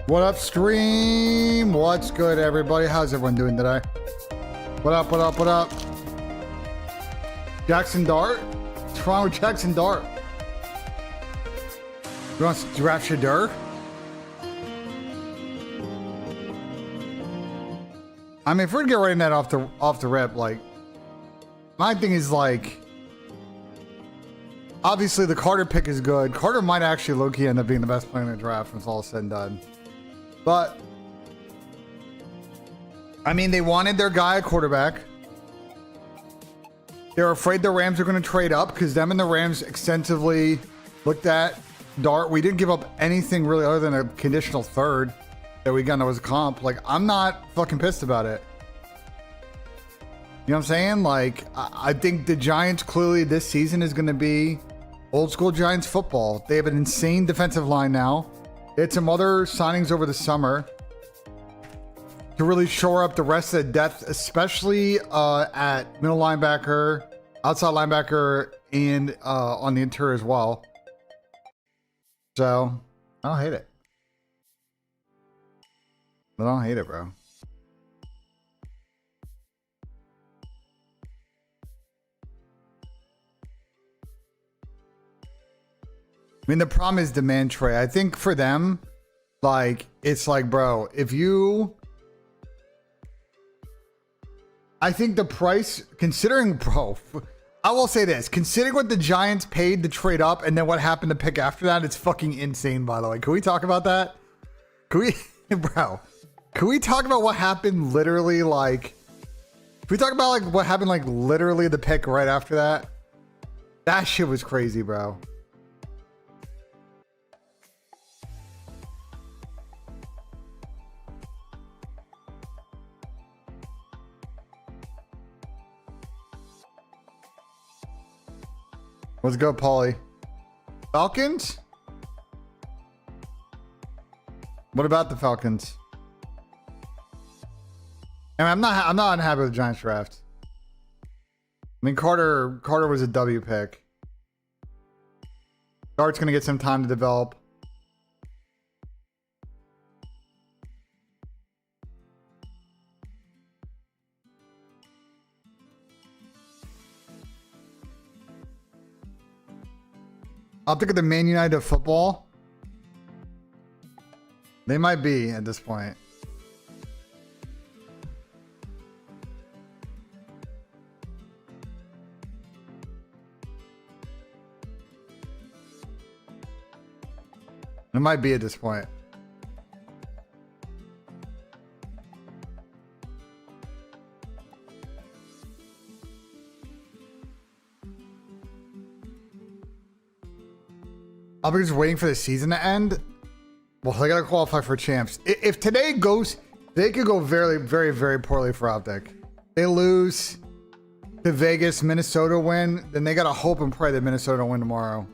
What up, stream? What's good, everybody? How's everyone doing today? What up, what up, what up? Jackson Dart? What's wrong with Jackson Dart? You want to draft Shadur? I mean, if we're gonna get right in that off the rip, like, my thing is like, obviously the Carter pick is good. Carter might actually low-key end up being the best player in the draft when it's all said and done. But I mean, they wanted their guy at quarterback. They're afraid the Rams are going to trade up because them and the Rams extensively looked at Dart. We didn't give up anything really other than a conditional third that we got that was a comp. Like, I'm not fucking pissed about it. You know what I'm saying? Like, I think the Giants clearly this season is going to be old school Giants football. They have an insane defensive line now. They had some other signings over the summer to really shore up the rest of the depth, especially at middle linebacker, outside linebacker, and on the interior as well. So, I don't hate it. I don't hate it, bro. I mean, the problem is demand trade. I think for them, like, it's like, bro, if you... I think the price, considering, bro, I will say this. Considering what the Giants paid to trade up and then what happened to pick after that, it's fucking insane, by the way. Can we talk about that? Can we, bro, can we talk about what happened literally, like... Can we talk about, like, what happened, like, literally the pick right after that? That shit was crazy, bro. Let's go, Paulie. Falcons? What about the Falcons? I mean, I'm not unhappy with the Giants draft. I mean, Carter was a W pick. Dart's gonna get some time to develop. I'll think of the Man United of football. They might be at this point. It might be at this point. I'll be just waiting for the season to end. Well, they gotta qualify for champs. If today goes, they could go very, very, very poorly for Optic. They lose to Vegas, Minnesota win, then they gotta hope and pray that Minnesota win tomorrow.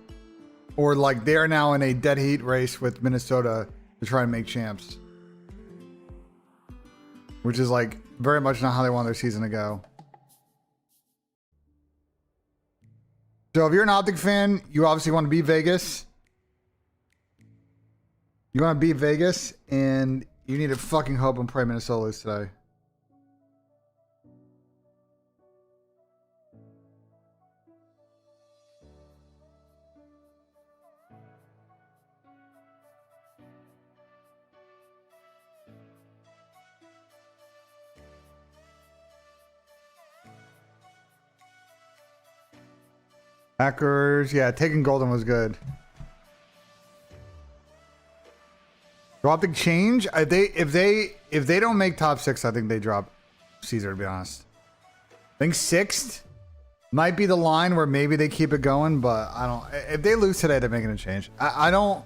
Or like they're now in a dead heat race with Minnesota to try and make champs. Which is like very much not how they want their season to go. So if you're an Optic fan, you obviously want to beat Vegas. You want to beat Vegas, and you need to fucking hope and pray Minnesota lose today. Packers, yeah, taking Golden was good. Optic change? If they don't make top 6, I think they drop Caesar, to be honest. I think 6th might be the line where maybe they keep it going, but I don't. If they lose today, they're making a change. I don't.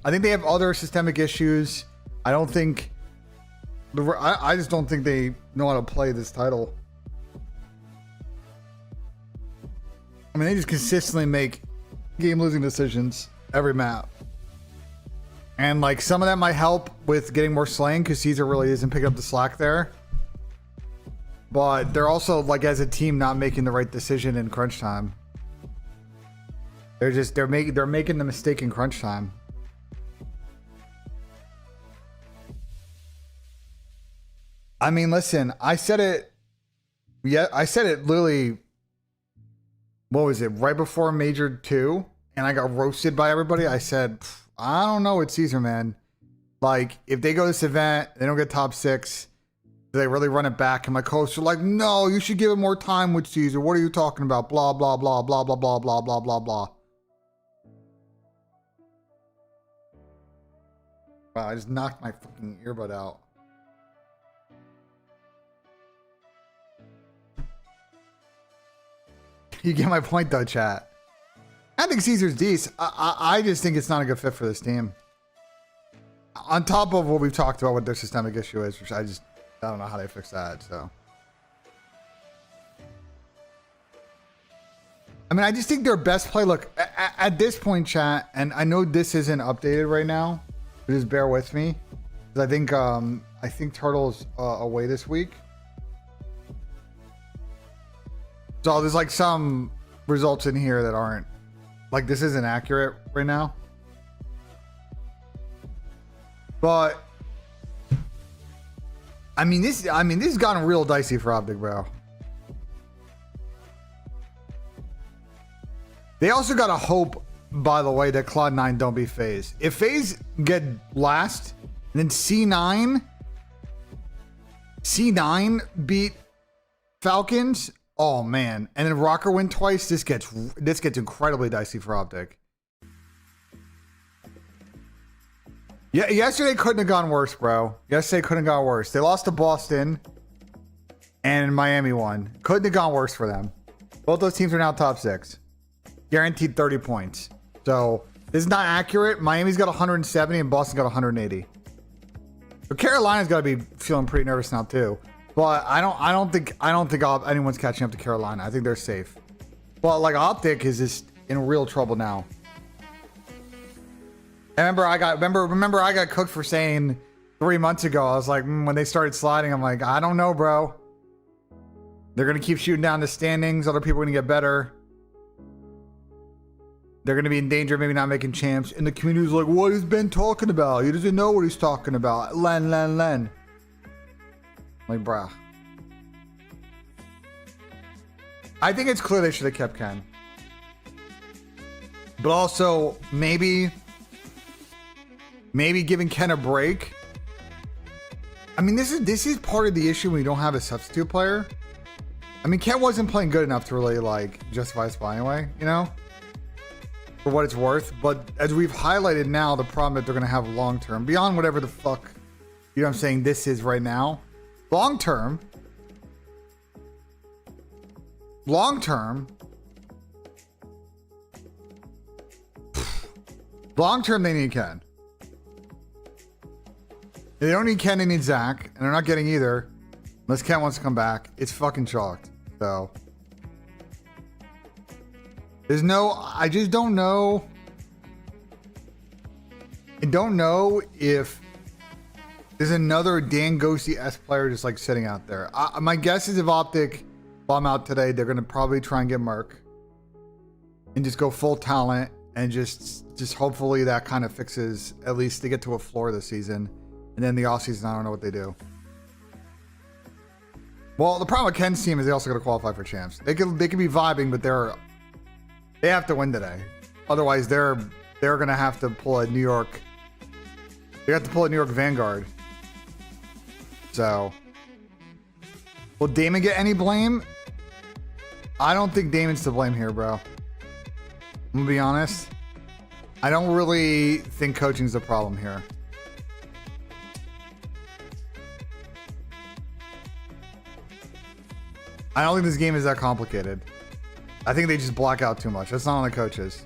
I think they have other systemic issues. I don't think. I just don't think they know how to play this title. I mean, they just consistently make game-losing decisions every map. And like some of that might help with getting more slaying because Caesar really isn't picking up the slack there. But they're also like as a team not making the right decision in crunch time. They're making the mistake in crunch time. I mean, listen, I said it. Yeah, I said it literally. What was it? Right before Major 2, and I got roasted by everybody. I said, I don't know with Caesar, man. Like, if they go to this event, they don't get top 6. Do they really run it back? And my coach are like, no, you should give it more time with Caesar. What are you talking about? Blah, blah, blah, blah, blah, blah, blah, blah, blah, blah. Wow, I just knocked my fucking earbud out. You get my point, though, chat. I think Caesar's decent. I just think it's not a good fit for this team. On top of what we've talked about, what their systemic issue is, which I don't know how they fix that. So, I mean, I just think their best play. Look, at this point, chat, and I know this isn't updated right now. But just bear with me, because I think Turtle's away this week. So there's like some results in here that aren't, like, this isn't accurate right now. But I mean this has gotten real dicey for Optic, bro. They also gotta hope, by the way, that Cloud9 don't be FaZe. If FaZe get last, and then C9 beat Falcons. Oh man, and then Rocker win twice. This gets incredibly dicey for Optic. Yeah, yesterday couldn't have gone worse, bro. Yesterday couldn't have gone worse. They lost to Boston, and Miami won. Couldn't have gone worse for them. Both those teams are now top 6, guaranteed 30 points. So this is not accurate. Miami's got 170, and Boston got 180. So Carolina's got to be feeling pretty nervous now too. But I don't think anyone's catching up to Carolina. I think they're safe. But like Optic is just in real trouble now. Remember I got cooked for saying 3 months ago. I was like, when they started sliding, I'm like, I don't know, bro. They're gonna keep shooting down the standings. Other people are gonna get better. They're gonna be in danger of maybe not making champs. And the community's like, what is Ben talking about? He doesn't know what he's talking about. Len. Like, bruh. I think it's clear they should have kept Ken. But also, maybe giving Ken a break. I mean, this is part of the issue when you don't have a substitute player. I mean, Ken wasn't playing good enough to really, like, justify his spot anyway, you know? For what it's worth. But as we've highlighted now, the problem that they're going to have long-term, beyond whatever the fuck, you know what I'm saying, this is right now. Long-term, they need Ken. They don't need Ken, they need Zach, and they're not getting either unless Ken wants to come back. It's fucking chalked. So I just don't know. I don't know if there's another Dan Ghosty-esque player just like sitting out there. My guess is if Optic bomb out today, they're going to probably try and get Merc and just go full talent and just hopefully that kind of fixes, at least to get to a floor this season. And then the offseason, I don't know what they do. Well, the problem with Ken's team is they also got to qualify for champs. They could be vibing, but they have to win today. Otherwise, they're going to have to pull a New York. They have to pull a New York Vanguard. So, will Damon get any blame? I don't think Damon's to blame here, bro. I'm gonna be honest. I don't really think coaching's the problem here. I don't think this game is that complicated. I think they just block out too much. That's not on the coaches.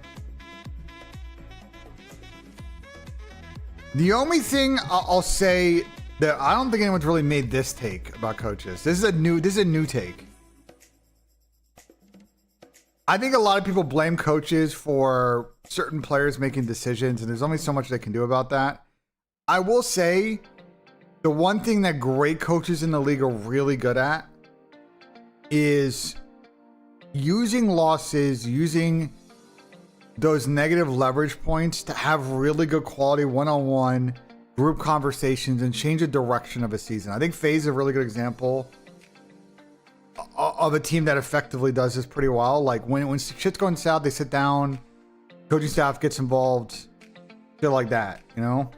The only thing I'll say that I don't think anyone's really made this take about coaches. This is a new take. I think a lot of people blame coaches for certain players making decisions, and there's only so much they can do about that. I will say the one thing that great coaches in the league are really good at is using losses, using those negative leverage points to have really good quality one-on-one group conversations and change the direction of a season. I think FaZe is a really good example of a team that effectively does this pretty well. Like when shit's going south, they sit down, coaching staff gets involved, shit like that, you know?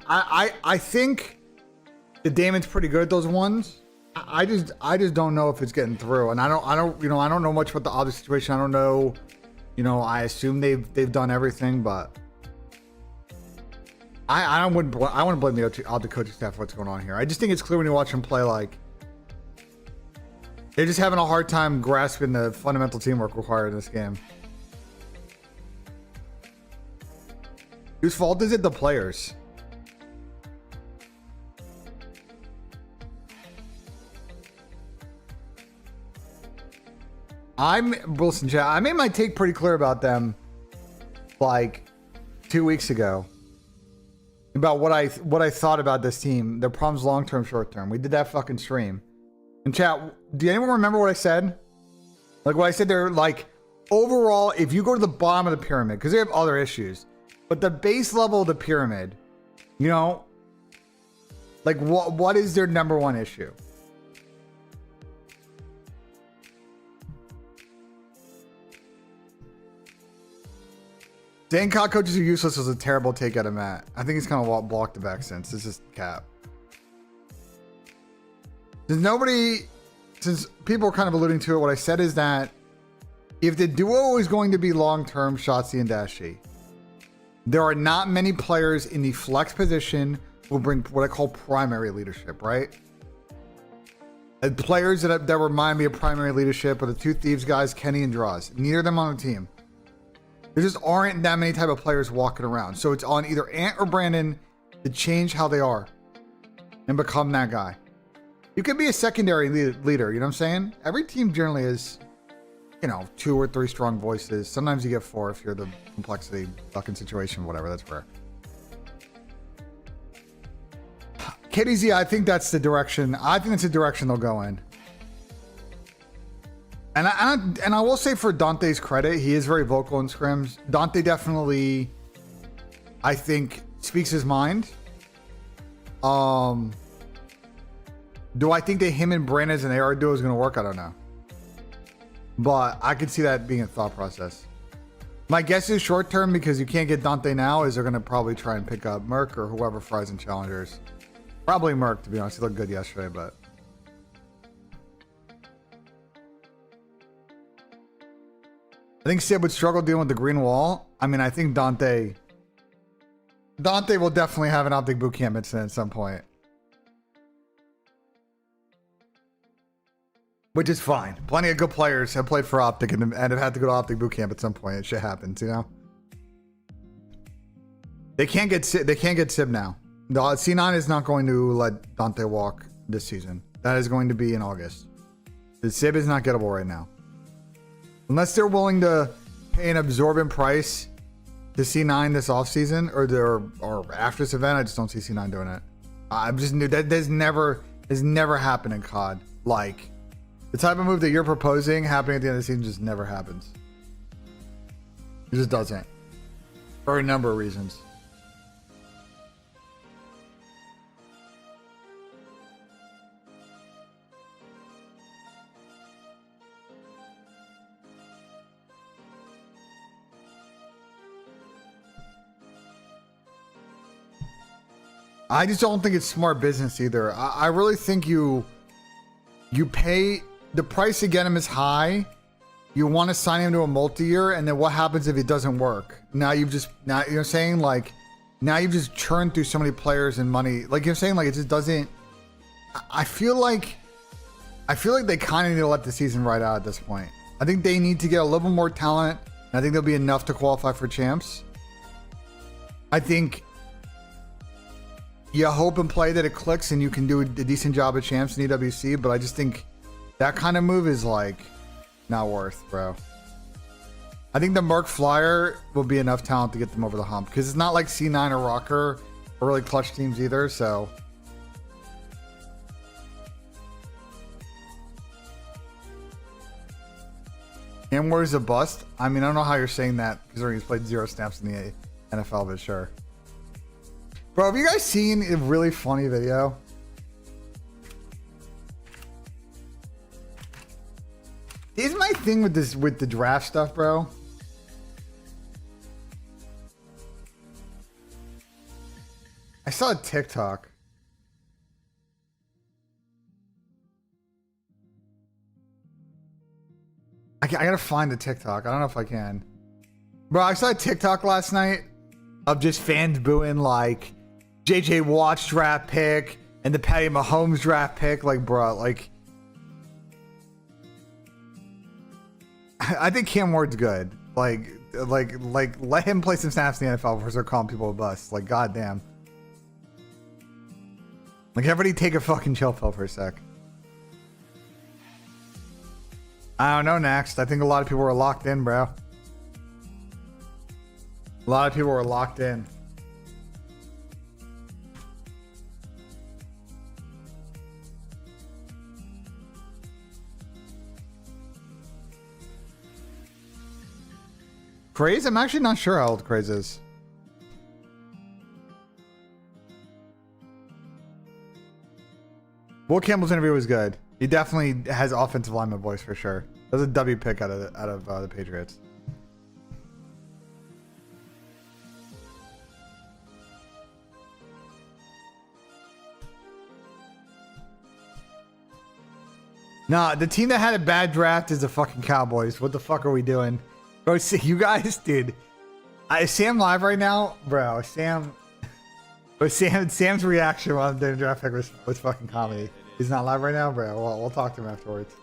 I think the Damon's pretty good at those ones. I just don't know if it's getting through. And I don't know much about the other situation. I don't know, I assume they've done everything, but I wouldn't blame the coaching staff for what's going on here. I just think it's clear when you watch them play, like they're just having a hard time grasping the fundamental teamwork required in this game. Whose fault is it? The players. Wilson chat. I made my take pretty clear about them like 2 weeks ago about what I thought about this team, their problems long term, short term. We did that fucking stream. And chat, do anyone remember what I said? Like what I said, they're like overall, if you go to the bottom of the pyramid, because they have other issues, but the base level of the pyramid, like what is their number one issue? Saying CoD coaches are useless was a terrible take out of Matt. I think he's kind of blocked the back since. It's just cap. Since people are kind of alluding to it, what I said is that if the duo is going to be long-term, Shotzi and Dashy, there are not many players in the flex position who will bring what I call primary leadership, right? And players that remind me of primary leadership are the two Thieves guys, Kenny and Draws. Neither of them on the team. There just aren't that many type of players walking around. So it's on either Ant or Brandon to change how they are and become that guy. You could be a secondary leader, you know what I'm saying? Every team generally is, 2 or 3 strong voices. Sometimes you get 4 if you're the complexity fucking situation, whatever, that's rare. KDZ, I think that's the direction. I think it's the direction they'll go in. And I will say, for Dante's credit, he is very vocal in scrims. Dante definitely, I think, speaks his mind. Do I think that him and Brandon as an AR duo is going to work? I don't know. But I could see that being a thought process. My guess is short term, because you can't get Dante now, is they're going to probably try and pick up Merc or whoever fries in challengers. Probably Merc, to be honest. He looked good yesterday, but... I think Sid would struggle dealing with the green wall. I mean, I think Dante will definitely have an Optic Bootcamp incident at some point. Which is fine. Plenty of good players have played for Optic and have had to go to Optic Bootcamp at some point. It shit happens, They can't get Sib now. The C9 is not going to let Dante walk this season. That is going to be in August. The Sib is not gettable right now. Unless they're willing to pay an absorbent price to C9 this offseason or after this event, I just don't see C9 doing it. I'm just new. That has never happened in COD. Like, the type of move that you're proposing happening at the end of the season just never happens. It just doesn't. For a number of reasons. I just don't think it's smart business either. I really think you pay the price to get him is high. You want to sign him to a multi-year, and then what happens if it doesn't work? Now you're saying, like, now you've just churned through so many players and money. Like you're saying, like, it just doesn't. I feel like they kind of need to let the season ride out at this point. I think they need to get a little more talent. And I think there'll be enough to qualify for champs. I think you hope and play that it clicks and you can do a decent job at champs in EWC, but I just think that kind of move is like not worth, bro. I think the Merc Flyer will be enough talent to get them over the hump, because it's not like C9 or Rocker are really clutch teams either, so. Hamwar is a bust. I mean, I don't know how you're saying that, because he's played 0 snaps in the NFL, but sure. Bro, have you guys seen a really funny video? Is my thing with this, with the draft stuff, bro? I saw a TikTok. I gotta find the TikTok. I don't know if I can. Bro, I saw a TikTok last night of just fans booing like JJ Watt's draft pick and the Patty Mahomes draft pick. Like, bro, like I think Cam Ward's good. Like let him play some snaps in the NFL before start calling people a bust. Like, goddamn. Like, everybody take a fucking chill pill for a sec. I don't know, next. I think a lot of people were locked in, bro. A lot of people were locked in. Craze? I'm actually not sure how old Craze is. Will Campbell's interview was good. He definitely has offensive lineman voice for sure. That was a W pick out of the Patriots. Nah, the team that had a bad draft is the fucking Cowboys. What the fuck are we doing? Bro, see, you guys, dude. Is Sam live right now? Bro, Sam's reaction while I'm doing draft pick was fucking comedy. He's not live right now, bro. Well, we'll talk to him afterwards.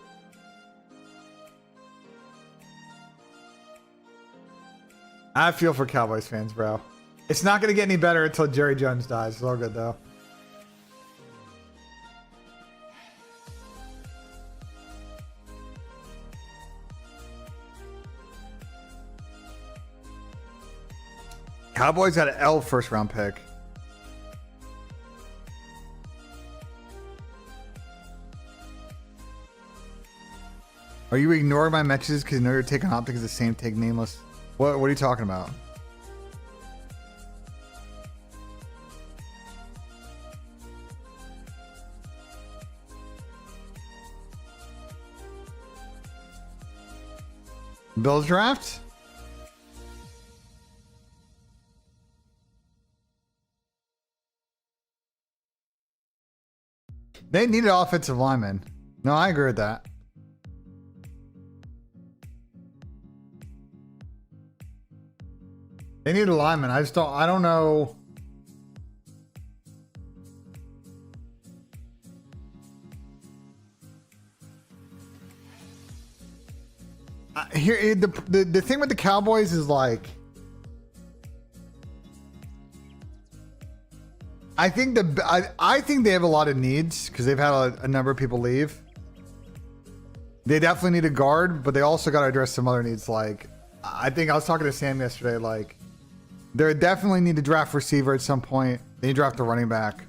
I feel for Cowboys fans, bro. It's not going to get any better until Jerry Jones dies. It's all good, though. Cowboys got an L first round pick. Are you ignoring my messages because you know you're taking Optic as the same take nameless? What are you talking about? Bills draft? They needed offensive linemen. No, I agree with that. They need a lineman. I don't know. Here, the thing with the Cowboys is like, I think I think they have a lot of needs because they've had a number of people leave. They definitely need a guard, but they also got to address some other needs. Like, I think I was talking to Sam yesterday. Like, they definitely need to draft receiver at some point. They need to draft a running back.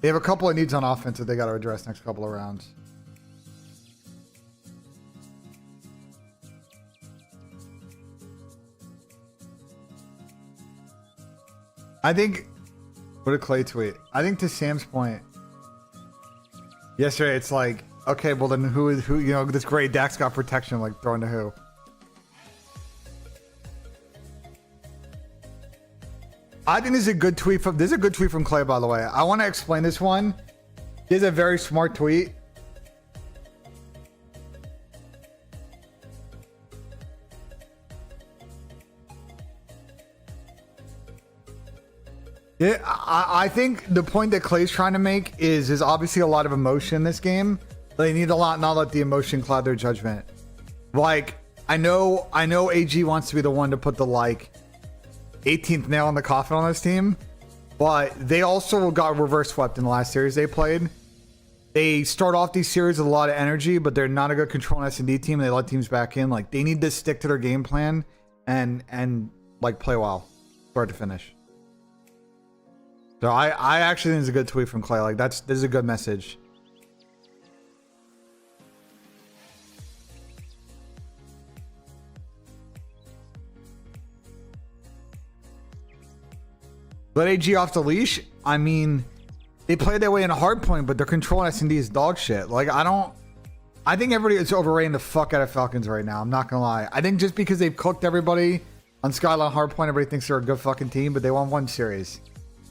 They have a couple of needs on offense that they got to address next couple of rounds. I think, what did Clay tweet? I think to Sam's point yesterday, it's like, okay, well then who, you know, this great Dax got protection, like throwing to who? I think this is a good tweet from Clay, by the way. I want to explain this one. This is a very smart tweet. Yeah, I think the point that Clay's trying to make is there's obviously a lot of emotion in this game. They need a lot not let the emotion cloud their judgment. Like, I know AG wants to be the one to put the like 18th nail in the coffin on this team, but they also got reverse swept in the last series they played. They start off these series with a lot of energy, but they're not a good control S&D team, and they let teams back in. Like, they need to stick to their game plan and like play well, start to finish. So I actually think it's a good tweet from Clay. Like, this is a good message. Let AG off the leash. I mean, they played that way in a hard point, but their control on S&D is dog shit. Like, I think everybody is overrating the fuck out of Falcons right now. I'm not gonna lie. I think just because they've cooked everybody on Skyline Hardpoint, everybody thinks they're a good fucking team, but they won one series.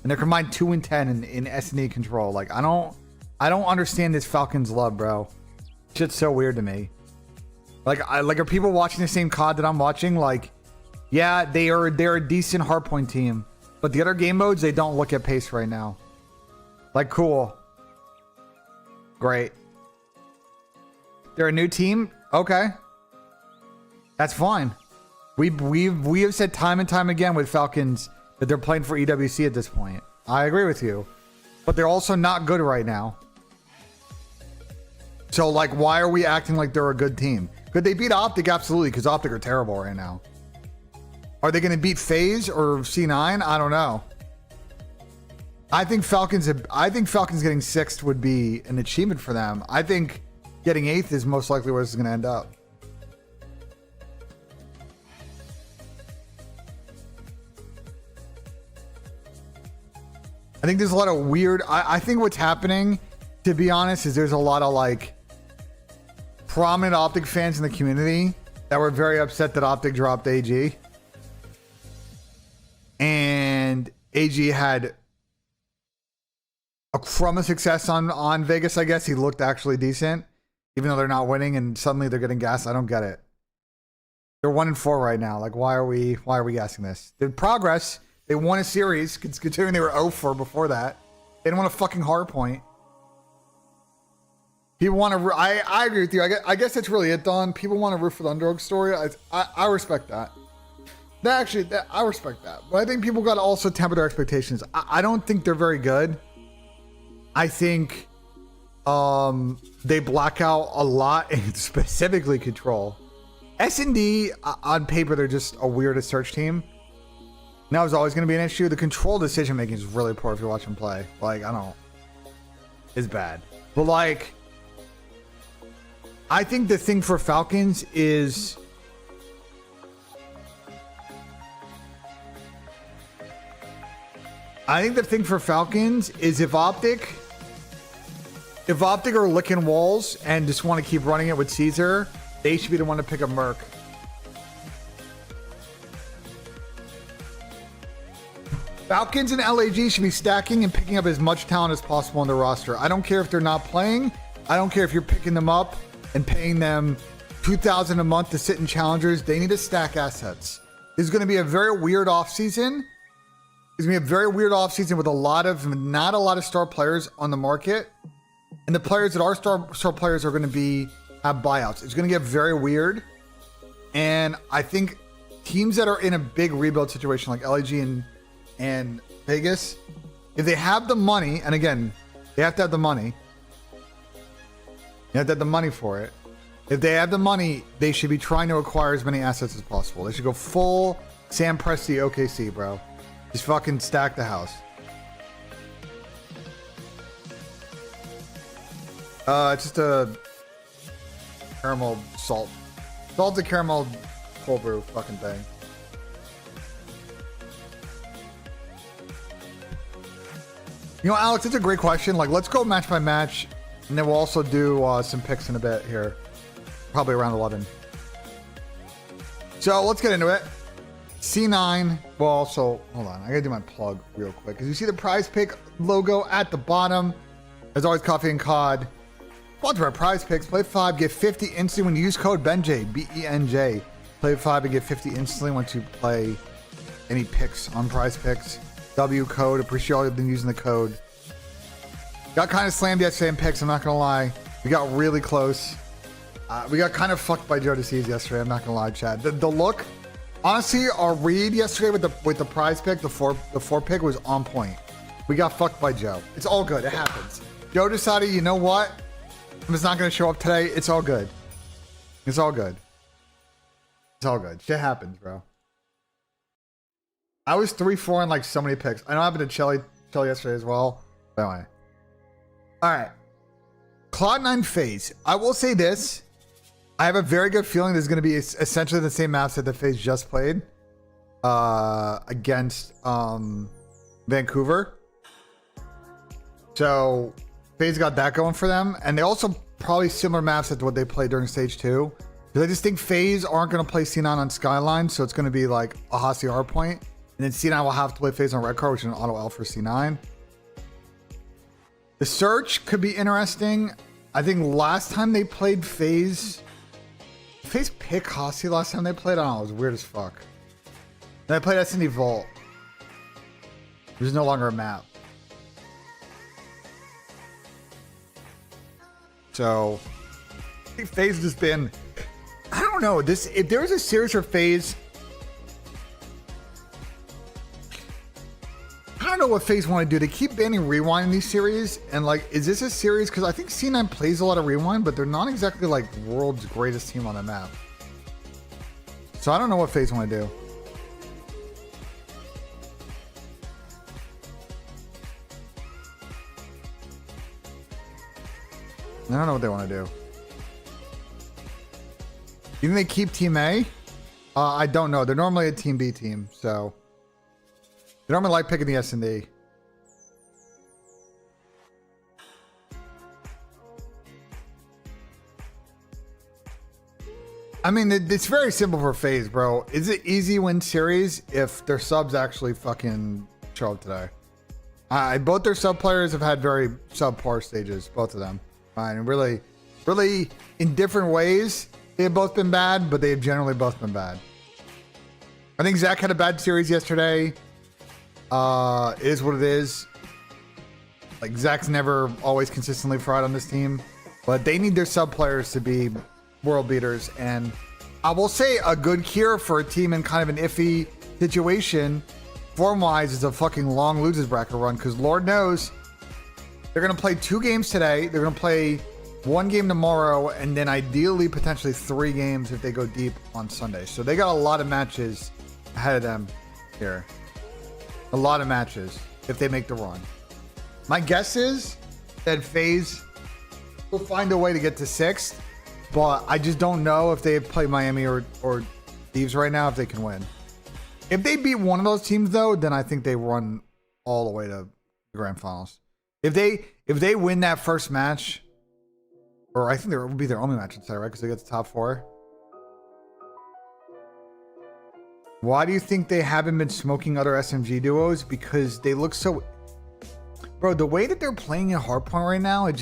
And they're combined 2-10 in S&D control. Like, I don't understand this Falcons love, bro. Shit's so weird to me. Like, are people watching the same COD that I'm watching? Like, yeah, they're a decent hardpoint team, but the other game modes, they don't look at pace right now. Like, cool. Great. They're a new team? Okay. That's fine. We have said time and time again with Falcons that they're playing for EWC at this point. I agree with you. But they're also not good right now. So, like, why are we acting like they're a good team? Could they beat Optic? Absolutely, because Optic are terrible right now. Are they going to beat FaZe or C9? I don't know. I think Falcons getting 6th would be an achievement for them. I think getting 8th is most likely where this is going to end up. I think there's a lot of weird... I think what's happening, to be honest, is there's a lot of, like, prominent Optic fans in the community that were very upset that Optic dropped AG. And AG had a crumb of success on Vegas, I guess. He looked actually decent, even though they're not winning, and suddenly they're getting gassed. I don't get it. They're 1-4 right now. Like, why are we gassing this? They're progress. They won a series, considering they were 0-4 before that. They didn't want a fucking hard point. People want to... I agree with you. I guess that's really it, Don. People want to root for the underdog story. I respect that. I respect that. But I think people got to also temper their expectations. I don't think they're very good. I think they black out a lot, and specifically control. S&D, on paper, they're just a weird search team. Now it's always going to be an issue. The control decision making is really poor if you watch them play. Like, I don't... It's bad. But, like... I think the thing for Falcons is... if Optic are licking walls and just want to keep running it with Caesar, they should be the one to pick up Merc. Falcons and LAG should be stacking and picking up as much talent as possible on the roster. I don't care if they're not playing. I don't care if you're picking them up and paying them $2,000 a month to sit in challengers. They need to stack assets. This is going to be a very weird offseason. It's going to be a very weird offseason with not a lot of star players on the market. And the players that are star players are going to have buyouts. It's going to get very weird. And I think teams that are in a big rebuild situation like LAG and Vegas, if they have the money, and again, they have to have the money. You have to have the money for it. If they have the money, they should be trying to acquire as many assets as possible. They should go full Sam Presti OKC, bro. Just fucking stack the house. It's just a caramel salted caramel cold brew fucking thing. You know, Alex, it's a great question. Like, let's go match by match, and then we'll also do some picks in a bit here. Probably around 11. So let's get into it. C9. Well, also, hold on. I gotta do my plug real quick. Because you see the PrizePick logo at the bottom. There's always coffee and COD. Sponsored by PrizePicks. Play 5, get 50 instantly when you use code BENJ. BENJ. Play 5 and get 50 instantly once you play any picks on PrizePicks. W code. Appreciate all you've been using the code. Got kind of slammed yesterday in picks. I'm not gonna lie. We got really close. We got kind of fucked by Joe DeCease yesterday. I'm not gonna lie, Chad. The look, honestly, our read yesterday with the prize pick, the four pick was on point. We got fucked by Joe. It's all good. It happens. Joe decided, you know what? I'm just not gonna show up today. It's all good. It's all good. It's all good. Shit happens, bro. I was 3-4 in like so many picks. I know I happened to Chelly yesterday as well. But anyway. All right. Cloud9 FaZe. I will say this. I have a very good feeling there's going to be essentially the same maps that the FaZe just played against Vancouver. So FaZe got that going for them. And they also probably similar maps to what they played during stage 2. Because I just think FaZe aren't going to play C9 on Skyline. So it's going to be like a Hossie R point. And then C9 will have to play FaZe on Red Card, which is an auto L for C9. The search could be interesting. I think last time they played FaZe pick Hossie last time they played. I don't know. It was weird as fuck. Then I played S&D Vault. There's no longer a map. So I think FaZe has just been, I don't know, this, if there was a series for FaZe, I don't know what FaZe want to do. They keep banning rewind in these series, and like, is this a series? Because I think C9 plays a lot of rewind, but they're not exactly like world's greatest team on the map. So I don't know what FaZe want to do. I don't know what they want to do. You think they keep Team A? I don't know. They're normally a Team B team, so they normally like picking the S&D. I mean, it's very simple for FaZe, bro. Is it easy win series if their subs actually fucking show up today? Both their sub players have had very subpar stages, both of them. And really in different ways, they have both been bad, but they have generally both been bad. I think Zach had a bad series yesterday. It is what it is. Like, Zach's never always consistently fried on this team, but they need their sub players to be world beaters. And I will say a good cure for a team in kind of an iffy situation, form-wise, is a fucking long losers bracket run, because Lord knows they're going to play 2 games today. They're going to play 1 game tomorrow, and then ideally potentially 3 games if they go deep on Sunday. So they got a lot of matches ahead of them here. A lot of matches if they make the run. My guess is that FaZe will find a way to get to 6th, but I just don't know if they play Miami or Thieves right now if they can win. If they beat one of those teams, though, then I think they run all the way to the grand finals. If they win that first match, or I think it will be their only match today, right? Because they get the top 4. Why do you think they haven't been smoking other SMG duos? Because they look so, bro. The way that they're playing in Hardpoint right now, it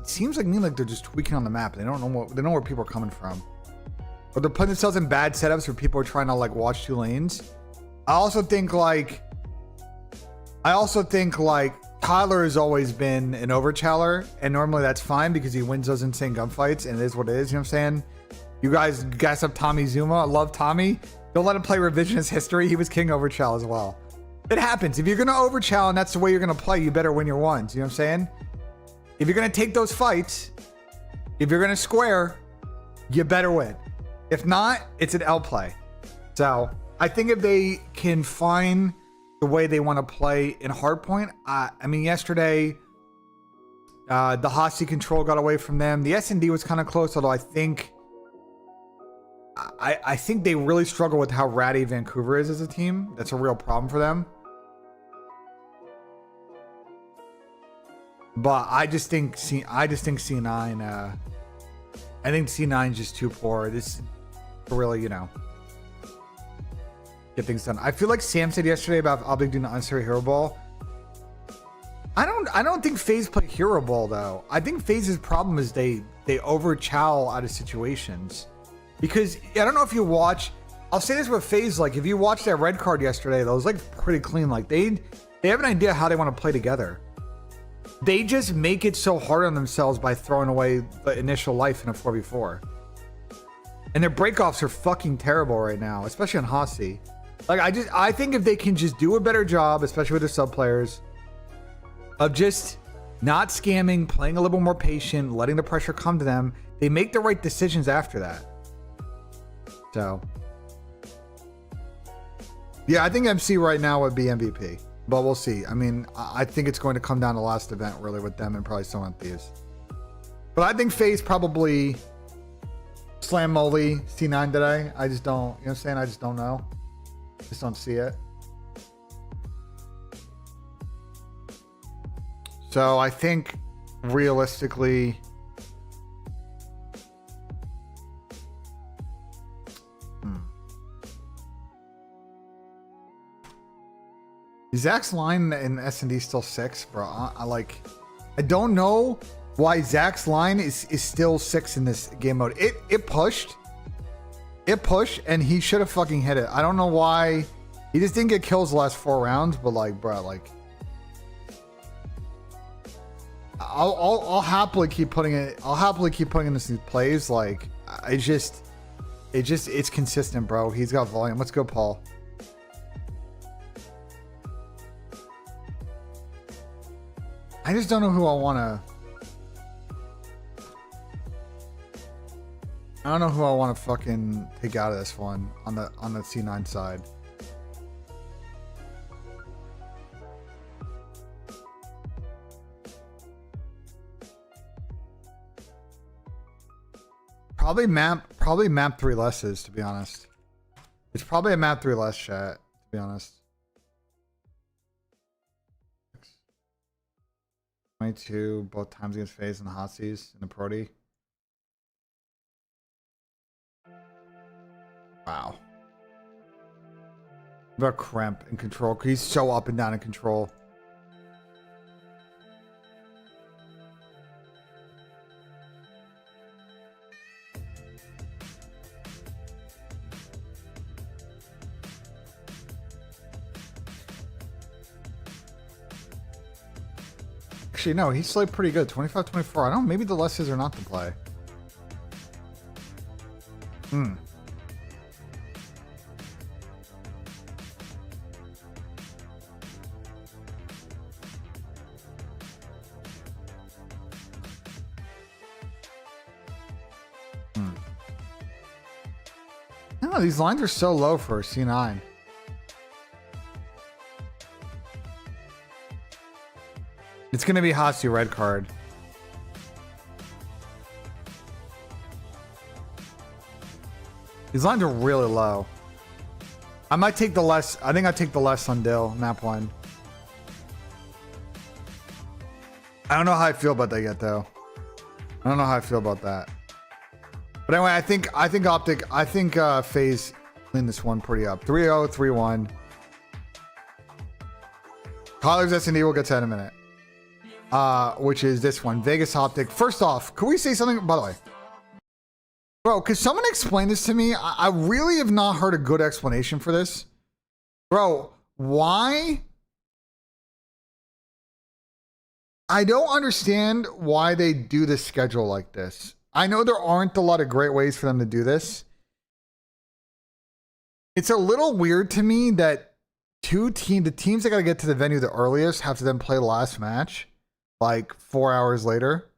seems like they're just tweaking on the map. They don't know where people are coming from, or they're putting themselves in bad setups where people are trying to like watch 2 lanes. I also think like Tyler has always been an overchaller, and normally that's fine because he wins those insane gunfights, and it is what it is. You know what I'm saying? You guys gas up Tommy Zuma. I love Tommy. Don't let him play revisionist history. He was king overchal as well. It happens. If you're going to overchal and that's the way you're going to play, you better win your ones. You know what I'm saying? If you're going to take those fights, if you're going to square, you better win. If not, it's an L play. So I think if they can find the way they want to play in Hardpoint, I mean, yesterday, the Hossie control got away from them. The S&D was kind of close, although I think they really struggle with how ratty Vancouver is as a team. That's a real problem for them. But I just think C9. I think C9 is just too poor. This really, get things done. I feel like Sam said yesterday about Optic doing the unnecessary hero ball. I don't think FaZe play hero ball though. I think FaZe's problem is they overchow out of situations. Because I don't know if you watch, I'll say this with FaZe, like if you watched that red card yesterday, that was like pretty clean. Like they have an idea how they want to play together. They just make it so hard on themselves by throwing away the initial life in a 4v4. And their breakoffs are fucking terrible right now, especially on Hossie. Like I think if they can just do a better job, especially with their sub players, of just not scamming, playing a little more patient, letting the pressure come to them, they make the right decisions after that. So, yeah, I think MC right now would be MVP, but we'll see. I mean, I think it's going to come down to last event really with them and probably someone Thieves. But I think FaZe probably slam Molly C9 today. I just don't, you know what I'm saying? I just don't know. Just don't see it. So I think realistically, Zach's line in S&D still 6, bro. I don't know why Zach's line is still 6 in this game mode. It pushed, and he should have fucking hit it. I don't know why he just didn't get kills the last 4 rounds. But like, bro, like, I'll happily keep putting it. I'll happily keep putting in this plays. Like, it's consistent, bro. He's got volume. Let's go, Paul. I just don't know who I want to. I don't know who I want to fucking take out of this one on the C9 side. Probably map 3 lesses, to be honest. It's probably a map 3 less chat, to be honest. 22 both times against FaZe and the Hotsies in the Prody. Wow. What about Cramp in control? He's so up and down in control. Actually, no, he's played pretty good. 25-24. I don't know. Maybe the lesses are not to play. No, these lines are so low for a C9. It's going to be Hotsu red card. These lines are really low. I might take the less. I think I take the less on Dill, map 1. I don't know how I feel about that yet, though. I don't know how I feel about that. But anyway, I think Optic, FaZe cleaned this one pretty up. 3-0, 3-1. Collar's S&D, we'll get to that in a minute. Which is this one, Vegas Optic. First off, can we say something, by the way? Bro, could someone explain this to me? I really have not heard a good explanation for this. Bro, why? I don't understand why they do this schedule like this. I know there aren't a lot of great ways for them to do this. It's a little weird to me that the teams that got to get to the venue the earliest have to then play the last match like 4 hours later.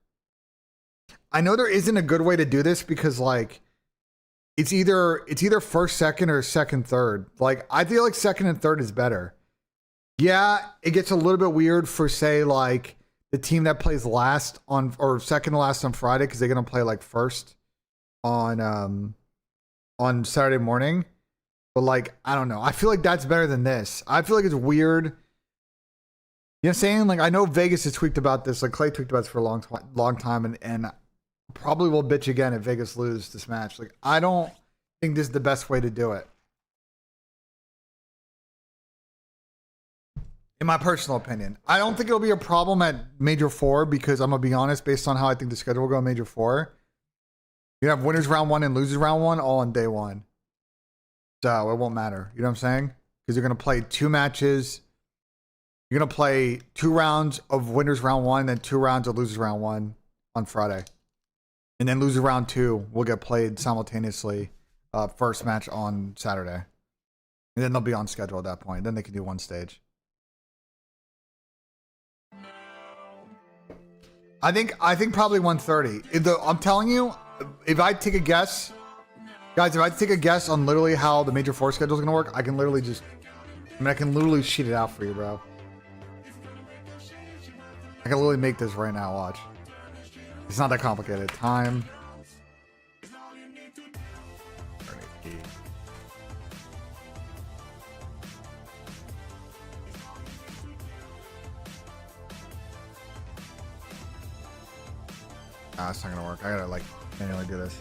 I know there isn't a good way to do this because like it's either first, second, or second, third. Like I feel like second and third is better. Yeah, it gets a little bit weird for say like the team that plays last on or second to last on Friday because they're gonna play like first on Saturday morning. But like I don't know. I feel like that's better than this. I feel like it's weird. You know what I'm saying? Like I know Vegas has tweaked about this. Like Clay tweaked about this for a long time, and probably will bitch again if Vegas lose this match. Like I don't think this is the best way to do it. In my personal opinion, I don't think it'll be a problem at Major 4 because I'm gonna be honest, based on how I think the schedule will go in Major 4, you have winners round 1 and losers round 1 all on day 1, so it won't matter. You know what I'm saying? Because you're gonna play 2 matches. You're gonna play 2 rounds of winners round 1 and 2 rounds of losers round 1 on Friday, and then loser round 2 will get played simultaneously. First match on Saturday, and then they'll be on schedule at that point. Then they can do 1 stage. I think probably 130. I'm telling you, if I take a guess, guys, if I take a guess on literally how the Major 4 schedule is gonna work, I can literally sheet it out for you, bro. I can literally make this right now. Watch. It's not that complicated. Time. Ah, it's not gonna work. I gotta like manually do this.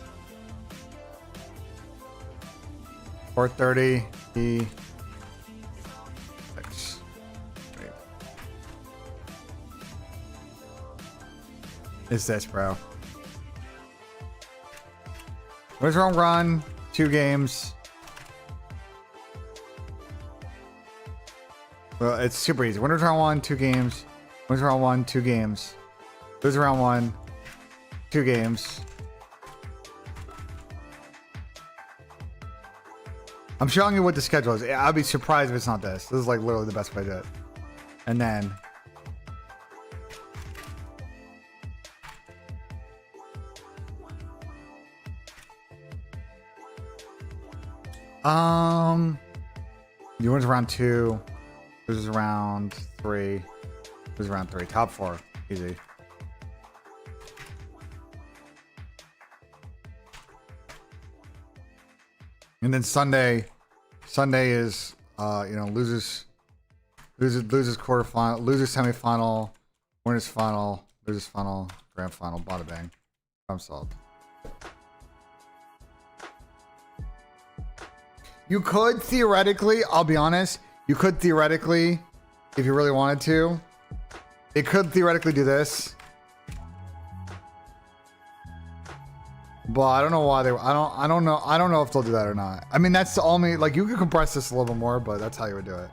4:30. E. 6. Is this, bro? Where's wrong run? 2 games. Well, it's super easy. Winners round 1, 2 games. Winners round 1, 2 games. Losers round 1, 2 games. I'm showing you what the schedule is. I'll be surprised if it's not this. This is like literally the best way to do it. And then you wins round 2. This is round 3. This is round 3. Top 4. Easy. And then Sunday is losers quarterfinal, losers semifinal, winners final, losers final, grand final, bada bang. I'm solved. You could theoretically, I'll be honest, you could theoretically, if you really wanted to, it could theoretically do this. But I don't know why they. I don't know if they'll do that or not. I mean, that's the only, like, you could compress this a little bit more, but that's how you would do it.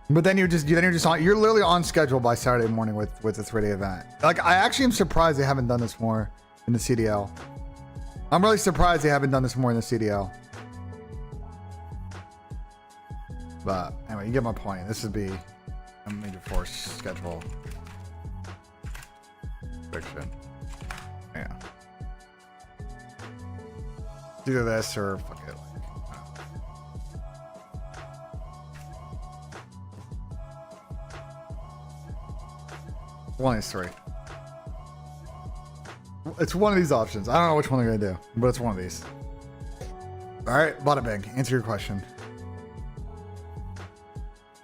But then you're literally on schedule by Saturday morning with the 3-day event. Like, I actually am surprised they haven't done this more in the CDL. I'm really surprised they haven't done this more in the CDL. But anyway, you get my point. This would be a major force schedule. Fiction. Yeah. It's either this or fuck it. One of these 3. It's one of these options. I don't know which one they're gonna do, but it's one of these. All right, bada bang. Answer your question.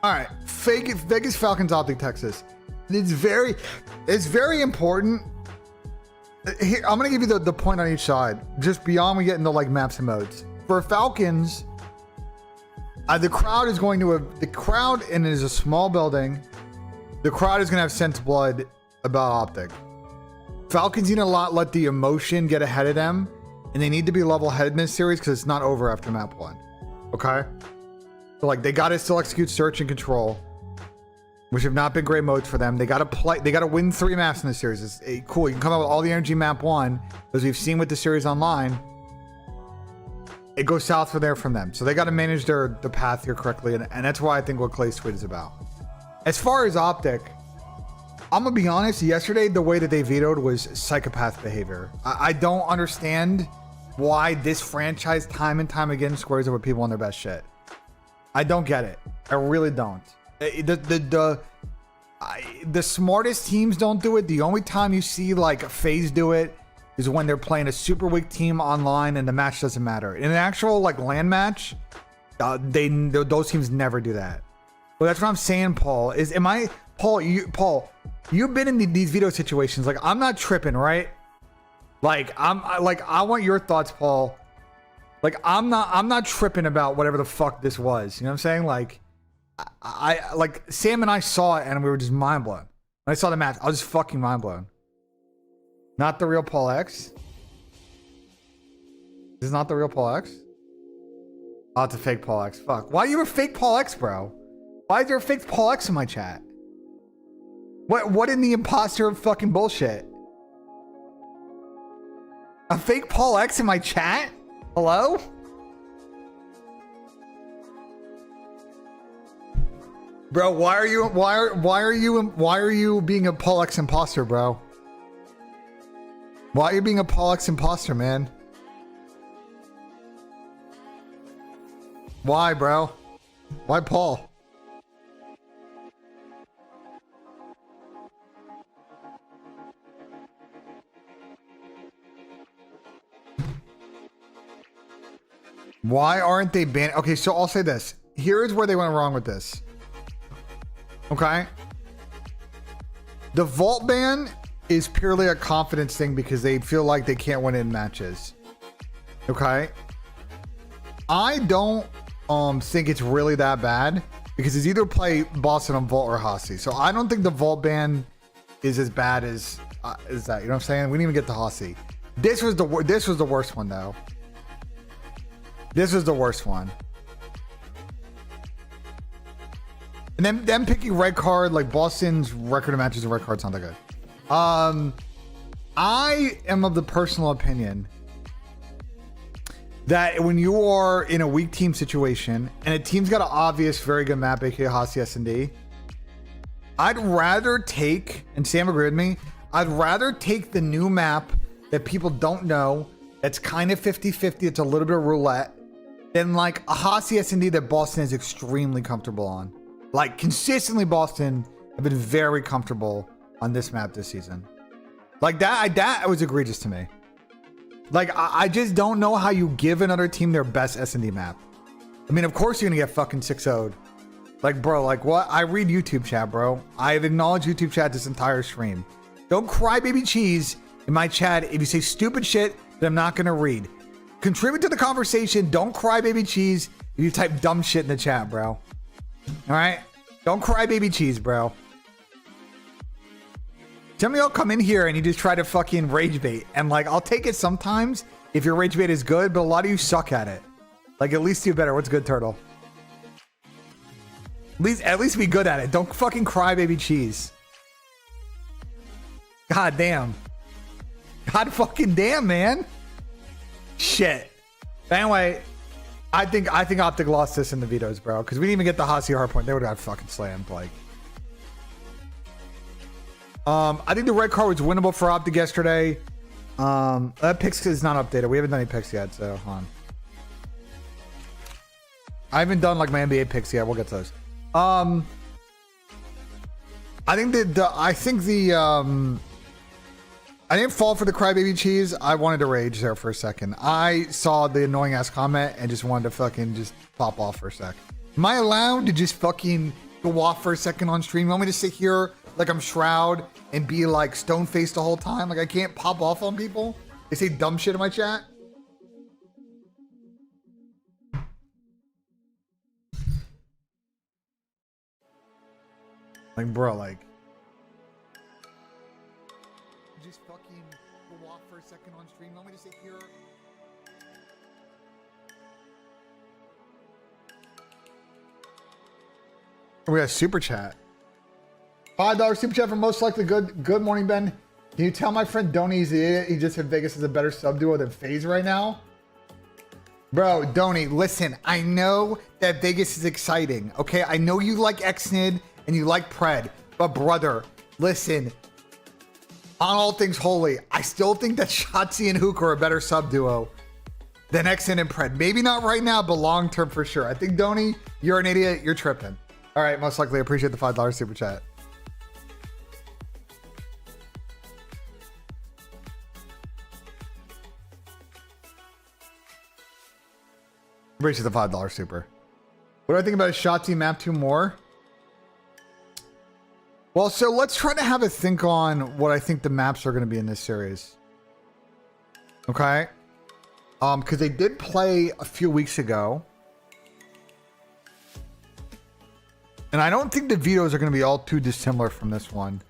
All right, Vegas Falcons, Optic Texas. It's very important. Here, I'm gonna give you the point on each side, just beyond we get into like maps and modes. For Falcons, the crowd is going to have and it is a small building. The crowd is gonna have sense blood about Optic. Falcons need to let the emotion get ahead of them, and they need to be level-headed in this series because it's not over after map 1. Okay, so like they got to still execute search and control, which have not been great modes for them. They got to play. They got to win 3 maps in this series. It's cool. You can come out with all the energy map 1, as we've seen with the series online. It goes south from there from them. So they got to manage the path here correctly, and that's why I think what Clay's tweet is about. As far as Optic, I'm gonna be honest. Yesterday, the way that they vetoed was psychopath behavior. I don't understand why this franchise time and time again squares over people on their best shit. I don't get it. I really don't. The smartest teams don't do it. The only time you see like FaZe do it is when they're playing a super weak team online and the match doesn't matter. In an actual like LAN match, those teams never do that. Well, that's what I'm saying, Paul. Paul, you've been in these veto situations. Like, I'm not tripping, right? Like, I want your thoughts, Paul. Like, I'm not tripping about whatever the fuck this was. You know what I'm saying? Like, like Sam and I saw it and we were just mind blown. When I saw the match, I was just fucking mind blown. Not the real Paul X. This is not the real Paul X. Oh, it's a fake Paul X. Fuck. Why are you a fake Paul X, bro? Why is there a fake Paul X in my chat? What in the imposter of fucking bullshit? A fake Paul X in my chat? Hello? Bro, why are you being a Paul X imposter, bro? Why are you being a Paul X imposter, man? Why, bro? Why Paul? Why aren't they banned? Okay, so I'll say this. Here's where they went wrong with this. Okay? The vault ban is purely a confidence thing because they feel like they can't win in matches. Okay. I don't think it's really that bad because it's either play Boston on vault or Hossie. So I don't think the vault ban is as bad as that. You know what I'm saying? We didn't even get to Hossie. This was the worst one though. This was the worst one. And then them picking red card, like Boston's record of matches and red cards, not that good. I am of the personal opinion that when you are in a weak team situation and a team's got an obvious very good map, aka Hossie S&D, I'd rather take, and Sam agreed with me, I'd rather take the new map that people don't know, that's kind of 50-50, it's a little bit of roulette, than like a Hossie S&D that Boston is extremely comfortable on. Like consistently Boston have been very comfortable on this map this season. Like that was egregious to me. Like I just don't know how you give another team their best S&D map. I mean, of course you're gonna get fucking 6-0'd. Like bro, like what? I read YouTube chat, bro. I have acknowledged YouTube chat this entire stream. Don't cry baby cheese in my chat if you say stupid shit that I'm not gonna read. Contribute to the conversation. Don't cry baby cheese if you type dumb shit in the chat, bro. All right, don't cry baby cheese, bro. Somebody will come in here and you just try to fucking rage bait, and like I'll take it sometimes if your rage bait is good, but a lot of you suck at it. Like at least do better. What's good, Turtle? At least be good at it. Don't fucking cry baby cheese. God damn. God fucking damn, man. Shit. Anyway. I think Optic lost this in the vetoes, bro, because we didn't even get the Hossie hard point. They would have got fucking slammed. Like, I think the red card was winnable for Optic yesterday. That picks is not updated. We haven't done any picks yet, so hold on. I haven't done like my NBA picks yet. We'll get to those. I didn't fall for the crybaby cheese. I wanted to rage there for a second. I saw the annoying ass comment and just wanted to fucking just pop off for a sec. Am I allowed to just fucking go off for a second on stream? You want me to sit here like I'm Shroud and be like stone faced the whole time? Like I can't pop off on people? They say dumb shit in my chat? Like bro, like just fucking go off for a second on stream. You want me to sit here? We got a super chat. $5 super chat for most likely good. Good morning, Ben. Can you tell my friend Donnie he's the idiot? He just said Vegas is a better sub duo than FaZe right now. Bro, Donnie, listen. I know that Vegas is exciting. Okay, I know you like Xnid and you like Pred, but brother, listen. On all things holy, I still think that Shotzi and Hook are a better sub duo than Xnid and Pred. Maybe not right now, but long term for sure. I think Donnie, you're an idiot. You're tripping. All right, most likely. Appreciate the $5 super chat. Appreciate the $5 super. What do I think about a Shotzi map 2 more? Well, so let's try to have a think on what I think the maps are going to be in this series. Okay? Because they did play a few weeks ago. And I don't think the vetoes are going to be all too dissimilar from this one.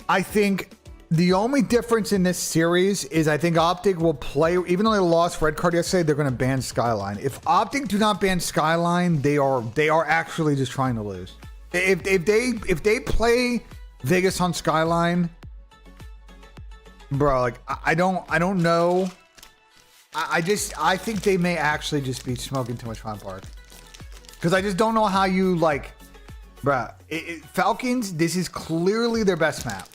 I think the only difference in this series is I think Optic will play, even though they lost red card yesterday, they're going to ban Skyline. If Optic do not ban Skyline, they are actually just trying to lose. If they play Vegas on Skyline, bro, like I don't know. I think they may actually just be smoking too much Fun Park. Because I just don't know how you like, bruh. Falcons, this is clearly their best map.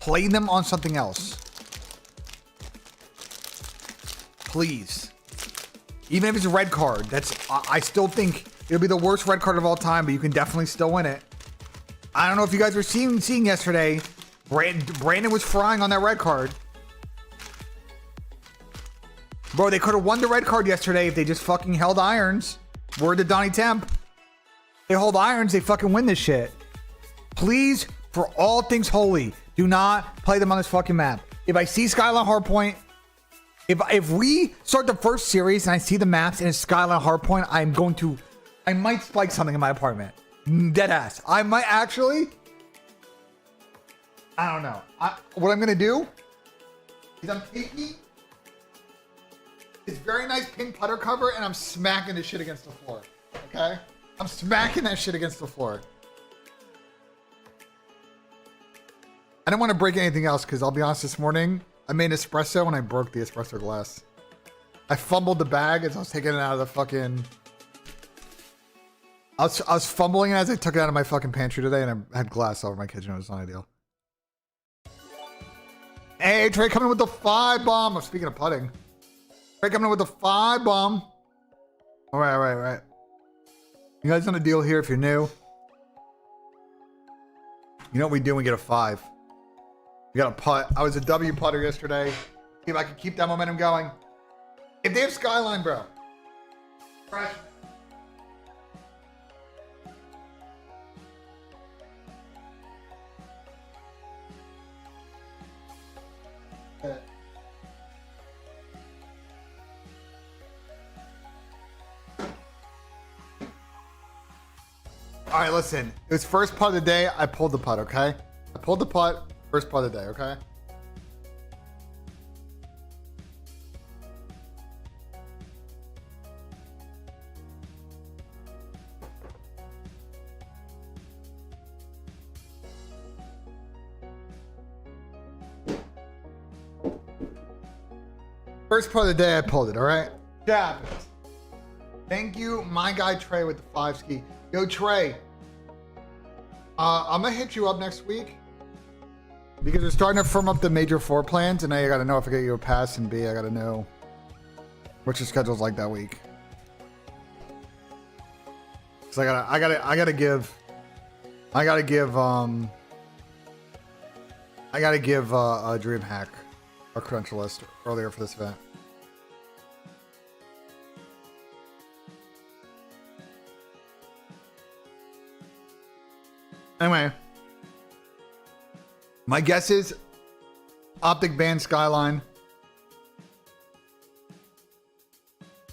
Play them on something else. Please. Even if it's a red card, I still think it'll be the worst red card of all time, but you can definitely still win it. I don't know if you guys were seeing yesterday, Brandon was frying on that red card. Bro, they could have won the red card yesterday if they just fucking held irons. Word to Donnie Temp. They hold irons. They fucking win this shit. Please, for all things holy, do not play them on this fucking map. If I see Skyline Hardpoint, if we start the first series and I see the maps and it's Skyline Hardpoint, I might spike something in my apartment. Dead ass. I might actually. I don't know. What I'm gonna do is I'm taking this very nice pink putter cover and I'm smacking this shit against the floor. Okay? I'm smacking that shit against the floor. I don't want to break anything else because I'll be honest, this morning I made espresso and I broke the espresso glass. I fumbled the bag as I was taking it out of the fucking... I was fumbling it as I took it out of my fucking pantry today and I had glass all over my kitchen. It was not ideal. Hey, Trey coming with the 5 bomb. Speaking of putting. Trey coming in with the 5 bomb. All right. You guys know the deal here if you're new. You know what we do when we get a 5. We got a putt. I was a W putter yesterday. See if I can keep that momentum going. If they have Skyline, bro. Fresh. All right, listen. It was first putt of the day. I pulled the putt, okay? I pulled the putt. First putt of the day, okay? First putt of the day, I pulled it, all right? That happens. Thank you, my guy Trey with the 5 ski. Yo, Trey. I'm gonna hit you up next week because we're starting to firm up the major 4 plans, and A, I gotta know if I get you a pass, and B, I gotta know what your schedule's like that week. So I gotta give a DreamHack a credential list earlier for this event. Anyway, my guess is Optic ban Skyline.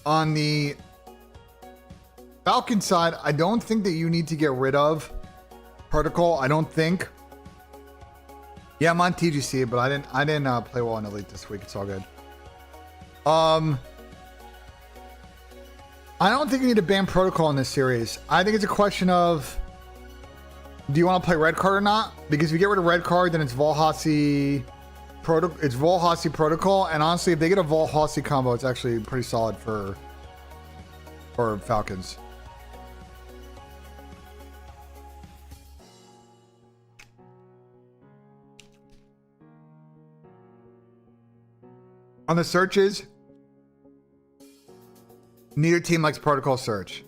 On the Falcon side, I don't think that you need to get rid of Protocol. I don't think. Yeah, I'm on TGC, but I didn't play well in Elite this week. It's all good. I don't think you need to ban Protocol in this series. I think it's a question of, do you want to play red card or not? Because if you get rid of red card, then it's Volhasi Protocol. And honestly, if they get a Volhasi combo, it's actually pretty solid for Falcons. On the searches, neither team likes Protocol search.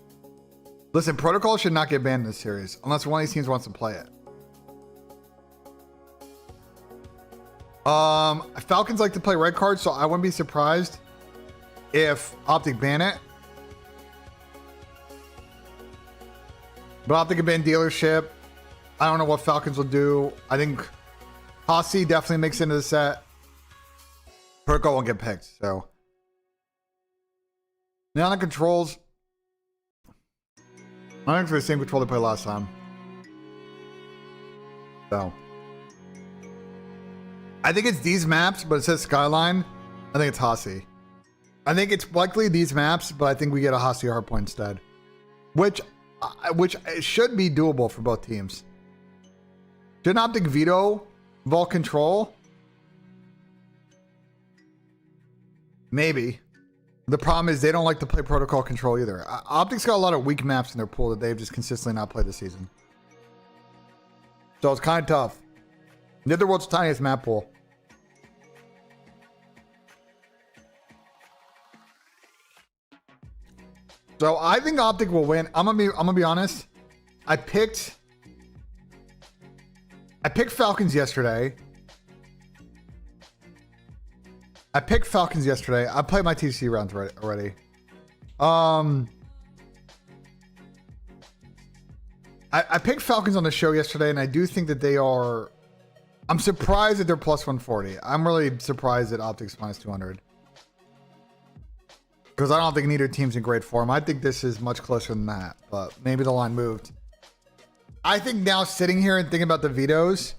Listen, Protocol should not get banned in this series unless one of these teams wants to play it. Falcons like to play red cards, so I wouldn't be surprised if Optic ban it. But Optic can ban dealership. I don't know what Falcons will do. I think Hossie definitely makes it into the set. Protocol won't get picked, so. Now on the controls. I think it's the same control they played last time. So. I think it's these maps, but it says Skyline. I think it's Hossie. I think it's likely these maps, but I think we get a Hossie hardpoint instead. Which should be doable for both teams. Should Optic Veto Vault Control? Maybe. The problem is they don't like to play Protocol Control either. Optic's got a lot of weak maps in their pool that they've just consistently not played this season. So it's kind of tough. They're the world's tiniest map pool. So I think Optic will win. I'm gonna be honest. I picked Falcons yesterday. I played my TC rounds already. I picked Falcons on the show yesterday, and I do think that they are. I'm surprised that they're plus 140. I'm really surprised that Optics minus 200. Because I don't think neither team's in great form. I think this is much closer than that, but maybe the line moved. I think now sitting here and thinking about the vetoes,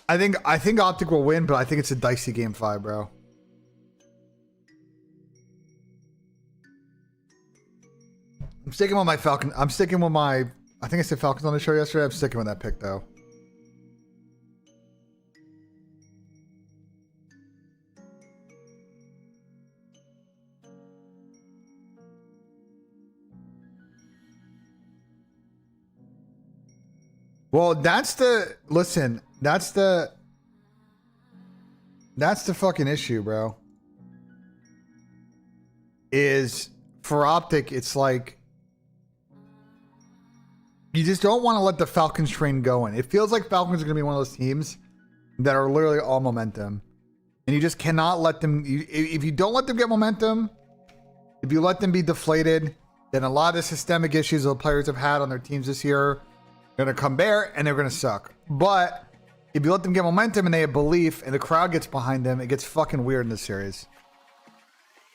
I think Optic will win, but I think it's a dicey game 5, bro. I'm sticking with my Falcon. I'm sticking with my. I think I said Falcons on the show yesterday. I'm sticking with that pick though. Well, that's the listen. That's the fucking issue, bro. Is for Optic, it's like you just don't want to let the Falcons train going. It feels like Falcons are going to be one of those teams that are literally all momentum. And you just cannot let them... if you don't let them get momentum, if you let them be deflated, then a lot of the systemic issues the players have had on their teams this year are going to come bare and they're going to suck. But if you let them get momentum and they have belief and the crowd gets behind them, it gets fucking weird in this series.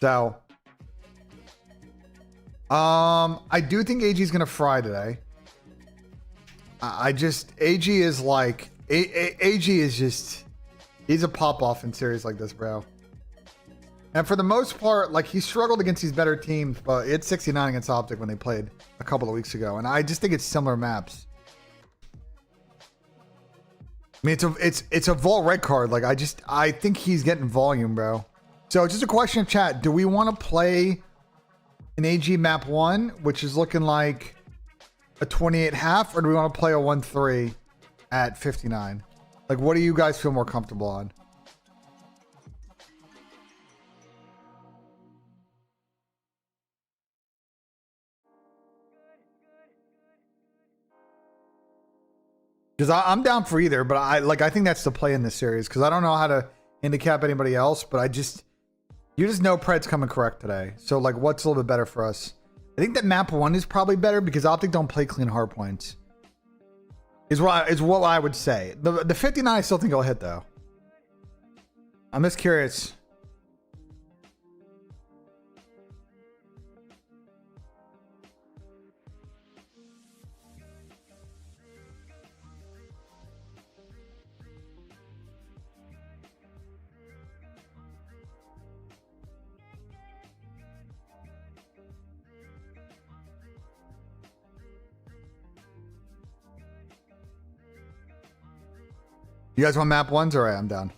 So... I do think AG is going to fry today. AG is like, AG is just, he's a pop-off in series like this, bro. And for the most part, like, he struggled against these better teams, but it's 69 against Optic when they played a couple of weeks ago. And I just think it's similar maps. I mean, it's a Vault red card. Like, I think he's getting volume, bro. So it's just a question of chat. Do we want to play an AG map 1, which is looking like a 28.5, or do we want to play a 1-3 at 59? Like, what do you guys feel more comfortable on? Because I'm down for either, but I think that's the play in this series. Because I don't know how to handicap anybody else, but you just know Pred's coming correct today. So like, what's a little bit better for us? I think that map 1 is probably better because Optic don't play clean hard points. Is what I would say. The 59 I still think it'll hit though. I'm just curious. You guys want map 1s? All right, I'm down.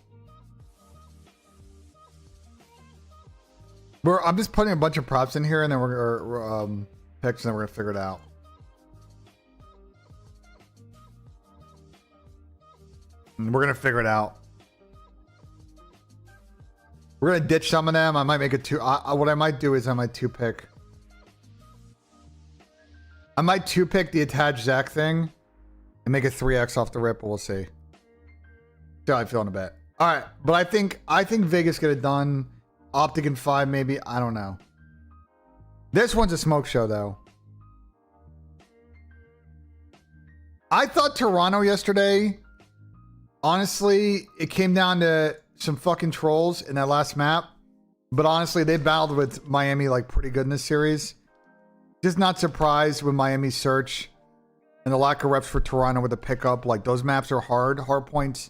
I'm just putting a bunch of props in here, and then we're picks, and then we're gonna figure it out. And we're gonna figure it out. We're gonna ditch some of them. I might make it 2. What I might do is I might 2-pick. I might 2-pick the attached Zach thing and make it 3x off the rip, but we'll see. See how I feel in a bit. All right, but I think Vegas get it done. Optic in 5, maybe. I don't know. This one's a smoke show, though. I thought Toronto yesterday, honestly, it came down to some fucking trolls in that last map. But honestly, they battled with Miami like pretty good in this series. Just not surprised with Miami's search and the lack of reps for Toronto with the pickup. Like, those maps are hard. Hard points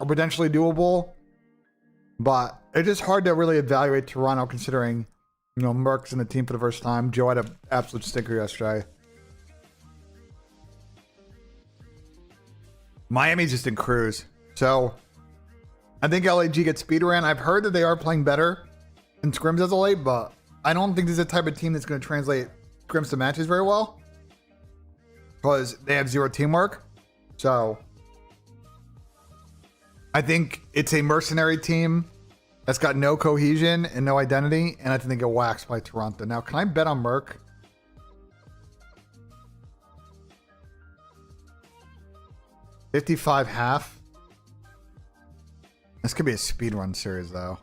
are potentially doable, but it's just hard to really evaluate Toronto considering, you know, Merck's in the team for the first time. Joe had an absolute stinker yesterday. Miami's just in cruise. So I think LAG gets speed ran. I've heard that they are playing better in scrims as of late, but I don't think this is the type of team that's going to translate scrims to matches very well because they have 0 teamwork. So I think it's a mercenary team that's got no cohesion and no identity, and I think they get waxed by Toronto. Now, can I bet on Merck? $55.5. This could be a speed run series, though.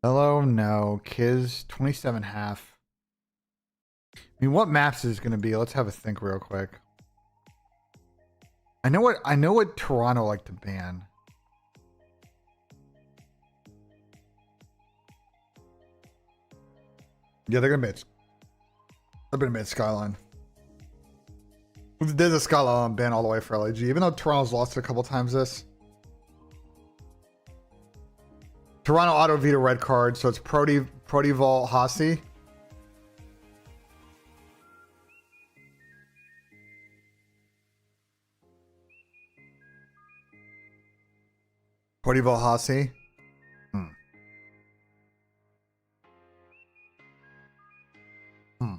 Hello, no. Kiz 27.5. I mean, what maps is it gonna be? Let's have a think real quick. I know what Toronto like to ban. Yeah, they're gonna be at Skyline. There's a Skyline ban all the way for LAG, even though Toronto's lost it a couple times this. Toronto auto veto red card, so it's Protival Hasi. Protival Hasi. Hmm. Hmm.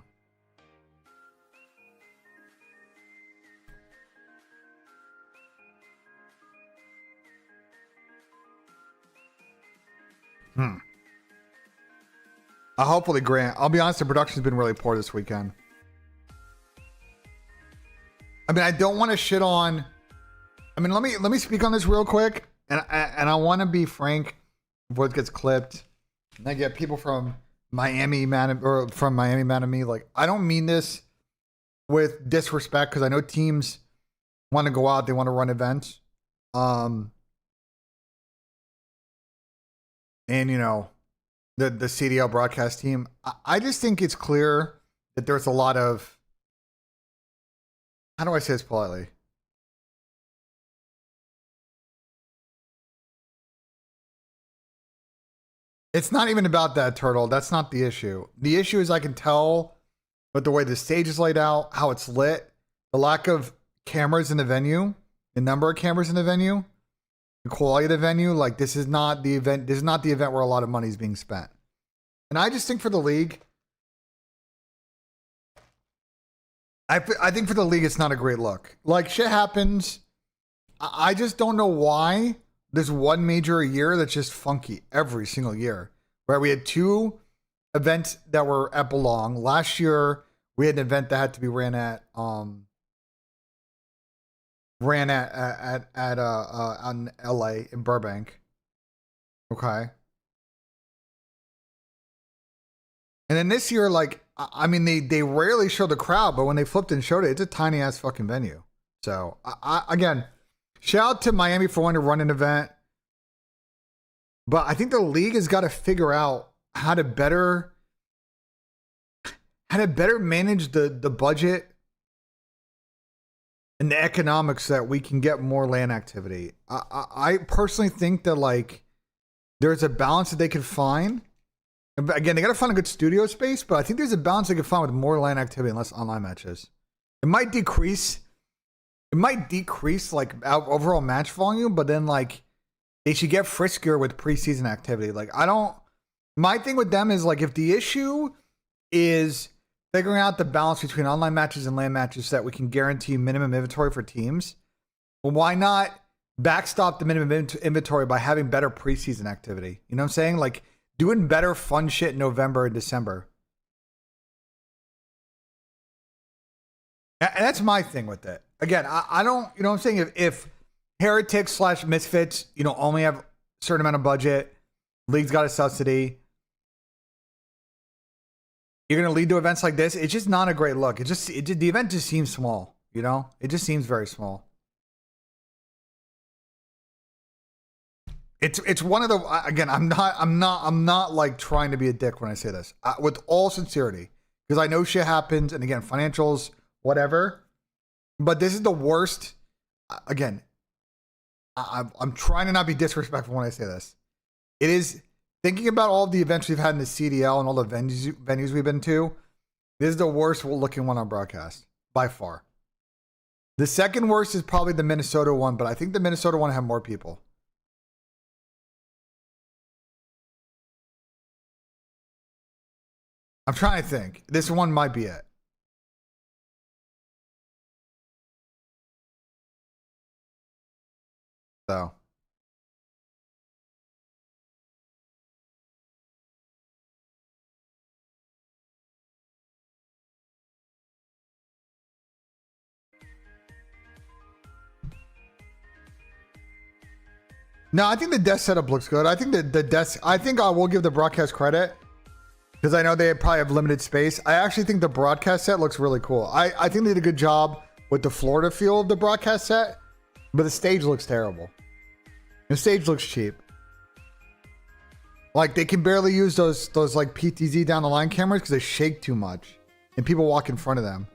Hmm. Hopefully Grant. I'll be honest, the production's been really poor this weekend. I mean, I don't want to shit on. I mean, let me speak on this real quick, and I want to be frank before it gets clipped. And I get people from Miami mad at me. Like, I don't mean this with disrespect because I know teams want to go out, they want to run events, and you know, the CDL broadcast team. I just think it's clear that there's a lot of, how do I say this politely? It's not even about that, Turtle. That's not the issue. The issue is I can tell with the way the stage is laid out, how it's lit, the lack of cameras in the venue, the number of cameras in the venue, the quality of the venue. Like, this is not the event. This is not the event where a lot of money is being spent. And I just think for the league, I think for the league, it's not a great look. Like, shit happens. I just don't know why there's one major a year that's just funky every single year. Right? We had two events that were at Belong. Last year, we had an event that had to be ran at on LA in Burbank. Okay. And then this year, like, I mean, they rarely show the crowd, but when they flipped and showed it, it's a tiny ass fucking venue. So again, shout out to Miami for wanting to run an event. But I think the league has got to figure out how to better manage the budget and the economics so that we can get more LAN activity. I personally think that, like, there's a balance that they can find. Again, they got to find a good studio space, but I think there's a balance they can find with more LAN activity and less online matches. It might decrease like overall match volume, but then, like, they should get friskier with preseason activity. Like, my thing with them is, like, if the issue is figuring out the balance between online matches and LAN matches so that we can guarantee minimum inventory for teams, well, why not backstop the minimum inventory by having better preseason activity? You know what I'm saying? Like, doing better fun shit in November and December. And that's my thing with it. Again, I don't, you know what I'm saying? If Heretics / Misfits, you know, only have a certain amount of budget, league's got a subsidy, you're going to lead to events like this, it's just not a great look. The event just seems small, you know? It just seems very small. It's one of the, again, I'm not like trying to be a dick when I say this, with all sincerity, because I know shit happens, and again, financials, whatever, but this is the worst. Again, I'm trying to not be disrespectful when I say this. It is, thinking about all of the events we've had in the CDL and all the venues we've been to, this is the worst looking one on broadcast by far. The second worst is probably the Minnesota one, but I think the Minnesota one had more people. I'm trying to think. This one might be it. So. No, I think the desk setup looks good. I think that the desk. I think I will give the broadcast credit because I know they probably have limited space. I actually think the broadcast set looks really cool. I think they did a good job with the Florida feel of the broadcast set, but the stage looks terrible. The stage looks cheap. Like they can barely use those like PTZ down the line cameras because they shake too much, and people walk in front of them.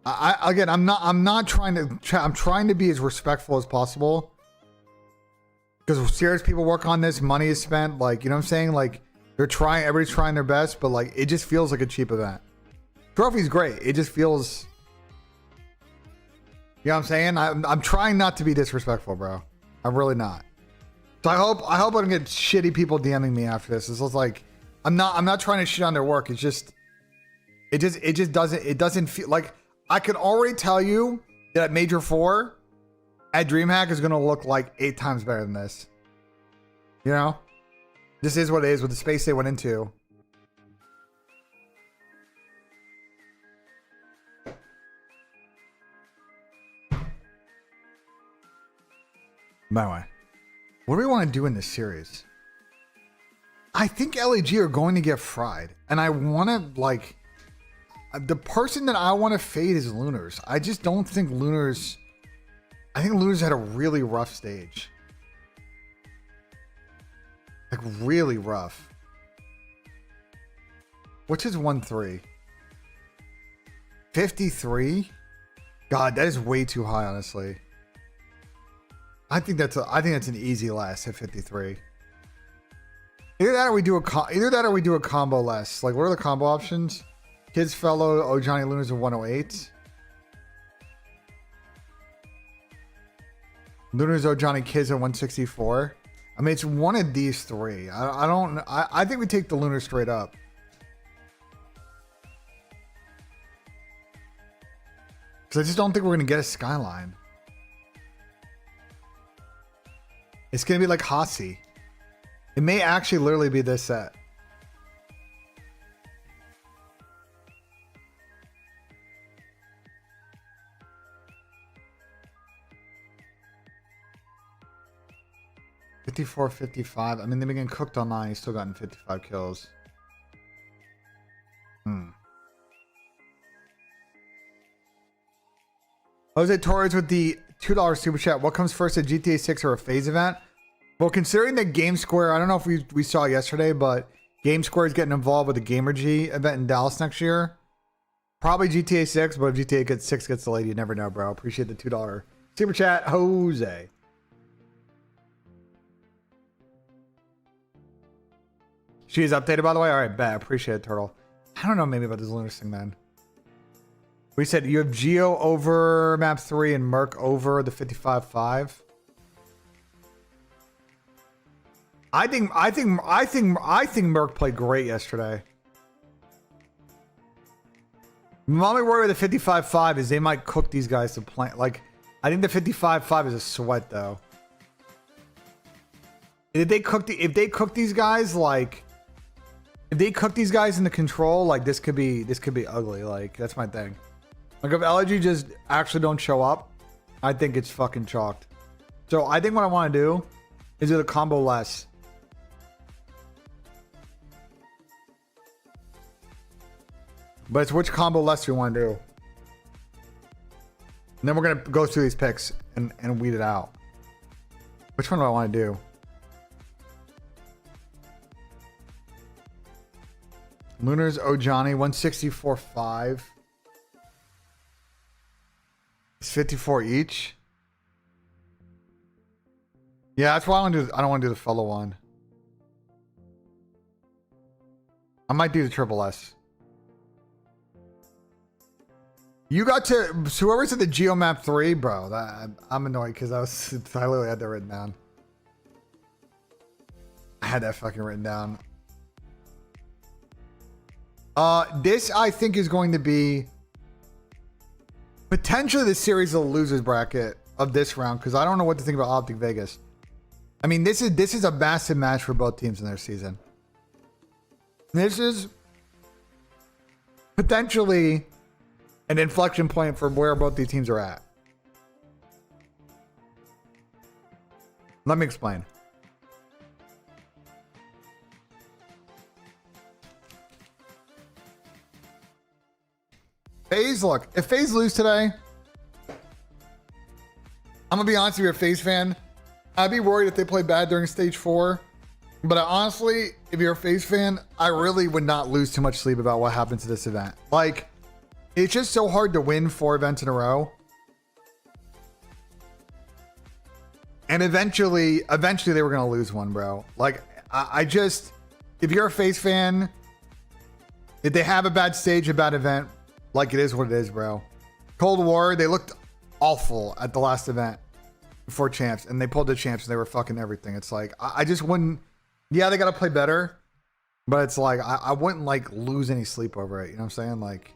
I'm not trying to. I'm trying to be as respectful as possible. Because serious people work on this, money is spent. Like, you know what I'm saying? Like, they're trying. Everybody's trying their best, but like, it just feels like a cheap event. Trophy's great. It just feels. You know what I'm saying? I'm trying not to be disrespectful, bro. I'm really not. So I hope I don't get shitty people DMing me after this. It's just like I'm not trying to shit on their work. It just doesn't feel like. I can already tell you that Major 4 at DreamHack is going to look like 8 times better than this. You know? This is what it is with the space they went into. By the way, what do we want to do in this series? I think LAG are going to get fried. And I want to, like... The person that I want to fade is Lunars. I just don't think Lunars... I think Lunars had a really rough stage. Like, really rough. Which is 1-3? 53? God, that is way too high, honestly. I think that's an easy less at 53. Either that or we do a combo less. Like, what are the combo options? Kids Fellow, Oh Johnny Lunars of 108. Lunars, Oh Johnny Kids at 164. I mean, it's one of these three. I think we take the Lunar straight up. Because I just don't think we're going to get a Skyline. It's going to be like Hasi. It may actually literally be this set. $54, $55. I mean, they've been getting cooked online. He's still gotten 55 kills. Jose Torres with the $2 super chat. What comes first, a GTA 6 or a phase event? Well, considering that Game Square, I don't know if we saw yesterday, but Game Square is getting involved with the Gamergy event in Dallas next year. Probably GTA 6, but if GTA 6 gets delayed, you never know, bro. Appreciate the $2 super chat, Jose. She is updated, by the way. All right, bet. Appreciate it, Turtle. I don't know maybe about this Lunar thing then. We said you have Geo over map 3 and Merc over the 55-5. I think Merc played great yesterday. My only worry with the 55-5 is they might cook these guys to play. Like, I think the 55-5 is a sweat though. If they cook these guys like. If they cook these guys in the control, like this could be ugly. Like that's my thing. Like if LG just actually don't show up, I think it's fucking chalked. So I think what I want to do is do the combo less. But it's which combo less we want to do. And then we're gonna go through these picks and weed it out. Which one do I want to do? Lunars, Oh Johnny, 164.5. It's 54 each. Yeah, that's why I don't want to do the fellow one. I might do the triple S. You got to, so whoever said the Geomap 3, bro, I'm annoyed because I literally had that written down. I had that fucking written down. This I think is going to be potentially the series of the losers bracket of this round because I don't know what to think about Optic Vegas. I mean, this is a massive match for both teams in their season. This is potentially an inflection point for where both these teams are at. Let me explain. FaZe, look, if FaZe lose today, I'm gonna be honest, if you're a FaZe fan, I'd be worried if they play bad during stage 4. But honestly, if you're a FaZe fan, I really would not lose too much sleep about what happened to this event. Like, it's just so hard to win 4 events in a row. And eventually they were gonna lose one, bro. Like, I just, if you're a FaZe fan, if they have a bad stage, a bad event, like, it is what it is, bro. Cold War, they looked awful at the last event before champs, and they pulled the champs and they were fucking everything. It's like, I just wouldn't, yeah, they got to play better, but it's like, I wouldn't like lose any sleep over it. You know what I'm saying? Like,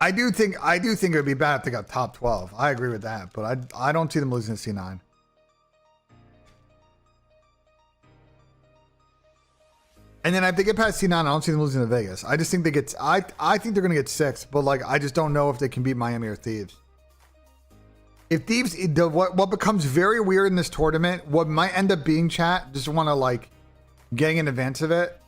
I do think it would be bad if they got top 12. I agree with that, but I don't see them losing to C9. And then if they get past C9, I don't see them losing to Vegas. I just think they get, I think they're going to get 6, but like, I just don't know if they can beat Miami or Thieves. If Thieves, what becomes very weird in this tournament, what might end up being, chat, just want to like getting in advance of it.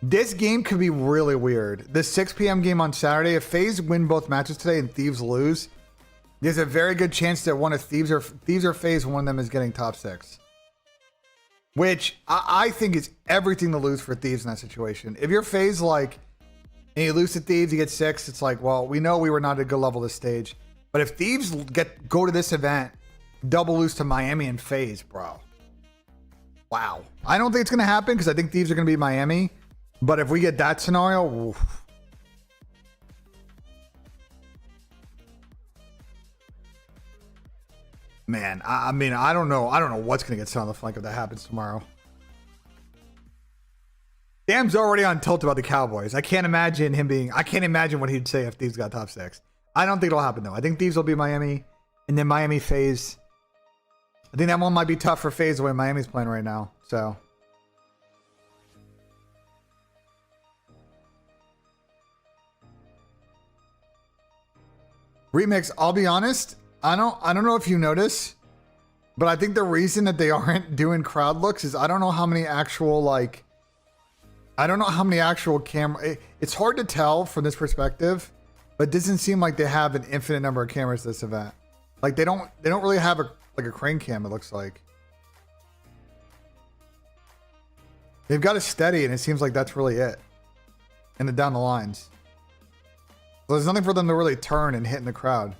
This game could be really weird. The 6 p.m. game on Saturday, if FaZe win both matches today and Thieves lose, there's a very good chance that one of Thieves or FaZe, one of them is getting top 6. Which I think is everything to lose for Thieves in that situation. If you're FaZe, like, and you lose to Thieves, you get 6, it's like, well, we know we were not at a good level this stage. But if Thieves go to this event, double lose to Miami and FaZe, bro. Wow. I don't think it's going to happen because I think Thieves are going to beat Miami. But if we get that scenario, oof. Man, I mean, I don't know what's going to get set on the flank if that happens tomorrow. Dam's already on tilt about the Cowboys. I can't imagine what he'd say if Thieves got top 6. I don't think it'll happen, though. I think Thieves will be Miami, and then Miami FaZe. I think that one might be tough for FaZe the way Miami's playing right now, so. Remix, I'll be honest, I don't know if you notice, but I think the reason that they aren't doing crowd looks is I don't know how many actual camera. It's hard to tell from this perspective, but it doesn't seem like they have an infinite number of cameras this event. Like they don't really have a crane cam, it looks like. They've got a steady and it seems like that's really it. And then down the lines. So there's nothing for them to really turn and hit in the crowd.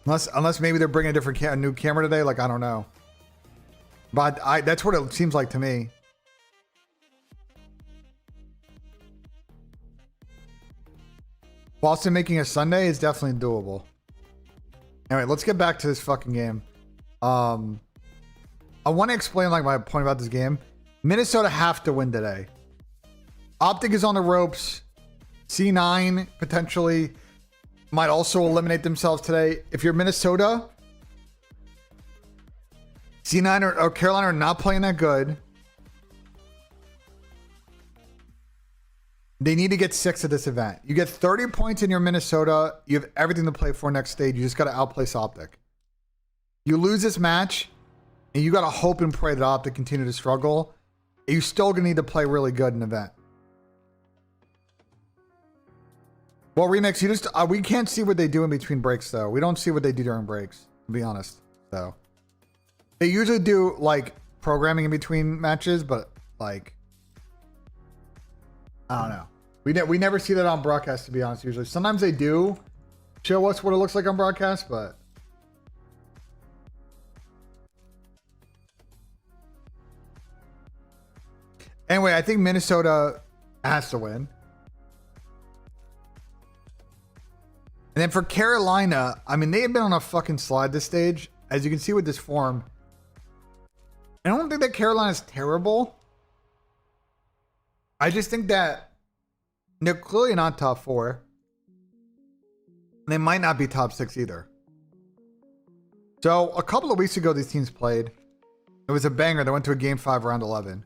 Unless maybe they're bringing a new camera today, like I don't know. But that's what it seems like to me. Boston making a Sunday is definitely doable. Anyway, let's get back to this fucking game. I want to explain like my point about this game. Minnesota have to win today. Optic is on the ropes. C9 potentially might also eliminate themselves today. If you're Minnesota, C9 or Carolina are not playing that good. They need to get 6 at this event. You get 30 points in your Minnesota. You have everything to play for next stage. You just got to outplace Optic. You lose this match, and you got to hope and pray that Optic continue to struggle. You're still going to need to play really good in the event. Well, Remix, you just we can't see what they do in between breaks, though. We don't see what they do during breaks, to be honest. So they usually do like programming in between matches, but like I don't know. We never see that on broadcast, to be honest. Usually, sometimes they do show us what it looks like on broadcast, but anyway, I think Minnesota has to win. And then for Carolina, I mean, they have been on a fucking slide this stage, as you can see with this form. I don't think that Carolina's terrible. I just think that they're clearly not top 4. They might not be top 6 either. So a couple of weeks ago, these teams played. It was a banger. They went to a game 5 round 11.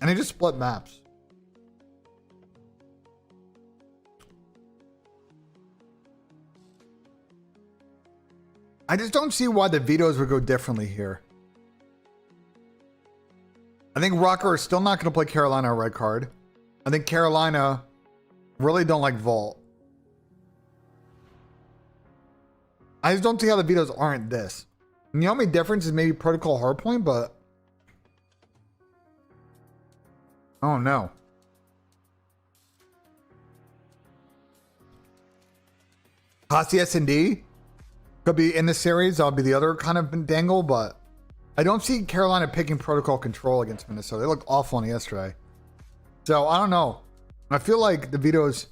And they just split maps. I just don't see why the vetoes would go differently here. I think Rocker is still not going to play Carolina a red card. I think Carolina really don't like Vault. I just don't see how the vetoes aren't this. And the only difference is maybe protocol hardpoint, but I don't know. Hossie S&D could be in the series. That'll be the other kind of dangle, but I don't see Carolina picking protocol control against Minnesota. They looked awful on yesterday. So I don't know. I feel like the vetoes.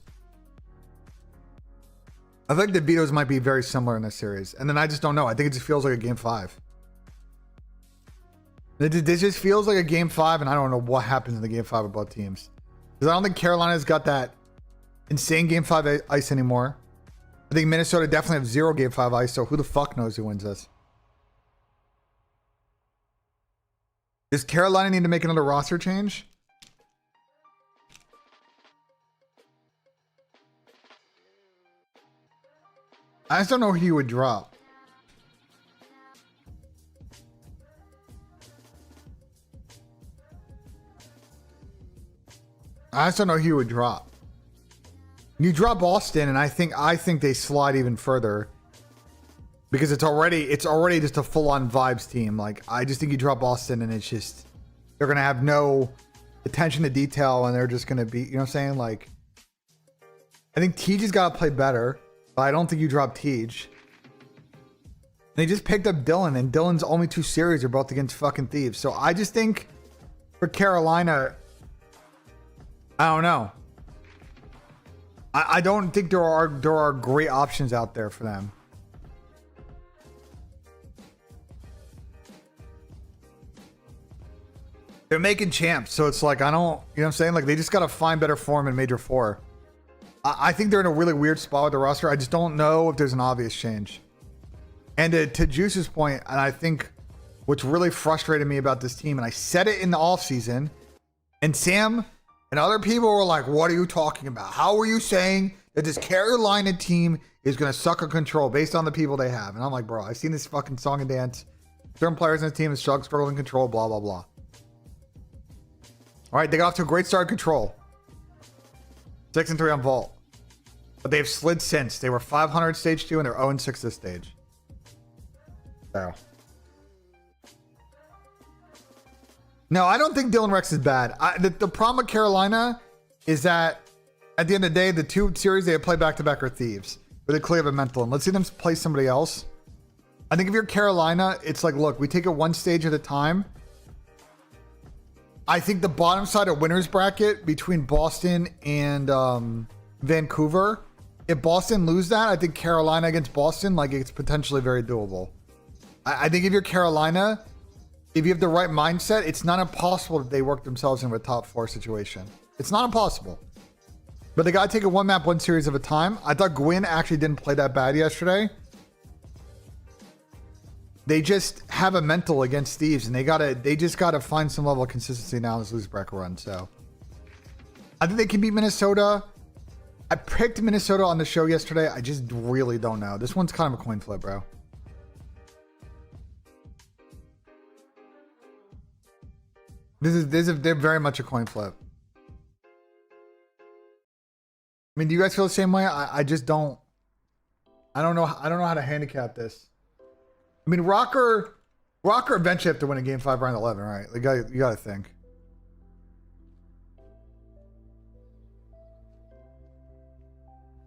I think the vetoes might be very similar in this series. And then I just don't know. I think it just feels like a game 5. This just feels like a game 5, and I don't know what happens in the game 5 of both teams. Because I don't think Carolina's got that insane game 5 ice anymore. I think Minnesota definitely have 0 game 5 ice, so who the fuck knows who wins this? Does Carolina need to make another roster change? I just don't know who you would drop. I just don't know who you would drop. You drop Austin, and I think they slide even further because it's already just a full-on vibes team. Like, I just think you drop Austin, and it's just they're gonna have no attention to detail, and they're just gonna be, you know what I'm saying? Like, I think TJ's got to play better. But I don't think you drop Tej. They just picked up Dylan, and Dylan's only 2 series are both against fucking Thieves. So I just think for Carolina, I don't know. I don't think there are great options out there for them. They're making champs, so it's like I don't, you know what I'm saying? Like they just got to find better form in Major 4. I think they're in a really weird spot with the roster. I just don't know if there's an obvious change. And to Juice's point, and I think what's really frustrated me about this team, and I said it in the offseason, and Sam and other people were like, what are you talking about? How are you saying that this Carolina team is going to suck on control based on the people they have? And I'm like, bro, I've seen this fucking song and dance. Certain players in the team is struggle in control, blah, blah, blah. All right, they got off to a great start in control. 6-3 on Vault. But they've slid since. They were 500 stage 2 and they're 0-6 this stage. So. No, I don't think Dylan Rex is bad. The problem with Carolina is that at the end of the day, the 2 series they play back-to-back are Thieves. But they clearly have a mental. And let's see them play somebody else. I think if you're Carolina, it's like, look, we take it 1 stage at a time. I think the bottom side of winner's bracket between Boston and Vancouver, if Boston lose that, I think Carolina against Boston, like it's potentially very doable. I think if you're Carolina, if you have the right mindset, it's not impossible that they work themselves into a top 4 situation. It's not impossible. But they got to take it 1 map, 1 series at a time. I thought Gwyn actually didn't play that bad yesterday. They just have a mental against Thieves, and they just gotta find some level of consistency now in this lose bracket run. So I think they can beat Minnesota. I picked Minnesota on the show yesterday. I just really don't know. This one's kind of a coin flip, bro. They're very much a coin flip. I mean, do you guys feel the same way? I just don't. I don't know how to handicap this. I mean, Rocker eventually have to win a game 5 round 11, right? You got to think.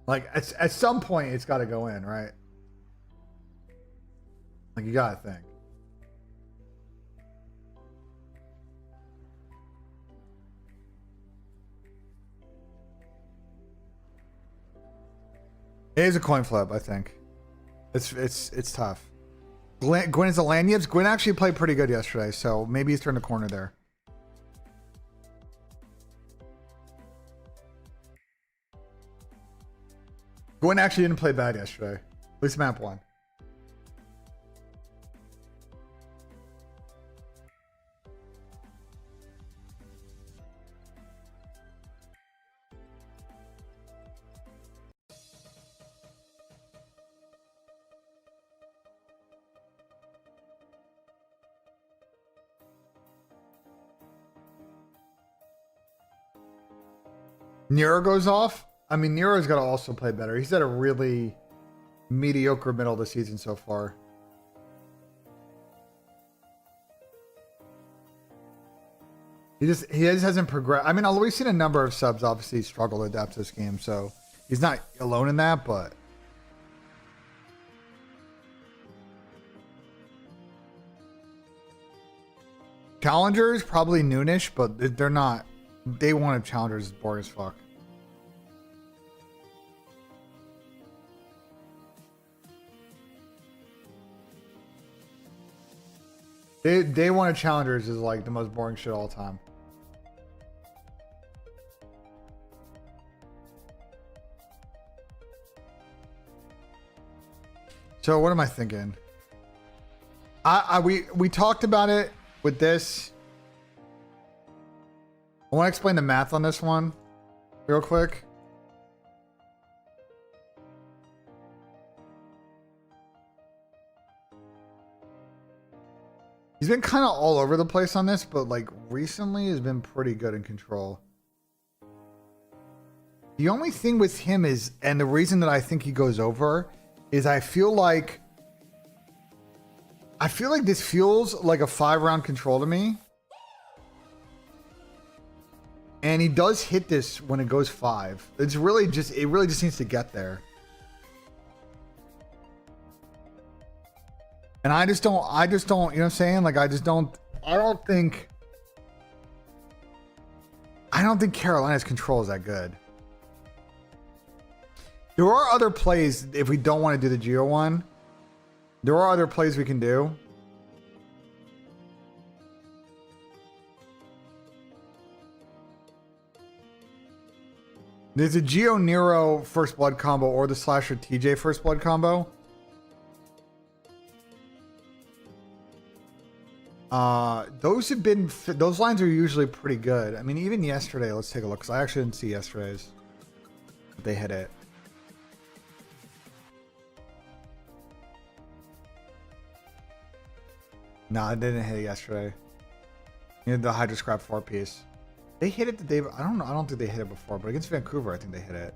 Like at some point, it's got to go in, right? Like you got to think. It is a coin flip, I think. It's tough. Gwyn is a Lanyevs. Gwyn actually played pretty good yesterday, so maybe he's turned the corner there. Gwyn actually didn't play bad yesterday. At least map 1. Nero goes off. I mean, Nero's got to also play better. He's had a really mediocre middle of the season so far. He just hasn't progressed. I mean, we've seen a number of subs obviously struggle to adapt to this game, so he's not alone in that, but challengers probably noonish, but they're not. Day one of challengers is boring as fuck. Day one of challengers is like the most boring shit of all time. So what am I thinking? We talked about it with this. I want to explain the math on this one real quick. He's been kind of all over the place on this, but like recently has been pretty good in control. The only thing with him is, and the reason that I think he goes over is I feel like this feels like a 5-round control to me. And he does hit this when it goes 5. It really just needs to get there. And I just don't, you know what I'm saying? Like, I don't think Carolina's control is that good. There are other plays if we don't want to do the Geo one. There are other plays we can do. There's a Geo Nero first blood combo or the Slasher TJ first blood combo. Those lines are usually pretty good. I mean, even yesterday, let's take a look, because I actually didn't see yesterday's. But they hit it. No, I didn't hit it yesterday. You had the Hydra Scrap 4-piece. They hit it the day. I don't know. I don't think they hit it before, but against Vancouver, I think they hit it.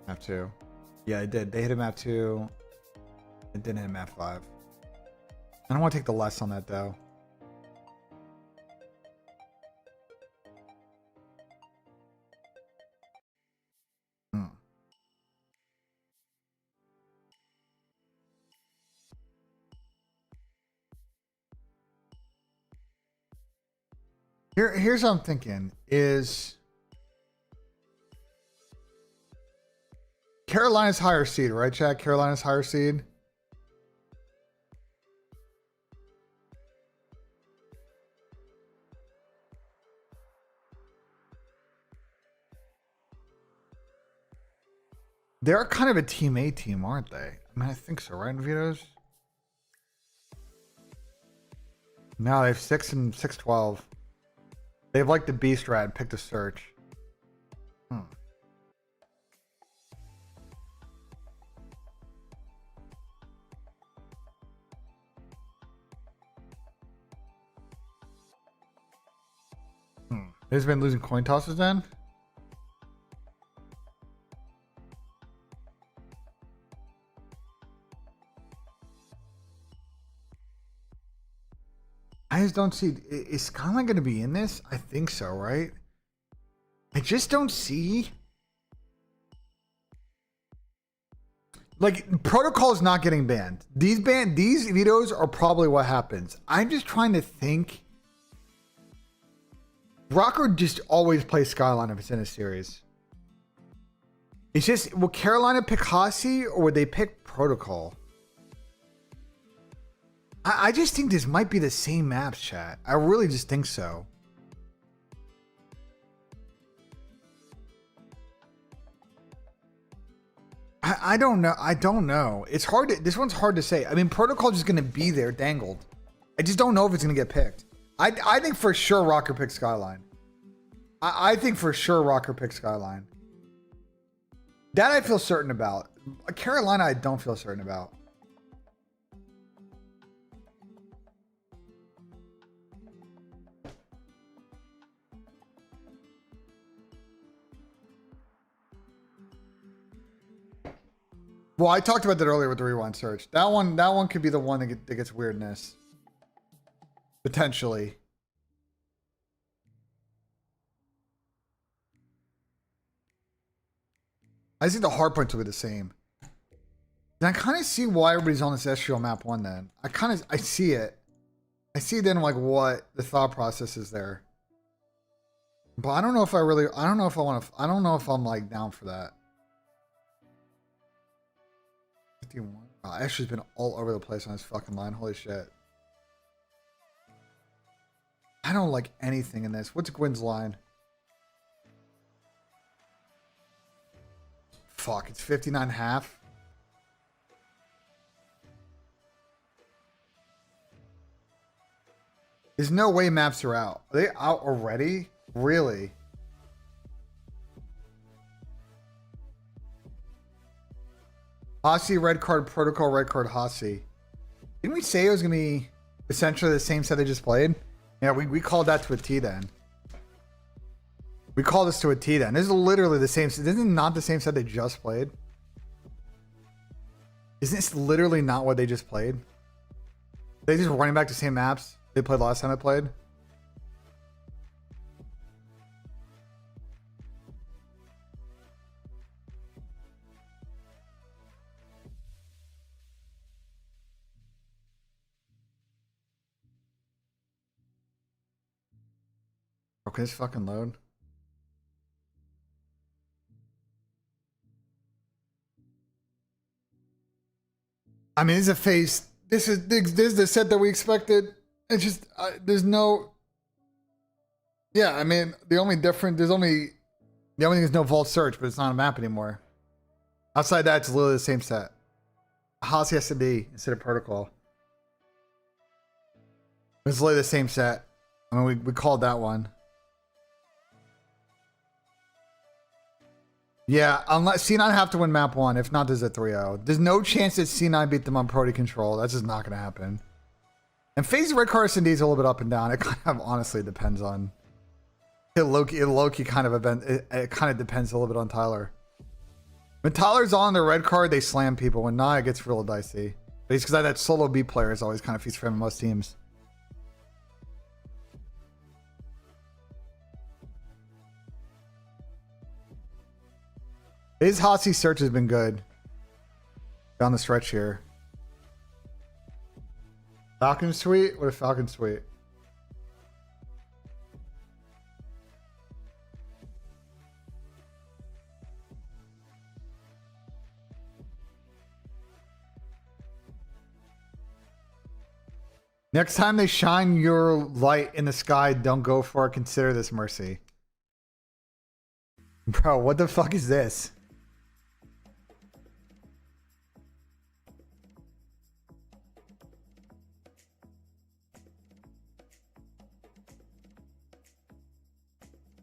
Map 2. Yeah, it did. They hit a map 2. It didn't hit map 5. I don't want to take the less on that though. Here's what I'm thinking is Carolina's higher seed, right, Chad? Carolina's higher seed. They're kind of a Team A team, aren't they? I mean, I think so, right, Veto's? No, they have 6 and 6-12. They have like the Beast Rat and pick the search. They've been losing coin tosses then? I just don't see. Is Skyline going to be in this? I think so, right? I just don't see. Like, Protocol is not getting banned. These vetoes are probably what happens. I'm just trying to think. Rocker just always plays Skyline if it's in a series. It's just, will Carolina pick Hasi or would they pick Protocol? I just think this might be the same maps, chat. I really just think so. I don't know. I don't know. It's hard to, this one's hard to say. I mean, Protocol is just going to be there dangled. I just don't know if it's going to get picked. I think for sure Rocker picks Skyline. I think for sure Rocker picks Skyline. That I feel certain about. Carolina, I don't feel certain about. Well, I talked about that earlier with the rewind search. That one could be the one that gets weirdness. Potentially. I think the hard points will be the same. And I kind of see why everybody's on this SGL map 1 then. I see it. I see then like what the thought process is there. But I don't know if I don't know if I'm like down for that. 51. Wow, Ashley's been all over the place on this fucking line. Holy shit. I don't like anything in this. What's Gwen's line? Fuck, it's 59.5. There's no way maps are out. Are they out already? Really? Hossie, red card, protocol, red card, Hossie. Didn't we say it was going to be essentially the same set they just played? Yeah, we called that to a T then. We call this to a T then. This is literally the same. Isn't it not the same set they just played? Isn't this literally not what they just played? They just running back the same maps they played last time I played? Okay, this fucking load. I mean, it's a face. This is the set that we expected. It's just there's no. Yeah, I mean, the only thing is no vault search, but it's not a map anymore. Outside that, it's literally the same set. Hossie has to be instead of protocol. It's literally the same set. I mean, we called that one. Yeah, unless C9 have to win map 1. If not, there's a 3-0. There's no chance that C9 beat them on Prody control. That's just not going to happen. And FaZe red Carson D is a little bit up and down. It kind of honestly depends on. It low-key kind of event. It kind of depends a little bit on Tyler. When Tyler's on the red card, they slam people. When not, it gets real dicey. But it's because that solo B player is always kind of feast for him in most teams. His Hossie search has been good down the stretch here. Falcons tweet? What a Falcons tweet. Next time they shine your light in the sky, don't go for it. Consider this mercy. Bro, what the fuck is this?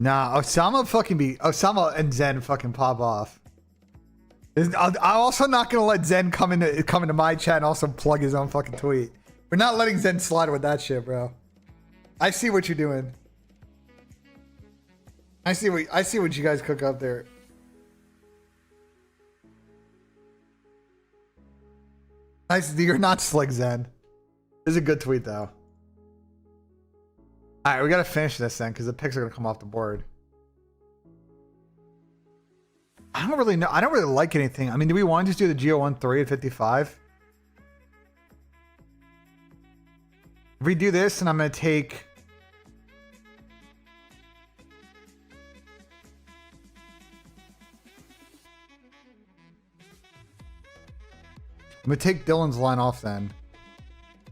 Nah, Osama and Zen fucking pop off. I'm also not gonna let Zen come into my chat and also plug his own fucking tweet. We're not letting Zen slide with that shit, bro. I see what you're doing. I see what you guys cook up there. You're not slick, Zen. This is a good tweet though. Alright, we gotta finish this then, because the picks are gonna come off the board. I don't really know. I don't really like anything. I mean, do we want to just do the GO13 at 55? If we do this, and I'm gonna take. I'm gonna take Dylan's line off then.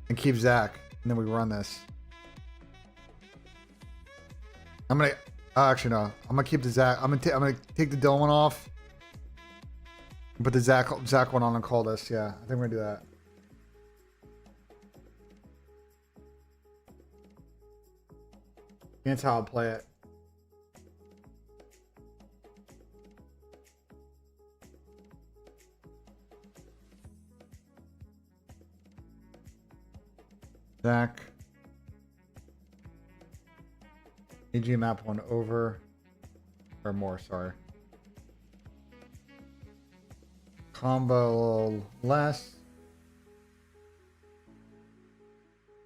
And keep Zach. And then we run this. I'm gonna actually no. I'm gonna keep the Zach. I'm gonna take the Dylan one off. Put the Zach one on and call this. Yeah, I think we're gonna do that. That's how I'll play it. Zach. AG map 1 over. Or more, sorry. combo a little less.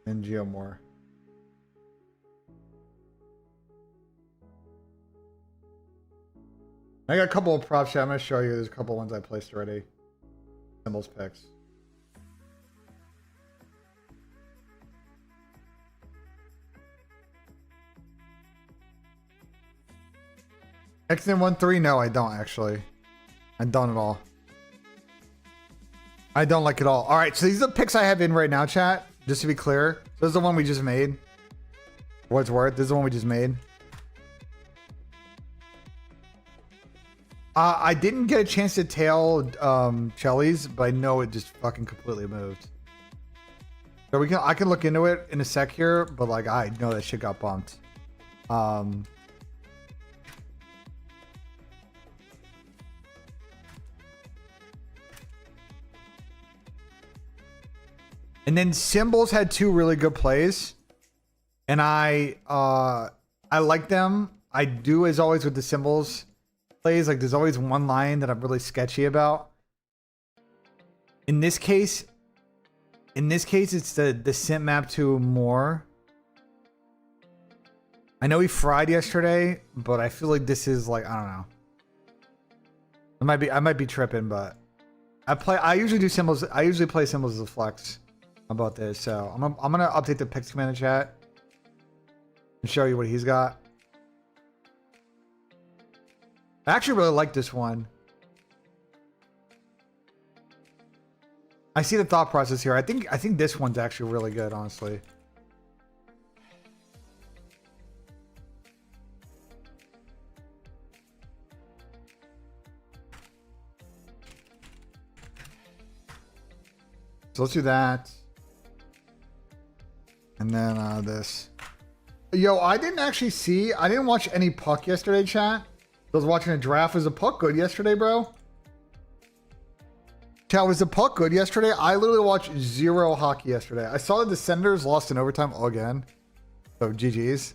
And Geo more. I got a couple of props here. I'm going to show you. There's a couple ones I placed already. Symbols picks. XN13? No, I don't actually. I don't at all. I don't like it all. All right, so these are the picks I have in right now, chat. Just to be clear. This is the one we just made. For what it's worth. This is the one we just made. I didn't get a chance to tail Chelly's, but I know it just fucking completely moved. So I can look into it in a sec here, but like I know that shit got bumped. And then Symbols had two really good plays, and I like them. I do as always with the Symbols plays, like there's always one line that I'm really sketchy about. In this case it's the simp map to more. I know he fried yesterday, but I feel like this is like, I don't know. I might be tripping, but I usually do Symbols. I usually play Symbols as a flex about this, so I'm gonna update the picks command in chat and show you what he's got. I actually really like this one. I see the thought process here. I think this one's actually really good, honestly. So let's do that. And then this. Yo, I didn't watch any puck yesterday, chat. I was watching a draft. Was the puck good yesterday, bro? Chat, was the puck good yesterday? I literally watched zero hockey yesterday. I saw that the Senators lost in overtime again. So GG's.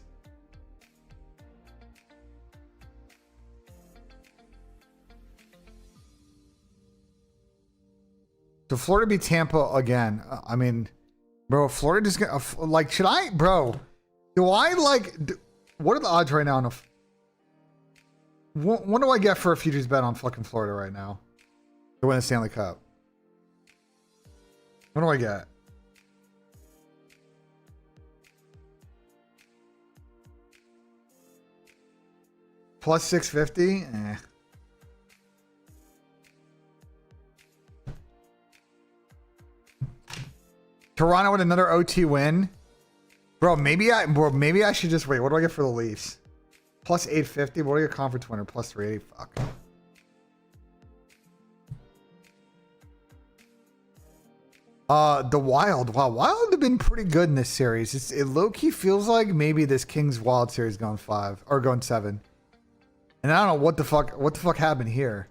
So Florida beat Tampa again. I mean, bro, Florida just gonna like. Should I, bro? Do I like? What are the odds right now? What do I get for a futures bet on fucking Florida right now to win the Stanley Cup? What do I get? Plus 650? Eh. Toronto with another OT win. Bro, maybe I should just wait. What do I get for the Leafs? Plus 850. What do I get conference winner? Plus 380. Fuck. The Wild. Wow, Wild have been pretty good in this series. It low-key feels like maybe this Kings Wild series going 5 or going 7. And I don't know what the fuck happened here.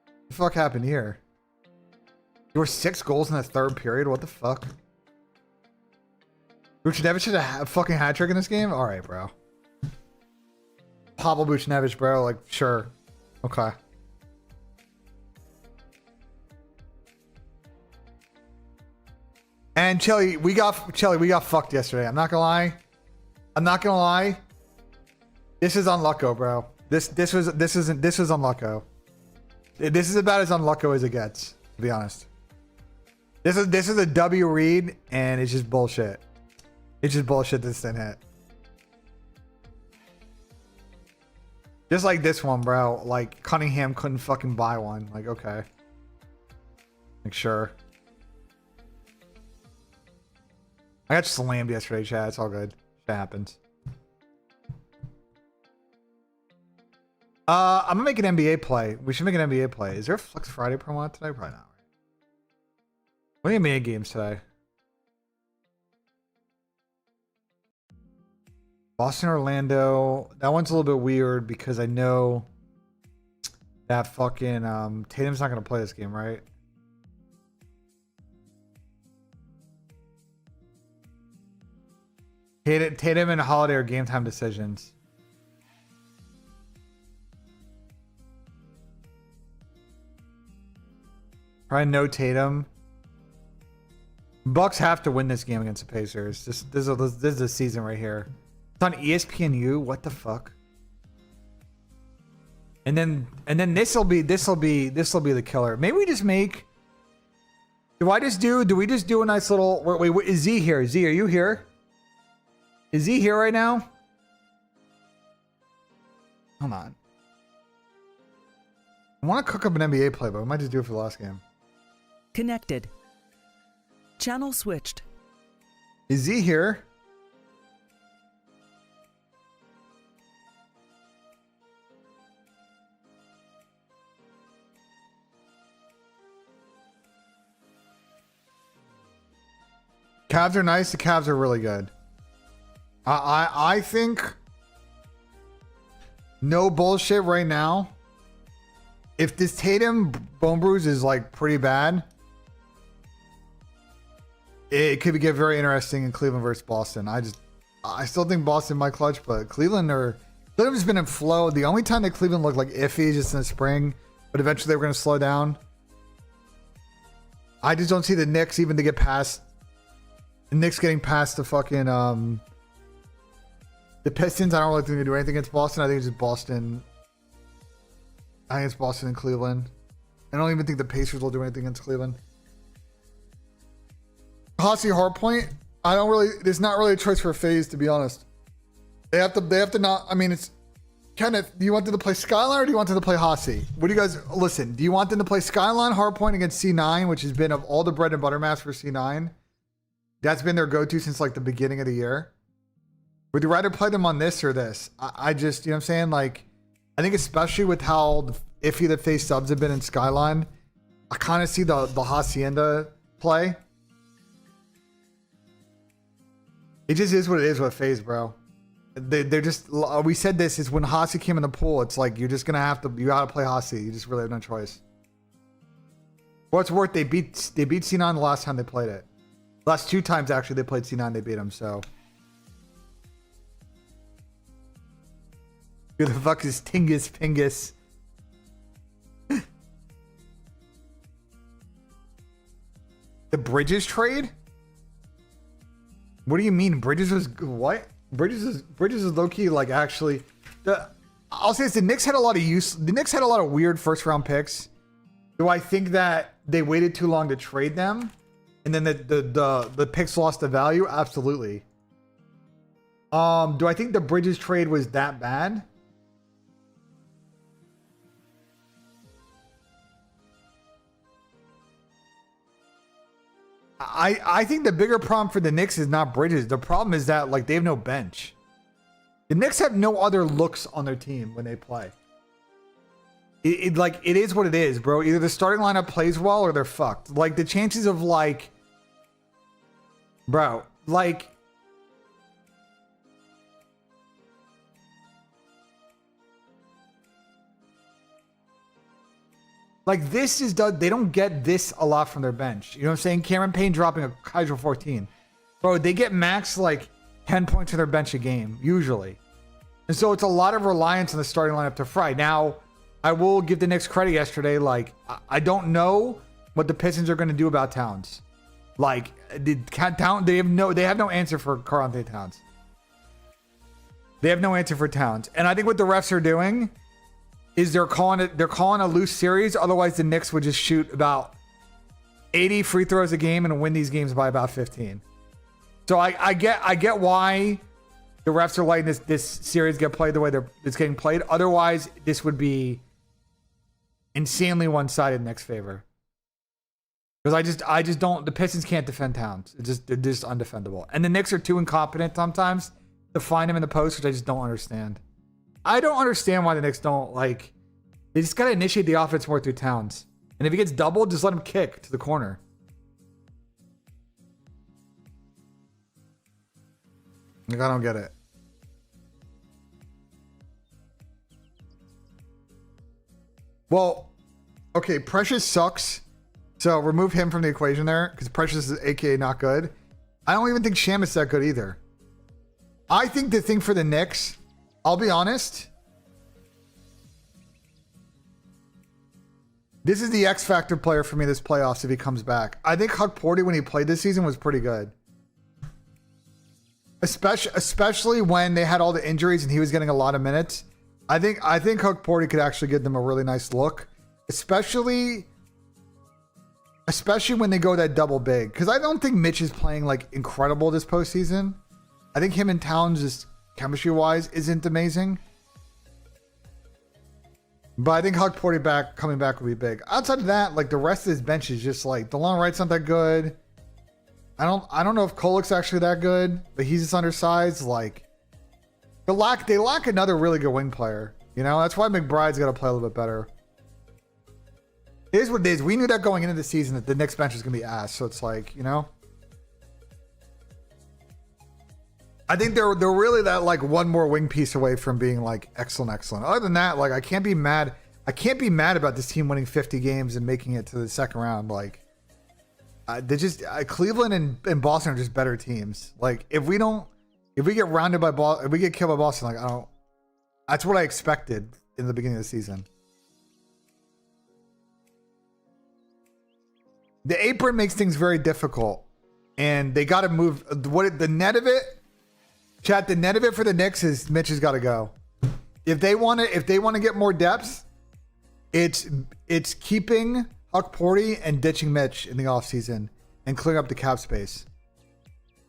What the fuck happened here? There were 6 goals in the third period. What the fuck? Buchnevich had a fucking hat trick in this game? All right, bro. Pavel Buchnevich, bro. Like, sure. Okay. And Chelly, we got fucked yesterday. I'm not gonna lie. This is unlucko, bro. This was unlucko. This is about as unlucko as it gets, to be honest. This is a W read, and it's just bullshit. It's just bullshit this didn't hit. Just like this one, bro. Like, Cunningham couldn't fucking buy one. Like, okay. Like, sure. I got slammed yesterday, chat. It's all good. Shit happens. I'm gonna make an NBA play. We should make an NBA play. Is there a Flex Friday promo today? Probably not. What are the NBA games today? Boston, Orlando. That one's a little bit weird because I know that fucking Tatum's not gonna play this game, right? Tatum and Holiday are game time decisions. Probably no Tatum. Bucks have to win this game against the Pacers. This is a season right here. It's on ESPNU. What the fuck? And then this will be the killer. Maybe we just make. Do we just do a nice little? Wait, is Z here? Z, are you here? Is Z here right now? Hold on. I want to cook up an NBA play, but we might just do it for the last game. Connected. Channel switched. Is he here? Cavs are nice. The Cavs are really good. I think no bullshit right now. If this Tatum bone bruise is like pretty bad, it could get very interesting in Cleveland versus Boston. I still think Boston might clutch, but Cleveland's been in flow. The only time that Cleveland looked like iffy is just in the spring, but eventually they were going to slow down. I just don't see the Knicks even to get past. The Knicks getting past the fucking the Pistons. I don't really think they do anything against Boston. I think it's just Boston. I think it's Boston and Cleveland. I don't even think the Pacers will do anything against Cleveland. Hossie Hardpoint. There's not really a choice for a phase, to be honest. They have to not. I mean, it's Kenneth. Do you want them to play Skyline or do you want them to play Hossie? What do you guys listen? Do you want them to play Skyline Hardpoint against C9, which has been of all the bread and butter maps for C9? That's been their go-to since like the beginning of the year. Would you rather play them on this or this? I just, you know what I'm saying? Like, I think especially with how iffy the face subs have been in Skyline, I kind of see the Hacienda play. It just is what it is with FaZe, bro. They're just, we said this is when Hasi came in the pool, it's like you're just gonna you gotta play Hasi. You just really have no choice. For what's worth, they beat C9 the last time they played it. Last two times actually they played C9, they beat them. So who the fuck is Tingus Pingus? The Bridges trade? What do you mean? Bridges was what? Bridges is low key like actually. I'll say this: the Knicks had a lot of use. The Knicks had a lot of weird first round picks. Do I think that they waited too long to trade them, and then the picks lost the value? Absolutely. Do I think the Bridges trade was that bad? I think the bigger problem for the Knicks is not Bridges. The problem is that like they have no bench. The Knicks have no other looks on their team when they play. It is what it is, bro. Either the starting lineup plays well or they're fucked. Like the chances of like, bro, like. Like this is they don't get this a lot from their bench. You know what I'm saying? Cameron Payne dropping a casual 14. Bro, they get max like 10 points to their bench a game, usually. And so it's a lot of reliance on the starting lineup to fry. Now, I will give the Knicks credit yesterday. Like, I don't know what the Pistons are going to do about Towns. Like, they have no answer for Karl-Anthony Towns. They have no answer for Towns. And I think what the refs are doing is they're calling a loose series. Otherwise, the Knicks would just shoot about 80 free throws a game and win these games by about 15. So I get why the refs are letting this series get played the way it's getting played. Otherwise, this would be insanely one-sided in Knicks' favor. Because I just don't. The Pistons can't defend Towns. They're just undefendable. And the Knicks are too incompetent sometimes to find him in the post, which I just don't understand. I don't understand why the Knicks don't like. They just gotta initiate the offense more through Towns, and if he gets doubled, just let him kick to the corner. Like I don't get it. Well, okay, Precious sucks, so remove him from the equation there because Precious is AKA not good. I don't even think Sham is that good either. I think the thing for the Knicks. I'll be honest. This is the X factor player for me this playoffs if he comes back. I think Huck Porty when he played this season was pretty good. Especially when they had all the injuries and he was getting a lot of minutes. I think Huck Porty could actually give them a really nice look. Especially when they go that double big. Because I don't think Mitch is playing like incredible this postseason. I think him and Towns just chemistry-wise isn't amazing. But I think Huck Porty coming back would be big. Outside of that, like the rest of his bench is just like DeLon Wright's not that good. I don't know if Kolek's actually that good, but he's just undersized. Like they lack another really good wing player. You know, that's why McBride's got to play a little bit better. Here's what it is. We knew that going into the season that the Knicks bench was gonna be ass. So it's like, you know. I think they're really that like one more wing piece away from being like excellent. Other than that, like I can't be mad about this team winning 50 games and making it to the second round. Like they just Cleveland and Boston are just better teams. Like if we get rounded by Boston, if we get killed by Boston, like that's what I expected in the beginning of the season. The apron makes things very difficult, and they got to move. The net of it? Chat, the net of it for the Knicks is Mitch has got to go. If they want to get more depth, it's keeping Huck Porty and ditching Mitch in the offseason and clearing up the cap space.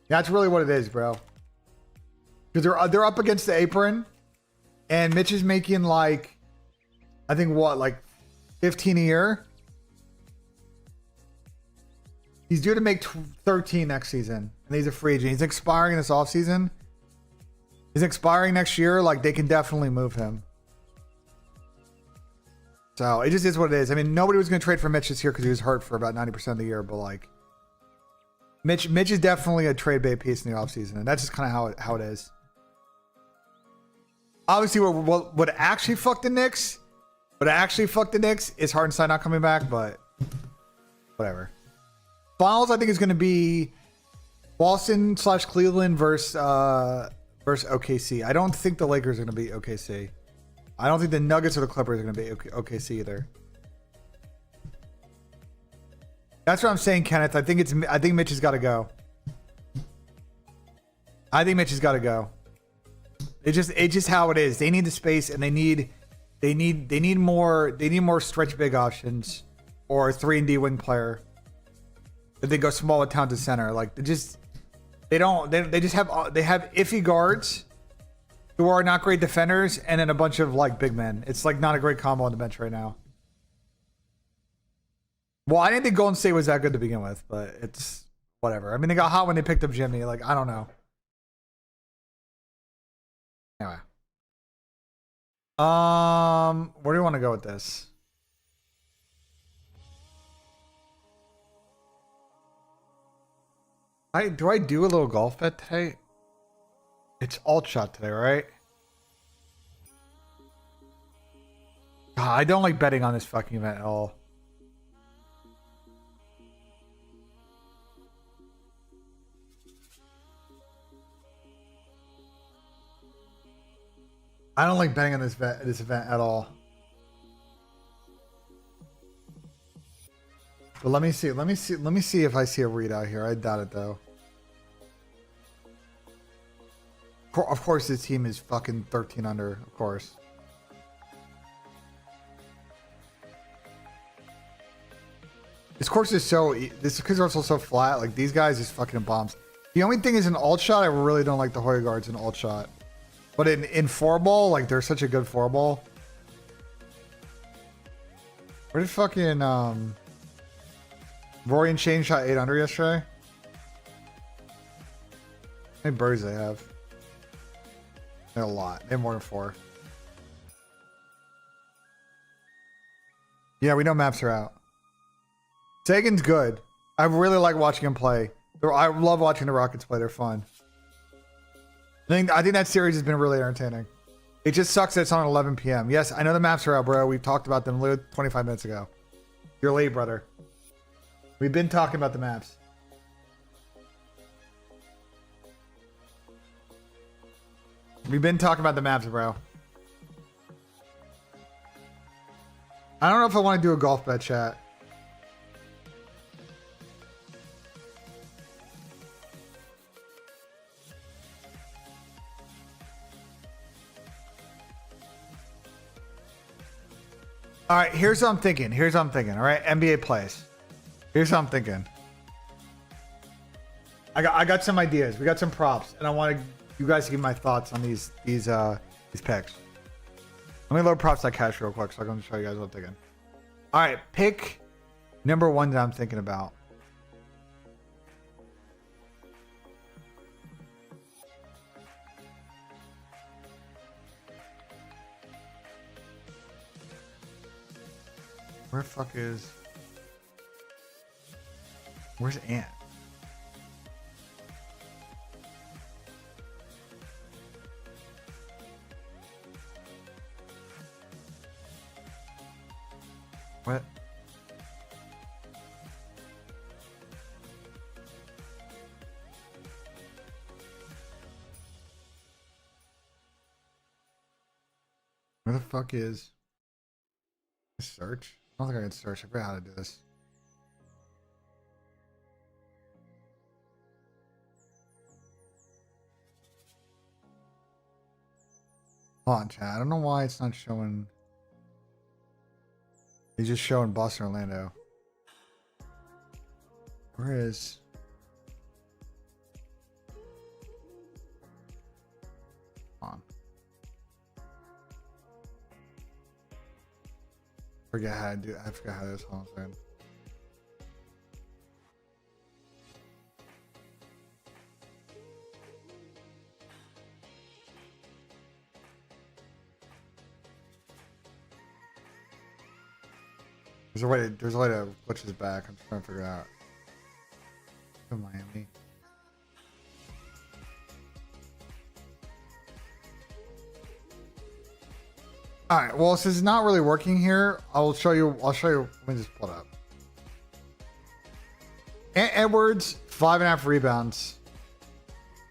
That's really what it is, bro. Because they're up against the apron, and Mitch is making like, I think like 15 a year. He's due to make 13 next season, and he's a free agent. He's expiring this offseason. He's expiring next year. Like, they can definitely move him. So, it just is what it is. I mean, nobody was going to trade for Mitch this year because he was hurt for about 90% of the year. But, like, Mitch is definitely a trade bait piece in the offseason. And that's just kind of how it is. Obviously, what actually fucked the Knicks is Hartenstein not coming back. But, whatever. Finals, I think, is going to be Boston/Cleveland versus OKC. I don't think the Lakers are going to beat OKC. I don't think the Nuggets or the Clippers are going to beat OKC either. That's what I'm saying, Kenneth. I think Mitch has got to go. It's just how it is. They need the space, and they need more stretch big options or a 3-and-D wing player. If they go small with Towns to center, like they have iffy guards who are not great defenders, and then a bunch of like big men. It's like not a great combo on the bench right now. Well, I didn't think Golden State was that good to begin with, but it's whatever. I mean, they got hot when they picked up Jimmy. Like, I don't know. Anyway, where do you want to go with this? Do I do a little golf bet today? It's alt shot today, right? God, I don't like betting on this fucking event at all. I don't like betting on this event at all. But let me see if I see a readout here. I doubt it though. Of course, this team is fucking 13 under. Of course. This course is this course is also so flat. Like these guys is fucking bombs. The only thing is an alt shot. I really don't like the Hoya guards in alt shot. But in four ball, like they're such a good four ball. Where did fucking Rory and Shane shot 8 under yesterday? How many birdies they have? They're a lot. They have more than 4. Yeah, we know maps are out. Sagan's good. I really like watching him play. I love watching the Rockets play. They're fun. I think that series has been really entertaining. It just sucks that it's on 11 p.m. Yes, I know the maps are out, bro. We talked about them literally 25 minutes ago. You're late, brother. We've been talking about the maps. We've been talking about the maps, bro. I don't know if I want to do a golf bet, chat. All right, here's what I'm thinking. All right, NBA plays. Here's what I'm thinking. I got some ideas. We got some props, and I want you guys to give my thoughts on these picks. Let me load props like cash real quick, so I'm gonna show you guys what I'm thinking. All right, pick number one that I'm thinking about. Where the fuck is... Where's Ant? What? Where the fuck is... Search? I don't think I can search. I forgot how to do this. Hold on, chat. I don't know why it's not showing. He's just showing Boston, Orlando. Where is... Hold on. Forget how to do it. I forgot how this whole thing. There's a way to push this back. I'm trying to figure it out. To Miami. All right. Well, since it's not really working here, I'll show you. Let me just pull it up. Edwards, 5.5 rebounds.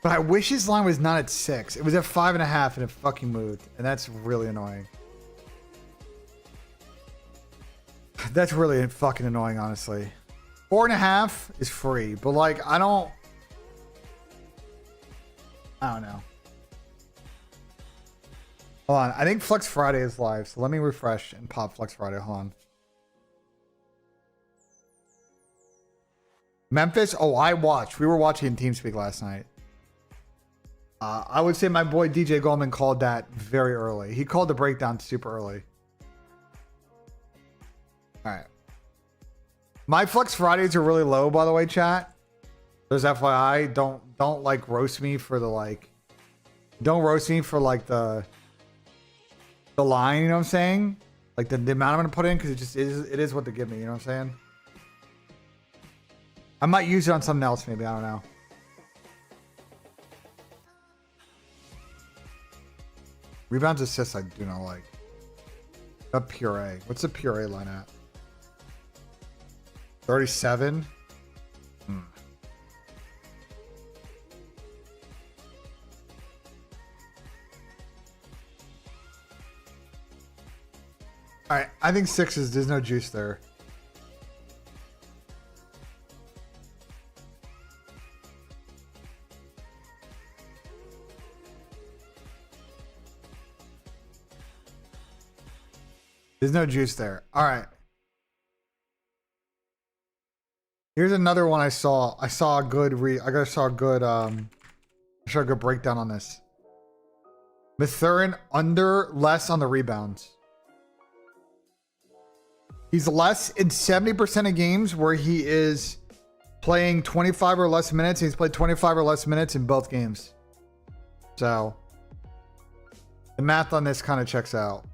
But I wish his line was not at 6. It was at 5.5 and it fucking moved. And that's really annoying. That's really fucking annoying, honestly. 4.5 is free, but like, I don't know. Hold on. I think Flex Friday is live, so let me refresh and pop Flex Friday. Hold on. Memphis? Oh, I watched. We were watching TeamSpeak last night. I would say my boy DJ Goldman called that very early. He called the breakdown super early. All right. My Flex Fridays are really low, by the way, chat. There's FYI. Don't like roast me for the like. Don't roast me for like the line. You know what I'm saying? Like the amount I'm gonna put in, because it is what they give me. You know what I'm saying? I might use it on something else, maybe. I don't know. Rebounds, assists, I do not like. A puree. What's the puree line at? 37. All right, I think 6 is. There's no juice there. There's no juice there. All right. Here's another one I saw. I saw a good breakdown on this. Mathurin under less on the rebounds. He's less in 70% of games where he is playing 25 or less minutes. He's played 25 or less minutes in both games. So the math on this kind of checks out.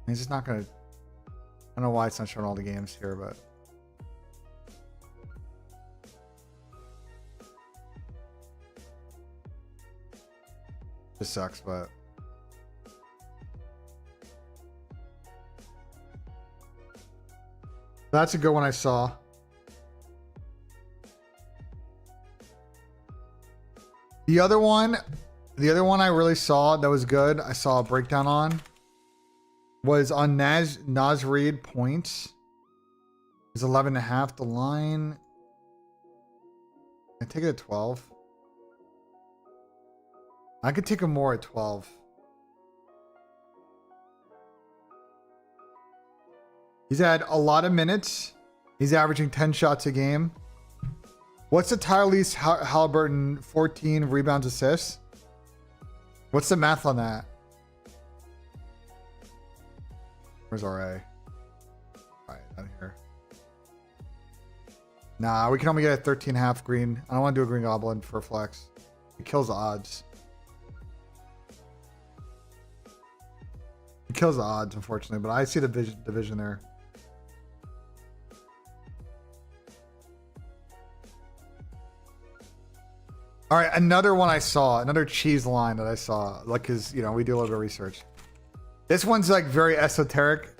He's just not going to... I don't know why it's not showing all the games here, but... This sucks, but... That's a good one I saw. The other one I really saw that was good, I saw a breakdown on, was on Naz Reid points. It's 11.5. The line. I take it at 12. I could take him more at 12. He's had a lot of minutes. He's averaging 10 shots a game. What's the Tyrese Halliburton 14 rebounds assists? What's the math on that? Where's RA? Alright, not here. Nah, we can only get a 13.5 green. I don't want to do a green goblin for a flex. It kills the odds. It kills the odds, unfortunately, but I see the division there. All right, another one I saw, another cheese line that I saw, like, cause you know we do a little bit of research. This one's like very esoteric.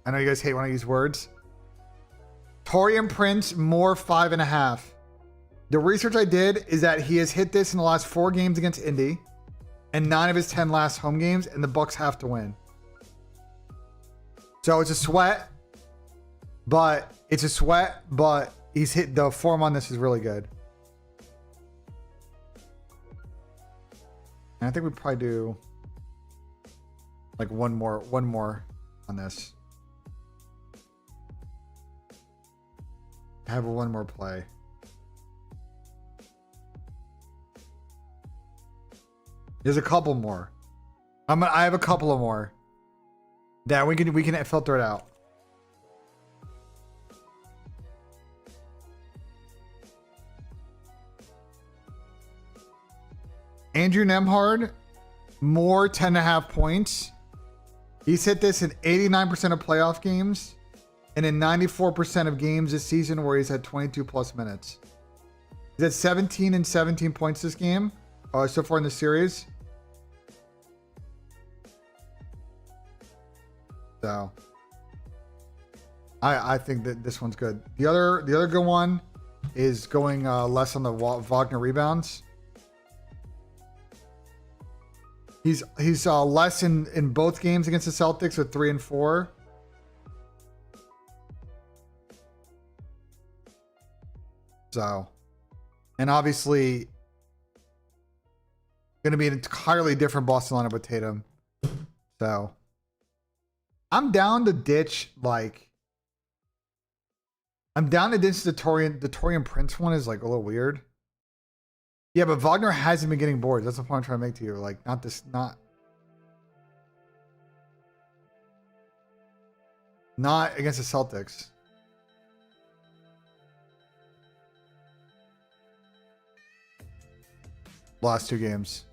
I know you guys hate when I use words. Torian Prince more 5.5. The research I did is that he has hit this in the last 4 games against Indy, and 9 of his 10 last home games, and the Bucks have to win. So it's a sweat, but he's hit the form on this is really good. And I think we probably do like one more on this. Have one more play. There's a couple more. I have a couple of more. That we can filter it out. Andrew Nemhard, more 10.5 points. He's hit this in 89% of playoff games and in 94% of games this season where he's had 22 plus minutes. He's had 17 and 17 points this game so far in the series. So I think that this one's good. The other good one is going less on the Wagner rebounds. He's less in both games against the Celtics with 3 and 4. So, and obviously going to be an entirely different Boston lineup with Tatum. So, I'm down to ditch the Torian Prince one is like a little weird. Yeah, but Wagner hasn't been getting boards. That's the point I'm trying to make to you. Like, not against the Celtics. Last 2 games.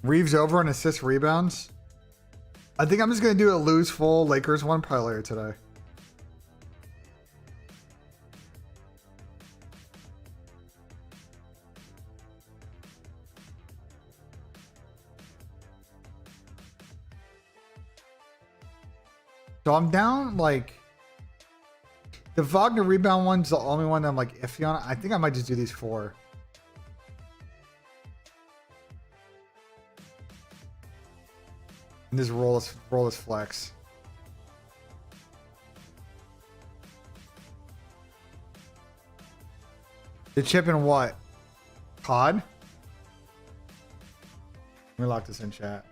Reeves over and assist rebounds. I think I'm just going to do a lose full Lakers one probably later today. So I'm down like the Wagner rebound one's the only one that I'm like iffy on. I think I might just do these 4. And just roll this flex. The chip in what? CoD? Let me lock this in chat.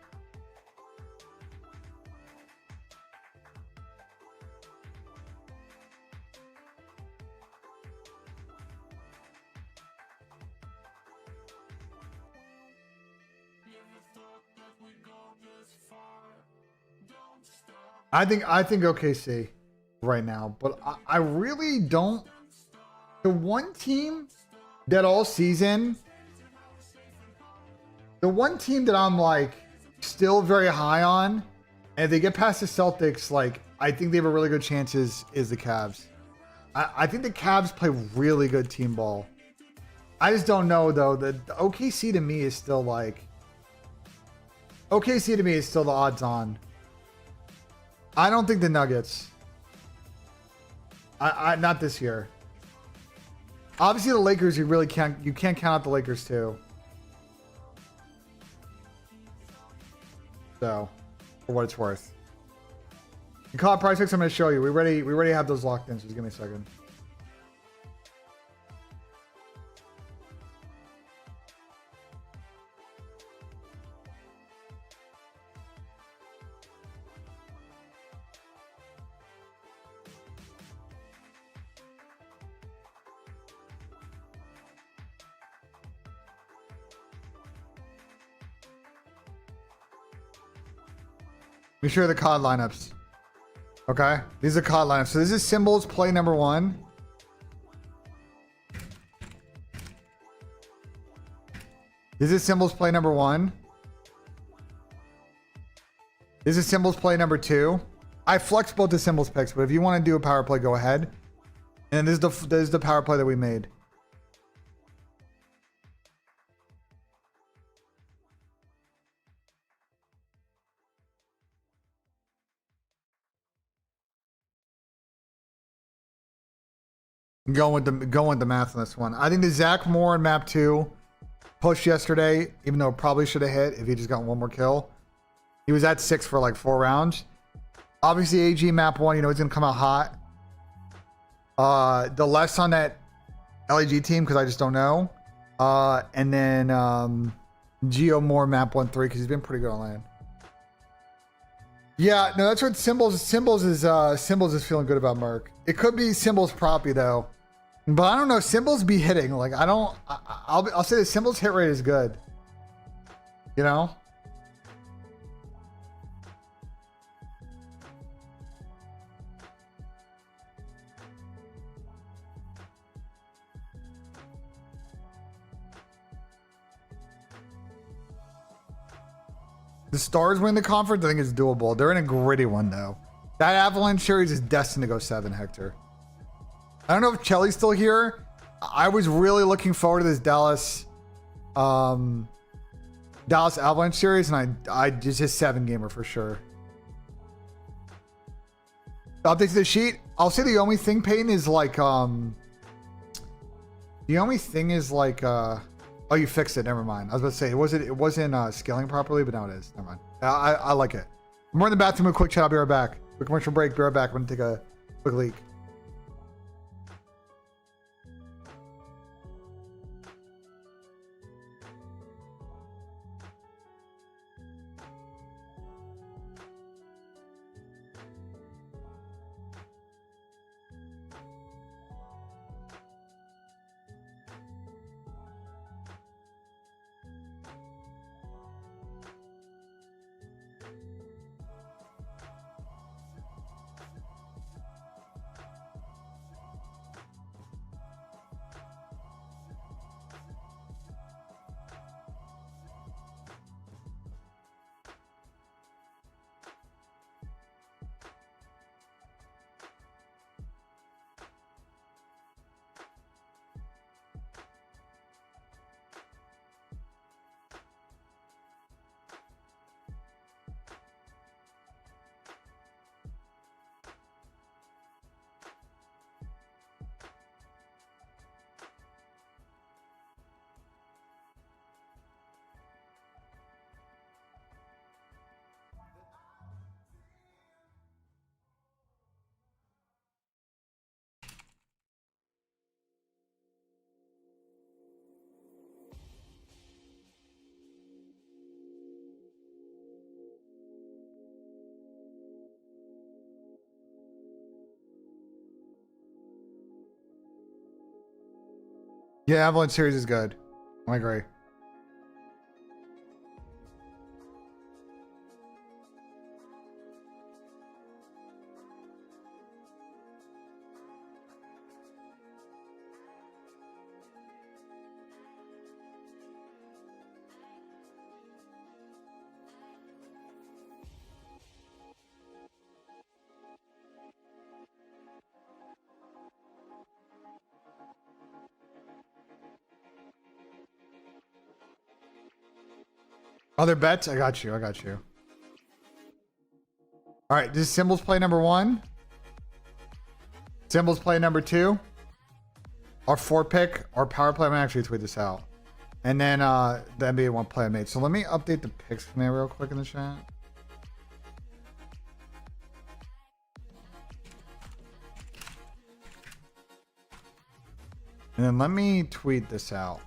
I think OKC right now, but I really don't. The one team that all season, the one team that I'm like still very high on, and if they get past the Celtics, like I think they have a really good chance is the Cavs. I think the Cavs play really good team ball. I just don't know though. The OKC to me is still like OKC to me is still the odds on. I don't think the Nuggets. Not this year. Obviously, the Lakers, you can't count out the Lakers too. So, for what it's worth. You call it PrizePicks, I'm going to show you. We already have those locked in, so just give me a second. Be sure the COD lineups. Okay, these are COD lineups. So this is Symbols play number 1. This is Symbols play number 1. This is Symbols play number 2. I flex both the Symbols picks, but if you want to do a power play, go ahead. And this is the power play that we made. Going with the math on this one. I think the Zach Moore in map 2 push yesterday, even though it probably should have hit if he just got one more kill. He was at 6 for like 4 rounds. Obviously, AG map 1, you know, he's gonna come out hot. The less on that LAG team because I just don't know. And then Geo Moore map 1-3 because he's been pretty good on land. Yeah, no, that's what Symbols is feeling good about Merc. It could be Symbols proppy though, but I don't know. Symbols be hitting like I'll say the Symbols hit rate is good. You know. The Stars win the conference. I think it's doable. They're in a gritty one though. That Avalanche series is destined to go 7, Hector. I don't know if Chelly's still here. I was really looking forward to this Dallas Avalanche series, and I just hit 7 gamer for sure. Update to the sheet. I'll say the only thing, Peyton, is like oh, you fixed it. Never mind. I was about to say it wasn't scaling properly, but now it is. Never mind. I like it. I'm in the bathroom. A quick chat. I'll be right back. Quick commercial break. Be right back. I'm gonna take a quick leak. Yeah, Avalanche series is good. I agree. Other bets? I got you. I got you. All right. This is Symbols play number 1. Symbols play number 2. our 4-pick, our power play. I'm gonna actually tweet this out. And then the NBA one play I made. So let me update the picks command real quick in the chat. And then let me tweet this out.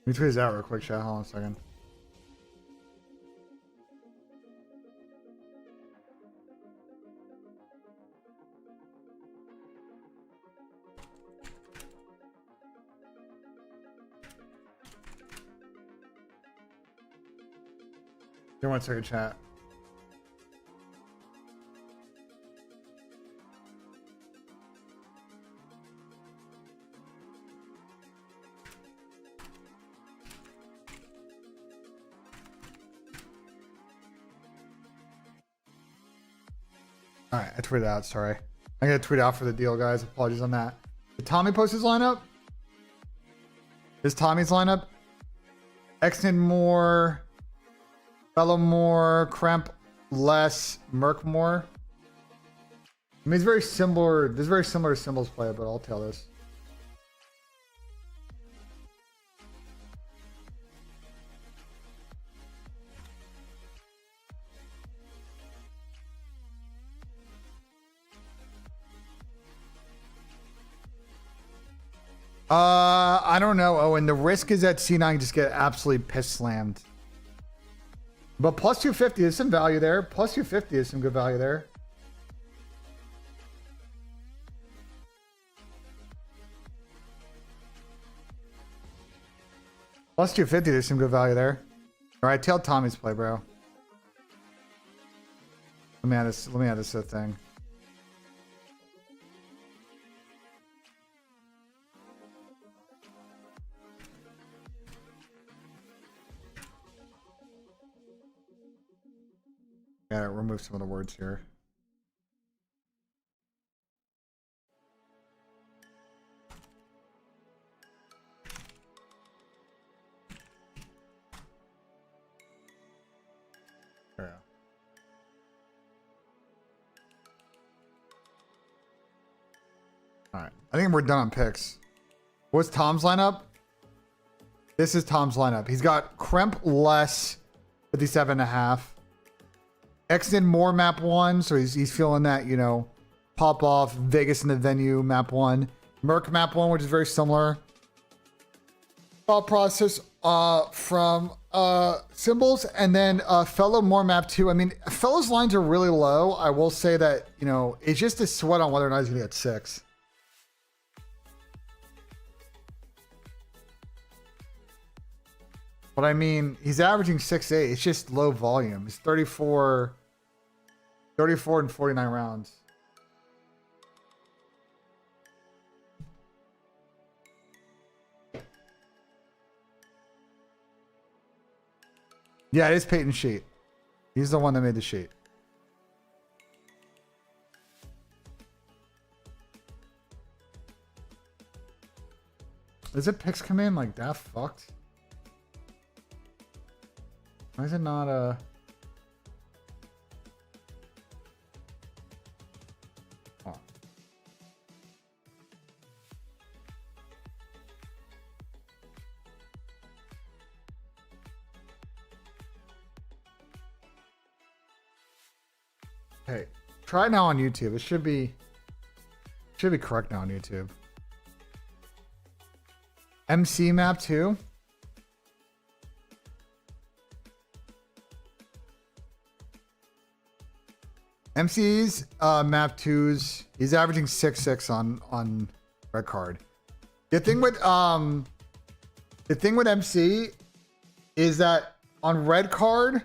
Let me tweet this out real quick, chat. Hold on a second. Give me 1 second, chat. All right, I tweeted out. Sorry, I gotta tweet out for the deal, guys. Apologies on that. Did Tommy post his lineup? Is Tommy's lineup? Exton more, Fellow more, Kremp less, Merc more. I mean, it's very similar. This is very similar to Symbol's play, but I'll tell this. I don't know. Oh, and the risk is that C9 just get absolutely piss slammed. But plus 250 is some value there. Plus 250 is some good value there. Plus 250, there's some good value there. All right, tell Tommy's play, bro. Let me add this. Let me add this thing. Gotta remove some of the words here. There we go. All right, I think we're done on picks. What's Tom's lineup? This is Tom's lineup. He's got Kremp less 57.5. Exton more map 1, so he's feeling that, you know, pop off Vegas in the venue map 1. Merc map 1, which is very similar. Thought process from Symbols, and then Fellow more map 2. I mean, Fellow's lines are really low. I will say that, you know, it's just a sweat on whether or not he's gonna get 6. But I mean, he's averaging 6'8". It's just low volume. It's 34 and 49 rounds. Yeah, it is Peyton's sheet. He's the one that made the sheet. Is it picks command like that fucked? Why is it not a... Oh. Hey, try it now on YouTube. It should be correct now on YouTube. MC map 2. MC's map 2s. He's averaging 6'6" on red card. The thing with MC is that on red card,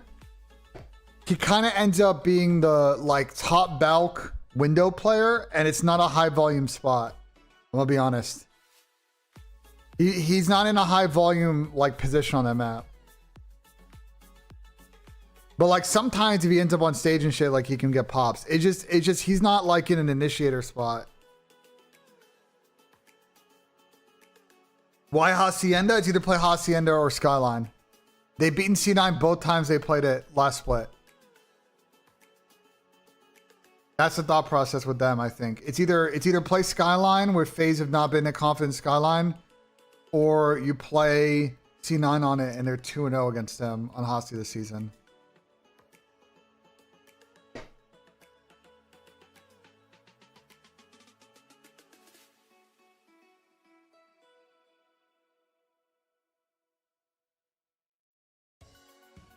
he kind of ends up being the like top bulk window player, and it's not a high volume spot. I'm gonna be honest. He's not in a high volume like position on that map. But like sometimes if he ends up on stage and shit, like he can get pops. It's just he's not like in an initiator spot. Why Hacienda? It's either play Hacienda or Skyline. They've beaten C9 both times they played it last split. That's the thought process with them, I think. It's either play Skyline where FaZe have not been a confident Skyline, or you play C9 on it and they're 2-0 against them on Hosty this season.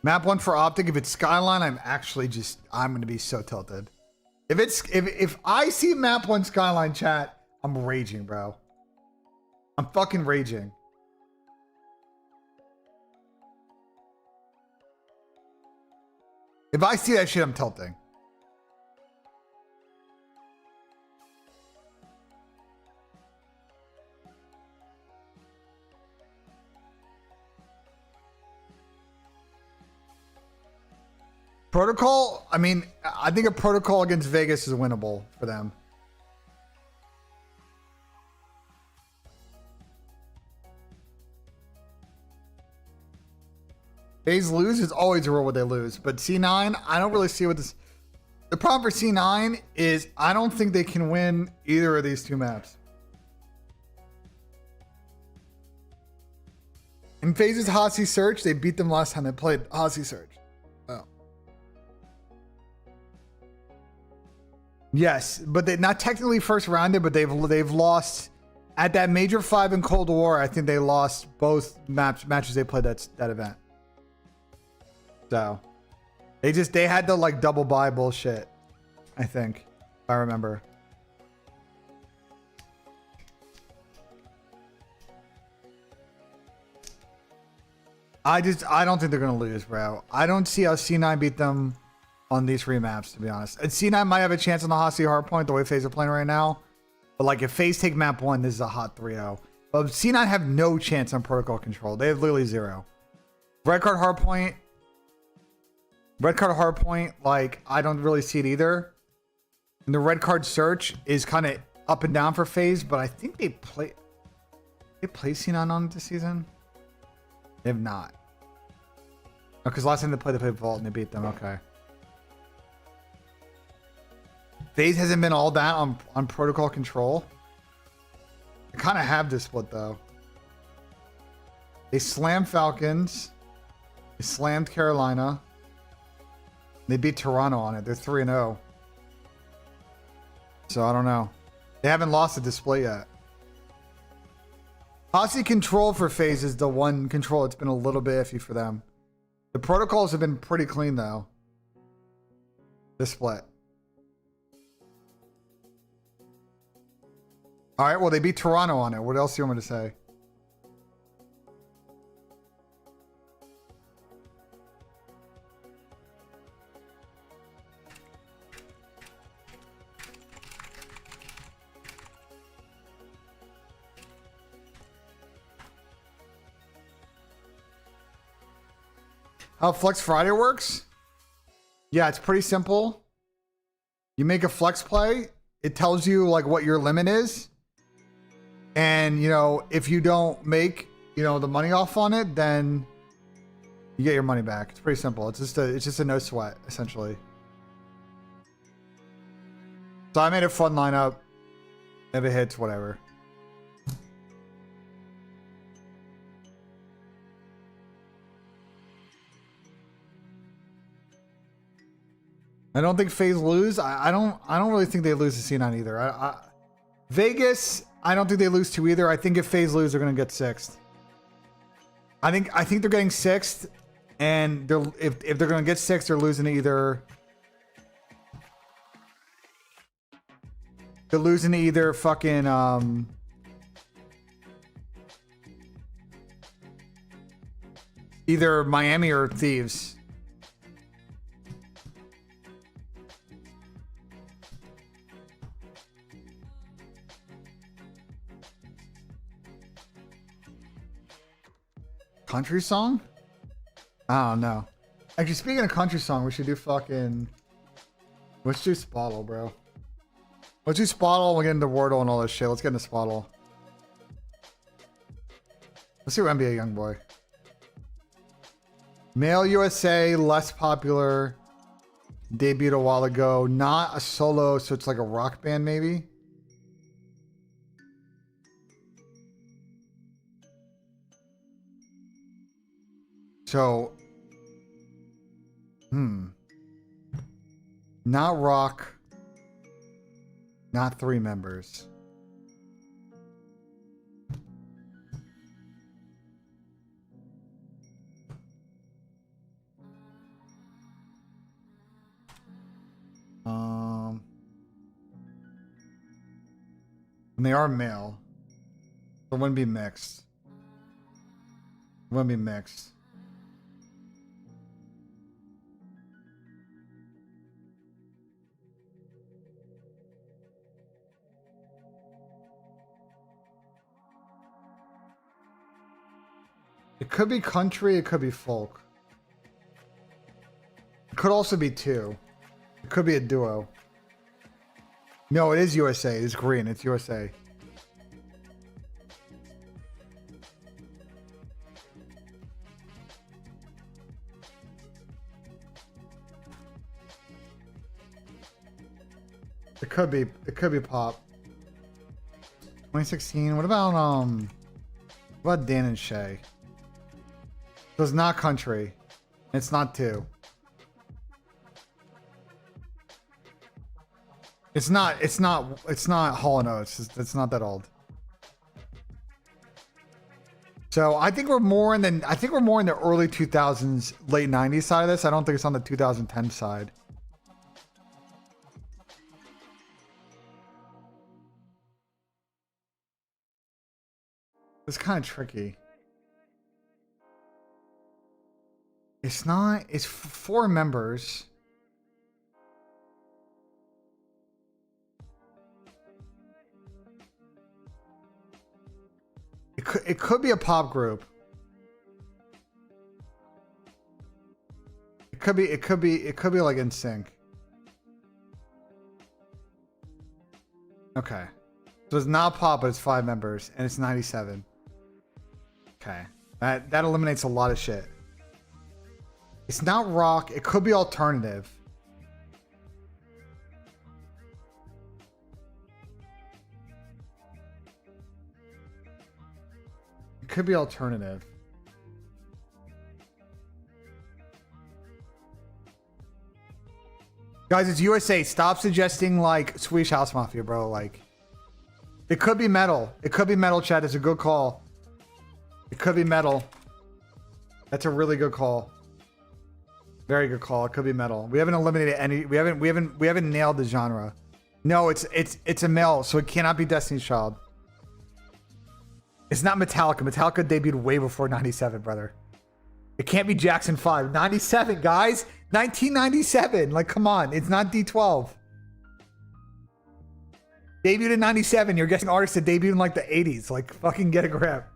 Map 1 for Optic. If it's Skyline, I'm gonna be so tilted. If I see map 1 Skyline chat, I'm raging, bro. I'm fucking raging. If I see that shit, I'm tilting. Protocol, I mean, I think a protocol against Vegas is winnable for them. FaZe lose is always a rule where they lose, but C9, I don't really see what this. The problem for C9 is I don't think they can win either of these two maps. In FaZe's Hosty Search, they beat them last time they played Hosty Search. Oh. Yes, but they not technically first rounded, but they've lost at that Major 5 in Cold War. I think they lost both matches they played that event. So they had to like double buy bullshit, I think, if I remember. I don't think they're gonna lose, bro. I don't see how C9 beat them on these remaps, to be honest. And C9 might have a chance on the Hosty Hardpoint the way FaZe are playing right now. But like if FaZe take map 1, this is a hot 3-0. But C9 have no chance on protocol control. They have literally 0. Red card Hardpoint. Red card Hardpoint, like I don't really see it either. And the red card search is kind of up and down for FaZe, but I think they play C9 on it this season. They have not. Because last time they played Vault and they beat them. Okay. FaZe hasn't been all that on protocol control. They kind of have this split though. They slammed Falcons. They slammed Carolina. They beat Toronto on it. They're 3-0. So I don't know. They haven't lost a display yet. Hosty control for FaZe is the one control that's been a little bit iffy for them. The protocols have been pretty clean though. This split. All right, well, they beat Toronto on it. What else do you want me to say? How Flex Friday works? Yeah, it's pretty simple. You make a flex play. It tells you like what your limit is. And, you know, if you don't make, you know, the money off on it, then you get your money back. It's pretty simple. It's just a no sweat, essentially. So I made a fun lineup. If it hits, whatever. I don't think FaZe lose. I don't really think they lose to C9 either. Vegas, I don't think they lose to either. I think if FaZe lose, they're gonna get 6th. I think they're getting 6th, and if they're gonna get 6th, they're losing to either. They're losing to either fucking either Miami or Thieves. Country song? I don't know. Actually, speaking of country song, we should do fucking... Let's do Spottle, bro. Let's do Spottle. We'll get into Wordle and all this shit. Let's get into Spottle. Let's see what NBA Youngboy. Male USA, less popular. Debuted a while ago. Not a solo, so it's like a rock band maybe. So, not rock. Not 3 members. And they are male. So it wouldn't be mixed. It wouldn't be mixed. It could be country, it could be folk. It could also be 2. It could be a duo. No, it is USA. It's green. It's USA. It could be pop. 2016. What about Dan and Shay? So it's not country. It's not 2. It's not Hall & Oates. It's not that old. So I think we're more in the early 2000s, late 90s side of this. I don't think it's on the 2010 side. It's kind of tricky. It's not. It's 4 members. It could be a pop group. It could be like NSYNC. Okay. So it's not pop, but it's 5 members and it's 97. Okay. That eliminates a lot of shit. It's not rock. It could be alternative. It could be alternative. Guys, it's USA. Stop suggesting like Swedish House Mafia, bro. Like, it could be metal. It could be metal, chat. It's a good call. It could be metal. That's a really good call. Very good call. It could be metal. We haven't eliminated any. We haven't nailed the genre. No, it's a male, so it cannot be Destiny's Child. It's not Metallica. Metallica debuted way before 97, brother. It can't be Jackson 5. 97, guys. 1997. Like, come on. It's not D12. Debuted in 97. You're guessing artists that debuted in like the 80s. Like, fucking get a grip.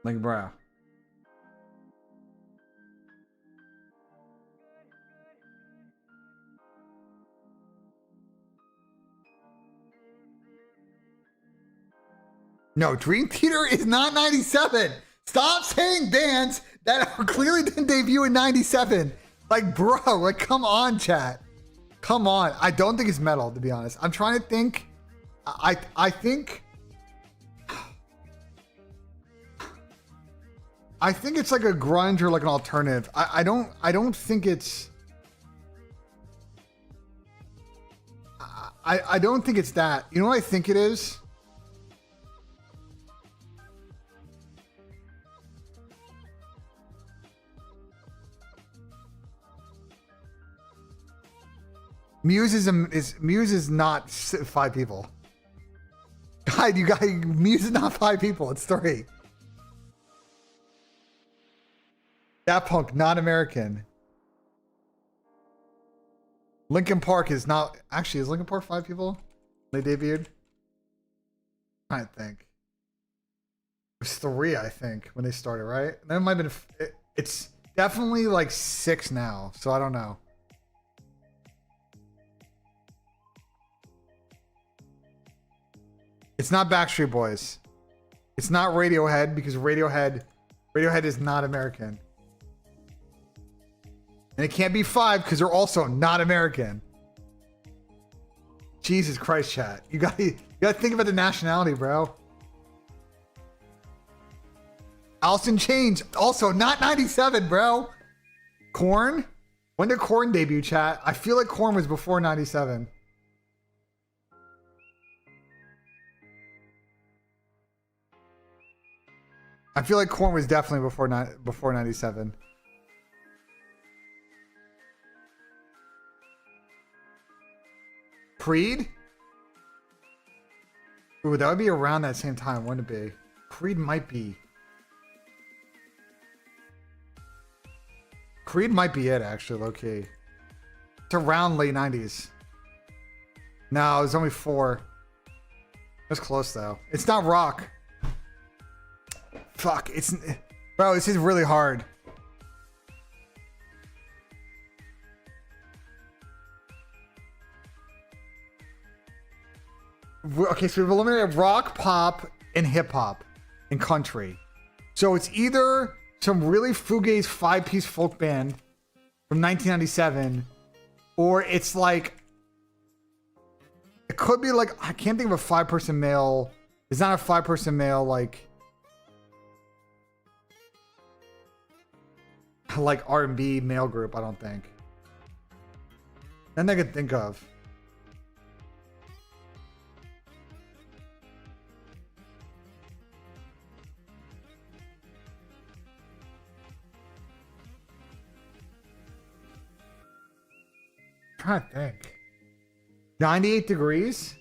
Like, bruh. No, Dream Theater is not 97. Stop saying bands that clearly didn't debut in 97. Like, bro, like, come on, chat. Come on. I don't think it's metal, to be honest. I'm trying to think. I think it's like a grunge or like an alternative. I don't think it's. I don't think it's that. You know what I think it is? Muse is not 5 people. God, you guys, Muse is not 5 people. It's 3. Daft Punk, not American. Lincoln Park is not actually. Is Lincoln Park 5 people? They debuted. I think it was 3. I think when they started, right? Then it might have been. It's definitely like 6 now. So I don't know. It's not Backstreet Boys. It's not Radiohead because Radiohead is not American. And it can't be 5 because they're also not American. Jesus Christ, chat. You gotta think about the nationality, bro. Alice in Chains, also not 97, bro. Korn? When did Korn debut, chat? I feel like Korn was before 97. I feel like Korn was definitely before 97. Creed? Ooh, that would be around that same time, wouldn't it be? Creed might be. Creed might be it, actually, low-key. It's around late 90s. No, it was only 4. That's close, though. It's not rock. Fuck, it's... Bro, this is really hard. Okay, so we've eliminated rock, pop, and hip-hop, and country. So it's either some really fugazi 5-piece folk band from 1997, or it's like... It could be like... I can't think of a 5-person male... It's not a 5-person male, like R&B male group, I don't think. Nothing I could think of. I'm trying to think. 98 degrees?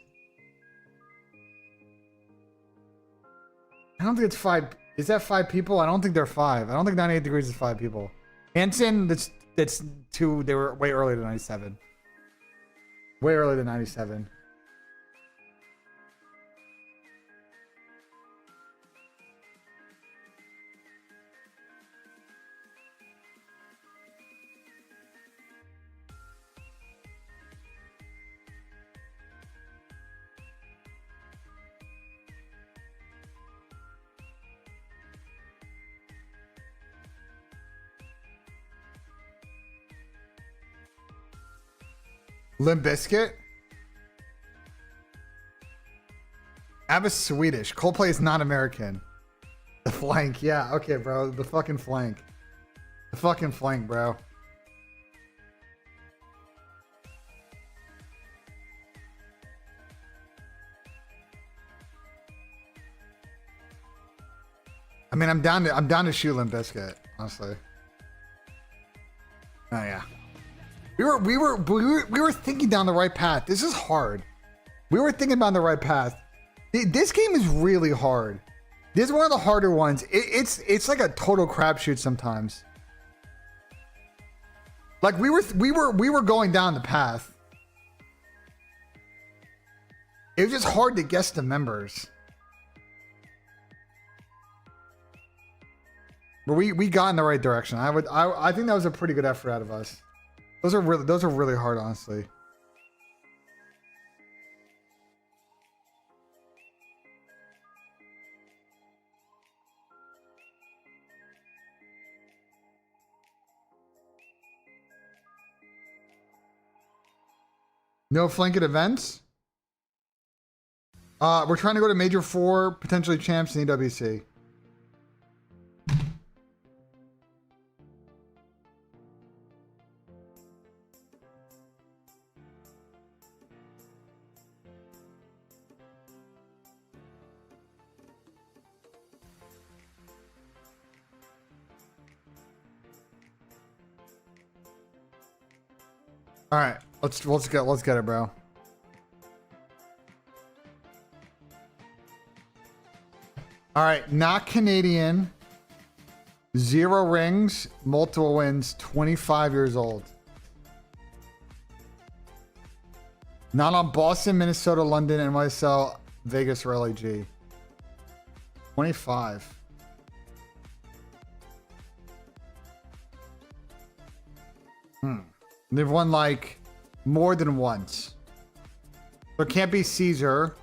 I don't think it's 5. Is that 5 people? I don't think they're 5. I don't think 98 degrees is 5 people. Hanson, that's 2. They were way earlier than 97. Way earlier than 97. Limp Bizkit? ABBA's Swedish. Coldplay is not American. The flank. Yeah, okay, bro. The fucking flank. The fucking flank, bro. I mean, I'm down to shoot Limp Bizkit, honestly. Oh yeah. We were thinking down the right path. This is hard. We were thinking about the right path. This game is really hard. This is one of the harder ones. It's like a total crapshoot sometimes. Like we were going down the path. It was just hard to guess the members. But we got in the right direction. I think that was a pretty good effort out of us. Those are really hard, honestly. No flanket events. We're trying to go to Major 4, potentially champs in EWC. All right, let's get it, bro. All right, not Canadian. 0 rings, multiple wins, 25 years old. Not on Boston, Minnesota, London, NYSL, Vegas, or LAG. 25. They've won like more than once. So it can't be Caesar.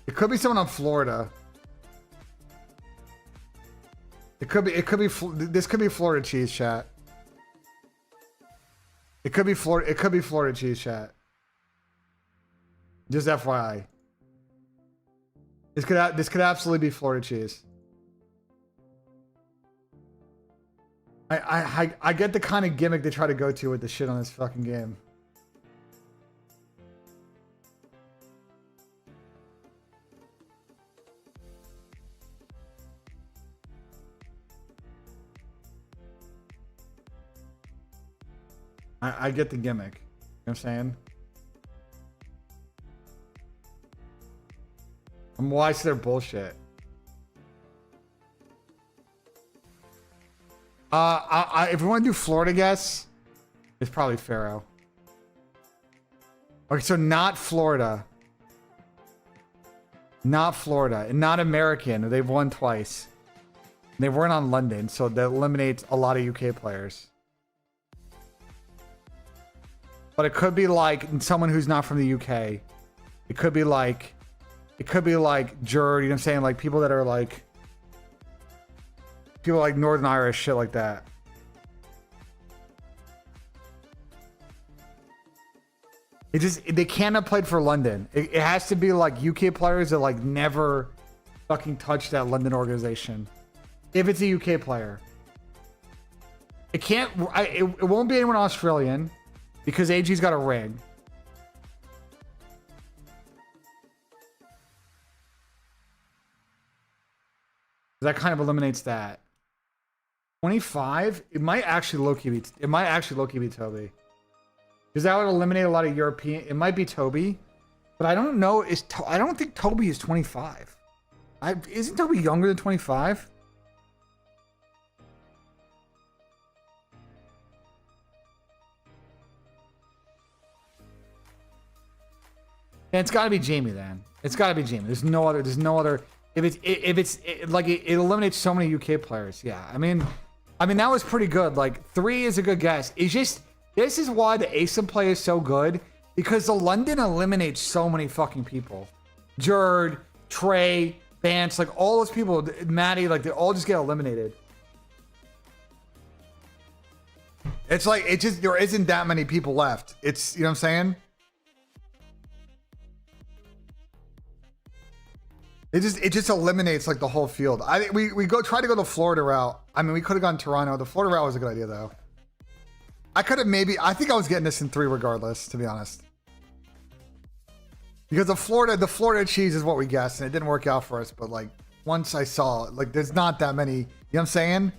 It could be someone on Florida. This could be Florida cheese chat. It could be Florida cheese chat. Just FYI. This could absolutely be Florida cheese. I get the kind of gimmick they try to go to with the shit on this fucking game. I get the gimmick. You know what I'm saying? I'm wise to their bullshit. If we want to do Florida guess, it's probably Pharaoh. Okay, so not Florida. Not Florida. And not American. They've won twice. They weren't on London, so that eliminates a lot of UK players. But it could be like someone who's not from the UK. It could be like Jerd, you know what I'm saying? Like people that are like people like Northern Irish, shit like that. They can't have played for London. It has to be like UK players that like never fucking touched that London organization. If it's a UK player. It won't be anyone Australian because AG's got a ring. That kind of eliminates that. 25? It might actually low-key be Toby. Because that would eliminate a lot of European. It might be Toby. But I don't know. I don't think Toby is 25. Isn't Toby younger than 25? And it's got to be Jamie then. It's got to be Jamie. There's no other. If it's it eliminates so many UK players. Yeah, I mean that was pretty good. Like 3 is a good guess. It's just this is why the ASIM play is so good because the London eliminates so many fucking people. Jerd, Trey, Bance, like all those people, Maddie, like they all just get eliminated. It's like there isn't that many people left. It's, you know what I'm saying? It just eliminates like the whole field. I think we try to go the Florida route. I mean, we could have gone Toronto. The Florida route was a good idea though. I think I was getting this in 3 regardless, to be honest. Because the Florida cheese is what we guessed, and it didn't work out for us. But like once I saw like there's not that many. You know what I'm saying?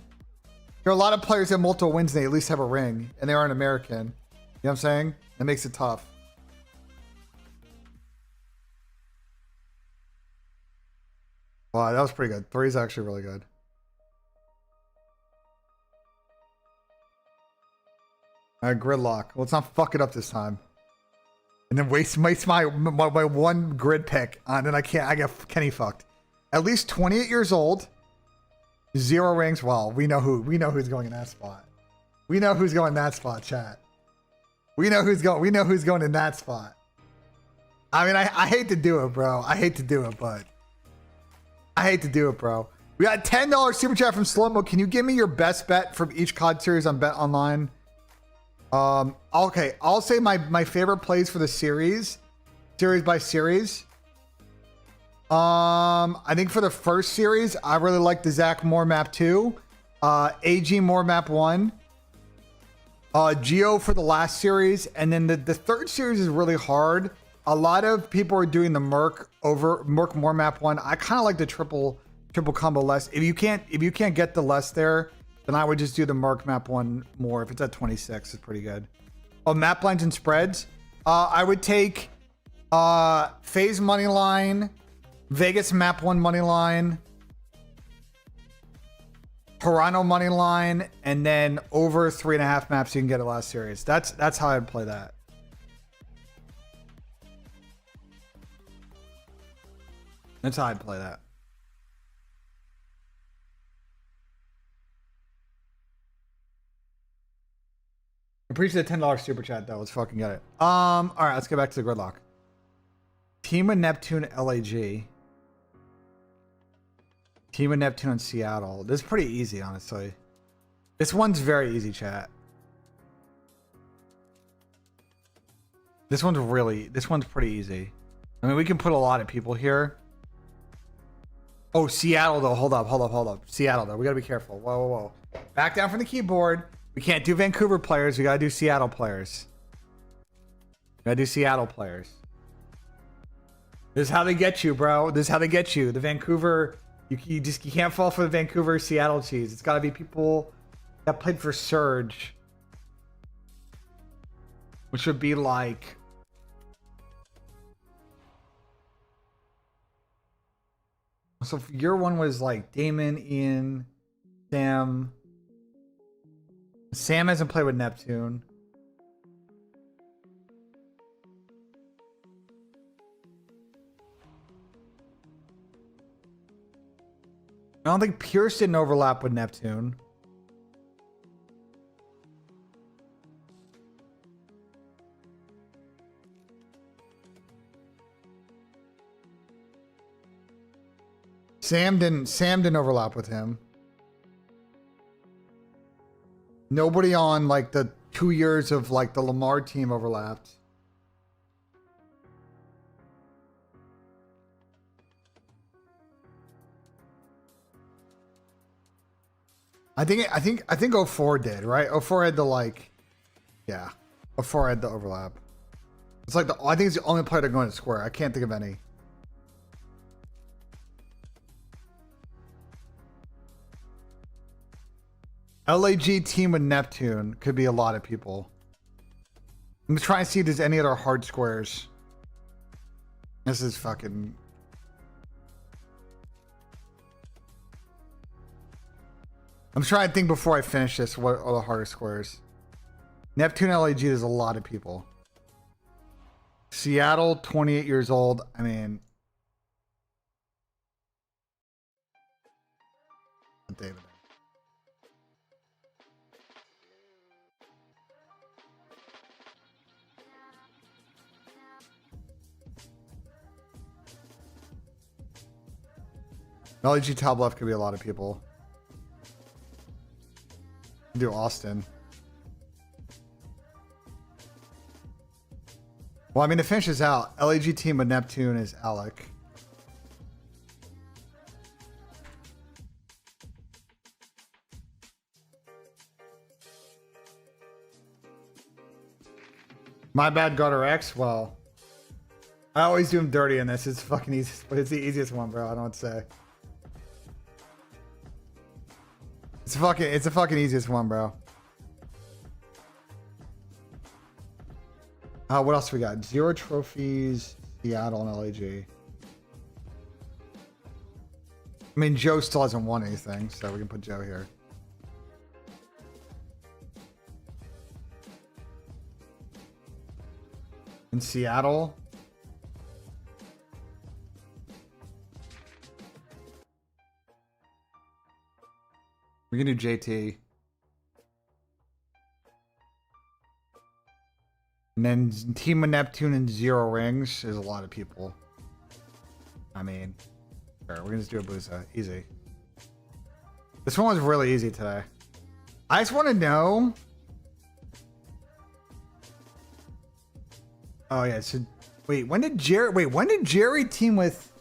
There are a lot of players that have multiple wins, and they at least have a ring, and they aren't American. You know what I'm saying? That makes it tough. Wow, that was pretty good. 3 is actually really good. Gridlock. Well, let's not fuck it up this time. And then waste my one grid pick. And then I get Kenny fucked. At least 28 years old. 0 rings. Well, we know who's going in that spot. We know who's going in that spot, chat. We know who's going in that spot. I mean, I hate to do it, bro. I hate to do it, bro. We got $10 super chat from Slowmo. Can you give me your best bet from each COD series on Bet Online? Okay, I'll say my favorite plays for the series by series. I think for the first series, I really like the Zach Moore map 2, AG Moore map 1, Geo for the last series, and then the third series is really hard. A lot of people are doing the Merc Moore map 1. I kind of like the triple combo less. If you can't get the less there, then I would just do the Merc map 1 more. If it's at 26, it's pretty good. Oh, map lines and spreads. I would take FaZe money line, Vegas map 1 money line, Toronto money line, and then over 3.5 maps you can get it last series. That's how I'd play that. That's how I'd play that. Appreciate the $10 super chat though. Let's fucking get it. All right, let's get back to the gridlock. Team of Neptune LAG. Team of Neptune and Seattle. This is pretty easy, honestly. This one's very easy, chat. This one's pretty easy. I mean, we can put a lot of people here. Oh, Seattle though. Hold up. Seattle though. We gotta be careful. Whoa. Back down from the keyboard. We can't do Vancouver players. We gotta do Seattle players. This is how they get you, bro. This is how they get you. The Vancouver, you can't fall for the Vancouver Seattle cheese. It's gotta be people that played for Surge, which would be like. So your one was like Damon, Ian, Sam. Sam hasn't played with Neptune. I don't think Pierce didn't overlap with Neptune. Sam didn't overlap with him. Nobody on like the 2 years of like the Lamar team overlapped. I think 04 did, right? 04 had the like, yeah. 04 had the overlap. It's like I think it's the only player to go into square. I can't think of any. LAG team with Neptune could be a lot of people. I'm trying to see if there's any other hard squares. This is fucking. I'm trying to think before I finish this what are the hardest squares. Neptune LAG, there's a lot of people. Seattle, 28 years old. I mean, David. LAG top left could be a lot of people. Do Austin. Well, I mean, to finish this out, LAG team with Neptune is Alec. My bad, Gutter X. Well, I always do him dirty in this. It's fucking easy, but it's the easiest one, bro. I don't know what to say. It's the fucking easiest one, bro. What else we got? 0 trophies, Seattle and LAG. I mean, Joe still hasn't won anything, so we can put Joe here. In Seattle. We can do JT. And then Team of Neptune and 0 rings is a lot of people. I mean, sure, we're gonna just do a Booza. Easy. This one was really easy today. I just want to know. Oh yeah, so when did Jerry team with?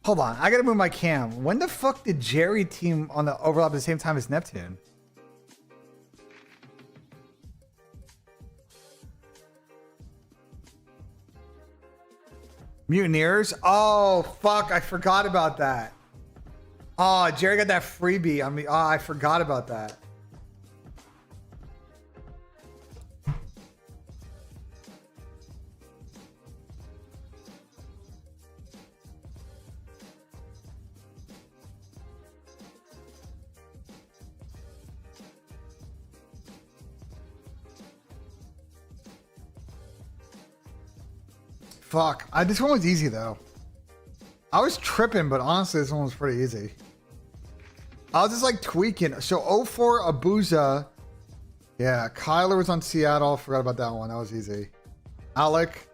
Hold on, I gotta move my cam. When the fuck did Jerry team on the overlap at the same time as Neptune? Mutineers? Oh, fuck, I forgot about that. Oh, Jerry got that freebie on me. Oh, I forgot about that. Fuck. This one was easy though. I was tripping, but honestly, this one was pretty easy. I was just like tweaking. So 04 Abuza. Yeah, Kyler was on Seattle. Forgot about that one. That was easy. Alec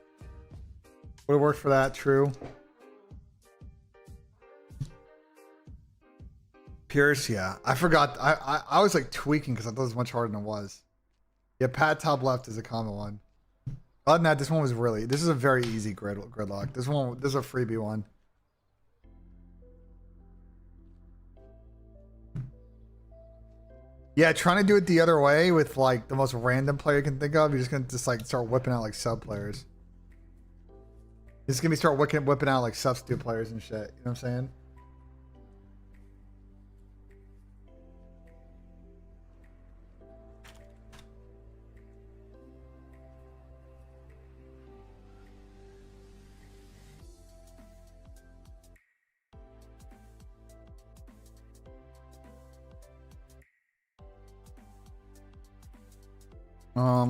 would have worked for that. True. Pierce, yeah. I forgot. I was like tweaking because I thought it was much harder than it was. Yeah, Pat top left is a common one. Other than that, this one was really. This is a very easy gridlock. This is a freebie one. Yeah, trying to do it the other way with like the most random player you can think of. You're just gonna like start whipping out like sub players. This is gonna be start whipping out like substitute players and shit. You know what I'm saying?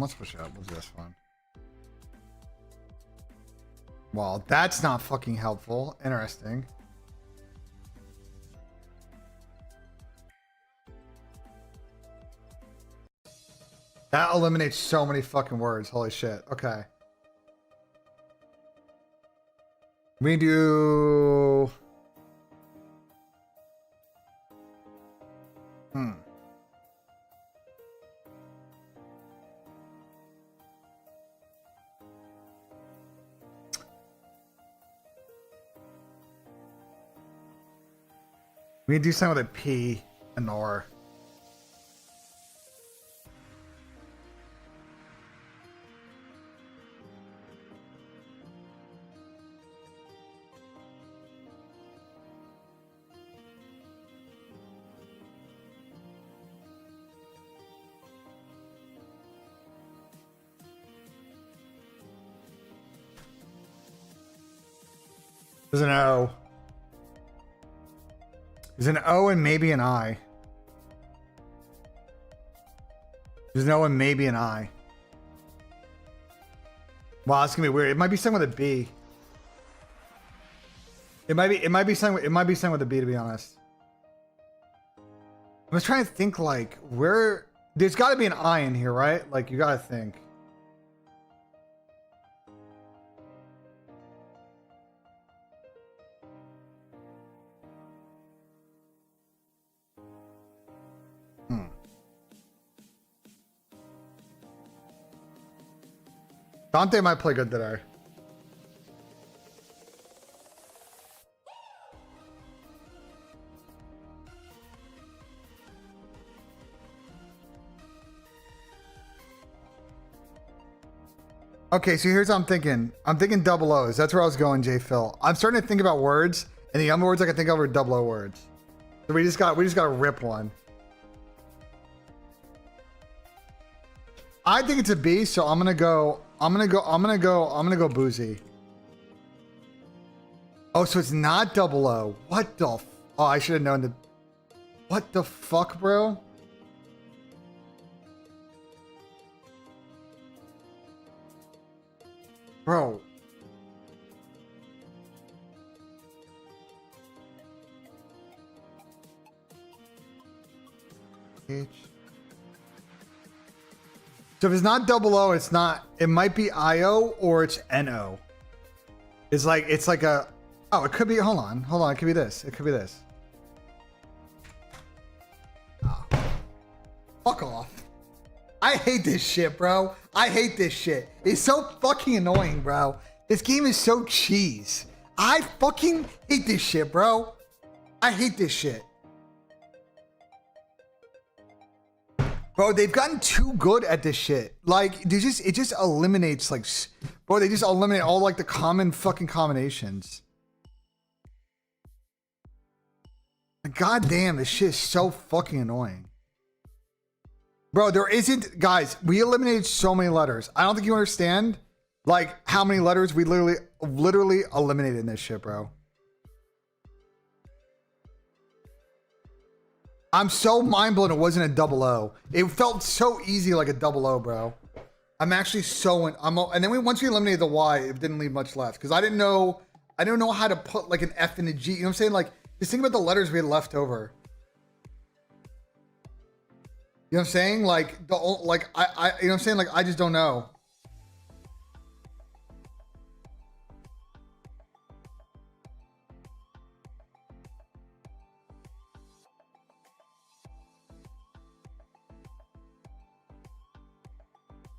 Let's push it up. What's this one? Well, that's not fucking helpful. Interesting. That eliminates so many fucking words. Holy shit. Okay. We do... We can do something with a P and R. There's an O. There's an O and maybe an I. There's an O and maybe an I. Wow, it's gonna be weird. It might be something with a B. It might be something with a B, to be honest. I was trying to think like where there's gotta be an I in here, right? Like you gotta think. Dante might play good today. Okay, so here's what I'm thinking. I'm thinking double O's. That's where I was going, J Phil. I'm starting to think about words, and the only words I can think of are double O words. So we just got to rip one. I think it's a B, so I'm gonna go boozy. Oh, so it's not double O. What the oh, I should have known the what the fuck, bro? Bro. H. So if it's not double O, it's not. It might be IO or it's NO. It's like a. Oh, it could be. Hold on. It could be this. It could be this. Oh. Fuck off. I hate this shit, bro. I hate this shit. It's so fucking annoying, bro. This game is so cheese. I fucking hate this shit, bro. I hate this shit. Bro, they've gotten too good at this shit. Like, it just eliminates, like, bro, they just eliminate all, like, the common fucking combinations. God damn, this shit is so fucking annoying. Bro, there isn't, guys, we eliminated so many letters. I don't think you understand, like, how many letters we literally eliminated in this shit, bro. I'm so mind blown it wasn't a double O. It felt so easy like a double O, bro. I'm actually so in, and then once we eliminated the Y, it didn't leave much left because I didn't know how to put like an F and a G. You know what I'm saying? Like just think about the letters we had left over. You know what I'm saying? Like the like I you know what I'm saying? Like I just don't know.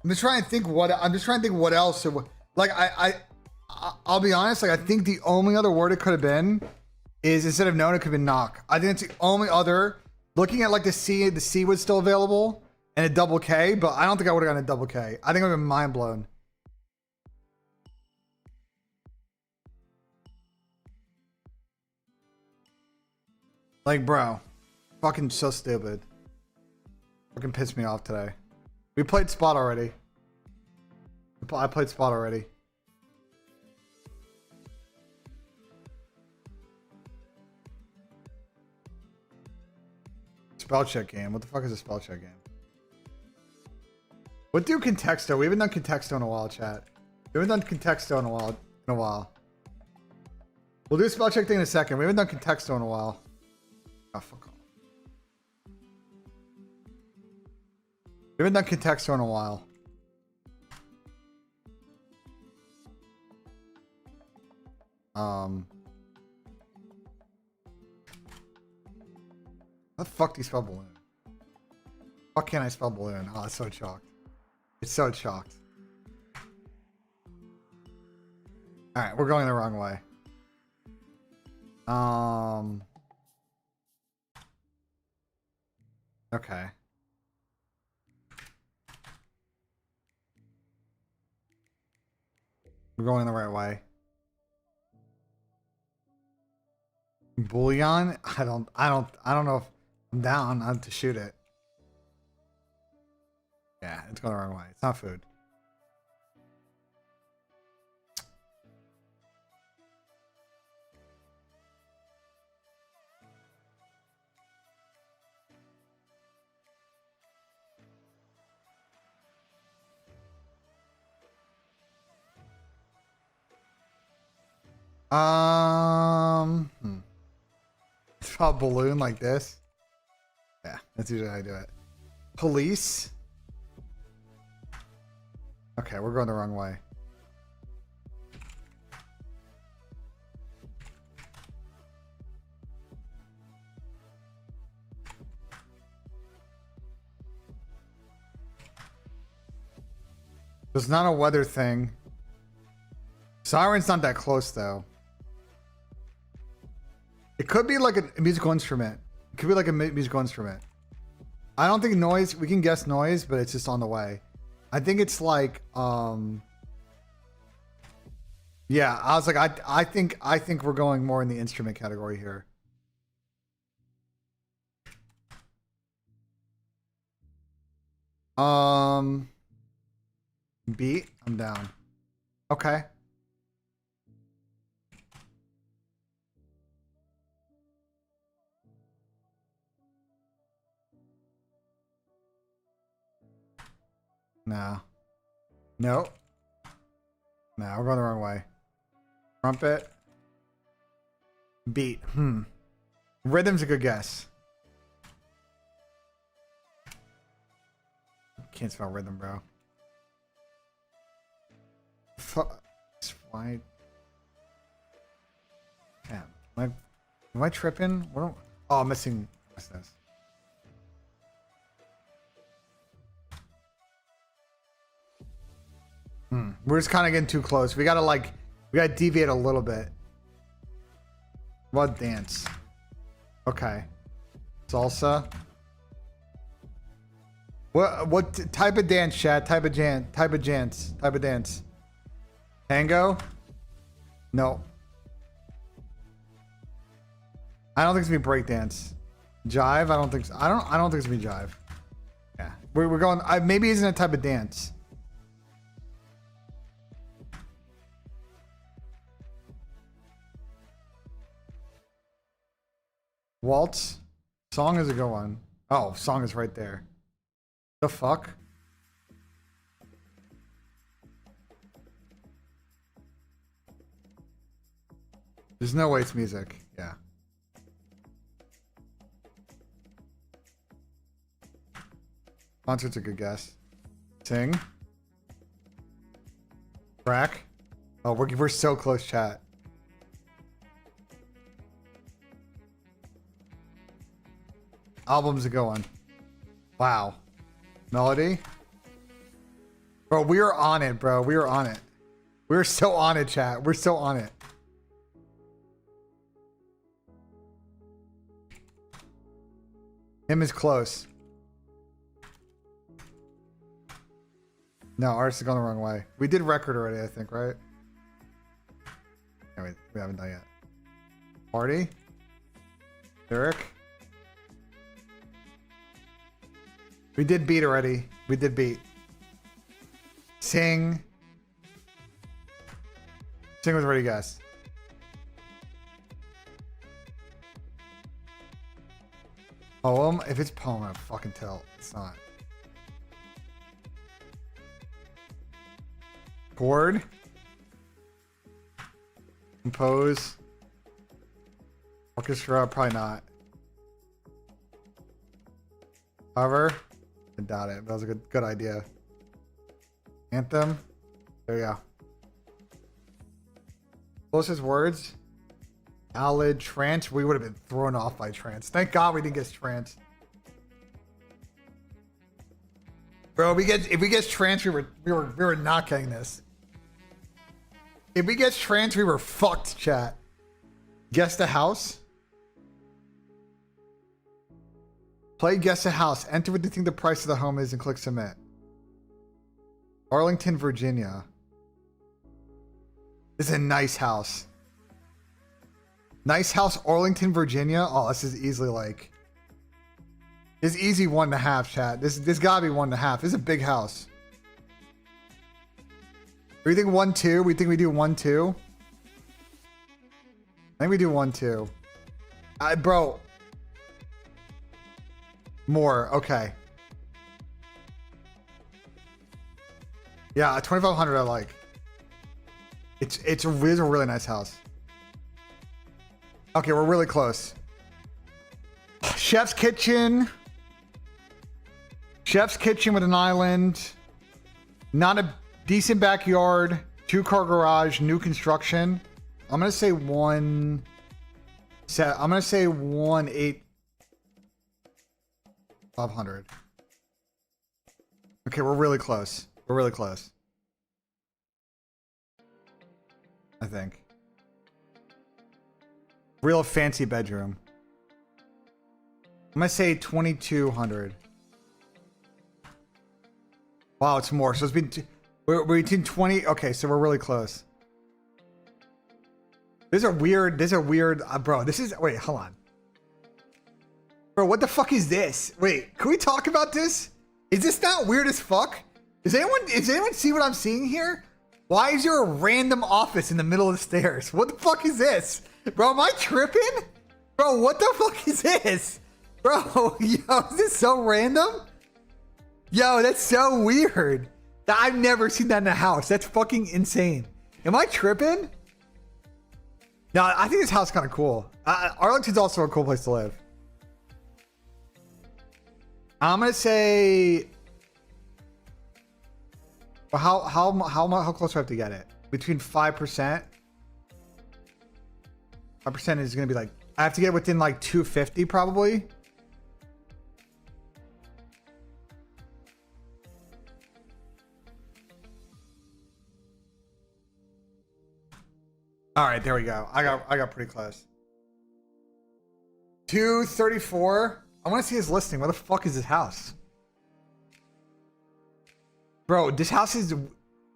I'm just trying to think what else. Like I'll be honest. Like I think the only other word it could have been is instead of known, it could have been knock. I think it's the only other. Looking at like the C was still available and a double K, but I don't think I would have gotten a double K. I think I would have been mind blown. Like, bro, fucking so stupid. Fucking pissed me off today. We played spot already. I played spot already. Spell check game. What the fuck is a spell check game? What do contexto? We haven't done contexto in a while, chat. We haven't done contexto in a while. We'll do a spell check thing in a second. We haven't done contexto in a while. Oh, fuck off. We haven't done contexto in a while. How the fuck do you spell balloon? Fuck can't I spell balloon? Oh, it's so chalked. It's so chalked. Alright, we're going the wrong way. Okay. We're going the right way. Bullion? I don't know if I'm down to shoot it. Yeah, it's going the wrong way. It's not food. It's about balloon like this. Yeah, that's usually how I do it. Police. Okay, we're going the wrong way. It's not a weather thing. Siren's not that close though. It could be like a musical instrument. It could be like a musical instrument. I don't think noise. We can guess noise, but it's just on the way. I think it's like, yeah. I was like, I think we're going more in the instrument category here. Beat. I'm down. Okay. No. No. No, we're going the wrong way. Trumpet. Beat. Rhythm's a good guess. Can't spell rhythm, bro. Fuck. Why? Damn. Am I tripping? What? Oh, I'm missing. What's this? We're just kind of getting too close. We gotta deviate a little bit. What dance? Okay. Salsa. What type of dance, chat? Type of dance. Tango? No. I don't think it's gonna be break dance. Jive? I don't think so. I don't think it's gonna be jive. Yeah. We're going maybe isn't a type of dance. Waltz? Song is a good one. Oh, song is right there. The fuck? There's no way it's music. Yeah. Concert's a good guess. Sing. Track. Oh, we're so close, chat. Album's a good one. Wow. Melody. Bro, we are on it, bro. We are on it. We're so on it, chat. We're so on it. Him is close. No, artist is going the wrong way. We did record already, I think, right? No, wait, we haven't done yet. Party. Lyric. We did beat already. We did beat. Sing. Sing was already guessed. Poem? If it's poem, I fucking tell. It's not. Chord. Compose. Orchestra? Probably not. However, I doubt it. That was a good idea. Anthem. There you go. Closest words. Ballad, trance. We would have been thrown off by trance. Thank God we didn't get trance. Bro, if we get trance, we were not getting this. If we get trance, we were fucked, chat. Guess the house. Play guess the house. Enter what you think the price of the home is and click submit. Arlington, Virginia. This is a nice house. Nice house, Arlington, Virginia. Oh, this is easily like. This is easy 1.5, chat. This gotta be 1.5. This is a big house. We think 1-2. We think we do 1-2. I think we do 1-2. Bro. More. Okay. Yeah, 2,500 I like. It's a really nice house. Okay, we're really close. Chef's kitchen. Chef's kitchen with an island. Not a decent backyard. 2-car garage. New construction. I'm gonna say 1. I'm gonna say 1,800. Okay, we're really close. We're really close. I think. Real fancy bedroom. I'm gonna say 2,200. Wow, it's more. So it's been we're between 20. Okay, so we're really close. There's a weird. Bro, this is. Wait, hold on. Bro, what the fuck is this? Wait, can we talk about this? Is this not weird as fuck? Does anyone see what I'm seeing here? Why is there a random office in the middle of the stairs? What the fuck is this? Bro, am I tripping? Bro, what the fuck is this? Bro, yo, is this so random? Yo, that's so weird. I've never seen that in a house. That's fucking insane. Am I tripping? No, I think this house is kind of cool. Arlington's also a cool place to live. I'm gonna say. Well, how close do I have to get it? Between 5%. 5% is gonna be like I have to get within like 250 probably. All right, there we go. I got pretty close. 234. I want to see his listing. Where the fuck is this house? Bro, this house is...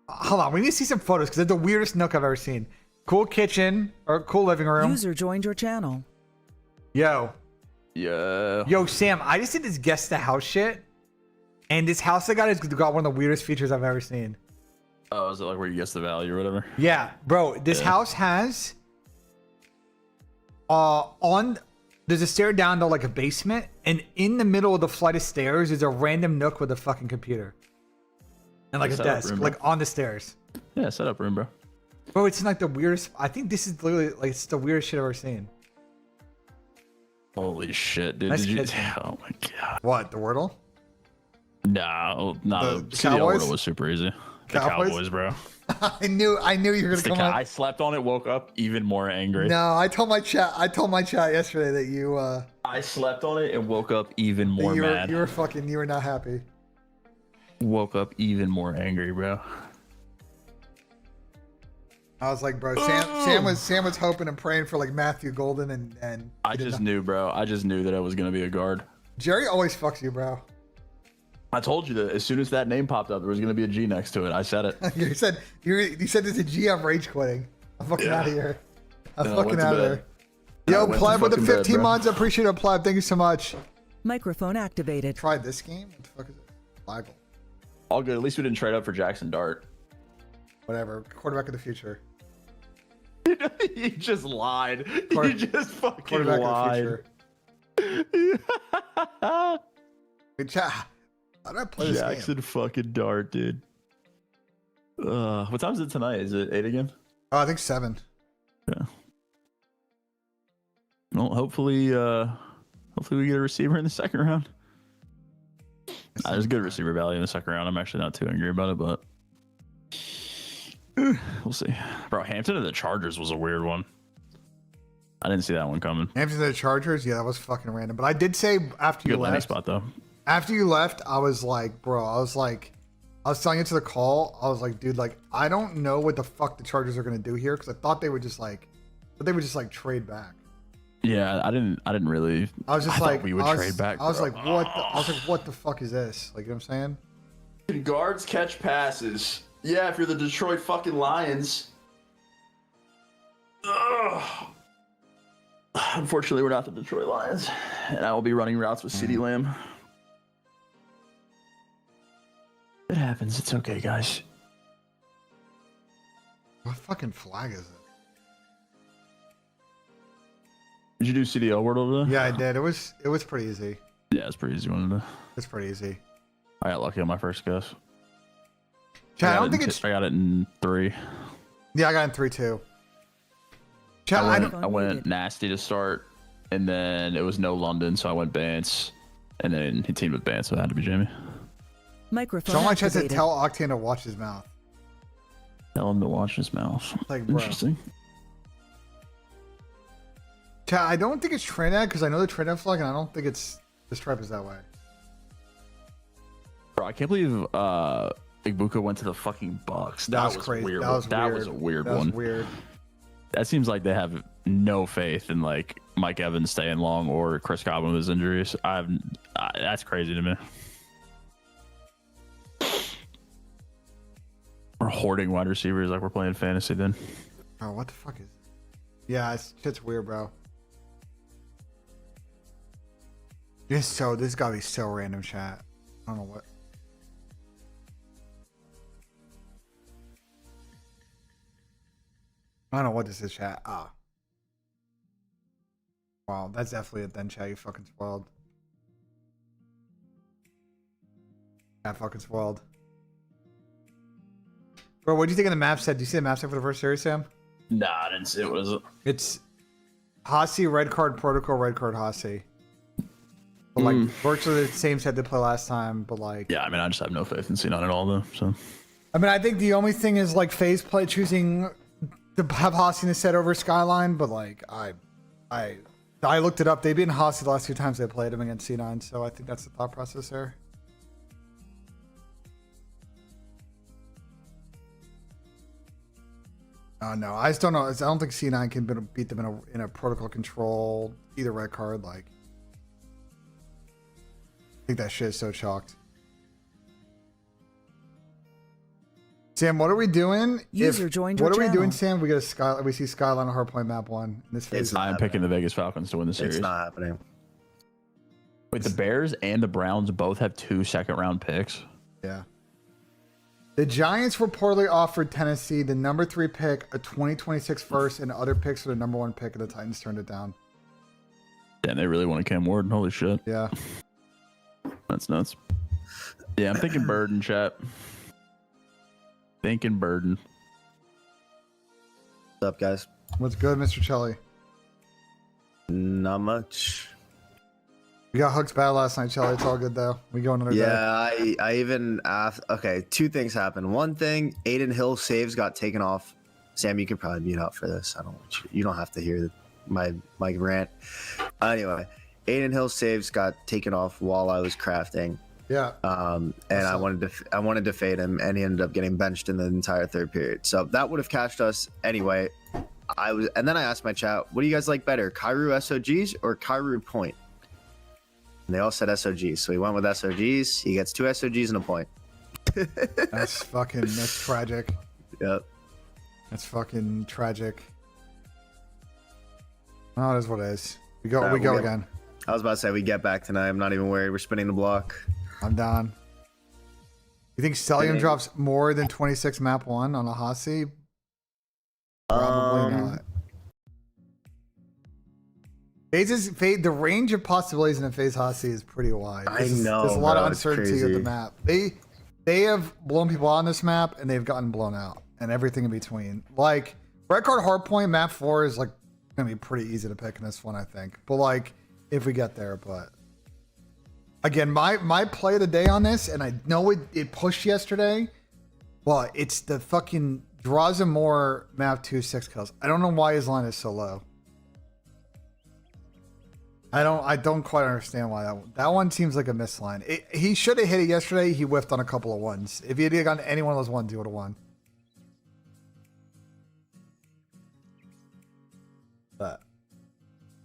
Hold on, we need to see some photos because it's the weirdest nook I've ever seen. Cool kitchen or cool living room. User joined your channel. Yo. Yeah. Yo, Sam, I just did this guess the house shit. And this house I got has got one of the weirdest features I've ever seen. Oh, is it like where you guess the value or whatever? Yeah, bro, this house has... There's a stair down to like a basement. And in the middle of the flight of stairs is a random nook with a fucking computer. And like a desk, room, like on the stairs. Yeah, set up room, bro. Bro, it's like the weirdest. I think this is literally like it's the weirdest shit I've ever seen. Holy shit, dude. Nice Did you? catch. Oh my god. What, the Wordle? No, no. The CDL Cowboys? Wordle was super easy. The Cowboys? Cowboys, bro. I knew you were gonna come on. I slept on it, woke up even more angry. No, I told my chat yesterday that you I slept on it and woke up even that more you mad. you were not happy. Woke up even more angry, bro. I was like, bro, Sam was hoping and praying for like Matthew Golden and I just knew, bro. I just knew that I was gonna be a guard. Jerry always fucks you, bro. I told you that as soon as that name popped up, there was gonna be a G next to it. I said it. you said there's a G. I'm rage quitting. I'm fucking out of here. I'm No, I fucking went to out of bed. there. Yo, I went to Pleb with the fucking bed, 15 bro. months. I appreciate it, Pleb. Thank you so much. Microphone activated. Try this game. What the fuck is it? Flagel. All good. At least we didn't trade up for Jackson Dart. Whatever. Quarterback of the future. You just lied. Quarter- You just fucking Quarterback lied. of the future. Hey, chat. How did I play this Jackson game? fucking Dart, dude. What time is it tonight? Is it 8 again? Oh, I think 7. Yeah. Well, hopefully we get a receiver in the second round. There's good receiver value in the second round. I'm actually not too angry about it, but we'll see. Bro, Hampton of the Chargers was a weird one. I didn't see that one coming. Hampton to the Chargers. Yeah, that was fucking random. But I did say after you Good landing left. spot though. After you left, I was like, bro. I was telling you to the call. I was like, dude, like I don't know what the fuck the Chargers are gonna do here because I thought they would just like trade back. Yeah, I didn't really. I was just thought like, we would trade back. I was bro. like, what? I was like, what the fuck is this? Like, you know what I'm saying? Guards catch passes. Yeah, if you're the Detroit fucking Lions. Ugh. Unfortunately, we're not the Detroit Lions, and I will be running routes with CeeDee Lamb. It happens. It's okay, guys. What fucking flag is it? Did you do CDL word over there? Yeah, I did. It was pretty easy. Yeah, it's pretty easy one to do. It's pretty easy. I got lucky on my first guess. Chat, I don't think it's. I got it in 3. Yeah, I got in 3 too. Chat, I went nasty to start, and then it was no London, so I went Bance, and then he teamed with Bance, so it had to be Jamie. Microphone Someone tried to activated. tell Octane to watch his mouth. Tell him to watch his mouth. Like, bro. Interesting. Chat, I don't think it's Trinidad because I know the Trinidad flag, and I don't think it's the stripe is that way. Bro, I can't believe Igbuka went to the fucking Bucks. That was crazy. Weird. That was weird. Was a weird That one. was weird. That seems like they have no faith in like Mike Evans staying long or Chris Godwin with his injuries. That's crazy to me. We're hoarding wide receivers like we're playing fantasy then. Oh, what the fuck is? Yeah, shit's weird, bro. This gotta be so random, chat. I don't know what. I don't know what this is, chat. Ah. Wow, that's definitely it then, chat. You fucking spoiled. Yeah, fucking spoiled. Bro, what do you think of the map set? Do you see the map set for the first series, Sam? Nah, I didn't see it. What is it? It's Hasi, red card protocol, red card Hasi. But like virtually the same set they play last time, but like Yeah, I mean, I just have no faith in C9 at all, though. So I mean, I think the only thing is like FaZe play choosing to have Hasi in the set over Skyline, but like I looked it up. They've been Hasi the last 2 times they played him against C9, so I think that's the thought process there. No, I just don't know. I don't think C9 can beat them in a protocol control either red card. Like, I think that shit is so chalked. Sam, what are we doing? User joined your What are we doing, channel. Sam? We see Skyline on Hardpoint map 1 in this phase. It's not I'm picking the Vegas Falcons to win the series. It's not happening. Wait, the Bears and the Browns both have 2 second-round picks. Yeah. The Giants reportedly offered Tennessee the number 3 pick, a 2026 first, and other picks for the number 1 pick, and the Titans turned it down. Damn, they really wanted Cam Ward. Holy shit. Yeah. That's nuts. Yeah, I'm thinking Burden, chat. Thinking Burden. What's up, guys? What's good, Mr. Chelly? Not much. We got Hooks bad last night, Chelly. It's all good though. We go another day. Yeah, I even asked. Okay, two things happened. One thing, Aiden Hill saves got taken off. Sam, you could probably mute out for this. I don't want you don't have to hear my rant. Anyway, Aiden Hill saves got taken off while I was crafting. Yeah. And I wanted to fade him, and he ended up getting benched in the entire third period. So that would have cashed us anyway. And then I asked my chat, what do you guys like better, Kairu SOGs or Kairu point? And they all said SOGs, so he went with SOGs. He gets 2 SOGs and a point. That's tragic. Yep. That's fucking tragic. Oh, it is what it is. We go again. I was about to say we get back tonight. I'm not even worried. We're spinning the block. I'm down. You think Stellium drops more than 26 map 1 on a Hasi? Probably not. The range of possibilities in a phase Hasi is pretty wide. I know. There's a lot of uncertainty with the map. They have blown people out on this map, and they've gotten blown out, and everything in between. Like Red Card Hardpoint map 4 is like gonna be pretty easy to pick in this one, I think. But like if we get there, but again, my play of the day on this, and I know it pushed yesterday, but it's the fucking draws him more map 2 6 kills. I don't know why his line is so low. I don't quite understand why that one seems like a miss line. He should have hit it yesterday. He whiffed on a couple of ones. If he had gotten any one of those ones, he would have won. But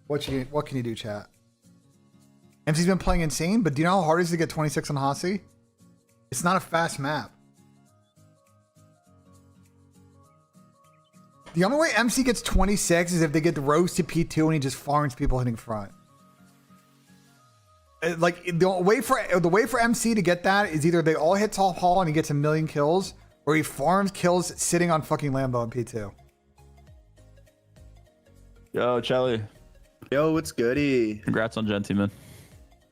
what can you do, chat? MC's been playing insane, but do you know how hard it is to get 26 on Hasi? It's not a fast map. The only way MC gets 26 is if they get the Rose to P2 and he just farms people hitting front. Like the way for MC to get that is either they all hit top hall and he gets 1,000,000 kills, or he farms kills sitting on fucking Lambo and P2. Yo, Chelly. Yo, what's goody? Congrats on Genty, man.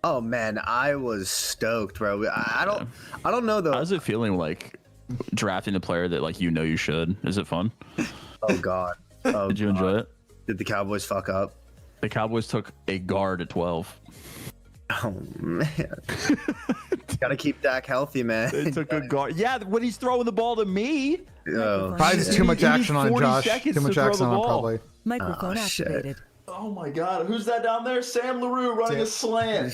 Oh man, I was stoked, bro. I don't know though. How's it feeling like drafting a player that like you should? Is it fun? Oh god. Oh, Did you enjoy it? Did the Cowboys fuck up? The Cowboys took a guard at 12. Oh man. Gotta keep Dak healthy, man. They took a guard. Yeah, when he's throwing the ball to me. Oh, Probably just too much action on it, Josh. Too much action on it, probably. Microphone activated. Oh my god, who's that down there? Sam LaRue running a slant.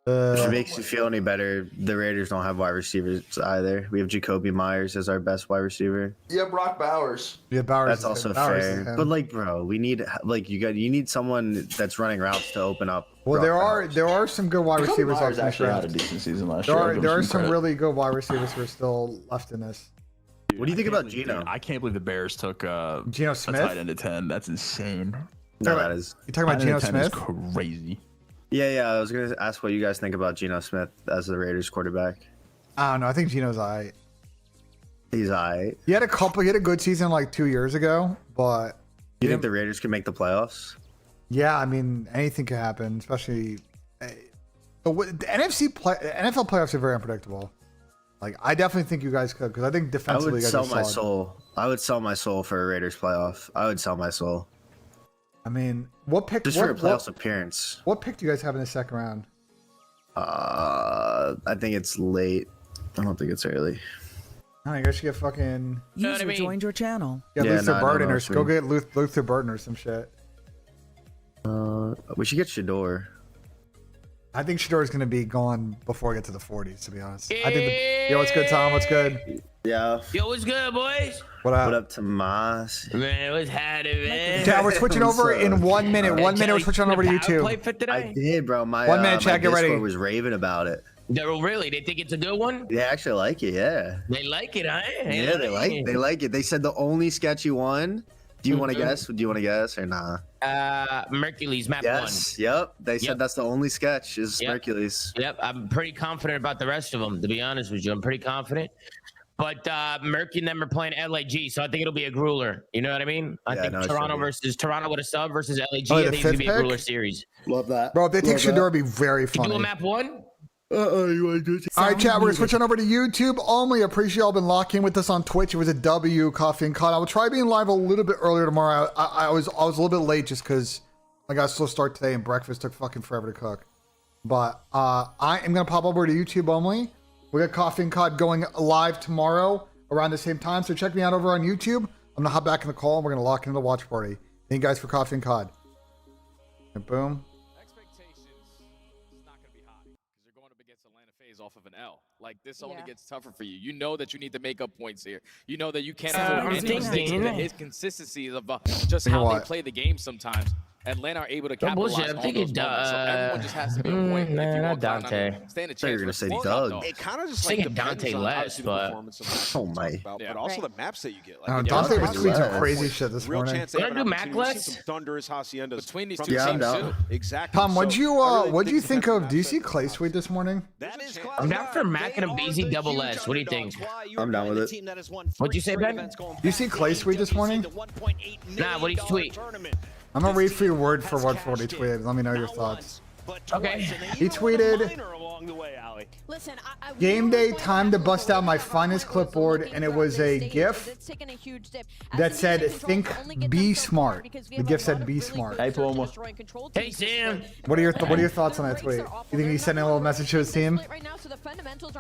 If it makes you feel any better, the Raiders don't have wide receivers either. We have Jacoby Myers as our best wide receiver. Yeah, Brock Bowers. Yeah, Bowers. That's also fair. But like, bro, we need you need someone that's running routes to open up. Well, there are some good wide receivers. Myers actually had a decent season last year. There are some really good wide receivers who are still left in this. Dude, what do you think about Geno? I can't believe the Bears took Geno Smith a tight end to 10. That's insane. No, that is. You talking about Geno Smith? Is crazy. Yeah. I was gonna ask what you guys think about Geno Smith as the Raiders quarterback. I don't know. I think Geno's alright. He's alright. He had a good season like 2 years ago, but you think the Raiders can make the playoffs? Yeah, I mean anything could happen, especially the NFL playoffs are very unpredictable. Like I definitely think you guys could, because I think defensively I would sell my soul. I would sell my soul for a Raiders playoff. I would sell my soul. I mean, what pick? Just for a playoffs appearance. What pick do you guys have in the second round? I think it's late. I don't think it's early. Oh, you guys should get fucking. User joined your channel. Yeah, Luther Burden or go get Luther Burden or some shit. We should get Shador. I think Shador is going to be gone before I get to the 40s, to be honest. I think yo, what's good, Tom? What's good? Yeah. Yo, what's good, boys? What up? What up, Tomas? Man, what's happening, man? Yeah, we're switching over in 1 minute. 1 minute, we're switching over to you too. I did, bro. My 1 minute, chat, get ready. Was raving about it. Oh, really? They think it's a good one? They actually like it, yeah. They like it, huh? Yeah, they like it. They said the only sketchy one. Do you want to guess? Do you want to guess or nah? Mercules map 1. Yes. Yep. They said that's the only sketch is Mercules. Yep. I'm pretty confident about the rest of them, to be honest with you. I'm pretty confident. But Merky and them are playing LAG, so I think it'll be a grueler. You know what I mean? I think Toronto with a sub versus LAG. I think it's going to be a grueler series. Love that. Bro, if they take Shador, it'd be very funny. You do a map 1? All right, chat. We're switching over to YouTube only. Appreciate y'all been locking with us on Twitch. It was a W, Coffee and CoD. I will try being live a little bit earlier tomorrow. I was a little bit late just because I got a slow start today and breakfast took fucking forever to cook. But I am gonna pop over to YouTube only. We got Coffee and CoD going live tomorrow around the same time. So check me out over on YouTube. I'm gonna hop back in the call and we're gonna lock into the watch party. Thank you guys for Coffee and CoD. And boom. Off of an L. Like this only gets tougher for you. You know that you need to make up points here. You know that you can't afford any mistakes. The inconsistencies of just how they play the game sometimes. Atlanta are able to capitalize on those moments. So everyone just has to be on point. If you want Dante. Stand a chance. You're gonna say Doug. It kind of just Say like Dante less, but oh my. but also the maps that you get. Like, Dante was tweeting some crazy shit this real morning. chance they have an do Mac opportunity to less? see some thunderous haciendas Between these from two the teams, teams. too. Exactly. Tom, what'd you think of DC Clay Suite this morning? I'm down for Mac and a BZ double S. What do you think? I'm down with it. What'd you say, Ben? You see Clay Suite this morning? Nah, what did you tweet? I'm gonna read for you word for word for what he tweeted. Let me know your thoughts. Okay. He tweeted, game day, time to bust out my finest clipboard, and it was a GIF that said, think, be smart. The GIF said, be smart. Hey, Puma. Hey, Sam. What are your thoughts on that tweet? You think he's sending a little message to his team?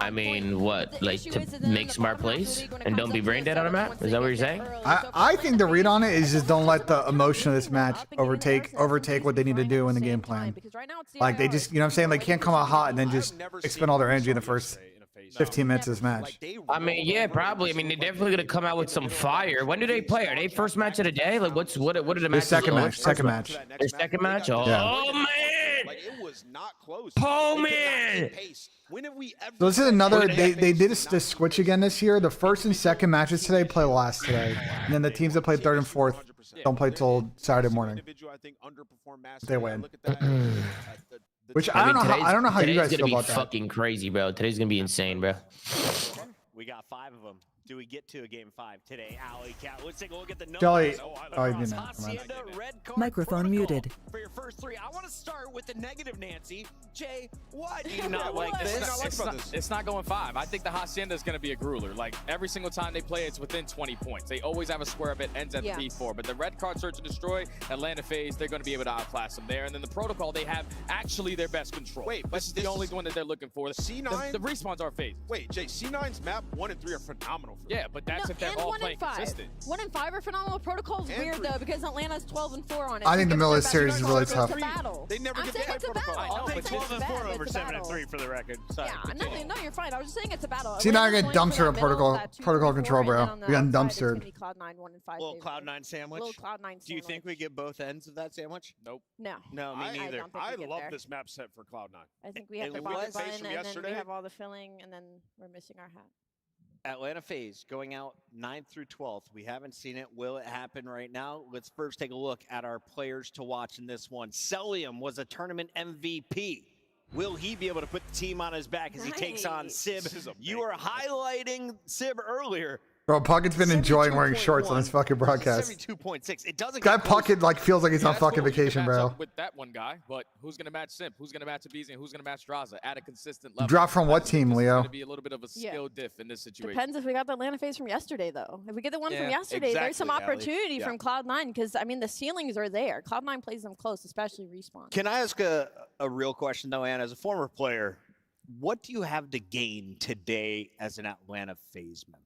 I mean, what? Like to make smart plays and don't be brain dead on a map? Is that what you're saying? I think the read on it is just don't let the emotion of this match overtake what they need to do in the game plan. Like they just, you know what I'm saying? Like can't come out hot and then just expend all their energy in the first 15 minutes of this match. I mean, yeah, probably. I mean, they're definitely gonna come out with some fire. When do they play? Are they first match of the day? Like, what are the matches? Second like? match. Second match. Their second match. Oh, Yeah. oh man! Like it was not close. Oh man! When have we ever? So this is another. They did this switch again this year. The first and second matches today play last today, and then the teams that play third and fourth don't play till Saturday morning. They win. Which I don't know how you guys feel about that. Today's gonna be fucking crazy, bro. Today's gonna be insane, bro. We got 5 of them. Do we get to a game 5 today? Alley Cat. Let's take a look at the numbers. Jelly. Oh, you didn't. Hacienda, red card Microphone protocol muted. For your first 3, I want to start with the negative, Nancy. Jay, why do you not like this? It's not going 5. I think the Hacienda is going to be a grueler. Like every single time they play, it's within 20 points. They always have a square of it, ends at P4. But the red card search and destroy, Atlanta phase, they're going to be able to outclass them there. And then the protocol, they have actually their best control. Wait, but this is the only one that they're looking for. C9? The respawns are phase. Wait, Jay, C9's map 1 and 3 are phenomenal. For Yeah, but that's if they're all playing consistent. 1 and 5 are phenomenal. Protocol's weird though because Atlanta's 12 and 4 on it. I think the middle of the series is really tough. They never get it's a battle. I'll take 12 and 4 over It's a 7 and battle. 3 for the record. Sorry. Yeah, no, you're fine. I was just saying it's a battle. See, now I get Atlanta's dumpstered going for on that middle, protocol that 2, 3, control, 4, bro. and then on We got the outside, it's gonna dumpstered. be Cloud9, 1 and 5 Little favorite. Cloud9 sandwich. Little Cloud9 Do you think we get both ends of that sandwich? Nope. No. No, me I neither. don't think I we get love there. this map set for Cloud9. I think we have the Atlanta bottom phase button from and then we yesterday? have all the filling and then we're missing our hat. Atlanta phase going out 9th through 12th. We haven't seen it. Will it happen right now? Let's first take a look at our players to watch in this one. Celium was a tournament MVP. Will he be able to put the team on his back as he takes on Sib? You were highlighting Sib earlier. Bro, Puckett's been enjoying wearing shorts on his fucking broadcast. 72.6. It doesn't Guy get close. Puckett like feels like he's on That's cool. fucking You can vacation, match bro. up with that one guy, but who's going to match Simp? Who's going to match Abizi? And who's going to match Straza at a consistent level? Drop from what team, It's Leo? going to be a little bit of a skill diff in this situation. Depends if we got the Atlanta phase from yesterday, though. If we get the one from Yeah, yesterday, there's some exactly, Allie. opportunity Yeah. from Cloud9 because, I mean, the ceilings are there. Cloud9 plays them close, especially Respawn. Can I ask a real question, though, Ann? As a former player, what do you have to gain today as an Atlanta phase member?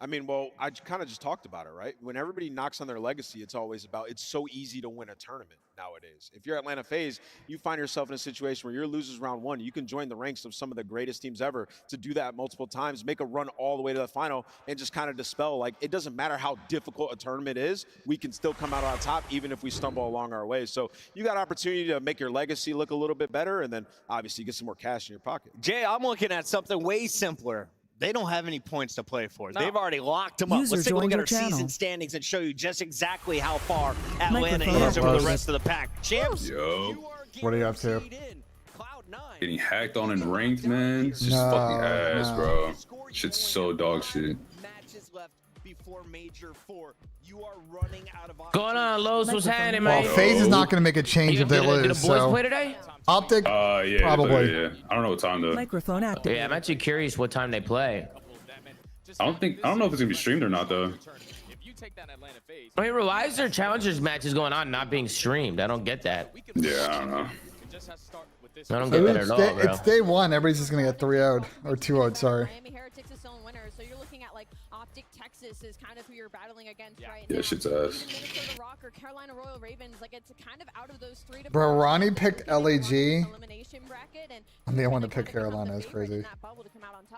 I mean, well, I kind of just talked about it, right? When everybody knocks on their legacy, it's always about, it's so easy to win a tournament nowadays. If you're Atlanta FaZe, you find yourself in a situation where you're losers round 1. You can join the ranks of some of the greatest teams ever to do that multiple times, make a run all the way to the final, and just kind of dispel, like, it doesn't matter how difficult a tournament is, we can still come out on top even if we stumble along our way. So you got opportunity to make your legacy look a little bit better, and then obviously get some more cash in your pocket. Jay, I'm looking at something way simpler. They don't have any points to play for. They've already locked them up. User Let's take a look joined at your our channel. season standings and show you just exactly how far Atlanta Microphone is over the closed. rest of the pack. Champs, Yo, What are you up to? getting hacked on in ranked, man. It's just No, fucking ass, no. bro. Shit's so dog shit. Matches left before Major 4. You are running out of Going on, Los? What's happening, Well, man? FaZe is not going to make a change if they Did the lose. boys So play today? Optic, Yeah, probably. yeah. I don't know what time though. Microphone activated. Yeah, I'm actually curious what time they play. I don't know if it's gonna be streamed or not though. I mean, why is there challengers matches going on not being streamed? I don't get that. Yeah, I don't know. I don't get that at all, bro. It's day one. Everybody's just going to get 3-0'd or 2-0'd. Sorry. Miami Heretics is still in winners, so you're looking at like Optic Texas is kind of who you're battling against right now. Yeah, shit's ass. Minnesota Rock or Carolina Royal Ravens, like it's kind of out of those three. Bro, Ronnie picked LAG. Elimination bracket, and And they want to pick Carolina. It's crazy.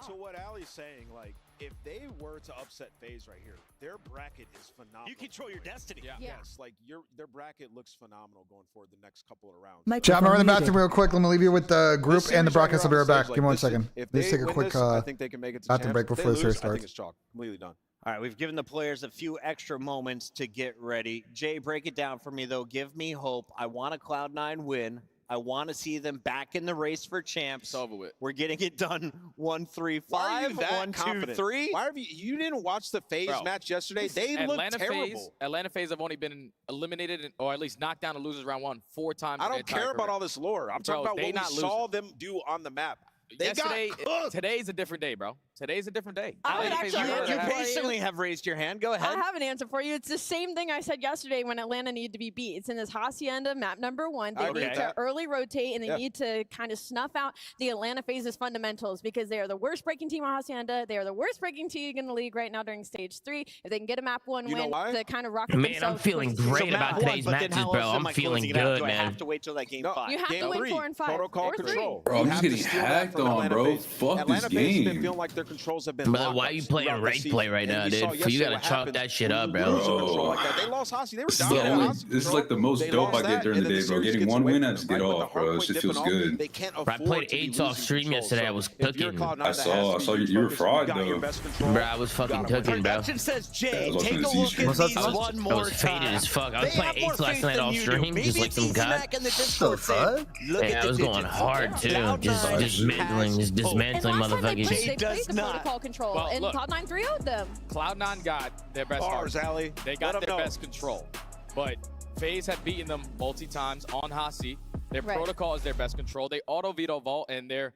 So what Allie's saying, like, if they were to upset FaZe right here, their bracket is phenomenal. You control your destiny. Yeah. Yes, like their bracket looks phenomenal going forward the next couple of rounds. Chat, I'm in the bathroom real quick. Let me leave you with the group This and the series right broadcast. I'll here be on right the back. stage, Give me one like, second. If Let's they take a win quick this, I think they can make it to bathroom break champs. If before the they series lose, I think starts. it's chalk. Completely done. All right, we've given the players a few extra moments to get ready. Jay, break it down for me, though. Give me hope. I want a Cloud9 win. I want to see them back in the race for champs. It's over with. We're getting it done 1-3-5, Why are you that 1-2-3. confident? Why have you didn't watch the FaZe Bro, match yesterday? They looked terrible. Atlanta FaZe have only been eliminated or at least knocked down to losers round 1 4 times. I in don't their entire care about career. all this lore. I'm Bro, talking about they what we not saw losing. them do on the map. They Yesterday, got cooked. today's a different day, bro. Today's a different day. I would Atlanta FaZe actually are answer You gonna for have- patiently have raised your hand. Go ahead. I have an answer for you. It's the same thing I said yesterday when Atlanta needed to be beat. It's in this Hacienda map number 1. They I agree need with to that. early rotate and they Yeah. need to kind of snuff out the Atlanta FaZe's fundamentals because they are the worst breaking team on Hacienda. They are the worst breaking team in the league right now during stage 3. If they can get a map 1 You know win why? to kind of rock Man, I'm themselves feeling towards great the about map today's one. matches, bro. I'm feeling good, Do I man. have to wait till that game No, 5? You have game to win 3, 4 and 5. protocol Or 3. control. Bro, You I'm have just to getting steal that hacked from on, Atlanta bro. FaZe. Fuck Atlanta this FaZe has been game. feeling like their controls have been But why you playing throughout the race season. play right And now, we dude? saw You yesterday gotta what chalk happened. that shit up, When you lose bro. a control like that, they lost Hossie. They were This is down the in only. Hossie This is control. like the most They dope I lost get that, during and the then day, bro. series Getting gets one away win, from I just them, get right? With the off, bro. hard It point just feels dipping off, good. They can't I afford played to be 8 off losing stream control. yesterday. I So was if you're cooking. Cloud9, I that saw- has to I be saw your you were focus. fraud, You got your though. best control. Bro, I was fucking You gotta win. cooking, bro. Production says, Yeah, Jay, I was take a watching the look Z-stream. at What's these up, one I more was faded time. as fuck. I was They playing have more 8 last faith night than off you do. stream, just Maybe like some it's god. Mac in the Discord saying, look Yeah, at I the was going digits. hard too. Cloud9 Just has dismantling And last time they motherfuckers. played, they does played the not. protocol control, Well, and look. Cloud9 3-0'd them. Cloud9 got their best Bars, heart. Allie. They Let got 'em their know. best control. But FaZe had beaten them multi-times on Hasi. Their Right. protocol is their best control. They auto veto vault, and their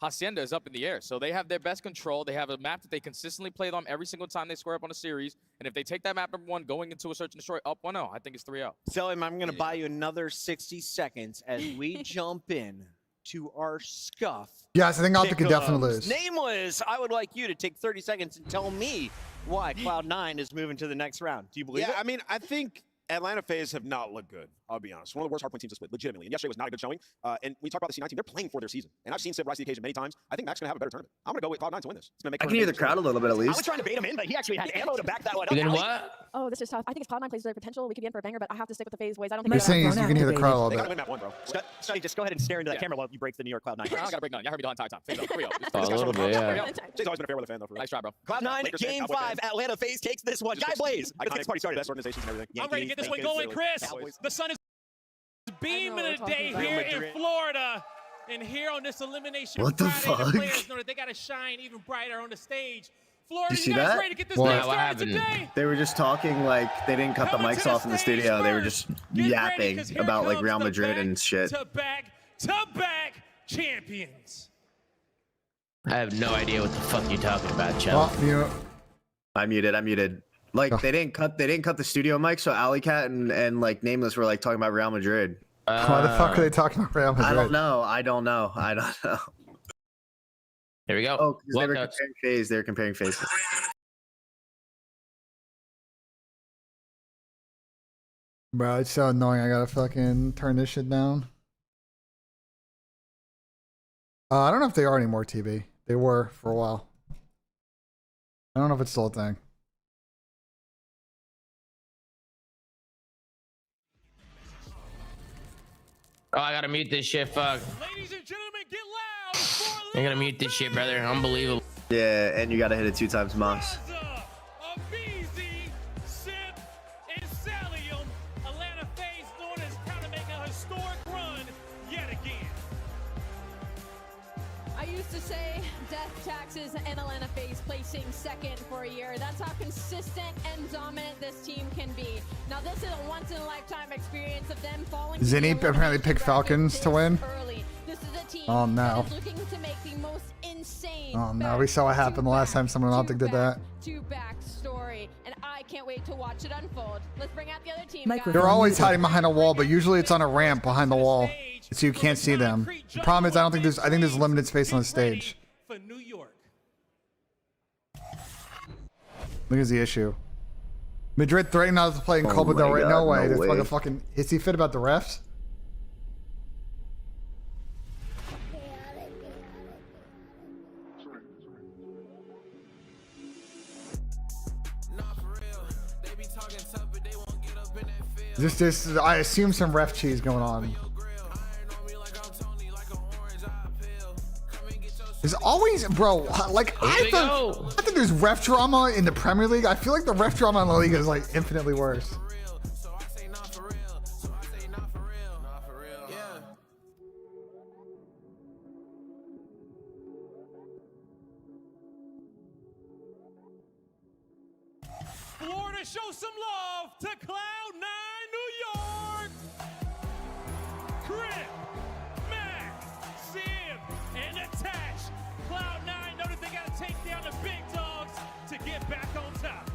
Hacienda is up in the air. So they have their best control. They have a map that they consistently play on every single time they square up on a series. And if they take that map number 1 going into a search and destroy up 1-0, I think it's 3-0. Selim, I'm going to buy you another 60 seconds as we jump in to our scuff. Yes, I think Optic could definitely Pick-ems. lose. Nameless, I would like you to take 30 seconds and tell me why Cloud9 is moving to the next round. Do you believe Yeah, it? I mean, I think Atlanta FaZe have not looked good. I'll be honest. One of the worst hardpoint teams to split, legitimately. And yesterday was not a good showing. And we talk about the C9 team. They're playing for their season. And I've seen Civ rise to the occasion many times. I think Mac's going to have a better tournament. I'm going to go with Cloud9 to win this. It's going to make I can hear the crowd a little bit at I was least. trying to bait him in, but he actually had ammo to back that one up. You gonna Allie, what? Oh, this is tough. I think it's Cloud9 plays their potential. We could be in for a banger, but I have to stick with the FaZe ways. I don't think He's saying you can hear the crowd a They little got to bit. win map 1, bro. Sonny, just go ahead and stare into that Yeah. camera while you break the New York Cloud9. I don't got to break none. Y'all heard me the entire time. FaZe up, 3-0. A little bit, yeah. Jay's always been a fair weather fan, though. For real. Nice try, bro. Cloud9, Lakers fan, Game Cowboy 5, fan. Atlanta FaZe takes this one. Guy Blaze, I Iconic party started best organizations and everything. I'm ready to get this one Yankees, going, Philly, Chris. Cowboys. The sun is beaming what we're today talking about. here Real in Madrid. Florida. And here on this Elimination What the Friday, fuck? the players know that they got to shine even brighter on the stage. Florida, You see guys that? ready to get this What? thing What started happened? today? They were just talking like they didn't cut the Coming mics to off in the stage studio. They were first. just Get ready, yapping 'cause here about like comes Real the Madrid and shit. back champions. I have no idea what the fuck you're talking about, Chell. Well, you know, I'm muted. Like they didn't cut the studio mic, so Alley Cat and like Nameless were like talking about Real Madrid. why the fuck are they talking about Real Madrid? I don't know. Here we go. Oh, because they were Walkouts. comparing phase. They were comparing phases. Bro, it's so annoying. I gotta fucking turn this shit down. I don't know if they are anymore, TB. They were for a while. I don't know if it's still a thing. Oh, I gotta mute this shit. Fuck. Ladies and gentlemen, get loud. I gotta mute this shit, brother. Unbelievable. Yeah, and you gotta hit it 2 times, Moss. BZ, Sip, and Salium. Atlanta FaZe known as kind of making a historic run yet again. I used to say death tag Maxes and Atlanta FaZe placing second for a year. That's how consistent and dominant this team can be. Now, this is a once-in-a-lifetime experience of them falling. Zinni apparently picked Falcons to win. This is a team Oh no. that is looking to make the most insane. Oh no, we saw what happened the last time someone Optic did that. Back story, and I can't wait to watch it unfold. Let's bring out the other team. They're always hiding behind a wall, but usually it's on a ramp behind the wall, so you can't see them. The problem is, I think there's limited space on the stage. For New York. Look at the issue. Madrid threatening not to play in Copa del Rey. No way. They're fucking is he fit about the refs? This I assume some ref cheese going on. There's always, bro, like I think there's ref drama in the Premier League. I feel like the ref drama in La Liga is like infinitely worse. Florida, show some love to Cloud9, New York. Crip, Mac, Sim, and Attach. Cloud9 know that they got to take down the big dogs to get back on top.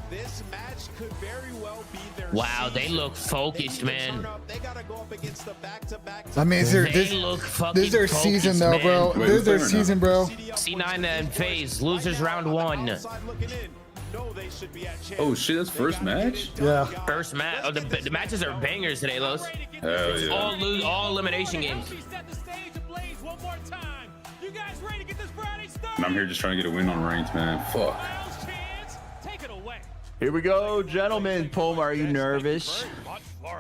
This match could very well be their Wow, they look focused, man. They gotta go up against the back-to-back. I mean, this is their season, though, bro. This is their season, bro. C9 and FaZe, losers round 1. Oh shit, that's first match? Yeah. First match. Oh, the matches are bangers today, Los. Hell yeah. All elimination games. And I'm here just trying to get a win on ranked, man. Fuck. Here we go, gentlemen. Pom, are you nervous? Oh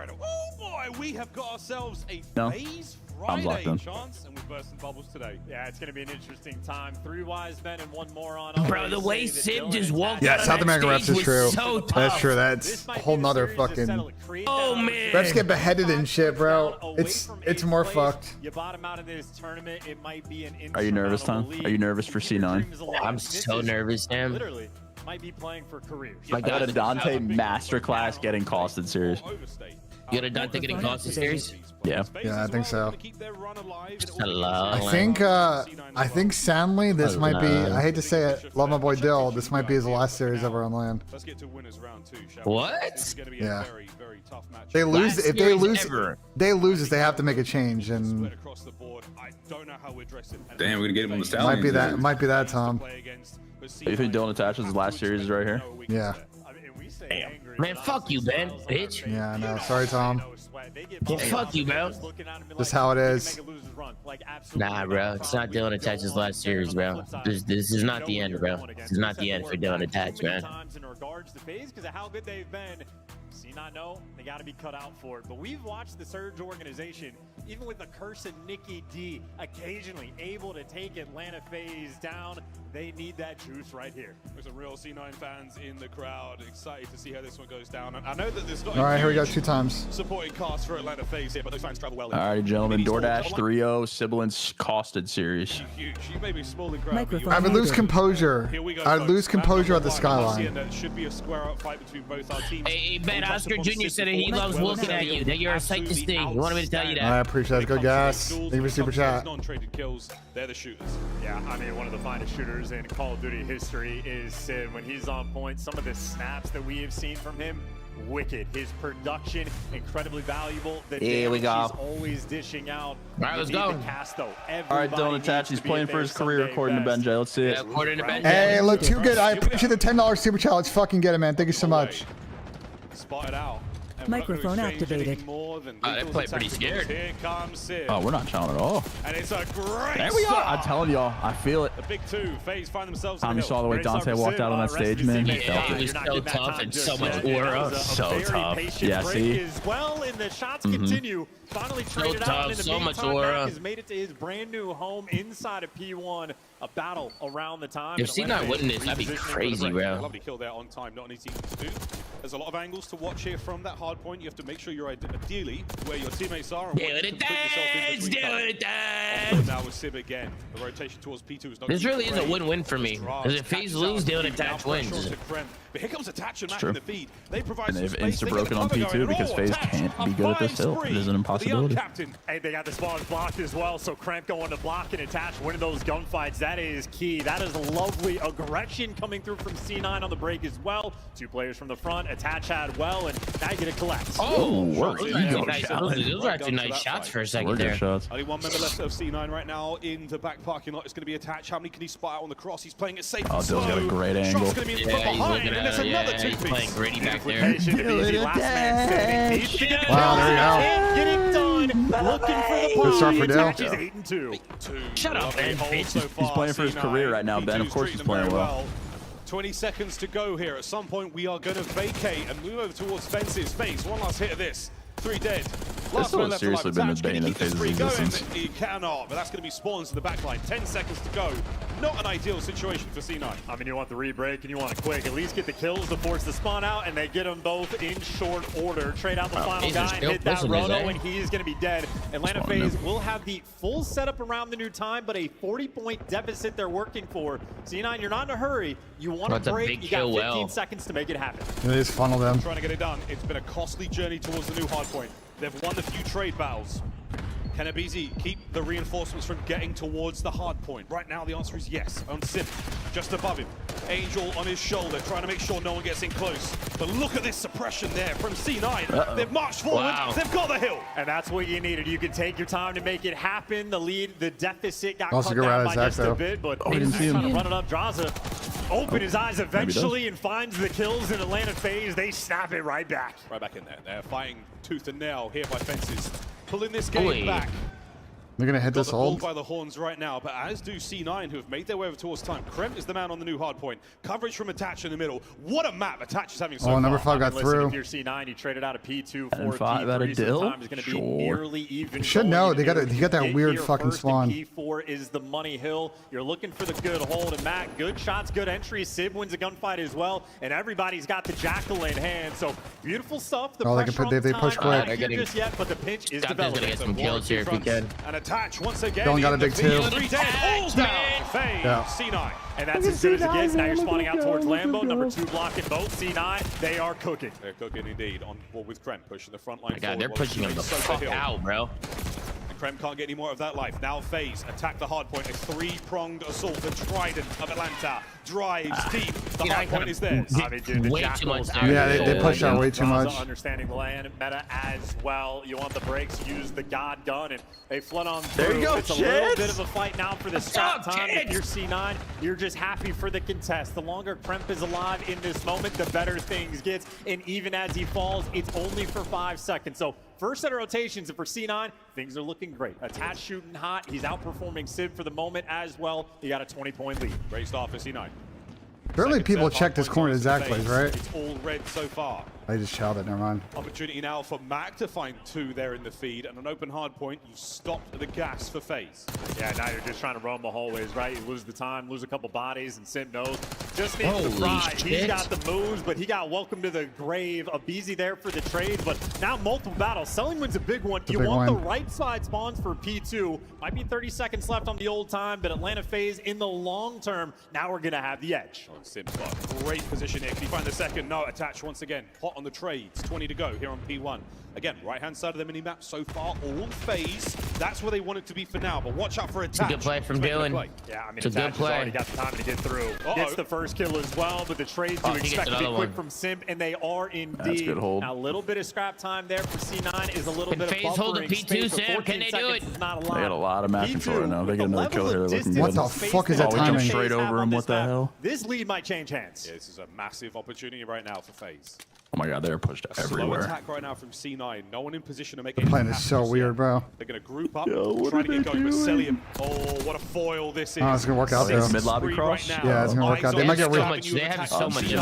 boy, we have got ourselves a No. FaZe I'm locked Friday in. chance, and we've burst some bubbles today. Yeah, it's gonna be an interesting time. 3 wise men and 1 moron. Bro, the way Sim just walked Yeah, out South on that American refs stage is true. was so tough. That's true. That's a whole nother fucking. Oh man. Refs get beheaded and shit, bro. It's more fucked. You bottom out of this tournament, it might be an Are you nervous, Tom? Are you nervous for C9? I'm so nervous, Sam. Literally might be playing for careers. I got a Dante masterclass getting costed series. You got a Dante getting costed series? Yeah. Yeah, I think so. Hello. I think sadly this might be. I hate to say it, love my boy Dill. This might be his last series ever on land. Let's get to winners round 2, shall What? It's going to be Yeah. a very, very tough match. They lose Last if they series lose. ever. They lose if they have to make a change, and Split across the board. I don't know how we're dressing. Damn, we're gonna get him on the stallions. might be that Tom. You think Dylan attaches his last series is right here? Yeah. Damn. Man, fuck you, Ben, bitch. Yeah, I know. Sorry, Tom. Yeah, fuck you, bro. Just how it is. Nah, bro. It's not Dylan Attach's last series, bro. This is not the end, bro. This is not the end for Dylan Attach, man. In regards to FaZe, because of how good they've been, C9 know they got to be cut out for it. But we've watched the Surge organization, even with the curse of Nikki D, occasionally able to take Atlanta FaZe down. They need that juice right here. There's some real C9 fans in the crowd, excited to see how this one goes down. And I know that there's not All right, here we go. 2 times. supporting cast for Atlanta FaZe here, but those fans travel well. All right, gentlemen. DoorDash 3-0 sibilance costed series. Huge. You may be small in crowd, but Microphone I would lose muted. composure. Here we go, I would folks. lose composure at the Round number one. skyline. That should be a square-up fight between both our teams. Hey, Ben Oscar Jr. said that he loves looking at you, that you're a sight to see. You wanted me to tell you I that? appreciate that. Go gas. Thank you for super chat. Non-traded kills, they're the shooters. Yeah, I mean, one of the finest shooters in Call of Duty history is Sid. When he's on point, some of the snaps that we have seen from him, wicked. His production, incredibly valuable. The Here we damage go. He's always dishing out. All right, let's go. Cast, though. All right, Dylan Attach. He's playing for his career according to BENJ. Let's see it. Yeah, according to Ben. Hey, look too good. I appreciate the $10 super chat. Let's fucking get it, man. Thank you so much. Spotted out. Microphone activated. They play pretty scared. Here comes Sid. Oh, we're not challenging at all. And it's a great There we are. start. I'm telling y'all, I feel it. The big 2, FaZe find themselves Tom, in you the saw the way Great start Dante for walked Sid. out on that Rest stage, of the man. season. He Yeah, felt he it. was Not so getting that tough time and just so much yet. aura. It was a So very tough. patient Yeah, break see? as well, and the shots continue. Finally traded out. tough, And in the so much meantime, aura. Mac has made it to his brand new home inside of P1. a battle around the time. If C9 wouldn't this, that'd be crazy, bro. Lovely kill there on time, not an easy thing to do. There's a lot of angles to watch here from that hard point. You have to make sure you're ideally where your teammates are. And Do it, dance, do it, dance. Now with Sib again. The rotation towards P2 is not. This really is a win-win for me. Because if FaZe lose, Dylan attach wins. But here comes Attach and Mac in the feed. They provide and they've insta-broken on P2 because FaZe can't be good at this hill. It is an impossibility. Hey, they got the spawns blocked as well, so Cramp going to block and Attach, winning those gunfights. That is key. That is lovely aggression coming through from C9 on the break as well. 2 players from the front. Attach had well, and now you get a collect. Oh, those are actually nice shots for a second there. Only 1 member left of C9 right now in the back parking lot. It's going to be Attach. How many can he spot out on the cross? He's playing it safe. Oh, Dill's got a great angle. Shot's going to be in front behind, and there's another he's playing gritty back there. Wow, there you go. Can't get it done. Looking for the Good start for Dill. Attach is 8-2. Shut up, Ben. He's playing for his career right now, Ben. Of course he's playing well. 20 seconds to go here. At some point, we are going to vacate and move over towards Fence's face. One last hit of this. 3 dead. This has seriously been the bane of FaZe's existence. He cannot, but that's going to be spawns to the backline. 10 seconds to go. Not an ideal situation for C9. I mean, you want the re-break and you want it quick. At least get the kills to force the spawn out, and they get them both in short order. Trade out the final guy and hit that Roto, and he is going to be dead. Atlanta FaZe will have the full setup around the new time, but a 40-point deficit they're working for. C9, you're not in a hurry. You want to break. You got 15 seconds to make it happen. They just funnel them. Trying to get it done. It's been a costly journey towards the new hard point. They've won the few trade battles. Can Abizi keep the reinforcements from getting towards the hard point? Right now, the answer is yes. On Sim, just above him. Angel on his shoulder, trying to make sure no one gets in close. But look at this suppression there from C9. They've marched forward. Wow. They've got the hill. And that's what you needed. You can take your time to make it happen. The lead, the deficit got also cut down by just though. a bit, but we didn't see him. Trying to run it up. Draza open his eyes eventually and finds the kills in Atlanta FaZe. They snap it right back. Right back in there. They're fighting tooth and nail here by Fences. Pulling this game back. They're going to hit this hold. By the horns right now, but as do C9, who have made their way over towards time. Krem is the man on the new hard point. Coverage from Attach in the middle. What a map Attach is having so far. Number 5 got through. If you're C9, you traded out a P2 for and 5 out of Dill. Time is going to be nearly even. You should know. They got that weird fucking spawn. P4 is the money hill. You're looking for the good hold, and Matt, good shots, good entry. Sib wins a gunfight as well, and everybody's got the Jackal in hand. So beautiful stuff. The pressure they push quick. Not here just yet, but the pinch is developing. Gonna get some kills here if he can. And Attach once again. Dylan got a big 2. Yeah. C9. And that's as good as it gets. Now you're spawning out towards Lambo. Number 2 blocking both. C9, they are cooking. They're cooking indeed. On board with Krem, pushing the front line. God, they're pushing him the fuck out, bro. Krem can't get any more of that life. Now FaZe attack the hard point. A 3-pronged assault. The Trident of Atlanta drives deep. The hard point is theirs. I mean, dude, the way too much. They push out way too much. Understanding the land meta as well. You want the breaks, use the God gun, and they flood on through. There you go, it's a little bit of a fight now for the scrap time. If you're C9, you're just happy for the contest. The longer Kremp is alive in this moment, the better things get. And even as he falls, it's only for 5 seconds. So first set of rotations, and for C9, things are looking great. Attach shooting hot. He's outperforming Sid for the moment as well. He got a 20-point lead. Great start for C9. Barely people check this corner exactly, right? It's all red so far. I just shouted it, never mind. Opportunity now for Mac to find 2 there in the feed, and an open hard point. You stopped the gas for FaZe. Yeah, now you're just trying to roam the hallways, right? You lose the time, lose a couple bodies, and Sim knows. Just needs to fry. He's got the moves, but he got welcomed to the grave. Abizi there for the trade, but now multiple battles. Selling wins a big one. You want the right side spawns for P2. Might be 30 seconds left on the old time, but Atlanta FaZe in the long term, now we're going to have the edge. Sim's got a great position here. Can he find the second? No, Attach once again. Hot on the trades. 20 to go here on P1. Again, right-hand side of the mini-map so far, all FaZe. That's where they want it to be for now, but watch out for Attach. It's a good play from Dylan. Yeah, I mean, Attach has already got the time to get through. Gets the first kill as well, but the trades you expect to be quick from Sim, and they are indeed. That's good hold. Now, a little bit of scrap time there for C9 is a little bit of buffering. hold the P2, Sam? Can they do it? Not a lot. They got a lot of map control right now. They get another kill here. They're looking good. What the fuck is that timing? Straight over him. What the hell? This lead might change hands. Yeah, this is a massive opportunity right now for FaZe. Oh my god, they're pushed Slow everywhere. attack right now from C9. No one in position to make The any plan is so passes weird, yet. bro. They're going to group up, Yo, try to get going, but doing? Celium. Oh, what a foil this is. Oh, it's gonna work out, though. Mid-lobby cross? Yeah, it's gonna work out. They might get so much. They have so much.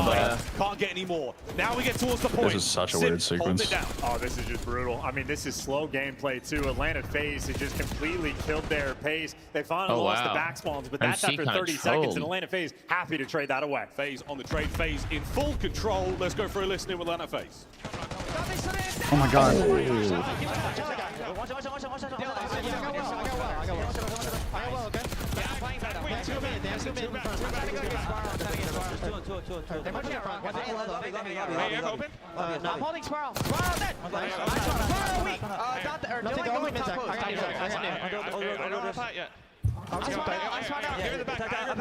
Can't get any more. Now we get towards the point. This is such a Sim weird holds sequence. it down. Oh, this is just brutal. I mean, this is slow gameplay too. Atlanta FaZe has just completely killed their pace. They finally lost the back spawns, but that's after 30 seconds, and Atlanta FaZe happy to trade that away. FaZe on the trade, FaZe in full control. Let's go for a listening with Atlanta FaZe. Oh my god. I'm holding Sparrow. Sparrow dead. I don't have pot yet. I'm Give me the back. Get out of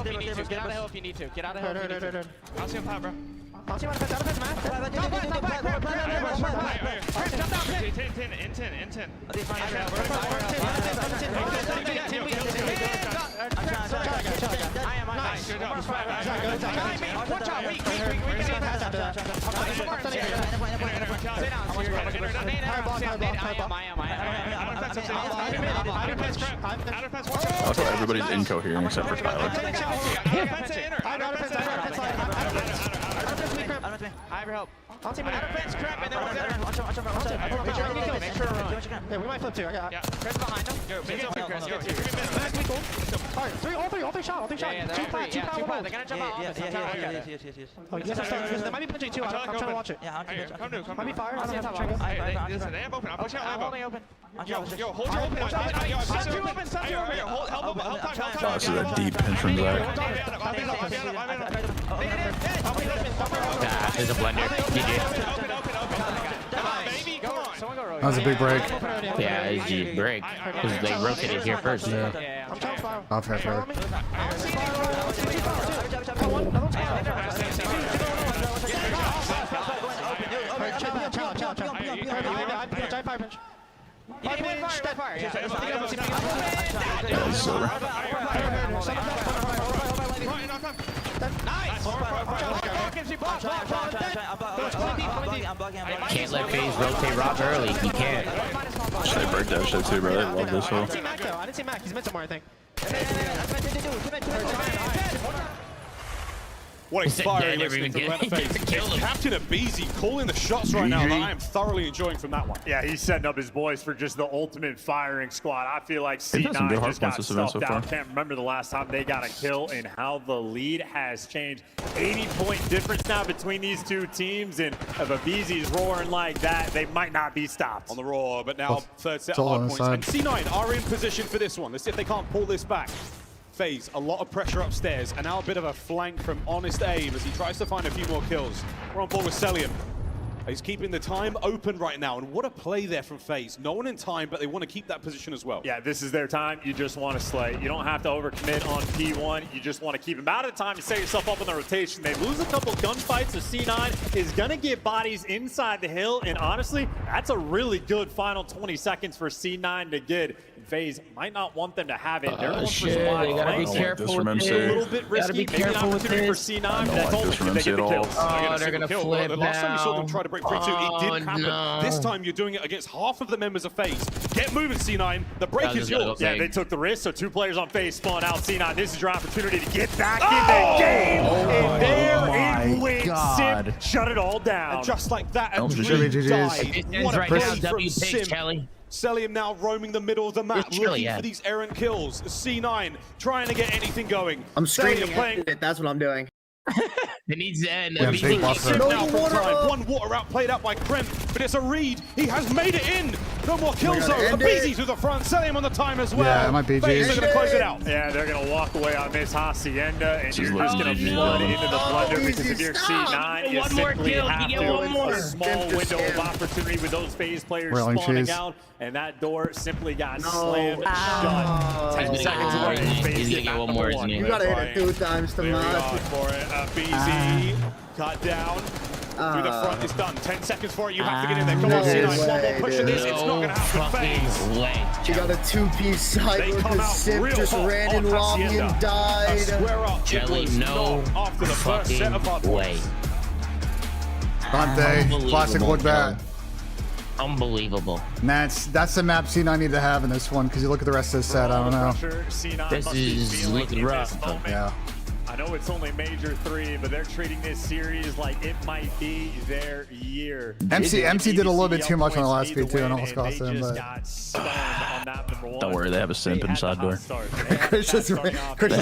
the hill if you need to. Get out of the hill if you need to. Get out of the hill if you need to. I'll see a pot, bro. Hey, That's why everybody's incoherent except for Tyler. I have your help. I'll take my defense crap and then Hey, we might flip too. I got Chris behind him. Go, Chris. all three shot. Yeah, Two pot. They're gonna jump out. They might be pushing too. I'm trying to watch it. Yeah, come to. Might be fire. They have open. I'm pushing out. I'm holding open. Yo, hold your open. Stop you open. Help Oh, this is a deep pinch from Zach. There's a blender. GG. That was a big break. Yeah, it's a break. Because they rotated here first. Yeah. Off half hour. Can't let FaZe rotate Rob early. You can't. Should I break that shit too, bro? I love this whole. I didn't see Mac. He's mid somewhere, I think. What a fiery listening from Atlanta FaZe. It's Captain Abizi calling the shots right now that I am thoroughly enjoying from that one. Yeah, he's setting up his boys for just the ultimate firing squad. I feel like They've had some good C9 hard just got points this event stuffed so out. far. Can't remember the last time they got a kill and how the lead has changed. 80-point difference now between these two teams, and if Abizi's roaring like that, they might not be stopped. On the roar, but now third set all hard on points. the And C9 are in position for this one. Let's see if they can't pull this back. FaZe, a lot of pressure upstairs, and now a bit of a flank from Honest Aim as he tries to find a few more kills. We're on board with Celium. He's keeping the time open right now, and what a play there from FaZe. No one in time, but they want to keep that position as well. Yeah, this is their time. You just want to slay. You don't have to overcommit on P1. You just want to keep them out of time and set yourself up in the rotation. They lose a couple gunfights, so C9 is going to get bodies inside the hill, and honestly, that's a really good final 20 seconds for C9 to get. FaZe might not want them to have it. They're going for some live They gotta be flanks. careful with A this. little bit risky. Maybe an opportunity for C9, but that's only if they get the kills. Oh, they're gonna flip The last time you saw them now. try to break 3-2, it didn't happen. No. This time you're doing it against half of the members of FaZe. Get moving, C9. The break is yours. Yeah, they took the risk, so two players on FaZe spawn out. C9, this is your opportunity to get back in the game. And there it went. Sim shut it all down. And just like that, and GG. died. What a Right play now, from W Sim. picks, Kelly. Celium now roaming the middle of the map, It's chilly, looking for these errant kills. C9 trying to get anything going. I'm Celium screaming. That's what I'm doing. It needs to end. Yeah, big buffer. Now from time. One water out played out by Krem, but it's a read. He has made it in. No more kills though. Abizi to the front. Celium on the time as well. Yeah, it might be FaZe are GG. going to close it out. Yeah, they're going to walk away on this Hacienda, and you're just going to GG. flood into the blender because if you're C9, you One more simply kill, have you get one more. a small window of opportunity with those FaZe players Rolling spawning cheese. out, and that door simply got slammed shut. 10 He's seconds gonna away. get one more. FaZe He's get gonna get one back more, number isn't one. he? You gotta hit it 2 times, There we Tomas. are for it. BZ cut down. Through the front, it's done. 10 seconds for it. You have to get in there. Come No on, C9. One way, more push of this. It's not going to happen. FaZe. Way. She got a two-piece side They look come as out Sim real just hot ran in on lobby Hacienda. and A died. square up. It Jelly, was no not after the first set of hard fucking way. points. Dante, classic look back. Unbelievable. And that's the map C9 need to have in this one because you look at the rest of the set. I don't know. This is looking rough. Yeah. I know it's only Major 3, but they're treating this series like it might be their year. MC did a little bit too much on the last speed too, and almost cost him. But Don't worry, they have a simp inside door. Chris just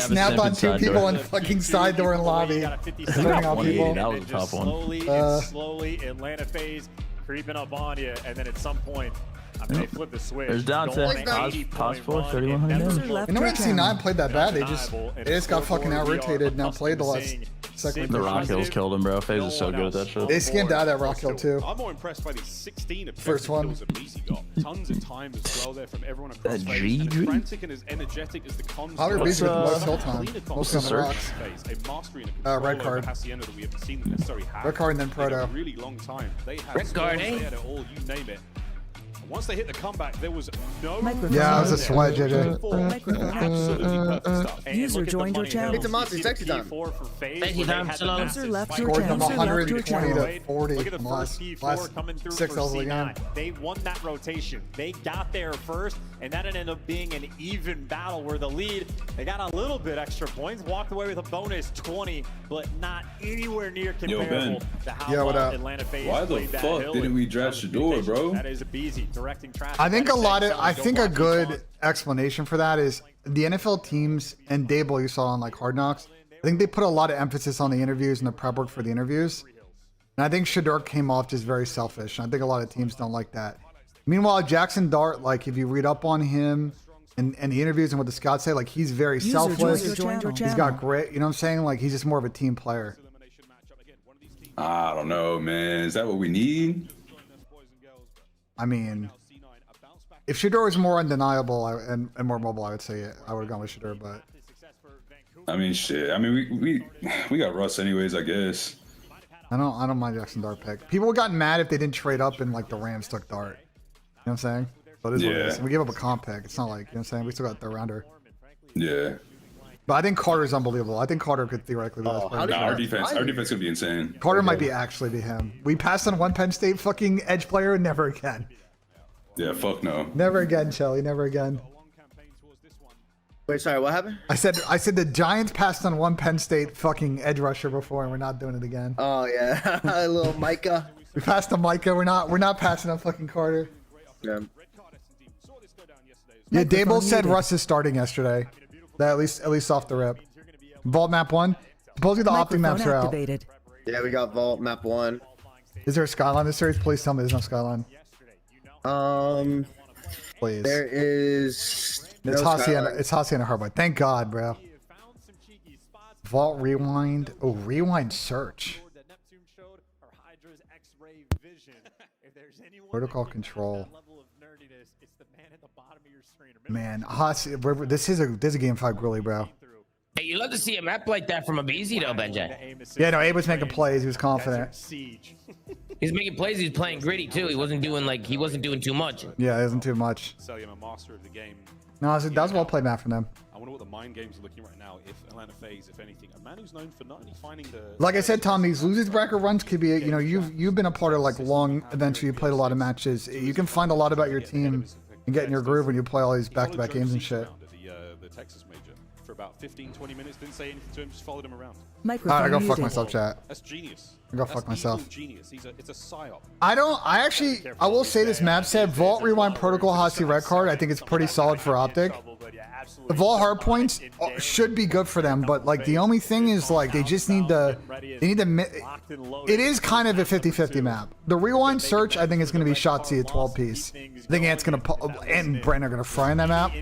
snapped on two people in fucking side door and lobby, turning out people. That was a tough one. Slowly, Atlanta FaZe creeping up on you, and then at some point, I mean, they flip the switch. There's down to Pos 4, 3,100 damage. You know when C9 played that bad? They just got fucking out-rotated. Now played the last second. The rock kills killed him, bro. FaZe is so good at that shit. They skinned out that rock kill too. I'm more impressed by the 16 First one. kills that BZ got. Tons of time as well there from everyone across That FaZe. G? And frantic and as energetic as the comms. How are BZ with most kill time? Mostly on the search? rocks. A mastery and a Red control card. over Hacienda that we haven't seen them necessarily have. Red card and then in Proto. a really long time. They had Red card, scores, eh? They had it all, you name it. Once they hit the comeback, there was no. Microphone Yeah, it was a muted. sweat, JJ. Absolutely perfect stuff. User joined your channel. It's a monster, sexy time. Thank you, Tom. Shalom. User left your Scored them channel. User left your 120 channel. to 40 Look at the in the first P4 last coming through 6 for of the game. C9. They won that rotation. They got there first, and that ended up being an even battle where the lead, they got a little bit extra points, walked away with a bonus 20, but not anywhere near comparable to how Yeah, what well up? Atlanta FaZe Why the played that fuck hill, didn't and we that draft was Shador, efficient. bro? That is a BZ directing traffic. I think a lot of, Don't I think a block these good on. explanation for that is the NFL teams and Dable you saw on like Hard Knocks. I think they put a lot of emphasis on the interviews and the prep work for the interviews. And I think Shador came off just very selfish. And I think a lot of teams don't like that. Meanwhile, Jackson Dart, like if you read up on him and the interviews and what the scouts say, like he's very User selfless. joined your He's channel. got grit. You know what I'm saying? Like he's just more of a team player. I don't know, man. Is that what we need? I mean, if Shador was more undeniable and more mobile, I would say I would have gone with Shador. But I mean, shit. I mean, we got Russ anyways, I guess. I don't mind Jackson Dart pick. People got mad if they didn't trade up and like the Rams took Dart. You know what I'm saying? But it is what it is. Yeah. We gave up a comp pick. It's not like, you know what I'm saying? We still got third rounder. Yeah. But I think Carter's unbelievable. I think Carter could theoretically be the best player. Nah, our defense gonna be insane. Carter might be actually be him. We passed on one Penn State fucking edge player. Never again. Yeah, fuck no. Never again, Shelly. Never again. Wait, sorry, what happened? I said the Giants passed on one Penn State fucking edge rusher before, and we're not doing it again. Oh yeah, a little Micah. We passed on Micah. We're not passing on fucking Carter. Yeah. Yeah, Dable Microphone said muted. Russ is starting yesterday. That at least off the rip. Vault map 1. Supposedly the Optic maps Microphone are out. activated. Yeah, we got Vault Map 1. Is there a Skyline this series? Please tell me there's no Skyline. Please. There is. It's no Hacienda. Skyline. It's Hacienda Hardwood. Thank God, bro. Vault rewind. Oh, rewind search. Protocol control. Man, this is a game 5 really, bro. Hey, you love to see a map like that from a BZ though, BENJ. Yeah, no, Abe was making plays. He was confident. He's making plays. He's playing gritty too. He wasn't doing too much. Yeah, it isn't too much. So I'm a master of the game. No, that was a well played map for them. I wonder what the mind games are looking right now. If Atlanta FaZe, if anything, a man who's known for not only finding the. Like I said, Tom, these losers bracket runs could be, you know, you've been a part of like long events where you played a lot of matches. You can find a lot about your team and get in your groove when you play all these back-to-back games and shit. The Texas major for about 15-20 minutes. Didn't say anything to him. Just followed him around. Microphone Alright, I go fuck muted. myself, chat. That's genius. I go fuck myself. Genius. It's a psyop. I will say this map set, Vault Rewind Protocol Hasi Red Card, I think it's pretty solid for Optic. The Vault hard points should be good for them, but like the only thing is like they just need to, it is kind of a 50-50 map. The Rewind Search, I think is going to be Shotzi at 12 piece. I think Ant's going to, and Brent are going to fry in that map.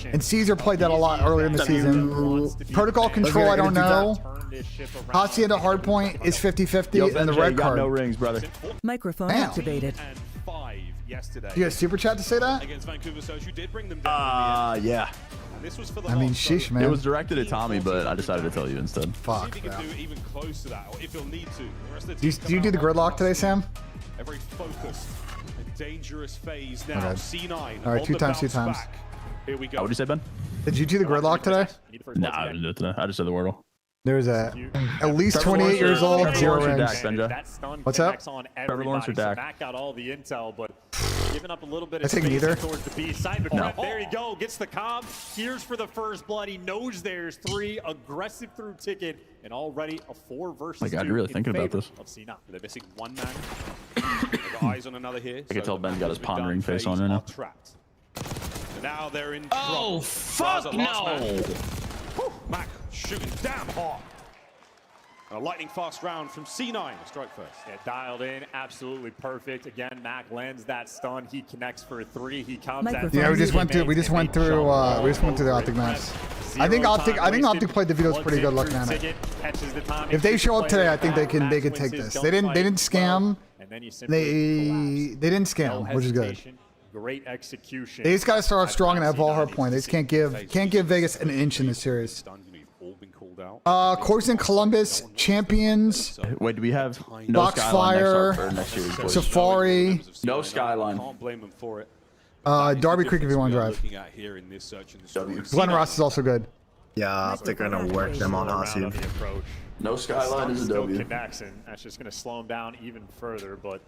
And Caesar played that a lot earlier in the season. Protocol Control, I don't know. Hacienda Hardpoint is 50-50, and the red card. No rings, brother. Microphone Damn. activated. Yesterday. You got a super chat to say that? Against Vancouver Social, did bring them down. Yeah. This was for the I mean, half, so sheesh, man. It was directed at Tommy, but I decided to tell you instead. see Fuck. if he Yeah. can do even close to that, or if he'll need to. The rest of the Do you, team do you come do the out gridlock today, Sam? a very focused and dangerous phase now. Okay. C9. All right, on two the times, two bounce times. back. Here we go. What would you say, Ben? Did you do the gridlock today? Nah, I didn't do it today. I just said the Wordle. There's at least 28 years old, Trevor 0 Lawrence or rings. Dak, Benja? That stun What's up? connects on Trevor Lawrence or everybody, so Dak? Mac got all the intel, but giving up a little bit I of take space neither. towards the B side. But No. there you go, gets the cob. Here's for the first blood. He knows there's 3. Aggressive through ticket, and already a 4 versus 2. My God, you're really in thinking about favor this. of C9. They're missing one man. They've got eyes on another here. I can tell Ben got his pondering face phase on right are now. Trapped. And now they're in Oh, trouble. fuck Gaza, last no. man. Whew, Mac shooting damn hard. A lightning fast round from C9. Strike first. Yeah, dialed in, absolutely perfect. Again, Mac lands that stun. He connects for 3. He comes Microphone. Yeah, we just went through the Optic maps. I think Optic played the Veto's pretty good looking at it. If they show up today, I think they can take this. They didn't scam. They didn't scam, which is good. Great execution. They just got to start off strong and have all hard point. They just can't give Vegas an inch in the series. Course in Columbus, Champions, Wait, do we have no Boxfire, Skyline next year's boys? Safari, No Skyline. Can't blame them for it. Darby Creek if you want to drive. Looking at here in this search and destroy. Glen Ross is also good. Yeah, Optic are gonna work them on Hasu. No Skyline is a W. Connects, and that's just going to slow him down even further. But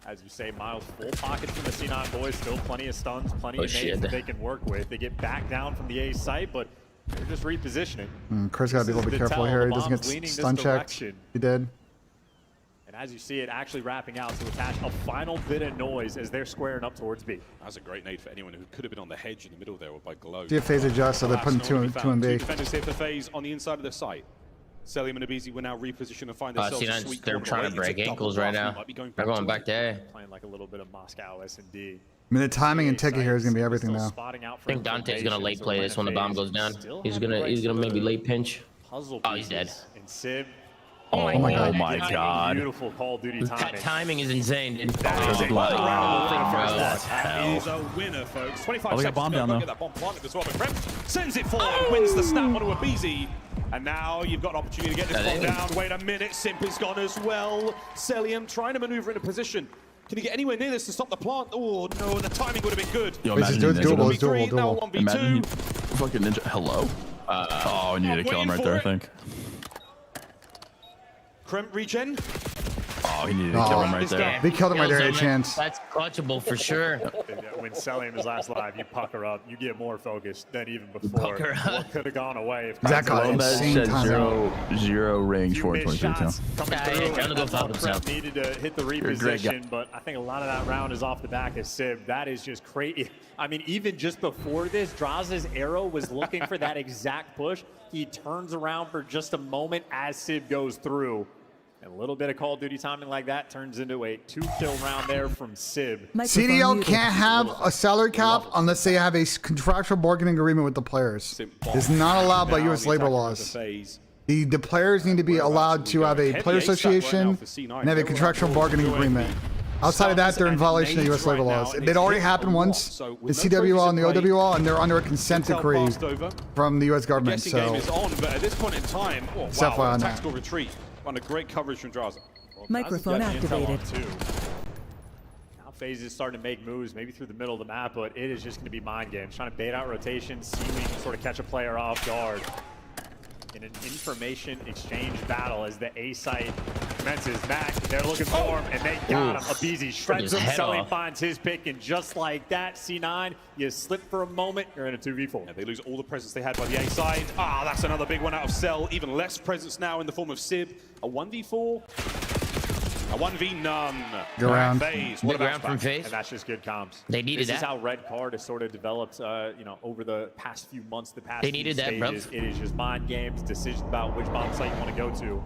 as you say, Miles, full pockets from the C9 boys. Still plenty of stuns, plenty of nades that they can work with. They get back down from the A site, but they're just repositioning. Chris got to be a little bit careful here. He doesn't get stun checked. He did. And as you see it actually wrapping out to attach a final bit of noise as they're squaring up towards B. That's a great nade for anyone who could have been on the hedge in the middle there or by Glow. See if phase adjust, so they're putting two in B. Two defenders here for phase on the inside of the site. Selim and Abizi will now reposition and find themselves a sweet they're corner. trying to break ankles right now. They're going back to A. Playing like a little bit of Moscow S&D. I mean, the timing and ticket here is going to be everything now. I think Dante's gonna late play this when the bomb goes down. He's gonna maybe late pinch. Oh, he's dead. And Sib. Oh my God. Beautiful Call of Duty That timing. timing is insane, dude. That hell. is a winner, folks. 25 Oh, we got seconds bomb to go. down, though. Get that bomb planted as well. But Prem sends it forward, wins the snap onto Abizi. And now you've got an opportunity to get this bomb down. Wait a minute, Simp is gone as well. Celium trying to maneuver into position. Can he get anywhere near this to stop the plant? Oh no, the timing would have been good. Yo, It's imagine doable, Ninja. it's doable, Now doable. 1v2. Imagine he fucking Ninja. Hello? Oh, we needed to kill him right there, I think. Krem regen. Oh, he needed to kill him right there. They killed him right there, had a chance. That's clutchable for sure. When Celium is last live, you pucker up. You get more focused than even before. Pucker up. What could have gone away if Zach got Lopez insane said time. zero range, few missed 423 shots too. coming Yeah, through, yeah, trying to go and Falcons Prep now. needed to hit the a great guy. reposition, but I think a lot of that round is off the back of Sib. That is just crazy. I mean, even just before this, Draza's arrow was looking for that exact push. He turns around for just a moment as Sib goes through. And a little bit of Call of Duty timing like that turns into a 2-kill round there from Sib. CDL can't have a salary cap unless they have a contractual bargaining agreement with the players. It's not allowed by U.S. labor laws. The players need to be allowed to have a player association and have a contractual bargaining agreement. Outside of that, they're in violation of U.S. labor laws. It already happened once, the CWL and the OWL, and they're under a consent decree from the U.S. government. So, Game is on, but at this point in time, oh, Except wow, for on that. tactical retreat. Under great coverage from Draza. Microphone activated. Now FaZe is starting to make moves, maybe through the middle of the map, but it is just going to be mind games. Trying to bait out rotations, see if we can sort of catch a player off guard. In an information exchange battle as the A site commences. Mac, they're looking for him, and they got him. Abizi shreds him, Sully finds his pick, and just like that, C9, you slip for a moment, you're in a 2v4. Yeah, they lose all the presence they had by the A side. Ah, that's another big one out of Cell. Even less presence now in the form of Sib. A 1v4. A 1v none. Good round. FaZe. Big What about round from FaZe. And that's just good comms. They needed This is that. how Red Card has sort of developed, you know, over the past few months, the past They few needed that, bro. stages. It is just mind games, decisions about which bomb site you want to go to.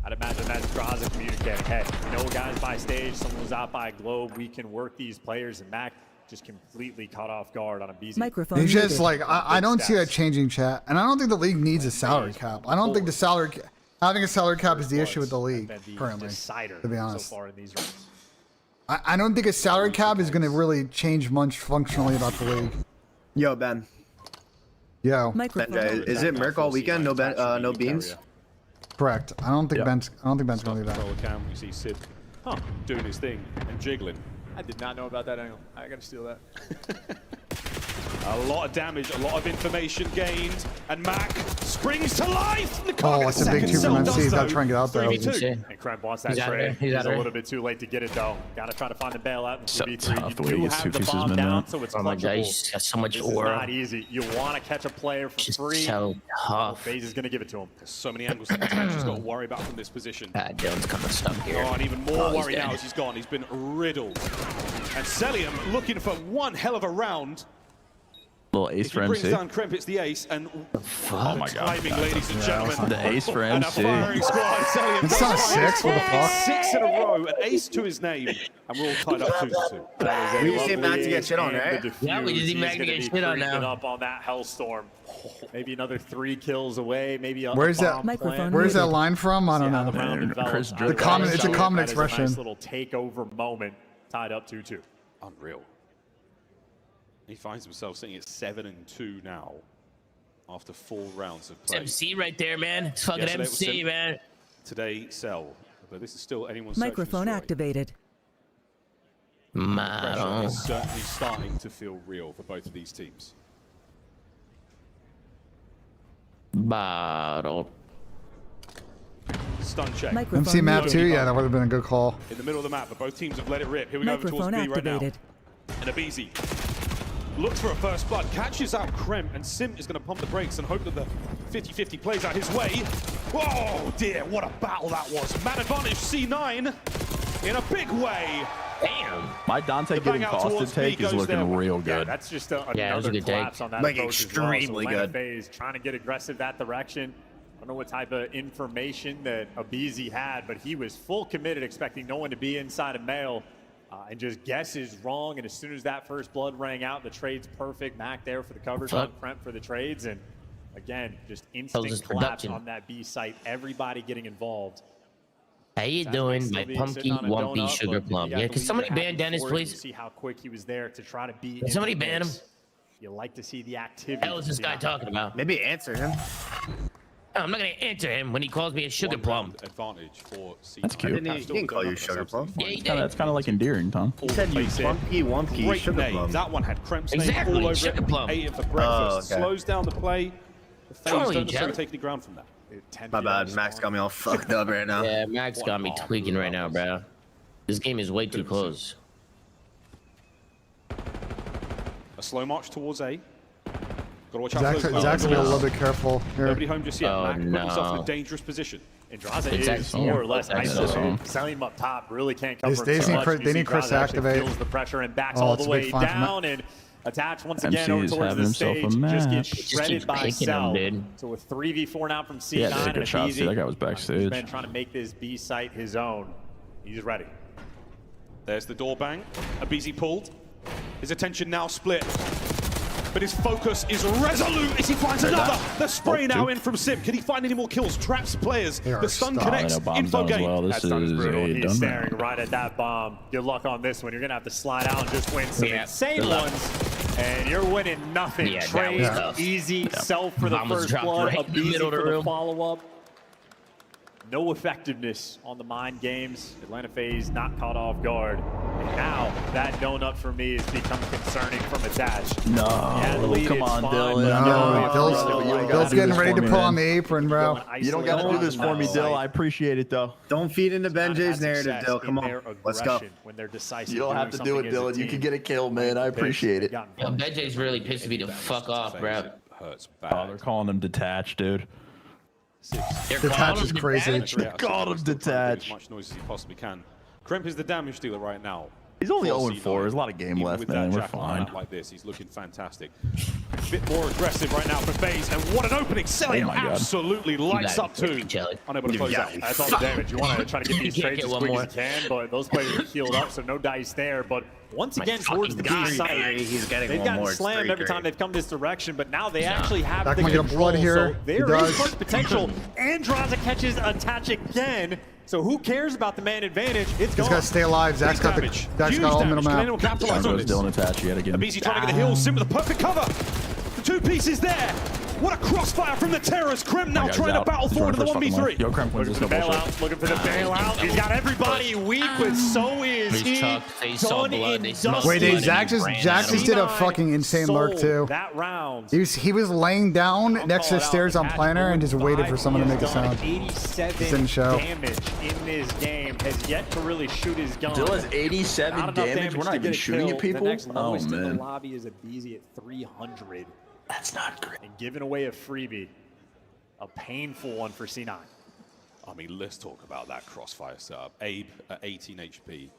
I'd imagine that's Draza communicating, hey, no guys by stage, someone was out by Globe, we can work these players, and Mac just completely caught off guard on a BZ. Microphone it's just muted. like, I don't see that changing, chat. And I don't think the league needs a salary cap. I don't think the salary having a salary cap is the issue with the league currently, to be honest. So far in these rounds. I don't think a salary cap is going to really change much functionally about the league. Yo, Ben. Yo. Microphone. Is it Merc all weekend? No beans. Correct. I don't think Ben's gonna leave that. Cam, you see Sid doing his thing and jiggling. I did not know about that angle. I gotta steal that. A lot of damage, a lot of information gained, and Mac springs to life. Oh, it's a big 2 from NC. He's got to try and get out there. And Kremp wants that trade. He's a little bit too late to get it though. Got to try to find the bailout in 2v3. You do have the bomb down, so it's clutchable. He's got so much This aura. is not easy. You want to catch a player for free. So tough. FaZe is going to give it to him. There's so many angles that Tatch got to worry about from this position. Dylan's coming stuck here. Oh, and even more worry now as he's gone. He's been riddled. And Celium looking for one hell of a round. Little ace If for he brings MC. down Kremp, it's the ace. And Oh my god. timing, ladies and gentlemen. The ace for And a MC. firing squad. Celium It's not 6. What the fuck? 6 in a row, an ace to his name, and we're all tied up 2-2. We just need Mac to get shit on, right? Yeah, we just need Mac to get shit on now. Up on that hellstorm. Maybe another 3 kills away. Maybe a Where's that? bomb plant. Where's that line from? I don't See how the know. round develops. Chris I like it's a that. common That is a expression. nice little takeover moment. Tied up 2-2. Unreal. He finds himself sitting at 7-2 now after 4 rounds of It's play. MC right there, man. It's fucking Yesterday it was MC, Sim. man. Today, Cell. But this is still anyone's search and Microphone destroy. activated. The pressure Maro. is certainly starting to feel real for both of these teams. Bottle. Stun check. Microphone MC map muted. 2? Yeah, that would have been a good call. In the middle of the map, but both teams have let it rip. Here we go towards Microphone B right now. activated. And Abizi looks for a first blood, catches out Kremp, and Sim is going to pump the brakes and hope that the 50-50 plays out his way. Oh dear, what a battle that was. Man advantage C9 in a big way. Damn. My Dante The bang getting out costed towards take B is goes looking there. real Yeah, good. that's just Yeah, it was a another good take. collapse on that Like, approach as well. So extremely Atlanta good. FaZe trying to get aggressive that direction. I don't know what type of information that Abizi had, but he was full committed, expecting no one to be inside of Mail. And just guesses wrong, and as soon as that first blood rang out, the trade's perfect. Mac there for the coverage on Kremp for the trades, and again, just instant his collapse production. on that B site. Everybody getting involved. How you That doing, might my still be pumpkin sitting on a wumpy donut, sugar but plum? you gotta Yeah, can believe somebody you're happy ban Dennis, for it. You please? see how quick he was there to try to be. Can somebody ban him? You like to see the activity. Hell is this guy talking about? Maybe answer him. I'm not gonna answer him when he calls me a sugar plum. Advantage for C9. That's cute. He didn't call you sugar plum. Yeah, he did. That's kind of like endearing, Tom. He said you wumpy Great sugar name. plum. That one had Kremp's name Exactly, all over sugar it. plum. Ate it for breakfast. Oh, okay. Slows down the play. The FaZe wrong don't with you, necessarily Chad? take any ground from that. My bad. Max got me all fucked up right now. Yeah, Max got me tweaking right now, bro. This game is way too close. A slow march towards A. Gotta watch out for those Zach's gonna be a little bit careful Nobody here. home just yet. Oh, Mac put himself in no. a dangerous position. Andrade Exactly. is more or less Exactly. isolated. Selling him up top really can't cover They him need so much. Chris- You they see need Chris Andrade to actually activate. feels the pressure and backs Oh, all it's the a big way find from down and attacks once MC again over is towards having the himself a stage. Just match. gets Just shredded keeps by picking him, Cell. dude. So a 3v4 now from C9 Yeah, they and good shots. Abizi. See, that guy was He's backstage. been trying to make this B site his own. He's ready. There's the door bang. Abizi pulled. His attention now split. But his focus is resolute as he finds another. The spray now in from Sim. Can he find any more kills? Traps players. They are The stun stunned. connects. bombs Info down as game. well. This That stun is is brutal. a He's done staring round. right at that bomb. Good luck on this one. You're going to have to slide out and just win some Yeah, insane good luck. ones. And you're winning nothing. Yeah, that Trade, was tough. easy, Self for the Bomb was first dropped blood, right in the Abizi middle of the for the room. follow-up. No effectiveness on the mind games. Atlanta FaZe not caught off guard. And now that donut for me is becoming concerning from attach. No, Yeah, the lead, come it's on, fine, Dylan. but No, you Dill's- don't Bill's do getting this ready for to me, pull man. on the apron, bro. You don't got to do this for me, Dill. I appreciate it, though. Don't feed into Not had BENJ's narrative, success Dill. in Come on. their Let's go. aggression when they're decisive. You don't have to do it, Dylan. You can get a kill, man. I appreciate it. Yo, BenJ's really pissing me the fuck off, bro. It hurts Oh, bad. they're calling him detached, dude. They're Detach calling is him crazy. detached. Three out of six, God, I'm still trying to do as detached. much noise as he possibly can. Kremp is the damage dealer right now. He's only for 0-4. C9. There's a lot of game Even left, with man. that We're jackal on a fine. map like this, he's looking fantastic. A bit more aggressive right now for FaZe, and what an opening! Celium my God. absolutely lights You up got it, too. Jelly. Unable to close Yeah. out. That's all the damage. You want to try to get these You can't trades get as one quick more. as you can, but those players are healed up, so no dice there. But once My again, towards the fucking B God. side, He's getting they've one gotten more. It's slammed three every time great. they've come this direction, but now they actually have Zach the might get a control. blood here. So He there does. is clutch potential. Andrade catches attach again. So who cares about the man advantage? It's He's gone. got to stay alive. Zach's got the. Damage. Zach's Huge got all damage. middle Can map. anyone capitalize There on goes this? Dylan attached yet again. Abizi trying to get the heal. Sim with a perfect cover. 2 pieces there. What a crossfire from the Terrors. Krem now trying to battle forward to the 1v3. Yo, Krem wins this, no bullshit. Looking for the bailout. He's got everybody weak, but so is he. Wait, Zach just did a fucking insane lurk too. That round. He was laying down next to the stairs on planner and just waited for someone to make a sound. 87 didn't show. damage in this game. Has yet to really shoot his gun. Still has 87 damage. We're not even shooting at people. The next lowest in the man. lobby is a BZ at 300. That's not great. And giving away a freebie. A painful one for C9. I mean, let's talk about that crossfire setup. Abe at 18 HP.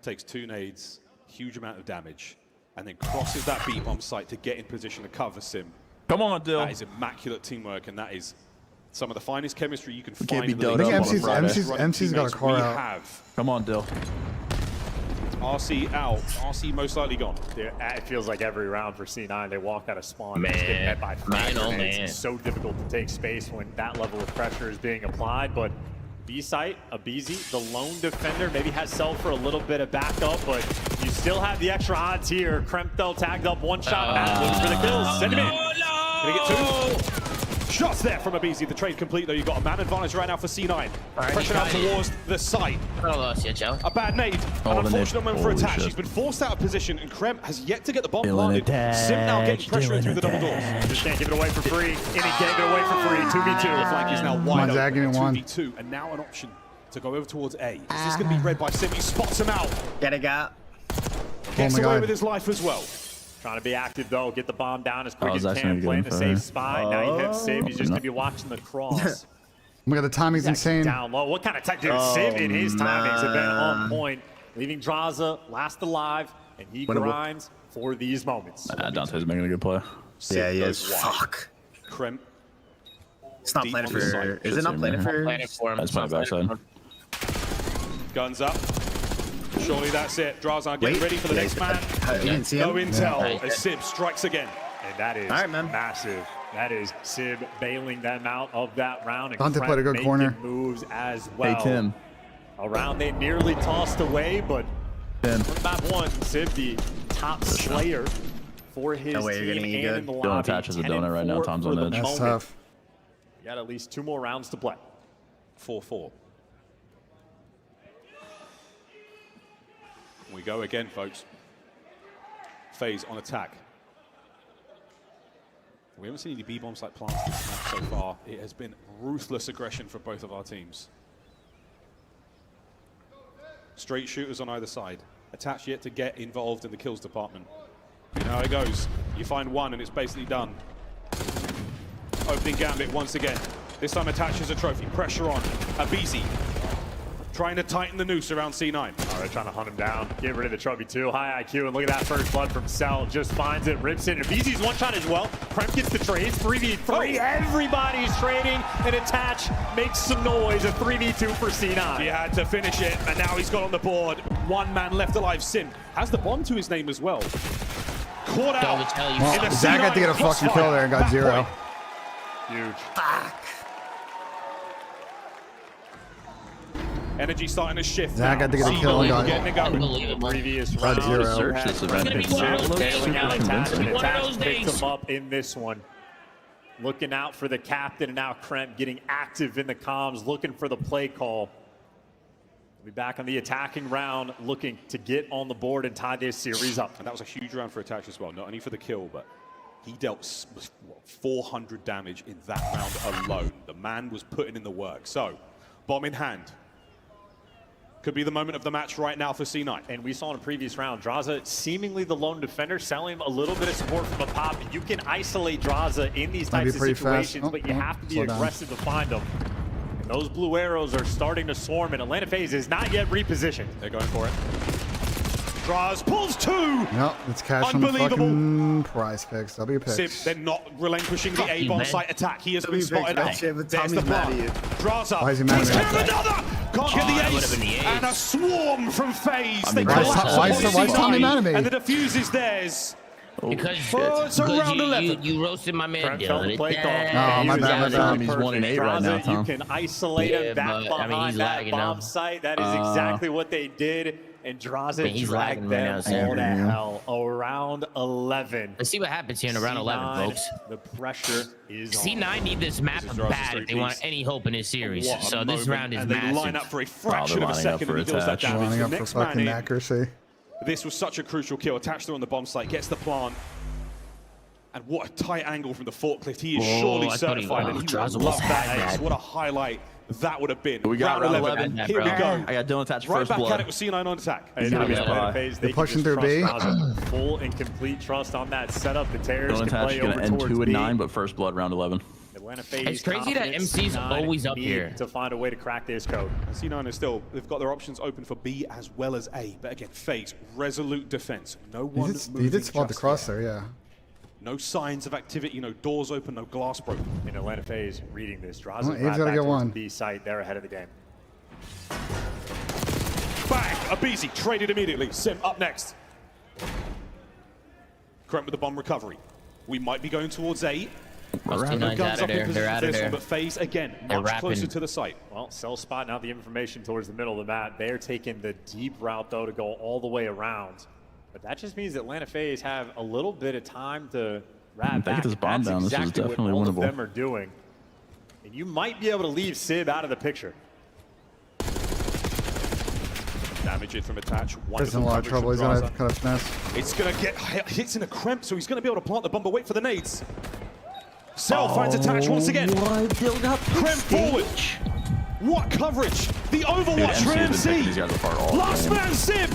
Takes 2 nades, huge amount of damage, and then crosses that B-bomb site to get in position to cover Sim. Come on, Dill. That is immaculate teamwork, and that is some of the finest chemistry you can Can't find be in the done. league. I think MC's got a car out. Have Come on, Dill. RC out. RC most likely gone. It feels like every round for C9, they walk out of spawn. Man. Just get met by Man, oh, grenades. man. It's so difficult to take space when that level of pressure is being applied. But B site, a BZ, the lone defender, maybe has Self for a little bit of backup, but you still have the extra odds here. Krempthel tagged up 1 shot, looking for the kills. Send him in. Gonna get 2 shots there from Abizi. The trade complete though. You've got a man advantage right now for C9. Pressure out towards the site. A bad nade. An unfortunate moment for attach. He's been forced out of position, and Krem has yet to get the bomb planted. Sim now getting pressure through the double doors. Just can't give it away for free. And he gave it away for free. 2v2. The flank is now Come wide on, Zach, open. give me 1. 2v2, and now an option to go over towards A. Is this going to be read by Sim? He spots him out. Get a gap. Gets my away God. with his life as well. Trying to be active though, get the bomb down as quick as Zach's can, gonna play in get the him safe spot. Now he hits Sim, he's just gonna be watching the cross. Oh my god, the timing's insane. Down low. What kind of tech? Dude, Sim in his timings have been on point, leaving Draza last alive, and he grinds for these moments. Dante's making a good play. Yeah, he is. Fuck. Krem. It's not planning for. Is it not planning for? That's my backside. Guns up. Surely that's it. Drazan getting ready for the next man. You didn't see him? No intel as Sib strikes again. And that is massive. That is Sib bailing them out of that round. And Dante played a good corner. Moves as well. Hey, Tim. A round they nearly tossed away, but map 1, Sib the top slayer for his team and in the lobby. Don't attach as a donut right now. Tom's on edge. That's tough. You got at least 2 more rounds to play. 4-4. We go again, folks. FaZe on attack. We haven't seen any B-bombs like planted this match so far. It has been ruthless aggression for both of our teams. Straight shooters on either side. Attach yet to get involved in the kills department. You know how it goes. You find one and it's basically done. Opening gambit once again. This time attaches a trophy. Pressure on. Abizi trying to tighten the noose around C9. All right, trying to hunt him down. Get rid of the trophy too. High IQ, and look at that first blood from Cell. Just finds it, rips it. Abizi's 1 shot as well. Krem gets the trades. 3v3. Everybody's trading, and Attach makes some noise. A 3v2 for C9. He had to finish it, and now he's got on the board. 1 man left alive. Sim has the bomb to his name as well. Caught out. Well, Zach had to get a fucking kill there and got 0. Huge. Fuck. Energy starting to shift. Zach had to get a kill and got getting it going. Previous got round. 0. Search this event. Bailing out Attach, and One of Attach those picked days. him up in this one. Looking out for the captain, and now Krem getting active in the comms, looking for the play call. We'll be back on the attacking round, looking to get on the board and tie this series up. And that was a huge round for Attach as well, not only for the kill, but he dealt 400 damage in that round alone. The man was putting in the work. So, bomb in hand. Could be the moment of the match right now for C9. And we saw in a previous round, Draza seemingly the lone defender, selling him a little bit of support from a pop. You can isolate Draza in these types of situations, but you have to be aggressive to find them. And those blue arrows are starting to swarm, and Atlanta FaZe is not yet repositioned. They're going for it. Draz pulls 2! No, it's cash on the fucking PrizePicks. Sib, Picks. they're not relinquishing the A-bomb site attack. He has been Picks, spotted out. but There's the Tommy's mad plan. at you. Draza Why is he mad takes at me? care of another! Can't get the ace. And a swarm from FaZe. They why is collapse why upon is Tommy C9, mad at me? And the defuse is theirs. Because, it's around 11. you roasted my man, Dylan. Play call. Oh, my bad, my bad. He's 1-8 right now, Tom. You can isolate him back but, I mean, behind he's that lagging bomb now. site. That is exactly what they did. and draws Man, it, he's drag lagging right now, them Sam. all to hell. Around 11. Let's see what happens here in around 11, folks. The pressure is C9 need this map bad if they want any hope in this series. So this round is and they massive. line up for a fraction of a lining up second for and he deals that attach. damage. Lining The up for next man fucking in, accuracy. this was such a crucial kill. Attached there on the bomb site, gets the plant. And what a tight angle from the forklift. He is surely I thought he- certified, and he Draws would love was that bad. ace. What a highlight that would have been. We got round 11. Here we go. I got Dylan attached Right first back blood. at it with C9 on attack. It's gonna be a spy. phase. They're pushing through B. Full and complete trust on that setup. The Terrors Dylan can attached play is gonna over end towards 2 and B. 9, but first blood round 11. Atlanta FaZe It's crazy that confidence, MC's C9 always up need here. to find a way to crack this code. C9 is still, they've got their options open for B as well as A. But again, FaZe, resolute defense. No one He moving did spot the just cross yet. there, yeah. No signs of activity, no doors open, no glass broken. In Atlanta FaZe reading this, draws Oh, it Abe's right gotta back get towards one. the B site. They're ahead of the game. Bang! Abizi traded immediately. Sim up next. Crump with the bomb recovery. We might be going towards A. Most No T9's guns out up of in there. position They're for out of this there. one, but FaZe again They're much closer rapping. to the site. Well, Cell spotting out the information towards the middle of the map. They're taking the deep route, though, to go all the way around. But that just means Atlanta FaZe have a little bit of time to wrap They back. get this bomb and that's down. This is exactly definitely what all of winnable. them are doing. And you might be able to leave Sib out of the picture. Damage it from attach. He's in a lot of trouble. He's gonna have to cut a finesse. It's gonna get hits in a cramp, so he's gonna be able to plant the bomb, but wait for the nades. Cell finds attach once again. Cramp forward. What coverage? The Overwatch Dude, from MC has been picking these MC. guys apart all Last game. man Sim.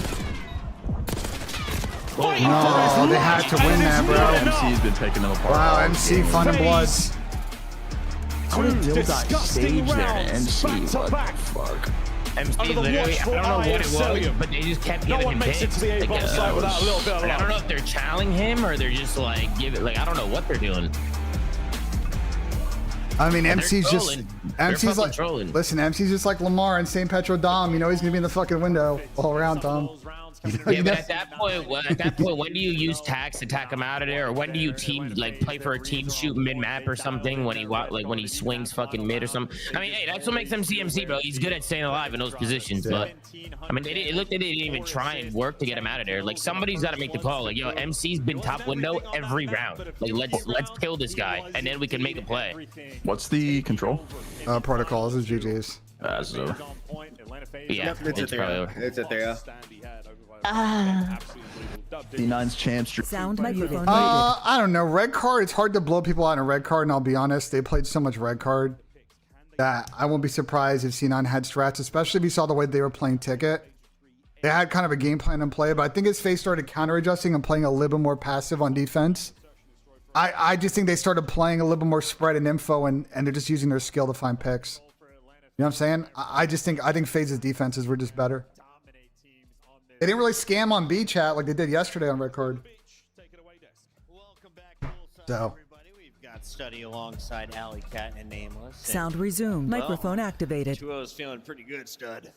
No, they had to win that, bro. MC's been taking them apart. Wow, all MC game. fun and blood. How did Dill die Disgusting stage there to rounds, MC? back to What back. the fuck? MC Under the literally, I watchful don't know what eye it of was, Celium. but they just kept No giving one him makes it picks. to the A bomb site without a little bit of I don't know love. if they're challenging him or they're just like I don't know what they're doing. I mean, They're MC's just trolling. They're MC's fucking like trolling. listen, MC's just like Lamar and St. Petro Dom. You know he's gonna be in the fucking window all around, Tom. Yeah, but at that point, when do you use tax to tack him out of there, or when do you play for a team shoot mid map or something when he swings fucking mid or something? I mean, hey, that's what makes him CMC, bro. He's good at staying alive in those positions, but I mean, it looked like they didn't even try and work to get him out of there. Like somebody's got to make the call. Like, yo, MC's been top window every round. Like, let's kill this guy, and then we can make a play. What's the control? Protocols is GG's. That's over. Yeah, it's probably over. It's a there. D9's champs. Sound microphone muted. I don't know. Red card. It's hard to blow people out in a red card, and I'll be honest, they played so much red card that I won't be surprised if C9 had strats, especially if you saw the way they were playing Ticket. They had kind of a game plan in play, but I think his face started counter adjusting and playing a little bit more passive on defense. I just think they started playing a little bit more spread and info, and they're just using their skill to find picks. You know what I'm saying? I think FaZe's defenses were just better. They didn't really scam on B chat like they did yesterday on red card. So. Got Study alongside Alley Cat and Nameless. Sound resumed. Microphone activated. 2-0's feeling pretty good, Stud.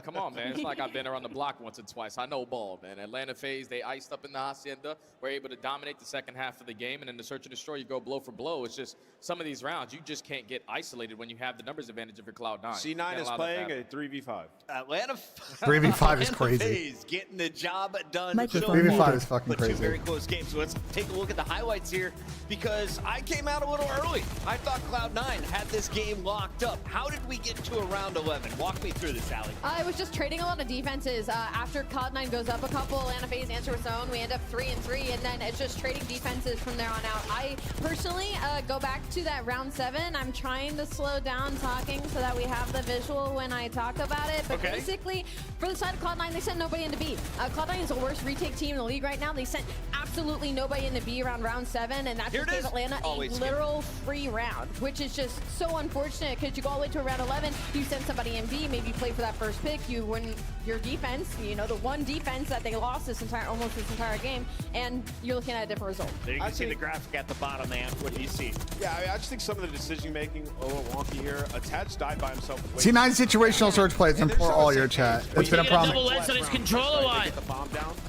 Come on, man. It's like I've been around the block once or twice. I know ball, man. Atlanta FaZe, they iced up in the Hacienda. We're able to dominate the second half of the game, and in the search and destroy, you go blow for blow. It's just some of these rounds, you just can't get isolated when you have the numbers advantage of your Cloud9. C9 is playing a 3v5. Atlanta 3v5 is crazy. FaZe getting the job done. Microphone 3v5 is fucking But crazy. two very close games. So let's take a look at the highlights here because I came out a little early. I thought Cloud9 had this game locked up. How did we get to a round 11? Walk me through this, Allie. I was just trading a lot of defenses. After Cloud9 goes up a couple, Atlanta FaZe answer its own. We end up 3-3, and then it's just trading defenses from there on out. I personally go back to that round 7. I'm trying to slow down talking so that we have the visual when I talk about it. But basically, for the side of Cloud9, they sent nobody into B. Cloud9 is the worst retake team in the league right now. They sent absolutely nobody into B around round 7, and that just gave Atlanta a literal free round, which is just so unfortunate because you go all the way to around 11, you send somebody in B, maybe play for that first pick, you win your defense, you know, the one defense that they lost almost this entire game, and you're looking at a different result. There you can see the graphic at the bottom, man. What do you see? Yeah, I mean, I just think some of the decision making a little wonky here. Attach died by himself. C9 situational search play has been poor all year, chat. It's been a problem. Double S on his controller line.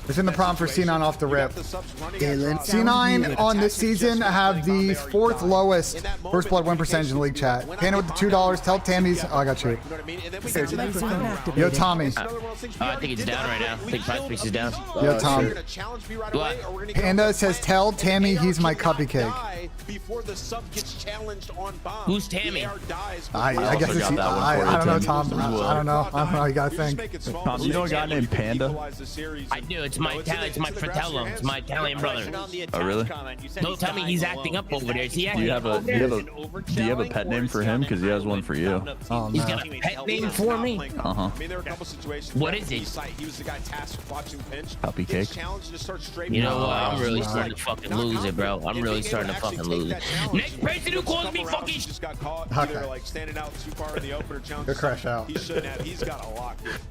It's been the problem for C9 off the rip. C9 on this season have the 4th lowest first blood win percentage in the league chat. Panda with the $2. Tell Tammy's. Oh, I got you. Microphone activated. Yo, Tommy. I think it's down right now. I think PrizePicks is down. Yo, Tom. What? Panda says, tell Tammy he's my cupcake. Who's Tammy? I guess it's I don't know, Tom. I don't know. You gotta think. Tom, you know a guy named Panda? I do. It's my Fratello. It's my Italian brother. Oh, really? Don't tell me he's acting up over there. Is he acting up over Do there? you have a pet name for him? Because he has one for you. Oh, He's no. got a pet name for me. Uh-huh. What is it? Puppy cake. You know what? I'm really starting to fucking lose it, bro. I'm really starting to fucking lose it. Next person who calls me fucking Go crash out.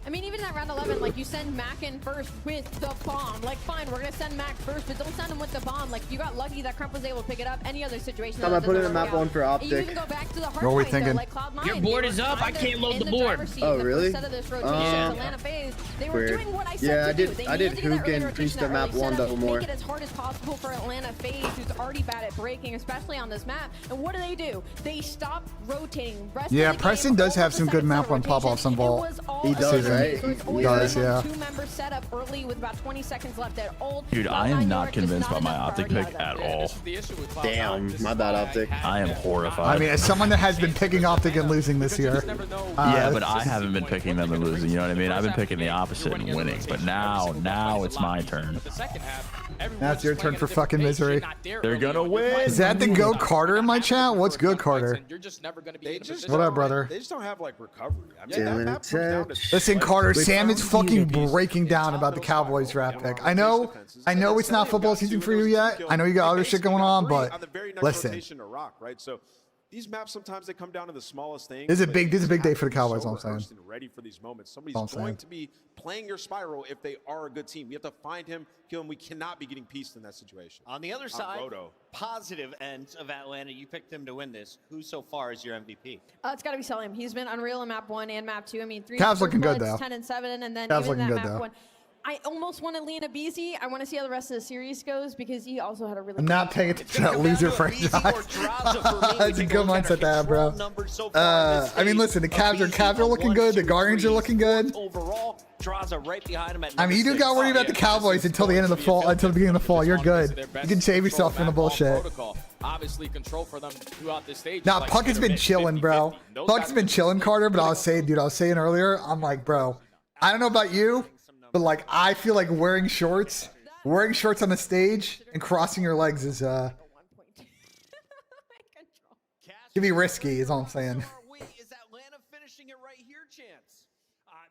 I mean, even at round 11, like, you send Mac in first with the bomb. Like, fine, we're gonna send Mac first, but don't send him with the bomb. Like, you got lucky that Crump was able to pick it up. Any other situation. I'm gonna put it in map 1 for You Optic. can go back to the hard What are we fight, though, thinking? like Cloud9. Your board is up. I can't load the board. Oh, really? Atlanta phase. They were doing what I said Yeah, to I do. did. They I needed did to get that Hook early and rotation, Priest that at map early 1 setup, double more. Make it as hard as possible for Atlanta phase, who's already bad at breaking, especially on this map. And what do? They stop rotating. Rest Yeah, of the Preston game, does all have of some the good seconds map of on pop rotation, off some it vault. was all He does, season. right? So it's He always does, been a yeah. Two-member setup early with about 20 seconds left at old. Dude, I am not convinced by my Optic pick at all. Damn, my bad, Optic. I am horrified. I mean, as someone that has been picking Optic and losing this year. Yeah, but I haven't been picking them and losing. You know what I mean? I've been picking the opposite and winning. But now it's my turn. Now it's your turn for fucking misery. They're gonna win. Is that the Go Carter in my chat? What's good, Carter? What up, brother? They just don't have like recovery. I mean, Damn that it, map comes down to Listen, Carter, Sam is fucking breaking down about the Cowboys draft pick. I know it's not football season for you yet. I know you got other shit going on, but listen. So these maps sometimes they come down to the smallest things. This is a big day for the Cowboys, all I'm saying. Ready for these moments. Somebody's All I'm saying. going to be playing your spiral if they are a good team. We have to find him, kill him. We cannot be getting pieced in that situation. On the other side, positive ends of Atlanta, you picked them to win this. Who so far is your MVP? It's got to be Selim. He's been unreal in map 1 and map 2. I mean, 3 Cavs looking good, though. 10 and 7, and then Cavs even looking that good, map though. 1. I almost want to lean a BZ. I want to see how the rest of the series goes because he also had a really. I'm not paying attention to that loser franchise. That's a good mindset to have, bro. I mean, listen, the Cavs are looking good. The Guardians are looking good. Overall, Draza right behind him at I mean, you do got to worry about the Cowboys until the end of the fall, until the beginning of the fall. You're good. You can save yourself from the bullshit. Obviously, control for them throughout this stage. Nah, Puck has been chilling, bro. Puck's been chilling, Carter. But I was saying, earlier, I'm like, bro, I don't know about you, but like, I feel like wearing shorts on the stage and crossing your legs is can be risky. Is all I'm saying. Is Atlanta finishing it right here, Chance?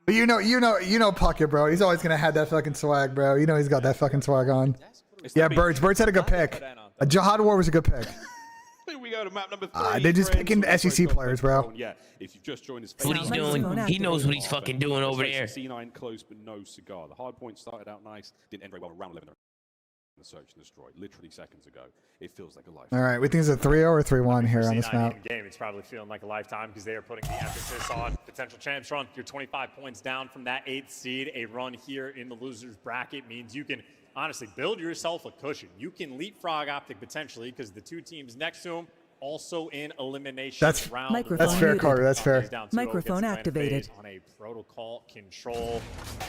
But you know, Puckett, bro. He's always gonna have that fucking swag, bro. You know he's got that fucking swag on. Yeah, Birds had a good pick. Jihad War was a good pick. Here we go to map number 3. They're just picking SEC players, bro. Yeah, if you've just joined us, what he's doing. He knows what he's fucking doing over there. C9 close but no cigar. The hard point started out nice, didn't end very well. Round 11. The search and destroy. Literally seconds ago. It feels like a lifetime. All right, we think it's a 3-0 or 3-1 here on this map. Game, it's probably feeling like a lifetime because they are putting the emphasis on potential champs run. You're 25 points down from that 8th seed. A run here in the losers bracket means you can honestly build yourself a cushion. You can leapfrog Optic potentially because the 2 teams next to them also in elimination round. That's fair, Carter. That's fair. Microphone activated. On a protocol control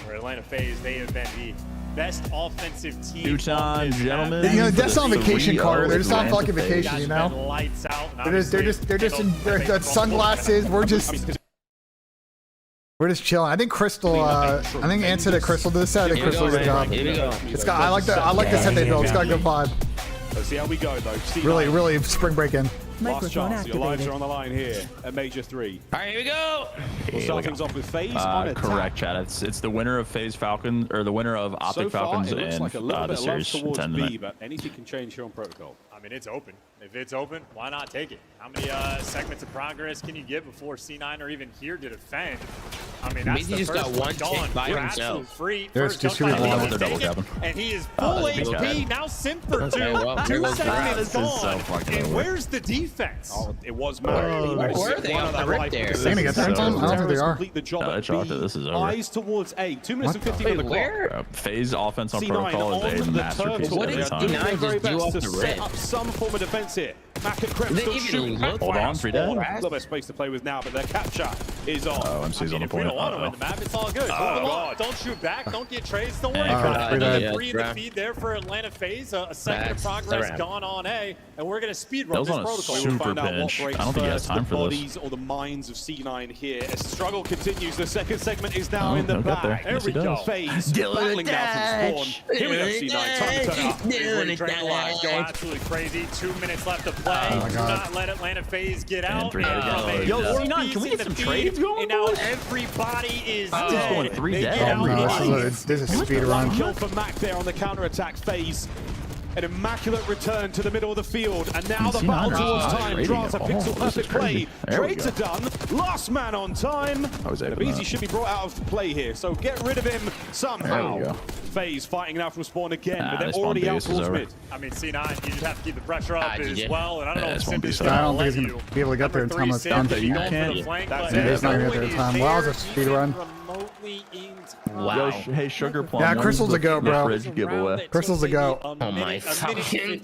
for Atlanta FaZe, they have been the best offensive team. Two-time gentlemen. You know, that's on vacation, Carter. They're just on fucking vacation, you know. Lights out. They're just in their sunglasses. We're just chilling. I think Crystal. I think Ant said that Crystal did this set. I think Crystal did a good job. Here we go. It's got. I like the set they built. It's got a good vibe. Let's see how we go, though. Really spring breaking. Last chance. Your lives are on the line here at Major 3. All right, here we go. We'll start things off with FaZe on attack. Correct, Chad. It's the winner of FaZe Falcons, or the winner of Optic So far, Falcons, it looks and like a little the bit of love series towards 10 B, but anything can change here on protocol. I mean, it's open. If it's open, why not take it? How many segments of progress can you get before C9 are even here to defend? I mean, that's He the just first got one one gone. tick by We're himself. absolute free. There's First just jump two shot people. is They're double taken, capping. and he is full big HP. guy. Now Sim for Okay, two. well, there 2 goes the seconds This is so gone. fucking And over. where's the defense? Oh, it was Where were they on the rip there? They're gonna get there in time? I don't think they are. Complete the job No, they at chalked B. it. This is over. Eyes towards A. 2 minutes and 15 on the clock. Where? Phase offense on C9 protocol is on a the masterpiece turtle. What every is time. C9 Doing their very just do best off to the set rip? up some form of defense here. Mackett Krebs They still even shooting. look Hold on, free dead. A little bit of space to play with now, but their capture is on. Oh, MC's on the If we point. don't want to win the map, it's all good. Move along. Don't shoot back. Don't get trades. Don't worry Yeah, about free it. dead. Yeah, Free in the draft. feed there for Atlanta FaZe. A second of That's the progress wrap. gone on A, and we're going to speed That run was this on a protocol. We'll super find out what bench. I breaks don't think he has first, time the for this. bodies or the minds of C9 here. As the struggle continues, the second segment is now Oh, in the he'll get there. bag. Yes, he There we go. does. FaZe battling down from spawn. Here we go, C9. Time to turn up. We're drain the lives. Go absolutely crazy. 2 minutes left to play. Oh my Do God. not let Atlanta FaZe get out. three dead again. Yo, Yo, C9, can we get some trades going? And now everybody is dead. going 3 They dead. get Oh out no, in this is a speed run. Kill for Mac there on the counter-attack phase. An immaculate return to the middle of the field, and now the C9 battle are towards just time trading draws a it all. pixel This is perfect play. crazy. There we Trades go. are done. Last man on time. I was able to Nabeezy that. should be brought out of play here, so get rid of him There somehow. we go. FaZe fighting now from spawn again, Nah, but they're this spawn already out base is towards over. mid. I mean, C9, you just have to keep the pressure up as GG. well. And I don't know Yeah, if this won't be Simp is so going I to don't think let he's you. gonna be able to get there in time. It's Simp, done. you're You going for can't. the flank, That's but it. Yeah, he's not gonna get there in nobody time. is Wow, there it's a speed run. remotely in Wow. Yo, hey, Sugar Plum. Yeah, when's Crystal's the a go, bro. Fridge giveaway. Crystal's a go. Oh my fucking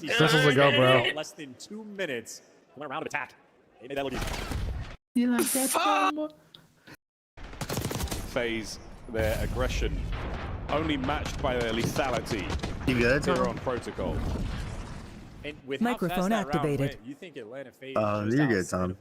Crystal's a go, bro. Less than 2 minutes. One round of attack. They made that look easy. You like that? FaZe, their aggression only matched by their lethality You good? here on protocol. And with Microphone how fast that round activated. went, you think Atlanta FaZe You're good, Tom.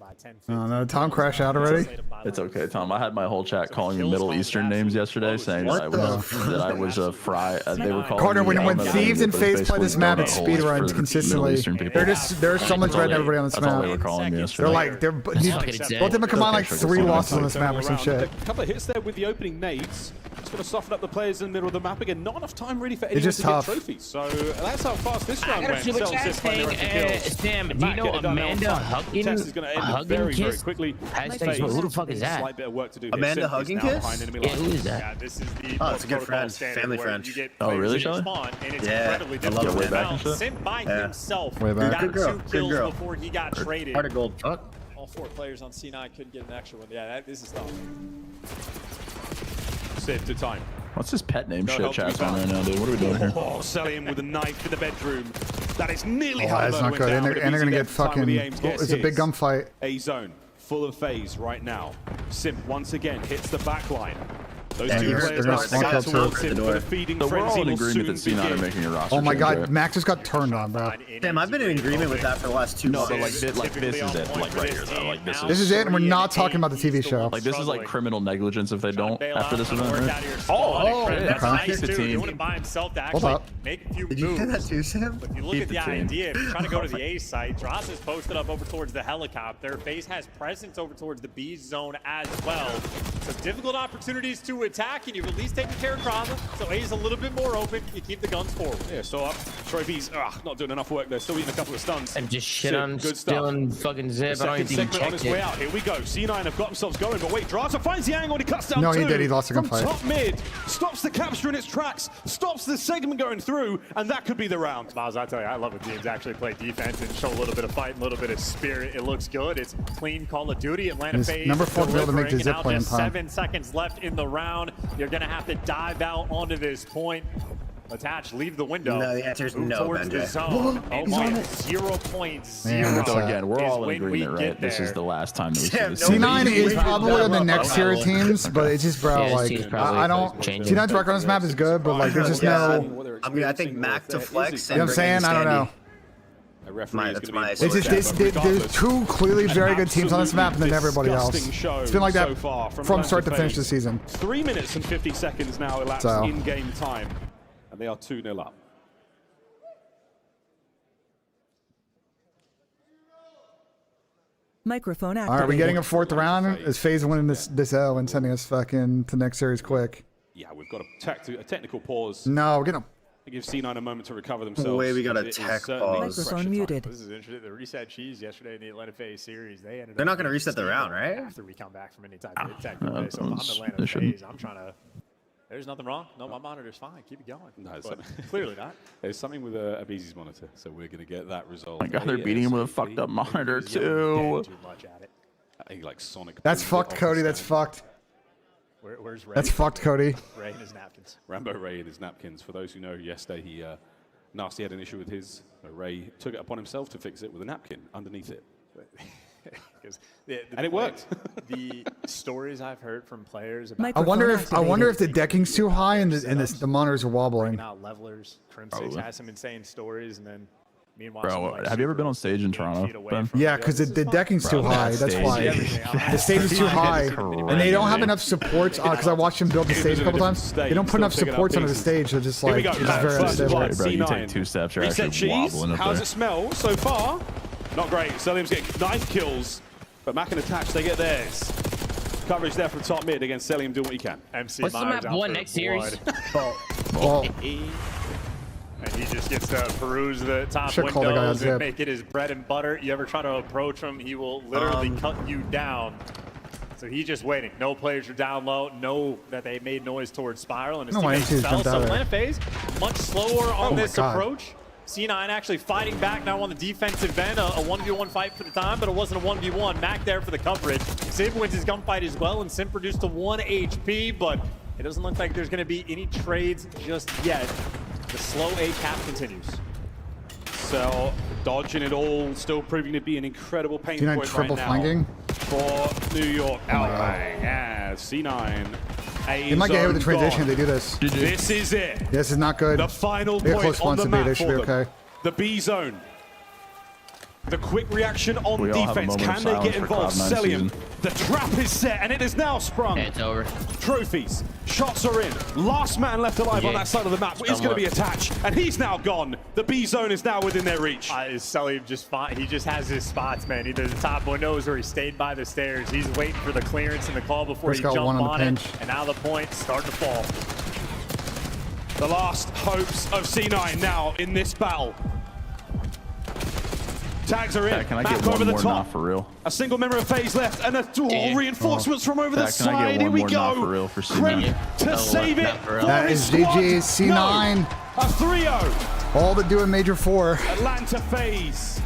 Oh no, Tom crashed out already. It's okay, Tom. I had my whole chat calling me Middle Eastern names yesterday, saying that I was a fry. They were calling Carter, me when Ahmed Thieves Ali, and but FaZe it's play this basically map, donut it's holes speed for runs Middle consistently. Eastern people. There's so much red than everybody on this That's all they were map. calling me They're yesterday. like both of them combined like 3 losses on this map or some shit. A couple of hits there with the opening nades. Just going to soften up the players in the middle of the map again. Not enough time really for anyone just to tough. get trophies. So that's how fast this I round got a went. super Celsius chat finally thing. got the kills. Sam, do you Matt know getting done now on Amanda time. Huggin? The test is going to end Huggin very, very Kiss? quickly. Hashtag, who the fuck is that? Slight bit of work to do here. Amanda Simp is Huggin now Kiss? behind enemy Yeah, lines. who is that? Yeah, this is the Oh, it's a good protocol friend, standard family where friend. You get Oh, players really, in your Shelly? spawn, and it's Yeah, incredibly I love difficult it. to Way back and mount. shit? Simp by Yeah. himself Way back. got Good girl, 2 good kills girl. before he got traded. Heart of gold. Fuck. All 4 players on C9 couldn't get an extra one. Yeah, this is tough. Save to time. What's his pet name? No Shit help to be chat's on right found. now, dude. What are we doing here? Oh, Sellium with a knife in the bedroom. That is nearly Oh, how that's the not went good. down, And they're but gonna Nabeezy get there for time fucking. with the aims gets It's a big his. gunfight. A zone full of FaZe right now. Simp once again hits the back line. Those Yeah, two they're players gonna now smoke set up towards to him the for door. the feeding So we're frenzy all in will agreement soon that C9 are begin. making a roster Oh my change, god, right? Max just got turned on, bro. Damn, I've been in agreement with that for the last 2 No, months. but like this is it. Like right here, though. Like This is it, and we're not talking about the TV show. Like this is like criminal negligence if they don't after this event, right? Oh, shit. that's Okay. nice Keep the too. team. Doing it by himself to Hold actually up. make a few Did you moves. hear that too, Sam? If you look Keep at the the team. idea, if you're trying to go to the A site, Dross is posted up over towards the helicopter. FaZe has presence over towards the B zone as well. So difficult opportunities to attack, and you've at least taken care of Kraza. So A is a little bit more open. You keep the guns forward. Yeah, so up. Trophies, not doing enough work there. Still eating a couple of stuns. And just shit Sid, on good stuff. stealing fucking Zip. I don't Second even segment on check his way it. out. Here we go. C9 have got themselves going, but wait, Draza finds the angle and he cuts down No, two. he did. He lost the from gunfight. top mid. Stops the capture in its tracks. Stops the segment going through, and that could be the round. Miles, I tell you, I love when teams actually play defense and show a little bit of fight and a little bit of spirit. It looks good. It's clean Call of Duty. Atlanta It's FaZe number 4 to be able to make the delivering, zip and play now in just time. 7 seconds left in the round. You're going to have to dive out onto this point. Attach, leave the window. No, the answer is Move no, towards the BENJ. zone. Oh, And he's on by it. 0.0 Man, So again, we're is all in when we agreement, get right? This is there. the last time that we see Damn, this. no, C9 is Wait, probably one of the no, next no, tier no. teams, but it's just, bro, Yeah, like, C's probably I don't. changing. C9's record on this map is good, but like, there's just no. I mean, I think Mac to flex. You know what I'm saying? I don't know. A referee is That's gonna be my in It's just front there's of there's that, but 2 clearly very good teams on this map, and then everybody else. disgusting show It's been like that so far from start to Atlanta finish FaZe. this season. 3 minutes and 50 seconds now elapsed So. in game time, and they are 2-0 up. Microphone All activated. right, we getting a 4th round? Is FaZe winning this L and sending us fucking to the next series quick? Yeah, we've got a technical pause. No, we're getting Give C9 a moment to recover themselves. Way we got a It is tech certainly pause. pressure Microphone time. muted. This is interesting. The reset cheese yesterday in the Atlanta FaZe series, they ended They're up not going to getting reset the round, right? after we come back from any type of attack. So if I'm they Atlanta shouldn't. FaZe, I'm trying to. There's nothing wrong. No, my monitor's fine. Keep it going. No, it's But not. clearly not. There's something with Abeezy's monitor, so we're going to get that resolved. My God, they're beating him with a fucked up monitor too. Too much at it. I think like Sonic. That's boomed fucked, off Cody. the That's stand. fucked. Where's Ray? That's fucked, Cody. Ray and his napkins. Rambo Ray and his napkins. For those who know, yesterday he Nasty had an issue with his. Ray took it upon himself to fix it with a napkin underneath it. And it worked. The stories I've heard from players about I wonder Microphone if the decking's too high and the monitors are wobbling. out levelers, Crim6 Probably. has some insane stories, and then meanwhile, Bro, someone like have you ever super been on stage in 8 feet Toronto, away Ben? from Yeah, you. because the decking's too Bro, high. that That's stage. why. Everything. The stage is too high, and they don't have enough supports on. Because I watched them build the stage a couple times. They don't put enough supports onto the stage. They're just Here we like go. it's very First unstable. blood. Bro, you C9. take 2 steps, you're Reset actually cheese. wobbling up How's there. it smell so far? Not great. Celium's getting 9 kills, but Mac and Attach, they get theirs. Coverage there from top mid against Celium doing what he can. MC What's the Myers map out one for next series? blood. Well, And he just gets to peruse the top Should've called the guy on windows and zip. make it his bread and butter. You ever try to approach him, he will literally cut you down. So he's just waiting. No players are down low. Know that they made noise towards Spiral, and his No, teammates MC's fell. jumped So out of Atlanta FaZe much slower on my this God. approach. C9 actually fighting back now on the defensive end. A 1v1 fight for the time, but it wasn't a 1v1. Mac there for the coverage. Sim wins his gunfight as well, and Sim produced a 1 HP, but it doesn't look like there's going to be any trades just yet. The slow A cap continues. So dodging it all, still proving to be an incredible pain C9 point triple right now flanking. for New York. Oh my God. Yeah, C9. They might get hit with the transition if they do this. This is it. This is not good. The final They get point close on once the to B. map They should be for them. okay. The B zone. The quick reaction on We all have a defense. moment of Can they silence get for involved? Cloud9 Celium. season. The trap is set, and it is now sprung. It's over. Trophies. Shots are in. Last man left alive on Yeah. that side of the map is going to be attached, and he's now gone. The B zone is now within their reach. Sully just fine. He just has his spots, man. Either the top windows or he stayed by the stairs. He's waiting for the clearance and the call before First he got jump one on the on it. pinch. And now the points start to fall. The last hopes of C9 now in this battle. Tags are in. Yeah, can I Back get one over the more top. now for real? A single member of FaZe left, and reinforcements from over the Zach, can I get side. Here one we more now go. for real for Crim C9? to save it for That his is squad. GG's C9. No. A 3-0. All to do in Major 4. Atlanta FaZe.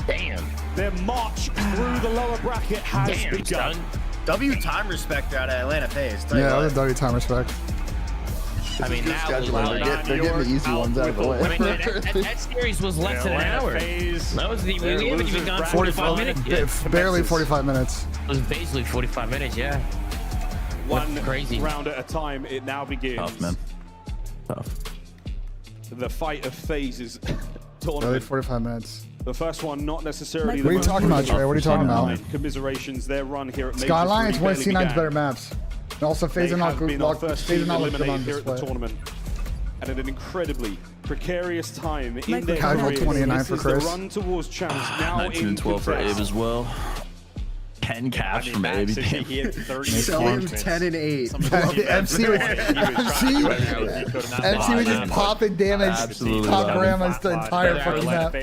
Damn. Their march through the lower bracket has Damn, begun. son. W time respector out of Atlanta FaZe. Tell you Yeah, that what. was a W time respect. I mean, now They're getting the easy ones out of the way. I mean, that series was less than an hour. That was the we haven't even gone 45 minutes yet. Barely 45 minutes. It was basically 45 minutes, yeah. One crazy round at a time, it now begins. Tough, man. Tough. The fight of phases Barely tournament. 45 minutes. The first one, not necessarily. What are you talking about, Trey? What are you talking about? Commiserations, their run here at Major Skyline is 3 one of barely C9's began. better maps. And also, They FaZe are not have been our locked. first FaZe are team not looking on eliminated here at the display. tournament. And at an incredibly precarious time in their Casual careers. 29 This for is the Chris. run towards champs now 19 in and 12 for good Abe faith. as well. 10 caps from Abe. Max, he had 30 Celium 10 and 8. MC was just popping damage. Absolutely Top loving grandma's the entire fucking map.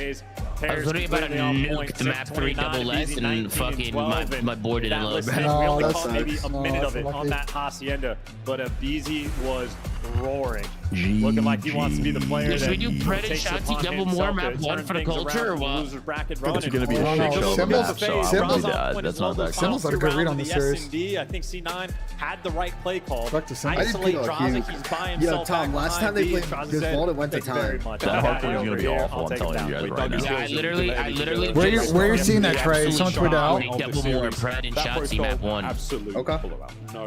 I was literally about to nuke the map 3 double less and fucking my board didn't load. We No, only that caught maybe sucks. a No, minute that's of it on lucky. that Hacienda, but BZ was roaring. Looking like he wants to be the player Should we that do Pred and takes it Shotzi upon double himself more to map 1 turn for the things culture around or in the what? loser's bracket It's run. going to be a No, shit no, show. Symbols- map, so I Symbols- won't be that's not that Symbols had a good read on the this series. SMD. I think C9 had the right play call. Fuck the Symbols. Isolate I didn't Draza, feel he's by Yo, himself. Tom, back last behind time they B. played Draza this said, vault, it went to "Thank you very time." much. That I got hardcore is it gonna over be here. awful, I'll I'm take it telling down." you guys We right dug now. his Yeah, I literally Where you seeing that, Trey? Someone tweet out. Double more Pred and Shotzi map 1. Absolute Okay. blowout. No.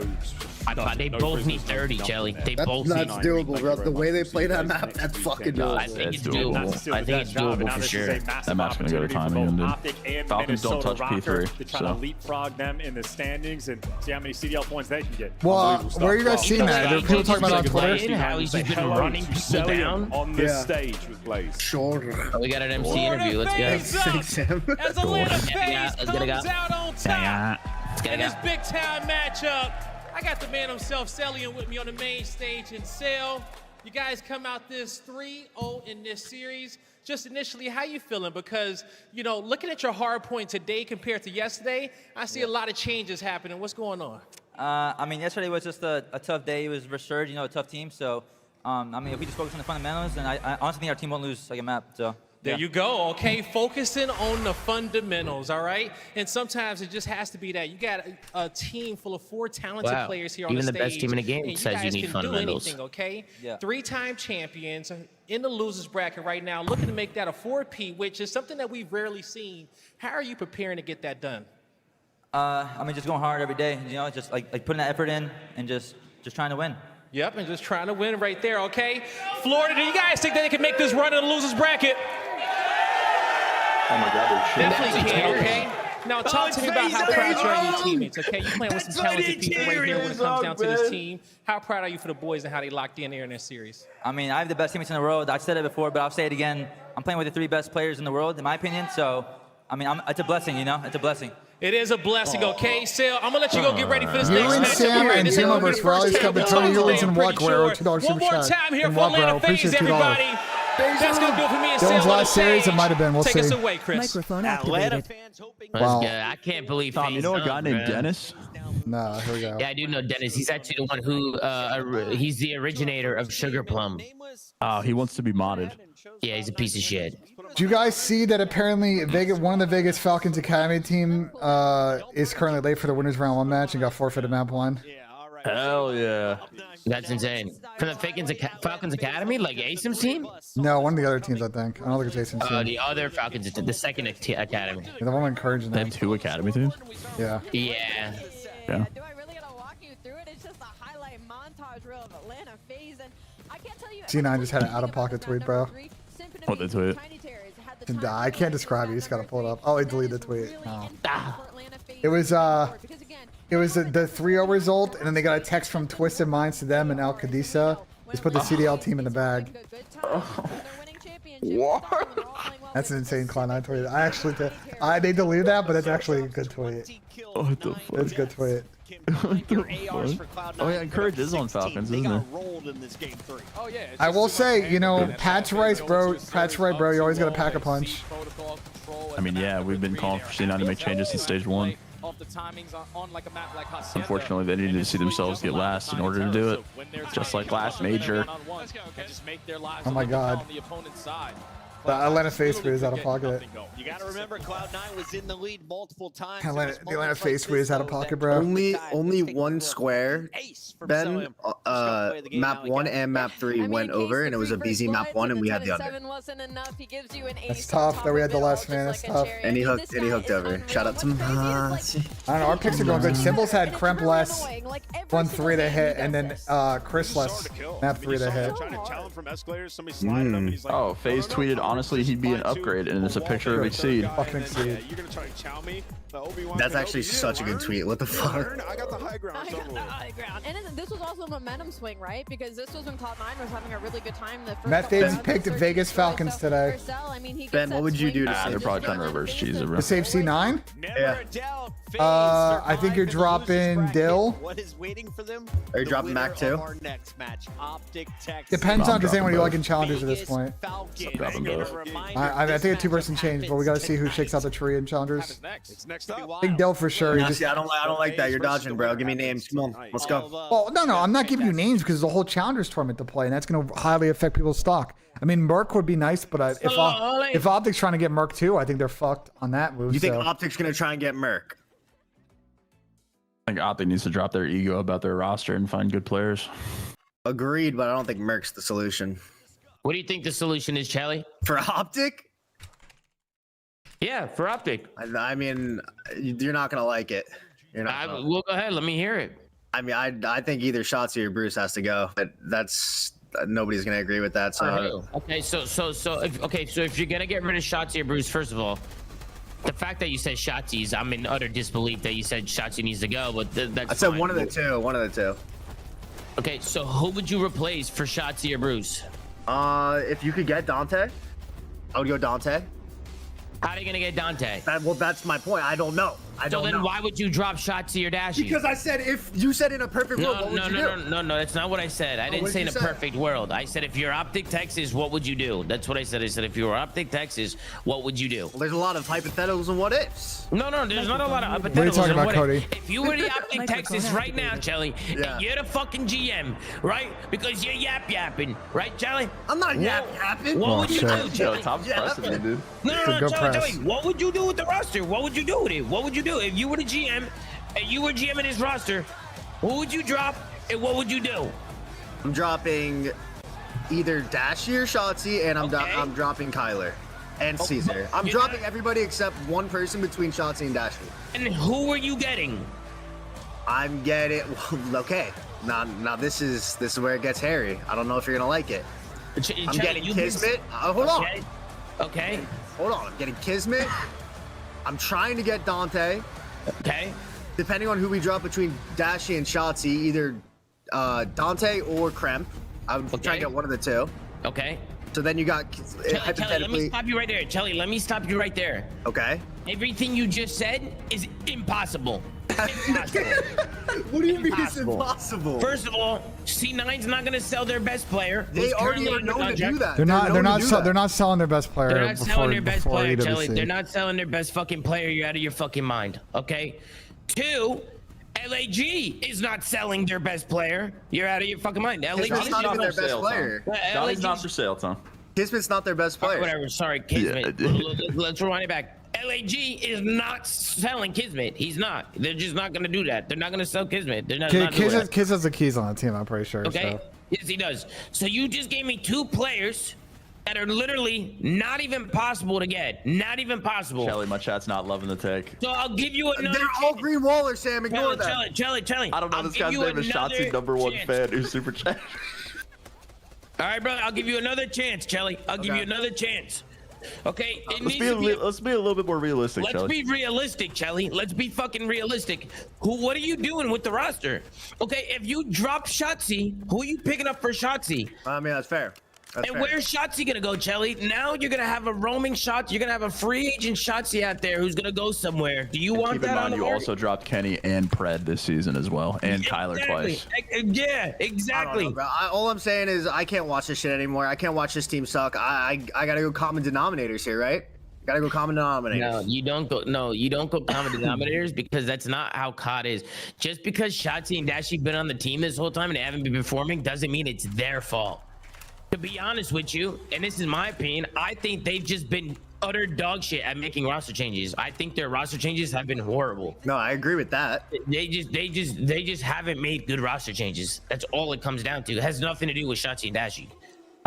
They no both need prisoners, 30, nothing Jelly. there. They both need. That's doable, bro. The way they play that map, that's fucking I doable. think it's It's doable. doable. I think it's doable for sure. That map's gonna go to timing, and then Falcons don't touch P3, to try so. to leapfrog them in the standings and see how many CDL points they can get. Well, where are you guys seeing that? There are people talking about it on Twitter. How he's just been Hello running to people Celium down. on this Yeah. stage with Blaze. Sure. Oh, we got an MC interview. Let's go. Thanks, Sam. As Atlanta Let's FaZe get it comes up. out on Let's top get in it this up. big time matchup. I got the man himself, Celium, with me on the main stage in Cell. You guys come out this 3-0 in this series. Just initially, how you feeling? Because, you know, looking at your hard point today compared to yesterday, I see a lot of changes happening. What's going on? I mean, yesterday was just a tough day. It was Resurge, you know, a tough team. So, I mean, if we just focus on the fundamentals, then I honestly think our team won't lose like a map. So. There you go, okay? Focusing on the fundamentals, all right? And sometimes it just has to be that. You got a team full of 4 talented players here on the stage. Even the best team in the game says you need fundamentals. Anything, okay? Yeah. 3-time champions in the losers bracket right now, looking to make that a 4P, which is something that we've rarely seen. How are you preparing to get that done? I mean, just going hard every day, you know, just like putting that effort in and just trying to win. Yep, and just trying to win right there, okay? Florida, do you guys think that they can make this run in the losers bracket? Oh my God, they're Definitely can, okay? Now talk to me about how proud you are of your teammates, okay? You're playing with some talented people right here when it comes down to this team. How proud are you for the boys and how they locked in here in this series? I mean, I have the best teammates in the world. I've said it before, but I'll say it again. I'm playing with the 3 best players in the world, in my opinion. So, I mean, it's a blessing, you know? It's a blessing. It is a blessing, okay? Sil, I'm going to let you go get ready for this next and match. Sam and Tim versus Riley's Cup and Tony Ewings and Walkware. $2 super One more chat. time here And for Atlanta Walkware, FaZe, appreciate everybody. $2. That's going to do it for me and Dylan's Sil on last the series, stage. it might have been. We'll Take see. us away, Chris. Microphone Atlanta activated. fans hoping. Wow. I can't believe Tom, you know a guy named Dennis? No, here we go. Yeah, I do know Dennis. He's actually the one who he's the originator of Sugar Plum. He wants to be modded. Yeah, he's a piece of shit. Do you guys see that apparently one of the Vegas Falcons Academy team is currently late for the winners round 1 match and got forfeited map 1? Hell yeah. That's insane. From the Falcons Academy, like Asim's team? No, one of the other teams, I think. I don't think it's Jason's team. The other Falcons, the second academy. The one encouraging They them. have 2 academy teams? Yeah. Yeah. Yeah. Do I really gotta walk you through it? It's just a highlight montage reel of Atlanta FaZe, and I can't tell you. C9 just had an out-of-pocket tweet, bro. What they tweet? I can't describe it. You just gotta pull it up. Oh, he deleted the tweet. Oh. It was the 3-0 result, and then they got a text from Twisted Minds to them and Al Qadisa. Just put the CDL team in the bag. What? That's an insane Cloud9 tweet. I actually they deleted that, but that's actually a good tweet. What the fuck? It's a good tweet. What the fuck? Oh yeah, Encourage is on Falcons, isn't it? Oh yeah. I will say, you know, Pat's right, bro. Pat's right, bro. You always gotta pack a punch. I mean, yeah, we've been calling for C9 to make changes since stage 1. Unfortunately, they needed to see themselves get last in order to do it. Just like last major. Oh my god. The Atlanta FaZe tweet is out of pocket. You got to remember, Cloud9 was in the lead multiple times. The Atlanta FaZe tweet is out of pocket, bro. Only one square. Then map 1 and map 3 went over, and it was a BZ map 1, and we had the other. That's tough that we had the last man. That's tough. And he hooked over. Shout out to Masi. I don't know. Our picks are going good. Symbols had Kremp less, 1-3 to hit, and then Chris less, map 3 to hit. Oh, FaZe tweeted, honestly, he'd be an upgrade, and it's a picture of Exceed. Fucking Exceed. That's actually such a good tweet. What the fuck? I got the high ground. And this was also a momentum swing, right? Because this was when Cloud9 was having a really good time. Matt Davis picked Vegas Falcons today. Ben, what would you do to save? They're probably trying to reverse cheese it, bro. To save C9? Yeah. I think you're dropping Dill. What is waiting for them? Are you dropping Mac too? Our next match, Optic Tech. Depends on dropping what you like both. in challengers at this point. Dropping both. I think a 2-person change, but we gotta see who shakes out the tree in challengers. It's next up. I think Dill for sure. I don't like that. You're dodging, bro. Give me names. Come on, let's go. Well, no, I'm not giving you names because there's a whole challengers tournament to play, and that's going to highly affect people's stock. I mean, Merc would be nice, but if Optic's trying to get Merc too, I think they're fucked on that move. You think Optic's gonna try and get Merc? I think Optic needs to drop their ego about their roster and find good players. Agreed, but I don't think Merc's the solution. What do you think the solution is, Charlie? For Optic? Yeah, for Optic. I mean, you're not gonna like it. You're not. Well, go ahead. Let me hear it. I mean, I think either Shotzi or Bruce has to go. But that's nobody's gonna agree with that. So okay, so if you're gonna get rid of Shotzi or Bruce, first of all, the fact that you said Shotzi's, I'm in utter disbelief that you said Shotzi needs to go. But that's. I said fine. one of the two. One of the two. Okay, so who would you replace for Shotzi or Bruce? If you could get Dante, I would go Dante. How are you gonna get Dante? Well, that's my point. I don't know. I So don't then know. why would you drop Shotzi or Dashy? Because I said if you said in a perfect world, what would you do? No, that's not what I said. I didn't what'd say in you a say? perfect world. I said if you're Optic Texas, what would you do? That's what I said. I said if you were Optic Texas, what would you do? Well, there's a lot of hypotheticals and what ifs. No, there's not a lot of hypotheticals. What are you talking and about, what Cody? If you were the Optic Texas right now, Chelly, and you're the fucking GM, right? Because you're yapping, right, Chelly? I'm not yapping. What would you do, Yo, Chelly? Tom's pressing me, dude. No, good Chelly, press. what would you do with the roster? What would you do with it? What would you do if you were the GM and you were GMing his roster? What would you drop and what would you do? I'm dropping either Dashy or Shotzi, and I'm dropping Kyler and Caesar. I'm dropping everybody except one person between Shotzi and Dashy. And who are you getting? I'm getting okay. Now this is where it gets hairy. I don't know if you're gonna like it. I'm getting Kismet. Hold on. Okay. Hold on. I'm getting Kismet. I'm trying to get Dante. Okay. Depending on who we drop between Dashy and Shotzi, either Dante or Kremp. I would try and get one of the two. Okay. So then you got Chelly, let me stop you right there. Chelly, let me stop you right there. Okay. Everything you just said is impossible. Impossible. What do you mean it's impossible? First of all, C9's not gonna sell their best player. They already are known to do that. They're not selling their best player. They're not selling their best player, Chelly. EWC. They're not selling their best fucking player. You're out of your fucking mind. Okay. 2, LAG is not selling their best player. You're out of your fucking mind. LAG Kismet's not even their best player. Johnny's not for sale, Tom. Kismet's not their best player. Whatever. Sorry, Kismet. Let's rewind it back. LAG is not selling Kismet. He's not. They're just not going to do that. They're not going to sell Kismet. They're not doing that. Kiz has the keys on the team, I'm pretty sure. Okay. So. Yes, he does. So you just gave me 2 players that are literally not even possible to get. Not even possible. Shelly, my chat's not loving the take. So I'll give you another. They're all green wallers, Sam. Ignore that. Chelly. I don't know, this guy's name is Shotzi's #1 fan who's super chat. All right, brother. I'll give you another chance, Chelly. I'll give you another chance. Okay. Let's be a little bit more realistic, Let's Shelly. be realistic, Chelly. Let's be fucking realistic. What are you doing with the roster? Okay, if you drop Shotzi, who are you picking up for Shotzi? I mean, that's fair. That's And fair. where's Shotzi gonna go, Chelly? Now you're gonna have a roaming shot. You're gonna have a free agent Shotzi out there who's gonna go somewhere. Do you want Keep that in on mind, the you board? also dropped Kenny and Pred this season as well, and Kyler twice. Yeah, I exactly. don't know, bro. All I'm saying is I can't watch this shit anymore. I can't watch this team suck. I gotta go common denominators here, right? Gotta go common denominators. No, you don't go. No, you don't go common denominators because that's not how COD is. Just because Shotzi and Dashy been on the team this whole time and they haven't been performing doesn't mean it's their fault. To be honest with you, and this is my opinion, I think they've just been utter dog shit at making roster changes. I think their roster changes have been horrible. No, I agree with that. They just haven't made good roster changes. That's all it comes down to. It has nothing to do with Shotzi and Dashy.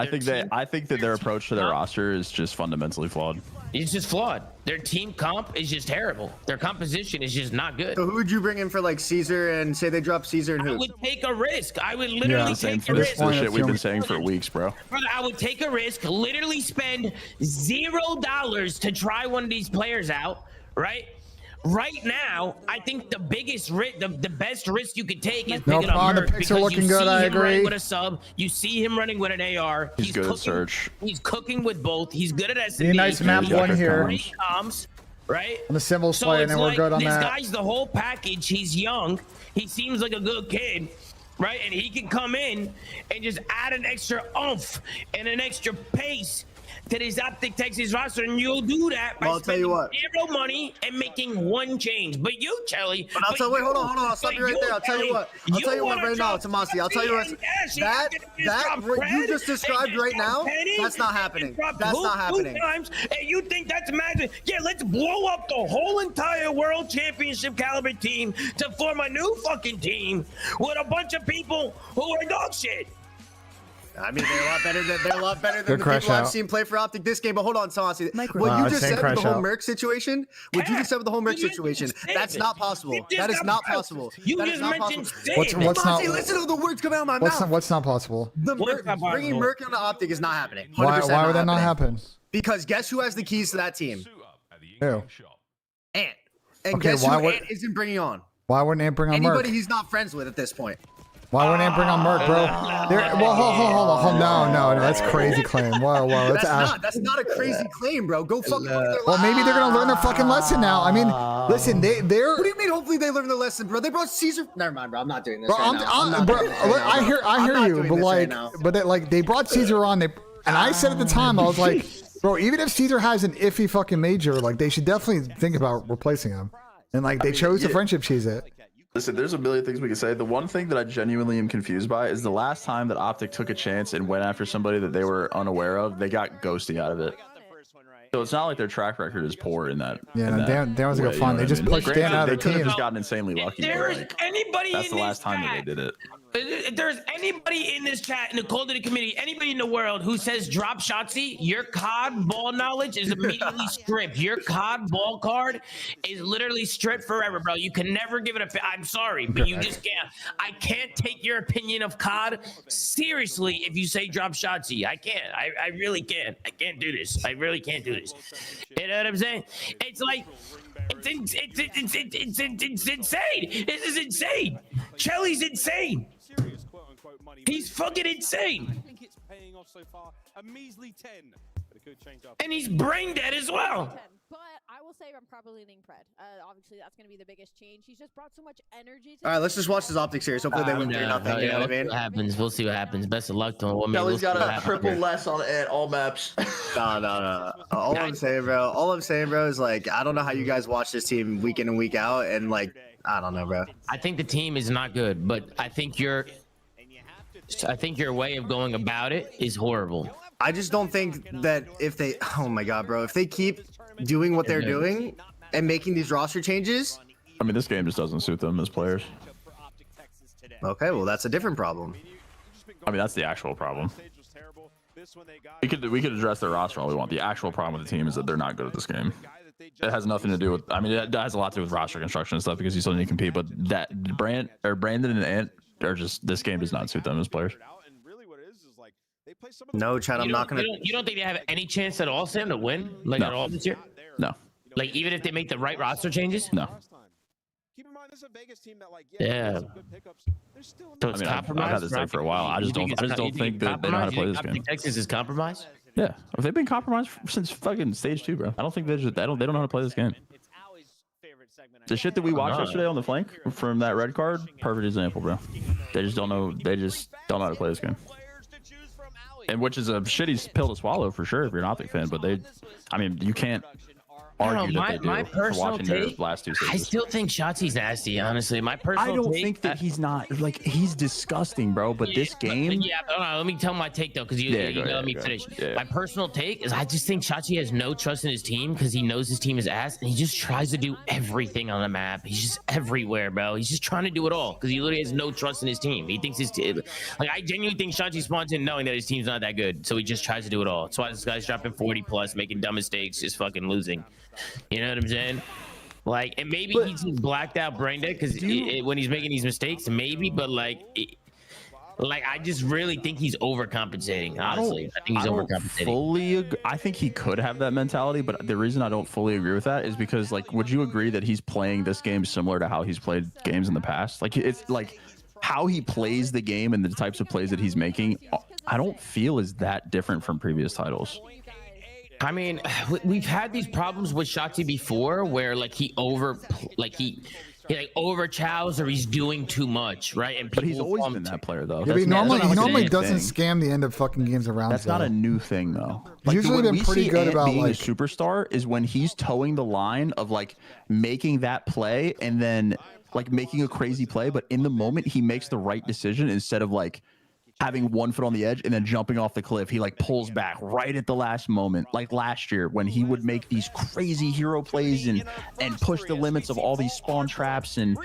I think that their approach to their roster is just fundamentally flawed. It's just flawed. Their team comp is just terrible. Their composition is just not good. So who would you bring in for like Caesar and say they drop Caesar and who? I would take a risk. I would literally take a For this risk. bullshit we've been saying for weeks, bro. Brother, I would take a risk, literally spend $0 to try one of these players out, right? Right now, I think the biggest risk, the best risk you could take is picking up the Merc picks are because looking you good, see I him running agree. with a sub, you see him running with an AR. He's good cooking, at search. He's cooking with both. He's good at S&D. Be a nice map Yeah, one here. Great comms, right? On the symbols play, and it's then we're like, good on this that. guy's the whole package. He's young. He seems like a good kid, right? And he can come in and just add an extra oomph and an extra pace to this Optic Texas roster, and you'll do that by Well, I'll tell you spending what. zero money and making one change. But you, Chelly, But I'll tell you, hold on, I'll stop you right there. I'll tell you what. I'll tell you what right now, Tomasi. I'll tell you what. That what you just described right now, that's not happening. That's not happening. Times, and you think that's magic? Yeah, let's blow up the whole entire world championship caliber team to form a new fucking team with a bunch of people who are dog shit. I mean, they're a lot better than Good the crash people I've out. seen play for Optic this game. But hold on, Tomasi. Microphone. What you just Same said with the crash whole out. Merc situation, what you just said with the whole Merc situation, that's not possible. That is not possible. That is not possible. What's not? Tomasi, listen to the words coming out of my What's mouth. not possible? The What's not bringing possible? Merc onto Optic is not happening. Why 100% would that not happening. happen? Because guess who has the keys to that team? Who? Ant. And Okay, guess why who would- Ant isn't bringing on? Why wouldn't Ant bring on Merc? Anybody he's not friends with at this point. Why wouldn't they bring on Merc, bro? Well, hold on. No, that's crazy claim. Whoa. That's not a crazy claim, bro. Go fucking look at their Well, maybe they're gonna learn their fucking lesson now. I mean, listen, they're. What do you mean? Hopefully they learn their lesson, bro. They brought Caesar. Never mind, bro. I'm not doing this. Bro, I hear you, but like, they brought Caesar on. And I said at the time, I was like, bro, even if Caesar has an iffy fucking major, like, they should definitely think about replacing him. And like, they chose to friendship cheese it. Listen, there's a million things we can say. The one thing that I genuinely am confused by is the last time that Optic took a chance and went after somebody that they were unaware of, they got ghosting out of it. So it's not like their track record is poor in that. Yeah, Dan was a good fun. They just pushed Dan out of the They could have team. just gotten insanely lucky. There is anybody That's in the this last time that chat. they did it. If there's anybody in this chat, in the Cold of the community, anybody in the world who says drop Shotzi, your COD ball knowledge is immediately stripped. Your COD ball card is literally stripped forever, bro. You can never give it a. I'm sorry, but you just can't. I can't take your opinion of COD seriously if you say drop Shotzi. I can't. I really can't. I can't do this. I really can't do this. You know what I'm saying? It's like. It's insane. This is insane. Chelly's insane. He's fucking insane. I think it's paying off so far. A measly 10. But it could change up. And he's brain dead as well. But I will say I'm probably leaning Pred. Obviously, that's going to be the biggest change. He's just brought so much energy to All right, let's just watch this Optic series. Hopefully they win 3-0. You know what I mean? What happens? We'll see what happens. Best of luck to him. Kelly's got a triple less on all maps. No. All I'm saying, bro, is like, I don't know how you guys watch this team week in and week out, and like, I don't know, bro. I think the team is not good, but I think your way of going about it is horrible. I just don't think that if they, oh my god, bro, if they keep doing what they're doing and making these roster changes. I mean, this game just doesn't suit them as players. Okay, well, that's a different problem. I mean, that's the actual problem. We could address their roster all we want. The actual problem with the team is that they're not good at this game. It has nothing to do with. I mean, it has a lot to do with roster construction and stuff because you still need to compete. But that Brandon and Ant are just. This game does not suit them as players. No, Chad, I'm not gonna. You don't think they have any chance at all, Sam, to win like at all this year? No. Like even if they make the right roster changes? No. Yeah. So it's compromised. I've had this thing for a while. I just don't think that they know how to play this game. Texas is compromised. Yeah, they've been compromised since fucking stage 2, bro. I don't think they don't know how to play this game. The shit that we watched yesterday on the flank from that red card, perfect example, bro. They just don't know. They just don't know how to play this game. And which is a shitty pill to swallow for sure if you're an Optic fan. But I mean, you can't argue that they do. My personal watching take, their last two stages. I still think Shotzi's nasty, honestly. My personal I don't take, think that he's not. Like, he's disgusting, bro. But this game. Let me tell my take though, because you let me finish. Yeah. My personal take is I just think Shotzi has no trust in his team because he knows his team is ass, and he just tries to do everything on the map. He's just everywhere, bro. He's just trying to do it all because he literally has no trust in his team. He thinks his team, like, I genuinely think Shotzi spawns in knowing that his team's not that good, so he just tries to do it all. That's why this guy's dropping 40 plus, making dumb mistakes, just fucking losing. You know what I'm saying? Like, and maybe he's just blacked out brain dead because when he's making these mistakes, maybe, but like, I just really think he's overcompensating. Honestly, I think he's overcompensating. Fully agree. I think he could have that mentality, but the reason I don't fully agree with that is because, like, would you agree that he's playing this game similar to how he's played games in the past? Like, it's like how he plays the game and the types of plays that he's making. I don't feel is that different from previous titles. I mean, we've had these problems with Shotzi before, where like he overchows or he's doing too much, right? And but he's always been that player, though. Yeah, he normally doesn't scam the end of fucking games around. That's not a new thing, though. Like, usually been pretty good about being like a superstar is when he's towing the line of like making that play and then like making a crazy play, but in the moment he makes the right decision instead of like having one foot on the edge and then jumping off the cliff. He like pulls back right at the last moment, like last year when he would make these crazy hero plays and push the limits of all these spawn traps and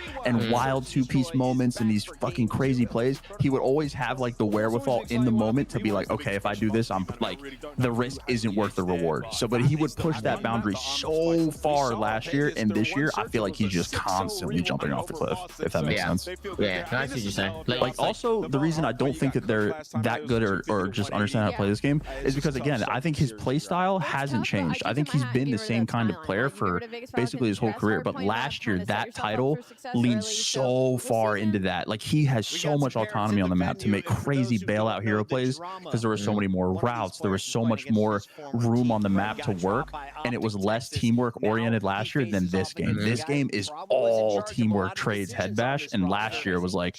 wild two-piece moments and these fucking crazy plays. He would always have like the wherewithal in the moment to be like, okay, if I do this, I'm like, the risk isn't worth the reward. So, but he would push that boundary so far last year, and this year I feel like he's just constantly jumping off the cliff, if that makes sense. Yeah, I see what you're saying. Like also the reason I don't think that that they're that good or just understand how to play this game is because, again, I think his play style hasn't changed. I think he's been the same kind of player for basically his whole career. But last year, that title leans so far into that. Like, he has so much autonomy on the map to make crazy bailout hero plays because there were so many more routes. There was so much more room on the map to work, and it was less teamwork oriented last year than this game. This game is all teamwork, trades, head bash, and last year was like,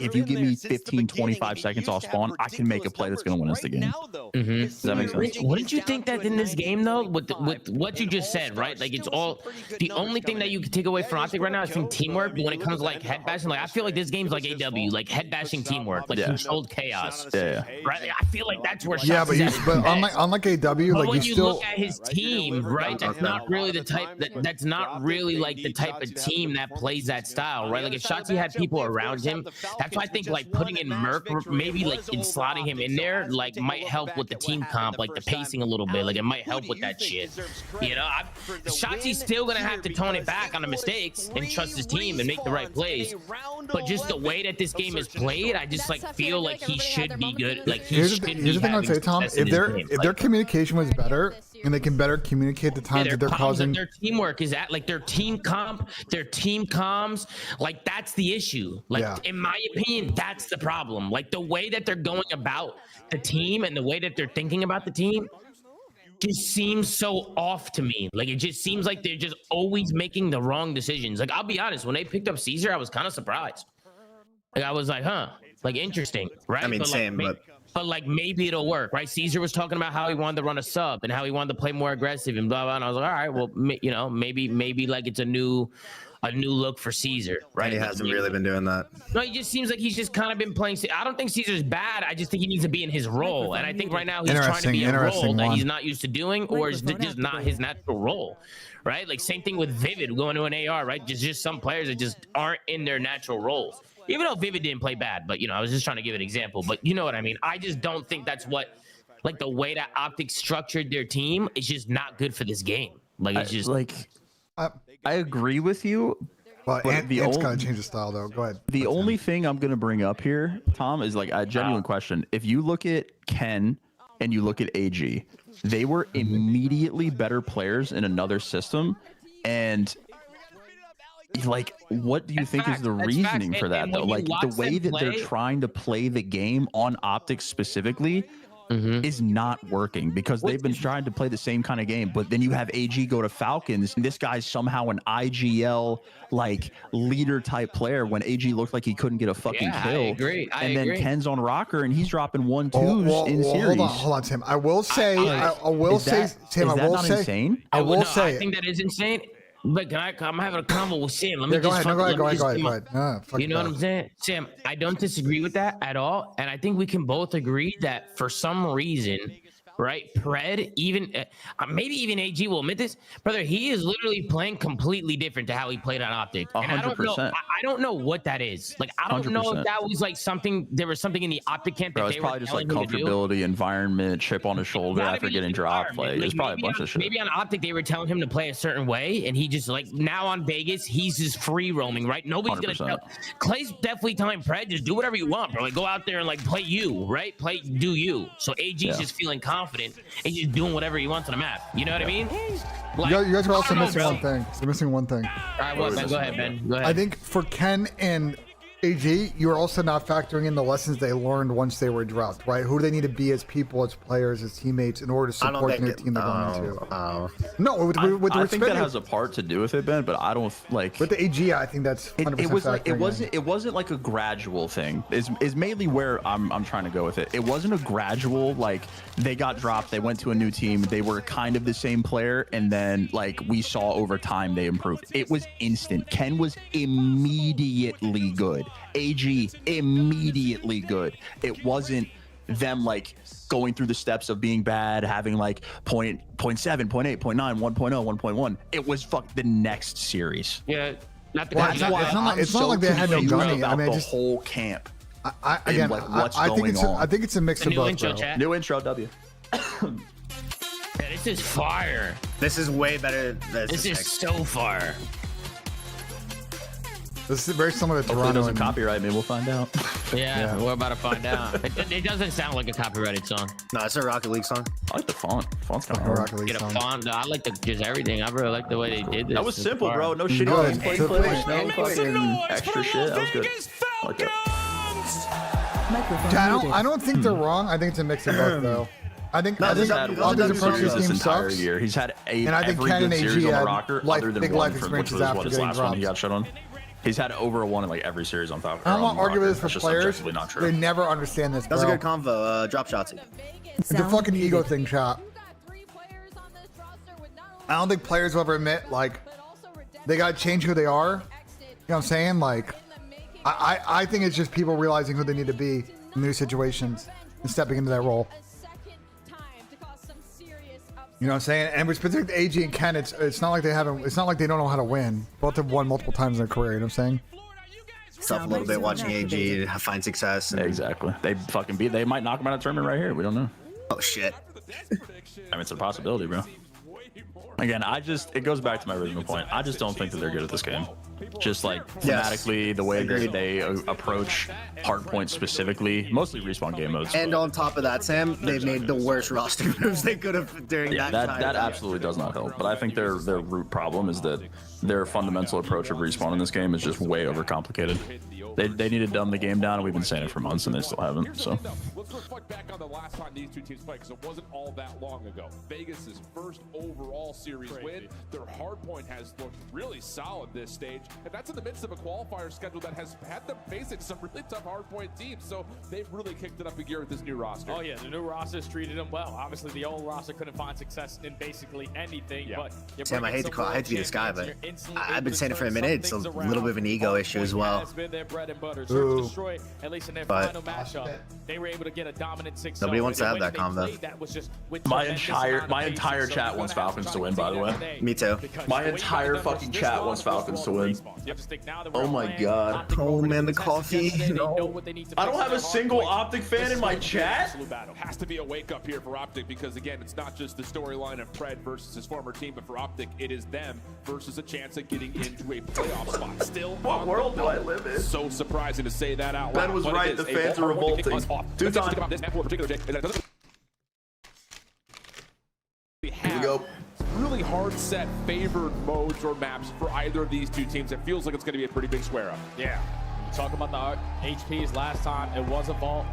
if you give me 15, 25 seconds off spawn, I can make a play that's going to win us the game. Does that make sense? Wouldn't you think that in this game, though, with what you just said, right? Like, it's all the only thing that you can take away from Optic right now is from teamwork. But when it comes to like head bashing, like I feel like this game's like AW, like head bashing teamwork, like controlled chaos. Right? Like, I feel like that's where. Yeah, but unlike AW, but like when you you still look at his team, right? That's not really the type. That's not really like the type of team that plays that style, right? Like if Shotzi had people around him, that's why I think like putting in Merc, maybe like in slotting him in there, like might help with the team comp, like the pacing a little bit. Like it might help with that shit. You know, Shotzi's still gonna have to tone it back on the mistakes and trust his team and make the right plays. But just the way that this game is played, I just like feel like he should be good. Like here's the thing I'd say, Tom. If their communication was better and they can better communicate the times that they're causing, their teamwork is at like their team comp, their team comms, like that's the issue. Like in my opinion, that's the problem. Like the way that they're going about the team and the way that they're thinking about the team just seems so off to me. Like it just seems like they're just always making the wrong decisions. Like I'll be honest, when they picked up Caesar, I was kind of surprised. Like I was like, huh, like interesting, right? I mean, but same, but like maybe it'll work, right? Caesar was talking about how he wanted to run a sub and how he wanted to play more aggressive and blah blah. And I was like, all right, well, you know, maybe like it's a new look for Caesar, right? And he hasn't really been doing that. No, he just seems like he's just kind of been playing. I don't think Caesar's bad. I just think he needs to be in his role. And I think right now he's trying to be a role that he's not used to doing, or is just not his natural role, right? Like same thing with Vivid going to an AR, right? Just some players that just aren't in their natural roles. Even though Vivid didn't play bad, but you know, I was just trying to give an example. But you know what I mean? I just don't think that's what, like the way that Optic structured their team is just not good for this game. Like it's just like I agree with you. Well, Ant's gotta change the style though. Go ahead. The only thing I'm gonna bring up here, Tom, is like a genuine question. If you look at Ken and you look at AG, they were immediately better players in another system, and like, what do you think is the reasoning for that though? Like the way that they're trying to play the game on Optic specifically is not working because they've been trying to play the same kind of game. But then you have AG go to Falcons, and this guy's somehow an IGL like leader type player when AG looked like he couldn't get a fucking kill. I agree. And then Ken's on Rocker and he's dropping 1-2s in series. Hold on, Tim. I will say, I will say, Tim. I will say, insane? I will say, I think that is insane. But I'm having a convo with Sam. Let me go just ahead. Go ahead. You know what I'm saying? Sam, I don't disagree with that at all. And I think we can both agree that for some reason, right, Pred, even maybe even AG will admit this, brother, he is literally playing completely different to how he played on Optic. And 100%. I don't know what that is. Like, I don't know if that was like something, there was something in the Optic camp that Bro, it's probably just like comfortability, environment, chip on his shoulder after getting dropped. Like, it's probably a bunch of shit. Maybe on Optic, they were telling him to play a certain way, and he just like, now on Vegas, he's just free roaming, right? Nobody's going to tell. Clay's definitely telling Pred, just do whatever you want, bro. Like, go out there and like play you, right? Do you. So AG's just feeling confident and just doing whatever he wants on the map. You know what I mean? Like, you guys are also missing one thing. You're missing one thing. All right, well, Ben, go ahead, Ben. Go ahead. I think for Ken and AG, you are also not factoring in the lessons they learned once they were dropped, right? Who do they need to be as people, as players, as teameats in order to support the team they're going into? No, with I think that has a part to do with it, Ben, but I don't like with the AG. I think that's 100% it was like it wasn't like a gradual thing. Is mainly where I'm trying to go with it. It wasn't a gradual like they got dropped, they went to a new team, they were kind of the same player, and then like we saw over time they improved. It was instant. Ken was immediately good. AG immediately good. It wasn't them like going through the steps of being bad, having like 0.7, 0.8, 0.9, 1.0, 1.1. It was the next series. Yeah, it's not like they had no gunning. I mean, the whole camp. I think it's a mix of both. New intro, W. Yeah, this is fire. This is way better. This is so fire. This is very similar to Hopefully it Toronto. doesn't And, copyright me. We'll find out. Yeah, we're about to find out. It doesn't sound like a copyrighted song. No, it's a Rocket League song. I like the font. Font's kind of a hard. Rocket League Get a song. font. I like just everything. I really like the way they did this. That was so simple, far. bro. No Good. shitty Good. gameplay. No Make some fucking noise extra for shit. That was good. Vegas I like that. Microphone I muted. don't think they're wrong. I think it's a mix of both, though. I think He's had Optic's one approach to series this this team entire sucks. year. He's had And I think every Ken good and series AG on the had rocker, life- other than big one life from which experiences was after what his getting last one he got dropped. shut on. He's had over a one in like every series on Falcons. I don't want to argue with this for That's just players. objectively not true. They never understand this, That's a bro. good convo. Drop Shotsy. It's a Sound fucking ego muted. thing, shot. I don't think players will ever admit, like, they got to change who they are. You know what I'm saying? Like, I think it's just people realizing who they need to be in new situations and stepping into that role. You know what I'm saying? And with specific to AG and Ken, it's not like they haven't. It's not like they don't know how to win. Both have won multiple times in their career. You know what I'm saying? Stuff a little bit watching AG find success. And, Exactly. They fucking beat. They might knock him out of tournament right here. We don't know. oh shit. I mean, it's a possibility, bro. Again, it goes back to my original point. I just don't think that they're good at this game. Just like Yes. thematically, the way they approach hardpoint specifically, mostly respawn game modes. And on top of that, Sam, they made the worst roster moves they could have during Yeah, that that time. absolutely does not help. But I think their root problem is that their fundamental approach of respawn in this game is just way overcomplicated. They need to dumb the game down, and we've been saying it for months, and they still haven't. So Let's reflect back on the last time these two teams played, because it wasn't all that long ago. Vegas's first overall series win. Their hardpoint has looked really solid this stage, and that's in the midst of a qualifier schedule that has had them facing some really tough hardpoint teams. So they've really kicked it up a gear with this new roster. Oh yeah, the new roster's treated them well. Obviously, the old roster couldn't find success in basically anything. Yeah. But you're Sam, I bringing hate to some I hate to be this guy, world but champions, you're instantly I've able been to saying it for a turn minute. some It's a things around. little bit of an ego issue as Hardpoint well. has been their bread and butter. Search Ooh. and destroy. At least in their But- final matchup, they were able to get a dominant 6-0. Nobody wants to And have the that way they convo. played, that was just with My tremendous entire- amount of my patience. entire So chat you're wants gonna have Falcons try to win, continue by the that way. today. Me too. Because My the way you entire got them fucking this chat long wants was Falcons all to win. respawns. You have to stick now that Oh we're my playing God. Optic Oh, over man, the contest coffee. yesterday. They No. know what they need to I don't fix have in a their single hardpoint. Optic fan This in is my gonna be an chat. absolute battle. Has to be a wake up here for Optic, because again, it's not just the storyline of Pred versus his former team, but for Optic, it is them versus a chance at getting into a playoff spot. Still, What on world the do I bubble. live in? So surprising to say that out loud. Ben was but it right, is the a fans ball are hardpoint kick revolting. us off. Two The thing times. about this map in particular, Jake, is that it doesn't Here we go. really hard set favored modes or maps for either of these two teams. It feels like it's going to be a pretty big square up. Yeah. You talk about the HPs last time, it was a vault.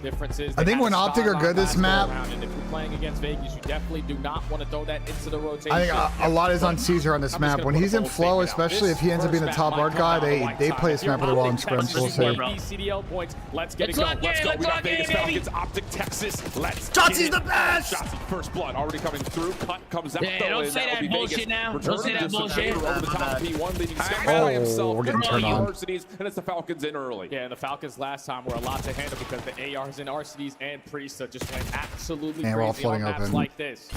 Difference is I think when Optic are good this map, and if you're playing against Vegas, you definitely do not want to throw that into the rotation. I think a lot is on Caesar on this I'm just map. gonna When put a he's in bold flow, statement out. especially if he ends up being the This top first art map guy, might come out they like play time. this If you're map really well in Optic, scrims. Texas, We'll you see. want these CDL points. Let's get Let's it going. lock Let's in, go. let's We got lock in, Vegas baby. Falcons. Optic Texas. Let's Shotsy's get it. the best! Shotsy first blood already coming through. Cut comes out. Yeah, though, don't and say that'll that be bullshit Vegas. now. Don't Returning say that to some bullshit. favor over the top of P1, leading Scott Oh, by himself. we're getting Good turned on. Arcades, and it's the Falcons in early. Yeah, and the Falcons last time were a lot to handle because the ARs and RCDs and Priesta just went absolutely And we're all crazy on floating maps open. like this.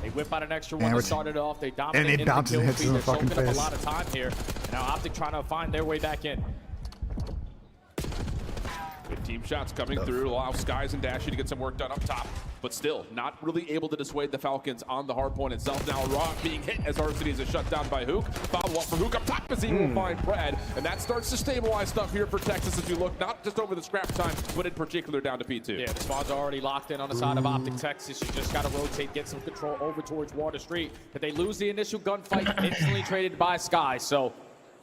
They whip out an extra one And to we're- start it off. They dominate and it in the bounces and kill hits feed. in the They're fucking soaking up face. a lot of time here. Now Optic trying to find their way back in. Good team shots coming through, allow Skies and Dashy to get some work done up top, but still not really able to dissuade the Falcons on the hard point itself. Now Rock being hit as RCD is shut down by Hook. Follow up for Hook up top as he will find Brad, and that starts to stabilize stuff here for Texas as you look not just over the scrap time, but in particular down to P2. Yeah, the spawns are already locked in on the side of Optic Texas. You just got to rotate, get some control over towards Water Street. If they lose the initial gunfight, instantly traded by Sky. So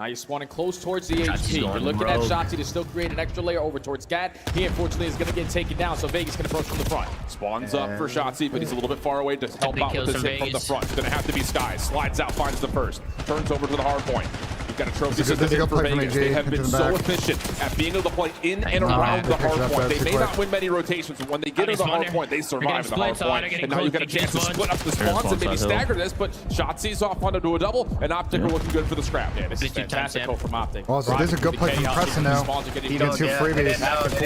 now you're spawning close towards the HP. You're looking at Shotsy to still create an extra layer over towards Gad. He unfortunately is going to get taken down, so Vegas can approach from the front. Spawns up for Shotsy, but he's a little bit far away to help big out with kills his from hit from the Vegas. front. It's going to have to be Skies. Slides out, finds the first. Turns over to the hard point. You've got a trophy That's a system good in for play from Vegas. AJ, They have into been the so back. efficient at being able to play in and Oh, around the picks hard up point. that They too may quick. not win many rotations, but when they get Okay, into the hard spawn point, they there. survive in the They're hard getting splits, point. they're getting And now you've got a cozy, chance to kids, split up the Here's spawns one and maybe side hill. stagger this, but Shotsy's off onto a double, and Optic are looking good for the scrap. Yeah, this is Big two times, fantastic Sam. call from Optic. Also, there's a good play from Preston now. He Get two freebies. They didn't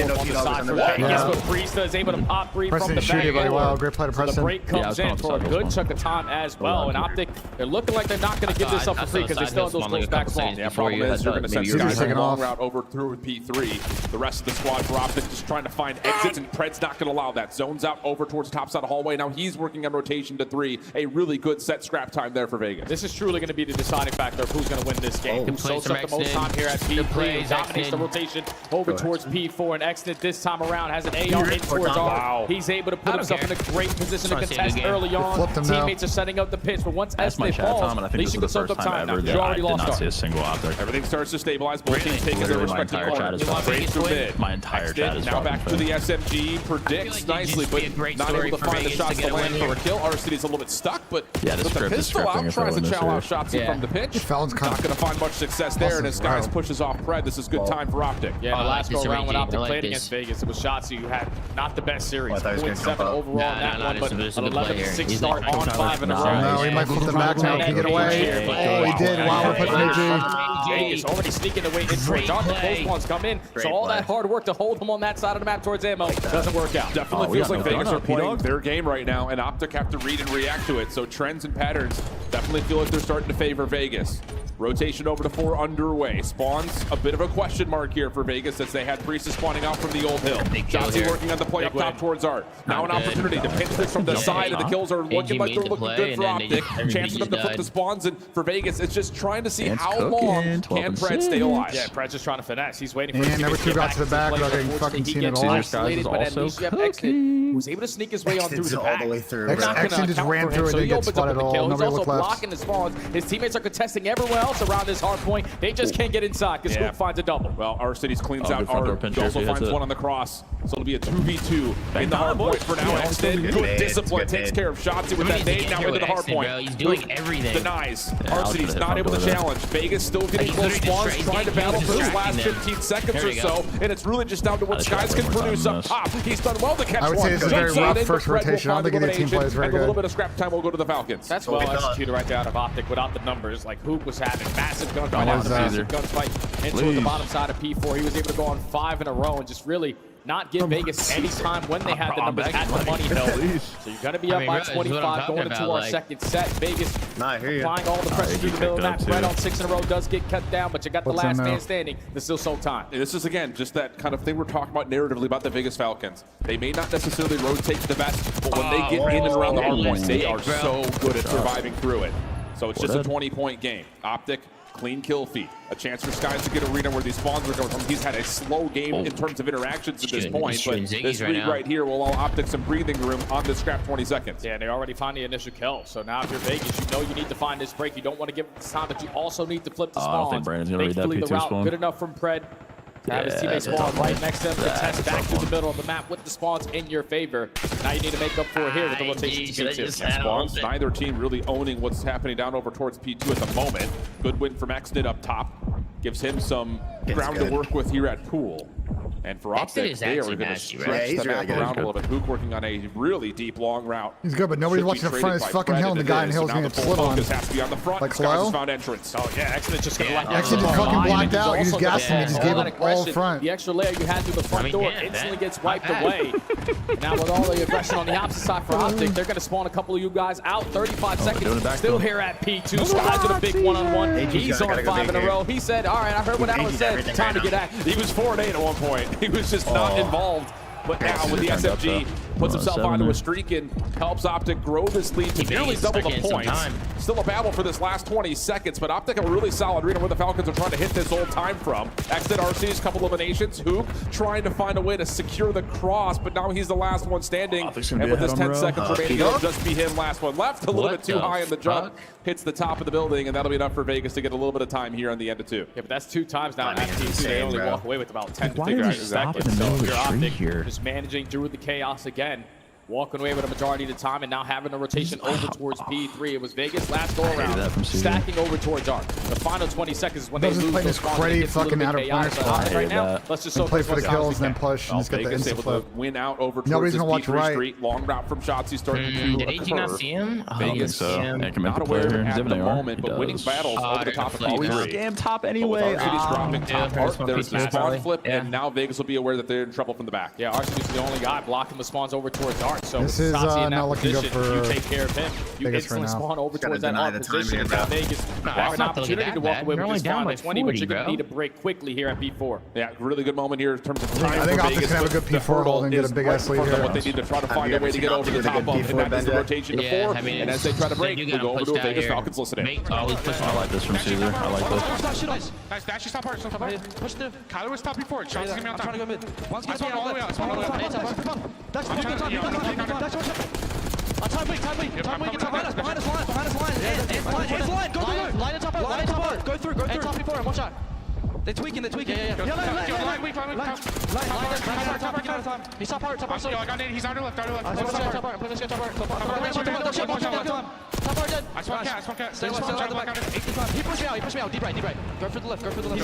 know if he was on the back. Yeah. Yes, but Priesta is able to pop free Preston from the didn't shoot back it very door. well. Great play to So the Preston. break Yeah, I comes was in going for a upside good this chunk of time as well. And Optic, they're looking like they're not going to give this up for free because they still have those close back long. Yeah, problem is you're going to send Skies Skies a taking long off. route over through with P3. The rest of the squad for Optic just trying to find exits, and Pred's not going to allow that. Zones out over towards the top side of the hallway. Now he's working on rotation to 3. A really good set scrap time there for Vegas. This is truly going to be the deciding factor of who's going to win this game. Who soaks up the most time here at P3 and dominates the rotation over towards P4. And Exnit this time around has an AR in towards R. He's able to put himself in a great position to contest early on. Teammates are setting up the pitch, but once Exnit falls, at least you can soak up time. Now, you already lost see a single Optic. Everything starts to stabilize. Both teams taking their respective corners. Straight through mid. My entire chat is now back to the SMG. Predicts nicely, but not able to find the shots to land for a kill. RCD's a little bit stuck, but with the pistol out, tries to chow out shots from the pitch. Not going to find much success there, and as Skies pushes off Pred, this is good time for Optic. Yeah, the last go around when Optic played against Vegas, it was Shotzzy who had not the best series. 0.7 overall in that one, but an 11-6 start on 5 in a row. No, he might flip the back now. Can he get away? Oh, he did. Wow, we're putting AG. Vegas already sneaking away in towards Arc. The close ones come in, so all that hard work to hold him on that side of the map towards ammo doesn't work out. Definitely feels like Vegas are playing their game right now, and Optic have to read and react to it. So trends and patterns definitely feel like they're starting to favor Vegas. Rotation over to 4 underway. Spawns a bit of a question mark here for Vegas as they had Priestess spawning out from the old hill. Shotzzy working on the play up top towards Art. Now an opportunity to pinch this from the side, and the kills are looking like they're looking good for Optic. Chance for them to flip the spawns, and for Vegas, it's just trying to see how long can Pred stay alive. Yeah, Pred's just trying to finesse. He's waiting for And number 2 got to the back without getting fucking seen at all. Isolated, but at least you have Exit, who's able to sneak his way on through the back. Exit just ran through and didn't get spotted at all. He's Nobody also looked left. blocking the spawns. His teammates are contesting everywhere else around his hard point. They just can't get inside because Scoop finds a double. Well, our cities cleans out Art. He also finds one on the cross. So it'll be a 2v2 in the hard point for now. Extend, good discipline, takes care of Shotzzy with that nade now into the hard point. He's doing everything. Denies. Our city's not able to challenge. Vegas still getting close spawns, trying to battle for his last 15 seconds or so. And it's really just down to what Skies can produce up top. He's done well to catch one. I would say this is a very rough first rotation. I don't think any team plays very good. A little bit of scrap time will go to the Falcons. That's well executed right there out of Optic without the numbers. Like Hook was having massive gunfight into the bottom side of P4. He was able to go on 5 in a row and just really not give Vegas any time when they had the numbers at the money hill. So you're going to be up by 25 going into our second set. Vegas applying all the pressure through the middle of the map. Red on 6 in a row does get cut down, but you got the last man standing. There's still so time. This is, again, just that kind of thing we're talking about narratively about the Vegas Falcons. They may not necessarily rotate the best, but when they get in and around the hard point, they are so good at surviving through it. So it's just a 20-point game. Optic, clean kill feed. A chance for Skies to get arena where these spawns are going from. He's had a slow game in terms of interactions at this point, but this read right here will allow Optic some breathing room on this scrap 20 seconds. Yeah, they already found the initial kill. So now if you're Vegas, you know you need to find this break. You don't want to give it this time, but you also need to flip the spawns. I don't think Brandon's going to read that Thankfully, the P2 route spawn. good enough from Pred. Have his teammates spawn right next to him to test back through the middle of the map with the spawns in your favor. Now you need to make up for it here with the rotation to P2. Spawns, neither team really owning what's happening down over towards P2 at the moment. Good win from Exnit up top. Gives him some ground to work with here at pool. And for Optic, they are going to stretch the map around a little bit. Hook working on a really deep, long route. He's good, but nobody's watching the front of his fucking hill, and the guy in the hill is going to get slid on. Has to be on the front. Like Skies found entrance. Oh, yeah, Exnit just going to let Exit just fucking blacked out. He just gassed him. He just gave up all front. The extra layer you had through the front door instantly gets wiped away. Now with all the aggression on the opposite side for Optic, they're going to spawn a couple of you guys out. 35 seconds. Still here at P2. Skies with a big one-on-1. He's on 5 in a row. He said, all right, I heard what Alan said. Time to get at. He was 4-8 at one point. He was just not involved. But now with the SFG, puts himself onto a streak and helps Optic grow this lead to nearly double the points. Still a battle for this last 20 seconds, but Optic a really solid arena where the Falcons are trying to hit this old time from. Exit RC's couple eliminations. Hook trying to find a way to secure the cross, but now he's the last one standing. And with this 10 seconds remaining, it'll just be him last one left. A little bit too high in the jump. Hits the top of the building, and that'll be enough for Vegas to get a little bit of time here on the end of 2. Yeah, but that's 2 times now. At P2, they only walk away with about 10 to figure out exactly. So your Optic just managing through the chaos again. Walking away with a majority of the time and now having a rotation over towards P3. It was Vegas last go around, stacking over towards Arc. The final 20 seconds is when they lose those spawns. Crazy fucking out of point. Right now, let's just play for the kills and then push and just get the Vegas instant able to flip. win out over Nobody's towards gonna watch P3 Street. Long route from Shotzzy starting to Did AG not see him? Vegas not aware at the moment, but winning battles over the top of P3. Scam top anyway. City's dropping top. Arc, there's the spawn flip, and now Vegas will be aware that they're in trouble from the back. Yeah, RCD's the only guy blocking the spawns over towards Arc. mark. So This is Satsi in that not looking good position, for you take care of him. You Vegas right instantly now. spawn over Gotta towards that deny mark the time position. here, And now bro. Vegas No, have it's an not looking opportunity that to walk bad. away They're with only this down final by 20, but 40, you're going to bro. need a break quickly here at P4. Yeah, really good moment here in terms of time I think for Optic's Vegas. gonna have a but good the P4 hurdle hold and get is a big right ass in lead front of here. what they need to try to find you a way ever to get seen over the Optic top with a of, good and that is the P4 rotation to Yeah, 4. I mean, And as they try to break, you we'll got go over pushed to a out Vegas here. Falcons listening. Oh, he's pushing I like this from Caesar. I like this. Nice, dash, stop hard, stop hard. Push the. Kyler was top before. Shots gonna be on top. I'm trying to go mid. I spawned all the way out. I spawned all the way out. Time weak, behind us, line. Line it top, go through. Top before, watch out. They're tweaking. Yeah. Line weak. He's top part. Yo, I got Nate. He's under left. Top part. I spawned cat. Stay left. He pushed me out. Deep right. Go for the left. He's gonna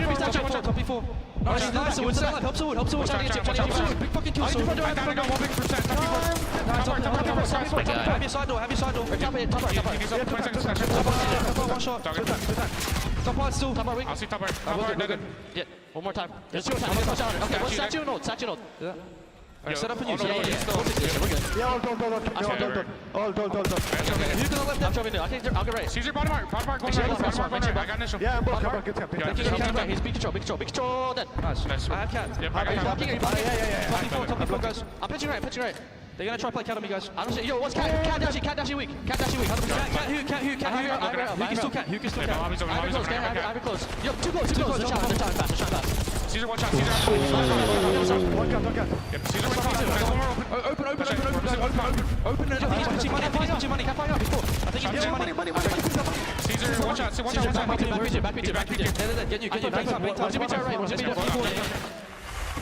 be statue. Watch out, top before. Nice. Wood to the left. Help Wood. Big fucking kill. I got 1%. Have your side door. Top right. He's up 20 seconds. One shot. Top part still. Top right weak. I'll see top right. No good. Yeah. One more time. There's 2 more time. Okay, what's statue node? Yeah. Okay, set up and use. Yeah. We're good. Yeah, all done. You can left. I'm jumping in. I'll get right. Caesar, bottom mark. I got initial. Yeah, big control. Dead. Nice. I have cat. Yep, I got cat. Top before, guys. I'm pitching right. They're gonna try to play cat on me, guys. I don't see. Yo, what's cat? Cat dashing weak. Cat who? Who can still cat? I be close. Yo, too close. They're trying fast. Caesar, watch out. Caesar. One cat. Yep, Caesar went top. Open. He's pitching money. Can't fire up before. I think he's pitching money. Caesar, watch out. Back PJ. Get you. Right.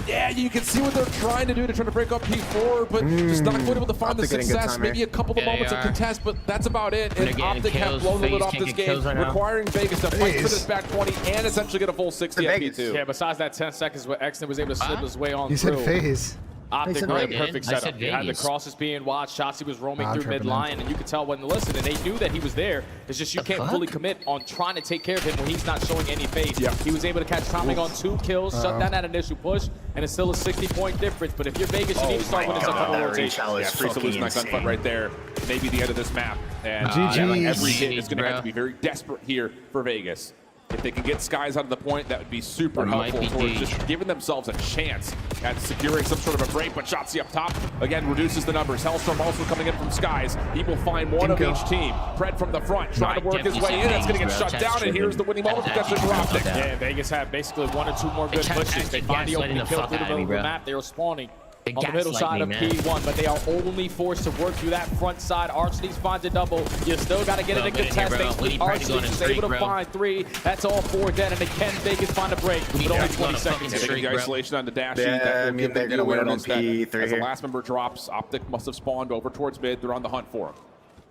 Yeah, you can see what they're trying to do to try to break up P4, but just not going to be able to find the Optic getting good success. time Maybe here. a couple of moments of contest, but that's about it. And Optic have blown the lid off this game, requiring Vegas to fight for this back 20 and essentially get a full 60 at P2. Yeah, besides that 10 seconds where Exton was able to slip his way on You through. said phase. Optic I made a perfect setup. He had the crosses being watched. Shotzi was roaming through mid-line, and you could tell when listening. They knew that he was there. It's just you can't fully commit on trying to take care of him when he's not showing any face. Yeah. He was able to catch Tomlin on 2 kills, shut down that initial push, and it's still a 60-point difference. But if you're Vegas, you need to start winning some couple rotations. Yeah, pre-solution nice gunfight right there. Maybe the end of this map. And GG. every hit is going to have to be very desperate here for Vegas. If they can get Skies out of the point, that would be super helpful towards just giving themselves a chance at securing some sort of a break. But Shotzi up top, again, reduces the numbers. Hellstorm also coming in from Skies. He will find one of each team. Pred from the front, trying to work his way in. That's going to get shut down, and here's the winning moment potentially for Optic. Yeah, Vegas had basically 1 or 2 more good pushes. They find the opening kill through the middle of the map. They were spawning on the middle side of P1, but they are only forced to work through that front side. Archdies finds a double. You still got to get it in contest. Archdies is able to find 3. That's all 4 dead, and again, Vegas find a break with only 20 seconds. The isolation on the dash. Yeah, that I mean, they're going to win it on P3 as the here. last member drops, Optic must have spawned over towards mid. They're on the hunt for him.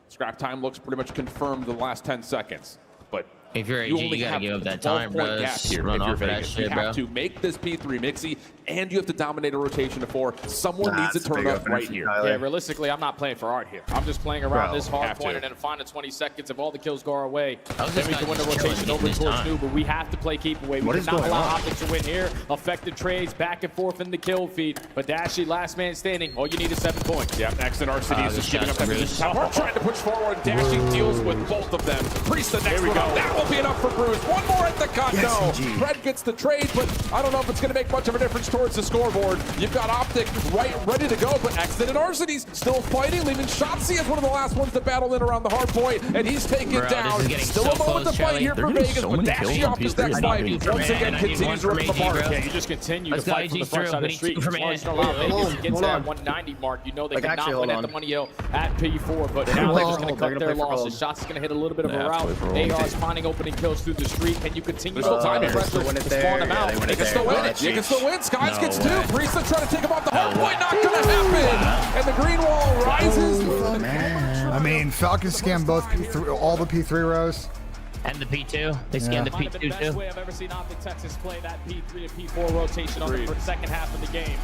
Scrap time looks pretty much confirmed the last 10 seconds. But if you're AG, only you gotta have give up a that time, 12-point bro. gap here Run if you're off of that Vegas. shit, You have bro. to make this P3 mixy, and you have to dominate a rotation to 4. Someone needs to turn up right here. Yeah, realistically, I'm not playing for art here. I'm just playing around this hard point and then find the 20 seconds. If all the kills go our way, then we can win the rotation over towards new. But we have to play keep away. We cannot allow Optic to win here. Effective trades back and forth in the kill feed. But Dashy, last man standing. All you need is 7 points. Yeah, next in RCD is just giving up that position. We're trying to push forward. Dashing deals with both of them. Priest the next one up. That will be enough for Bruce. One more at the cut. No. Fred gets the trade, but I don't know if it's going to make much of a difference towards the scoreboard. You've got Optic ready to go, but Exton and Arcidy's still fighting, leaving Shotzi as one of the last ones to battle in around the hard point, and he's taken down. Still a moment to fight here for Vegas, but Dashy off his next fight once again continues to rip them apart. Yeah, you just continue to fight from the front side of the street. As long as you don't allow Vegas to get to that 190 mark, you know they cannot win at the money hill at P4, but now they're just going to cut their losses. Shots is going to hit a little bit of a route. AR is finding opening kills through the street. Can you continue to time the pressure to spawn them out? They can still win it. You can still win. Skies gets 2. Priest trying to take him off the hard point. Not going to happen. And the green wall rises. I mean, Falcons scam both P3, all the P3 rows. And the P2. They scanned the P2 the best too. way I've ever seen Optic Texas play that P3 to P4 rotation on the second half of the game.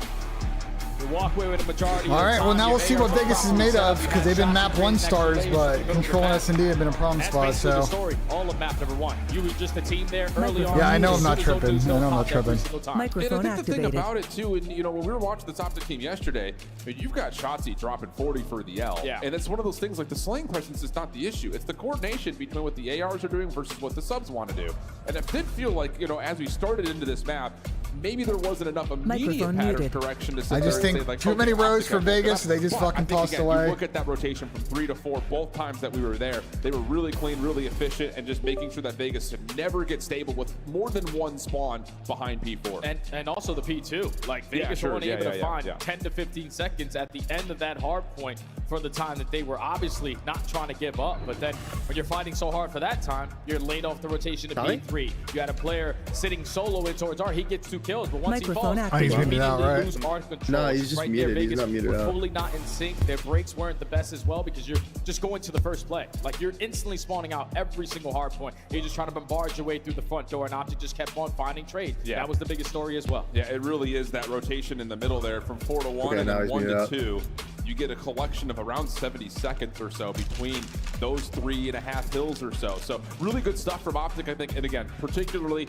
You walk away with a majority. All right, well now we'll see what Vegas is made of because they've been map 1 stars, but Control and S&D have been a problem spot. So the story, all of map number 1. You were just a team there early on. yeah, I know I'm not tripping. I know I'm not tripping. Microphone and I think the thing activated. about it too, and you know, when we were watching this Optic team yesterday, I mean, you've got Shotzi dropping 40 for the L, and it's one of those things like the slaying presence is not the issue. It's the coordination between what the ARs are doing versus what the subs want to do. And it did feel like, you know, as we started into this map, maybe there wasn't enough immediate pattern correction to sit I just there and think say, like, too many rows for Vegas. They just fucking tossed away. You look at that rotation from 3 to 4, both times that we were there, they were really clean, really efficient, and just making sure that Vegas could never get stable with more than one spawn behind P4. And also the P2. Like, Vegas were only able to find 10 to 15 seconds at the end of that hard point for the time that they were obviously not trying to give up. But then when you're fighting so hard for that time, you're laid off the rotation to P3. You had a player sitting solo in towards R. He gets 2 kills, but once he falls, he's muted out, right? lose R control. No, he's just muted. He's not muted out. Totally not in sync. Their breaks weren't the best as well because you're just going to the first play. Like, you're instantly spawning out every single hard point. You're just trying to bombard your way through the front door, and Optic just kept on finding trades. That was the biggest story as well. Yeah, it really is that rotation in the middle there from 4 to 1 and then 1 to 2. You get a collection of around 70 seconds or so between those 3.5 hills or so. So really good stuff from Optic, I think. And again, particularly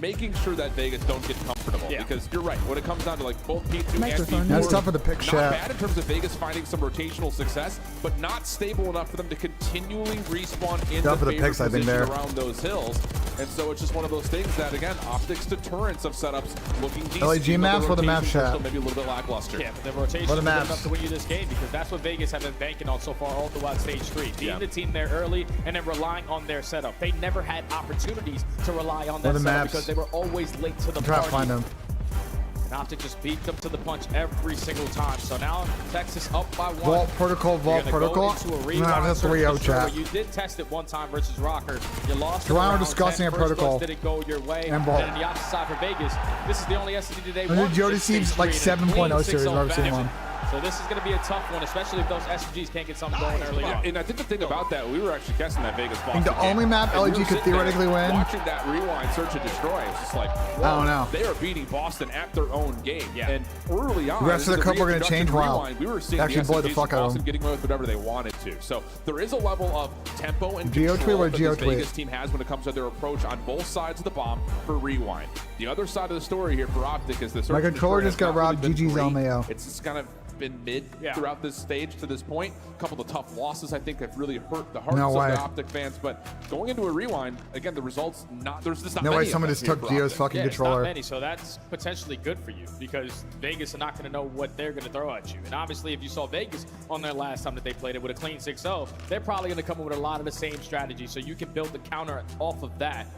making sure that Vegas don't get comfortable. Because you're right, when it comes down to like both P2 and P4, that's tough for the pick not shot. bad in terms of Vegas finding some rotational success, but not stable enough for them to continually respawn in the favorite picks, I think, there around those hills. And so it's just one of those things that, again, Optic's deterrence of setups looking decent. LAG maps for the map shot. Maybe a little bit lackluster. Yeah, but the rotation is good enough to win you this game because that's what Vegas have been banking on so far all throughout stage 3. Being the team there early and then relying on their setup. They never had opportunities to rely on that setup because they were always late to the party. Find them. And Optic just beat them to the punch every single time. So now Texas up by 1. Vault protocol. No, that's 3-0 chat. You did test it one time versus Rocker. You lost. Toronto discussing a protocol. Didn't go your way. And Vault. And on the opposite side for Vegas, this is the only SSD today. Jody seems like 7.0 series. I've never seen one. So this is going to be a tough one, especially if those SMGs can't get something going early on. And I think the thing about that, we were actually guessing that Vegas I think the only map LG could theoretically win. Watching that rewind, search and destroy, it's just like, I don't know. They are beating Boston at their own game. And early on, the rest of the cup are going to change. We were seeing actually blow the fuck out of Boston them. getting away with whatever they wanted to. So there is a level of tempo and Geo control tweet that or this Geo Vegas team has when it comes to their approach on both sides of the bomb for rewind. The other side of the story here for Optic is this. My controller just got robbed. GG's LMAO. It's just kind of been mid throughout this stage to this point. A couple of tough losses, I think, have really hurt the hearts of the Optic fans. But going into a rewind, again, the results there's just not no many way someone just took Geo's fucking It's controller. not many, so that's potentially good for you because Vegas are not going to know what they're going to throw at you. And obviously, if you saw Vegas on their last time that they played it with a clean 6-0, they're probably going to come up with a lot of the same strategy. So you can build the counter off of that.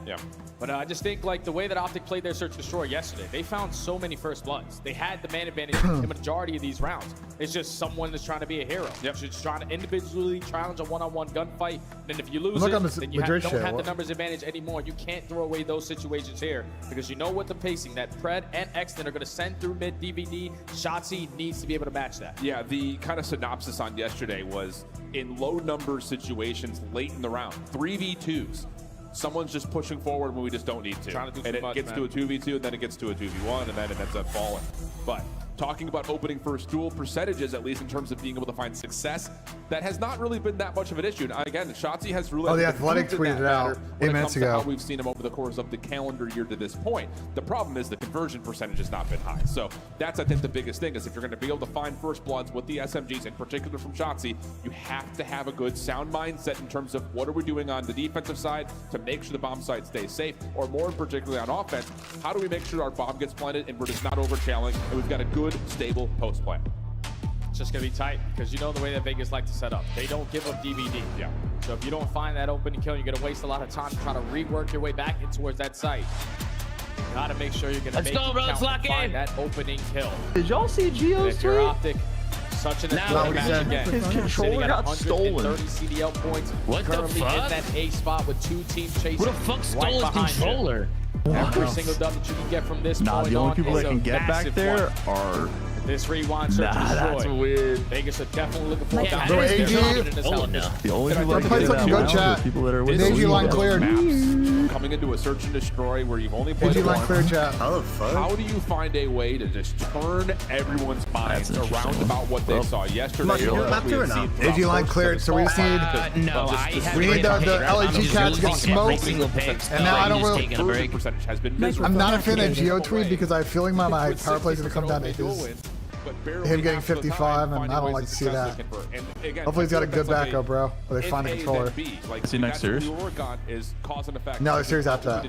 But I just think like the way that Optic played their search and destroy yesterday, they found so many first bloods. They had the man advantage in the majority of these rounds. It's just someone that's trying to be a hero. Just trying to individually challenge a one-on-one gunfight. And if you lose then you don't have the numbers advantage anymore. You can't throw away those situations here because you know what the pacing that Pred and Exton are going to send through mid DVD. Shotzi needs to be able to match that. Yeah, the kind of synopsis on yesterday was in low number situations late in the round, 3v2s. Someone's just pushing forward when we just don't need to. And it gets to a 2v2, and then it gets to a 2v1, and then it ends up falling. But talking about opening first duel percentages, at least in terms of being able to find success, that has not really been that much of an issue. And again, Shotzi has really the Athletic tweeted it out 8 minutes ago. how we've seen him over the course of the calendar year to this point. The problem is the conversion percentage has not been high. So that's, I think, the biggest thing is if you're going to be able to find first bloods with the SMGs, in particular from Shotzi, you have to have a good sound mindset in terms of what are we doing on the defensive side to make sure the bomb site stays safe, or more particularly on offense, how do we make sure our bomb gets planted and we're just not over-challenging and we've got a good, stable post plan. It's just going to be tight because you know the way that Vegas like to set up. They don't give up DVD. So if you don't find that opening kill, you're going to waste a lot of time trying to rework your way back in towards that site. You got to make sure you're going to find that opening kill. Did y'all see Geo's if you're tweet? Optic, such an advantage again. His controller got stolen. 30 CDL points. What the Currently fuck? in that A spot with 2 teams chasing. Who the fuck stole right his behind controller? Every single dub that you can get from this point the only on people is that a can get back massive there one. are This rewind search and destroy. that's weird. Vegas are definitely looking for Yeah, the AG. The only people that Play can get looking it good, out chat. are people that are with AG line cleared. coming into a search and destroy where you've only played Line clear once. chat. How do you find a way to just turn everyone's minds around about what they saw yesterday? Did you line cleared? So we just need. No, I haven't. We need the LAG cats to get smoked. And now I don't really. Percentage has been miserable. I'm not a fan of Geotweed because I have a feeling my power play is going to come down to him getting 55, and I don't like to see that. Hopefully he's got a good backup, bro. Or they find a controller. See you next series. No, the series after that.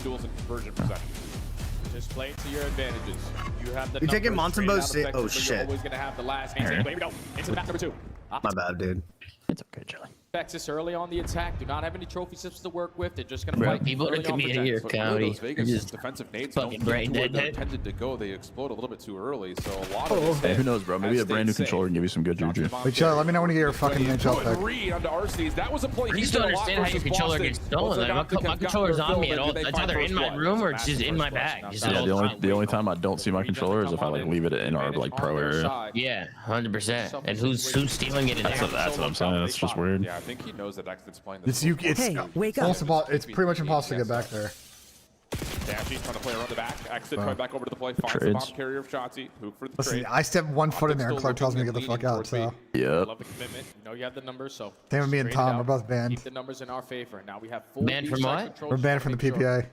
Just play to your advantages. You have the You taking numbers Montembeau traded out sit? Oh effectively, shit. You're always gonna have the last hand. Here we go. Into the back number 2. My bad, dude. It's okay, Jelly. Texas early on the attack. Do not have any trophy sips to work with. They're just gonna fight. People are early on coming protect. here, County. Vegas defensive nades don't get to where they're intended to go. They explode a little bit too early, so a lot of Hey, who knows, bro? Maybe a brand new controller can give you some good juju. Wait, chill. Let me know when you get your fucking NHL pick. read onto RCs. That was a play. I just don't understand how your controller gets stolen. Like, my controller's on me at all. It's either in my room or it's just in my bag. Yeah, the only time I don't see my controller is if I like leave it in our like pro area. Yeah, 100%. And who's stealing it in there? That's what I'm saying. That's just weird. Yeah, I think he knows that Exton's playing this. It's wake up. It's pretty much impossible to get back there. Dashy's trying to play around the back. Exton coming back over to the play. Finds the bomb carrier of Shotzi. Hook for the Listen, trade. I step 1 foot in there and Clark tells me to get the fuck out, so. Yeah. Love the commitment. You know you have the numbers, so. Same with me and straight it Tom. out. We're both banned. Keep the numbers in our favor. Now we have full Banned from B-side what? control. We're banned from the Make sure PPA.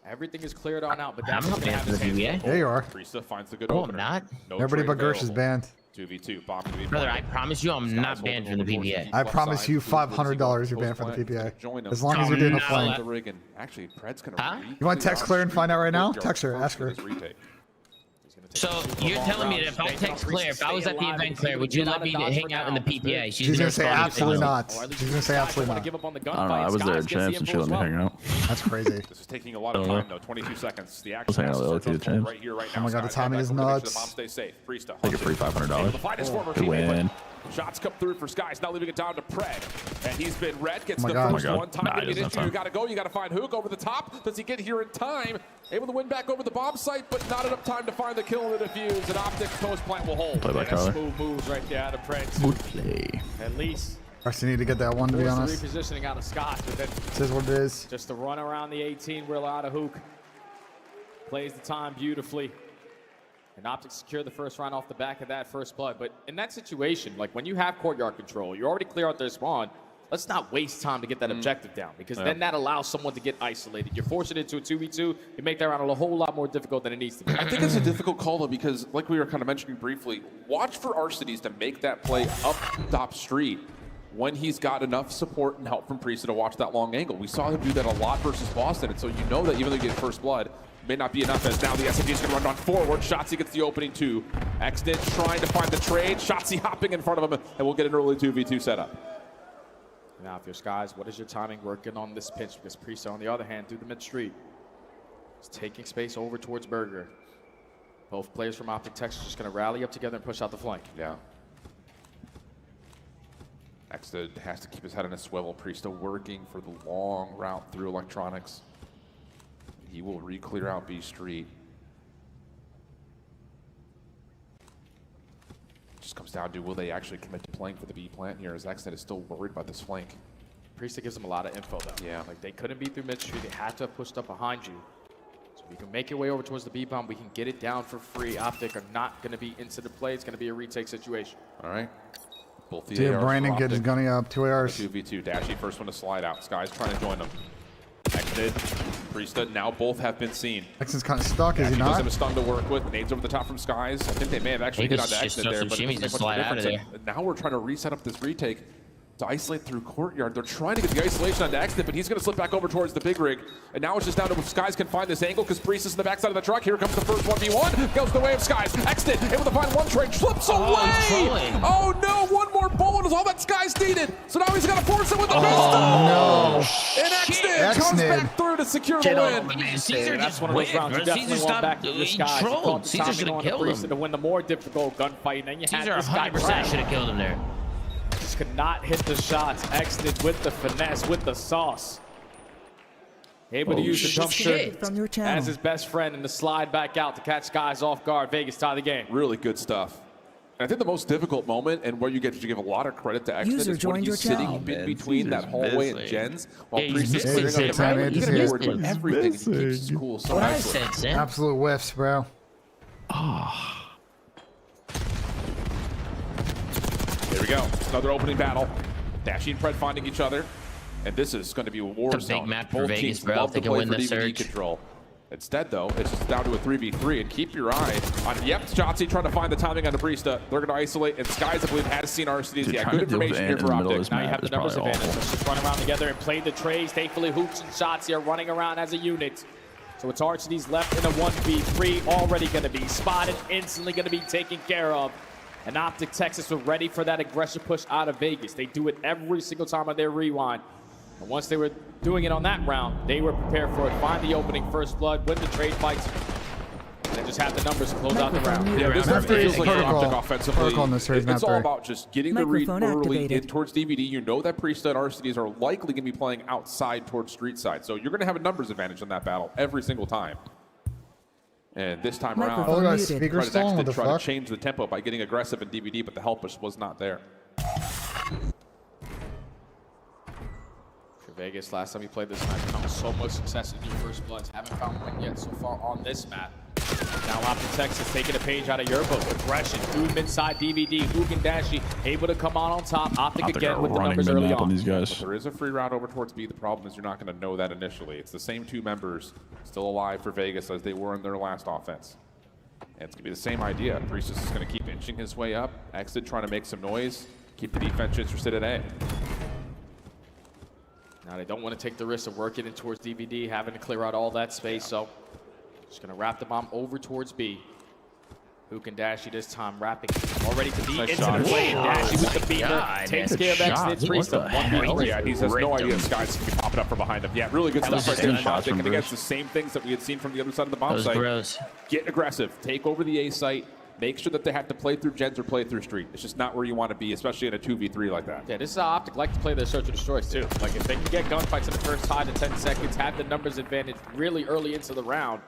Everything is cleared on out, but I'm not banned from the PPA. Yeah, you are. Priesta finds the good No, I'm opener. not. No Everybody trade but Gersh is available. banned. 2v2. Bomb to be Brother, I planted. promise you I'm not banned from the PPA. I promise you $500 you're banned from the PPA. As long as you're doing a flank. Actually, Pred's gonna Huh? You want to text Claire and find out right now? Text her. Ask her. So you're telling me that if I text Claire, if I was at the event, Claire, would you let me hang out in the PPA? She's going to say absolutely not. She's going to say absolutely not. I don't know. I was there at Champs and she let me hang out. That's crazy. This is taking a lot of time though. 22 seconds. The action hanging out with LT at Champs. right here, right Oh now. my god, the Skies timing back is over the bench. nuts. The bomb stays safe. Priesta Take a free $500. the fight is former Good teammate, but win. shots come through for Skies, now leaving it down to Preg. And he's been red, gets Oh my the God. first Oh my God. one. Time Nah, to he get doesn't into. have You time. gotta go, you gotta find Hook over the top. Does he get here in time? Able to win back over the bomb site, but not enough time to find the kill and the defuse. And Optic post plant will hold. Play by color. Smooth moves right there out of Preds. Good play. At least. Actually need to get that one, to be Forced the honest. repositioning out of Scott, but then This is what it is. just to run around the 18 wheel out of Hook. Plays the time beautifully. And Optic secure the first round off the back of that first blood. But in that situation, like when you have courtyard control, you're already clear out their spawn. Let's not waste time to get that objective down, because then that allows someone to get isolated. You're forcing it into a 2v2. You make that round a whole lot more difficult than it needs to be. I think it's a difficult call though, because like we were kind of mentioning briefly, watch for Arcides to make that play up top street when he's got enough support and help from Priesta to watch that long angle. We saw him do that a lot versus Boston, and so you know that even though you get first blood, may not be enough, as now the SMG is going to run on forward. Shotzi gets the opening too. Exton trying to find the trade. Shotzi hopping in front of him, and we'll get an early 2v2 setup. Now, if you're Skies, what is your timing working on this pitch? Because Priesta, on the other hand, through the mid street, is taking space over towards Burger. Both players from Optic Texas just going to rally up together and push out the flank. Yeah. Exton has to keep his head on a swivel. Priesta working for the long route through electronics. He will re-clear out B Street. Just comes down to, will they actually commit to playing for the B plant here, as Exton is still worried about this flank. Priesta gives them a lot of info though. Yeah. Like they couldn't be through mid street. They had to have pushed up behind you. So if you can make your way over towards the B bomb, we can get it down for free. Optic are not going to be into the play. It's going to be a retake situation. All right. Both the See, ARs Brandon for gets Optic. gunning up. 2 ARs. 2v2. Dashy first one to slide out. Sky's trying to join them. Exton, Priesta, now both have been seen. Exton's kind of stuck, is he Dashy does not? have a stun to work with. Nades over the top from Skies. I think they may have actually hit onto just Exton there, some but it shimmy doesn't to make much slide of a out of difference. And now we're trying to reset up this retake to isolate through courtyard. They're trying to get the isolation onto Exton, but he's going to slip back over towards the big rig. And now it's just down to if Skies can find this angle, because Priesta's in the backside of the truck. Here comes the first 1v1. Goes the way of Skies. Exton able to find one trade. Slips away. Oh no, one more bullet is all that Skies needed. So now he's got to force it with the pistol. No. And Exton comes back through to secure the win. Caesar That's just one of those rounds you went. definitely Caesar want back stopped. to the He Skies. trolled. Caesar should have killed Priesta him. to win the more difficult gunfight, and then you had Caesar this guy 100% should have killed him there. just could not hit the shots. Exton with the finesse, with the sauce. Able to use the shit. dumpster From your channel. as his best friend and to slide back out to catch guys off guard. Vegas tie the game. Really good stuff. I think the most difficult moment, and where you get to give a lot of credit to Exit, User is when joined your he's sitting channel. in between that hallway and Gens, while Yeah, Priest is he's clearing missing up it, the right? ground. He's He's missing working it. everything. He keeps his cool so What I nicely. said, Sam. Absolute whiffs, bro. There we go. Another opening battle. Dashy and Pred finding each other. And this is going to be a war It's a big zone. map for Both Vegas, teams bro. love They to can play win for the DVD surge. control. Instead, though, it's just down to a 3v3. And keep your eye on, yep, Shotzi trying to find the timing on Abrista. They're going to isolate. And Skies, I believe, has seen RCDs. Dude, Yeah, trying good to deal with information Ant here in for the middle of Optic. this Now you map have the is numbers probably advantage. awful. Let's just run around together and play the trays. Thankfully, Hoops and Shots are running around as a unit. So it's RCD's left in a 1v3, already going to be spotted, instantly going to be taken care of. And Optic Texas were ready for that aggressive push out of Vegas. They do it every single time on their rewind. And once they were doing it on that round, they were prepared for it. Find the opening, first blood, win the trade fights, and then just have the numbers to close out the round. Yeah, this Map three feels is like protocol. Optic offensively. Protocol in this series, map It's all three. about just getting the read Microphone early activated. in towards DVD. You know that Priest and RCDs are likely going to be playing outside towards street side. So you're going to have a numbers advantage in that battle every single time. And this time around, Microphone Oh, muted. speaker Pred stolen. What did the try fuck? to change the tempo by getting aggressive in DVD, but the help was not there. For Vegas, last time you played this map, found so much success in your first bloods. Haven't found one yet so far on this map. Now Optic Texas taking a page out of your book. Aggression, Doom inside DVD, Hoogan Dashy able to come on top. Optic again are with the running numbers the early map on on. these guys. There is a free route over towards B. The problem is you're not going to know that initially. It's the same two members still alive for Vegas as they were in their last offense. And it's going to be the same idea. Priestess is going to keep inching his way up. Exit trying to make some noise. Keep the defense interested at A. Now they don't want to take the risk of working in towards DVD, having to clear out all that space, so just going to wrap the bomb over towards B. Hoogan Dashy this time wrapping already to B Nice into shot. the lane. Dashy with the beamer God, takes man. care of Good Exit. shot. Priest What up the hell? Yeah, he has no Ripped idea him. Skies can be popping up from behind him. Yeah, really good That was stuff right just there. good from shots Optic, from and against Bruce. the same things that we had seen from the other side of the That bomb was site. gross. Get aggressive. Take over the A site. Make sure that they have to play through Gens or play through Street. It's just not where you want to be, especially in a 2v3 like that. Yeah, this is how Optic like to play their search and destroys too. Like if they can get gunfights in the first 5 to 10 seconds, have the numbers advantage really early into the round,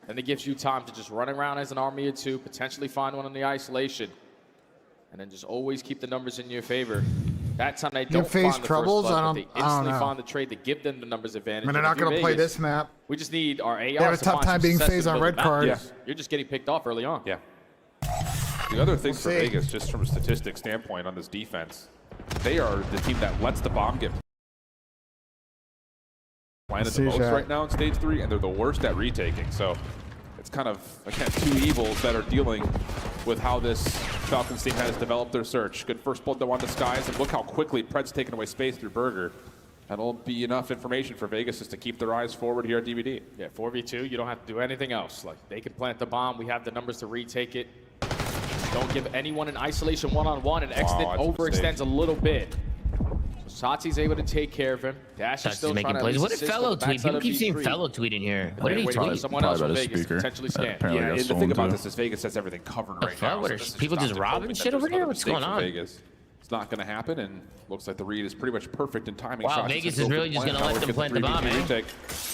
then it gives you time to just run around as an army of two, potentially find one in the isolation, and then just always keep the numbers in your favor. That time they don't face find the troubles? first blood, I but don't- they I don't instantly know. find the trade to give them the numbers advantage. I mean, they're And not if you're going to play Vegas, this map. We just need our ARs They have a to tough find time some being success phased in on the red middle of the map. card. Yeah. You're just getting picked off early on. Yeah. The other thing We'll for see. Vegas, just from a statistic standpoint on this defense, they are the team that lets the bomb get planted the See most that. right now in stage 3, and they're the worst at retaking. So it's kind of, again, two evils that are dealing with how this Falcons team has developed their search. Good first blood though on the Skies, and look how quickly Pred's taken away space through Burger. That'll be enough information for Vegas just to keep their eyes forward here at DVD. Yeah, 4v2, you don't have to do anything else. Like, they can plant the bomb. We have the numbers to retake it. Don't give anyone an isolation one-on-one, and Exit that's a overextends mistake. a little bit. So Satzi's able to take care of him. Dash is That's still just trying making to plays. at What least did assist fellow on the tweet? backside People of keep seeing V3. fellow tweeting here. What did he Waiting for tweet? someone else from Probably Vegas about a to potentially speaker. scam. Apparently Yeah, got and the stolen thing about too. this is Vegas has everything covered right fuck? now. What so are this is people just Optic robbing hoping that shit there's over here? another What's mistake going from on? Vegas. It's not going to happen, and looks like the read is pretty much perfect in timing. Wow, shots. Vegas It's a is go really for just plan. gonna let Now them look plant at the bomb, 3v2 eh? retake.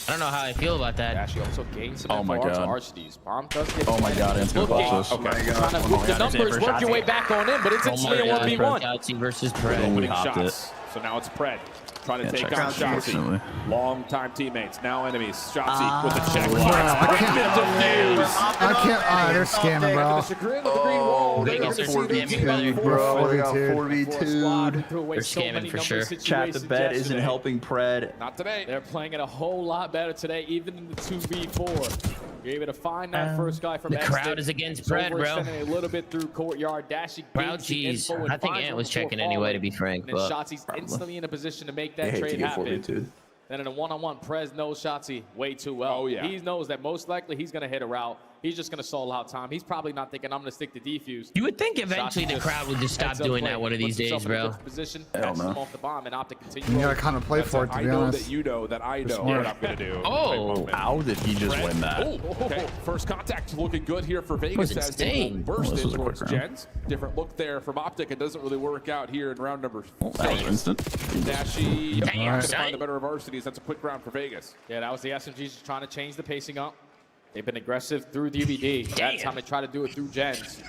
I don't know how I feel about that. Dash also gains some Oh my info onto God. RCDs. Bomb does get Oh my God, Ant's gonna looking. bust this. Okay. Trying to hook the numbers, work your way back on in, but it's Oh instantly my a God, 1v1. Shotzi versus And Pred. we Opening hopped shots. So now it's Pred trying to Yeah, take check on out, Shotzi. unfortunately. Long-time teammates, now enemies. Shotzi with the check. Bro, I can't. I can't. They're scamming, bro. The chagrin of the green wall. They're Vegas gonna are see their scamming, team brother. back Bro, they got 4v2'd. 4v2'd. They're scamming for sure. Chat, the bet isn't helping Pred. Not today. They're playing it a whole lot better today, even in the 2v4. You're able to find that first guy from The crowd Exit. is against It's Pred, bro. overextending a little bit through courtyard. Dashi Crowd, gains the geez. info and I think finds Ant one was before checking anyway, to be falling. frank, And then but Shotzi's instantly in a position to make that They hate to trade get happen. 4v2'd. Then in a one-on-one, Prez knows Shotzi way too well. Oh, yeah. He knows that most likely he's going to hit a route. He's just going to stall out time. He's probably not thinking, I'm going to stick to defuse. You would think eventually the crowd would just stop doing that one of these days, bro. Position, Hell catches no. him off the bomb, and Optic continue. You gotta kind of play for it, to I be know honest. that you know that I know smart. what I'm going to do. Oh, How did he just Pred. win that? Oh, okay. First contact looking good here for Vegas was as they insane. burst Well, this in was a towards quick round. Gens. Different look there from Optic. It doesn't really work out here in round number That was 6. instant. Dashy Damn, going to son. find the better of varsities. That's a quick round for Vegas. Yeah, that was the SMGs just trying to change the pacing up. They've been aggressive through DVD. That Damn. time they try to do it through Gens.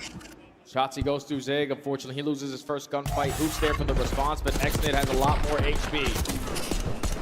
Shotzi goes through Zig. Unfortunately, he loses his first gunfight. Hoops there for the response, but Xnid has a lot more HP.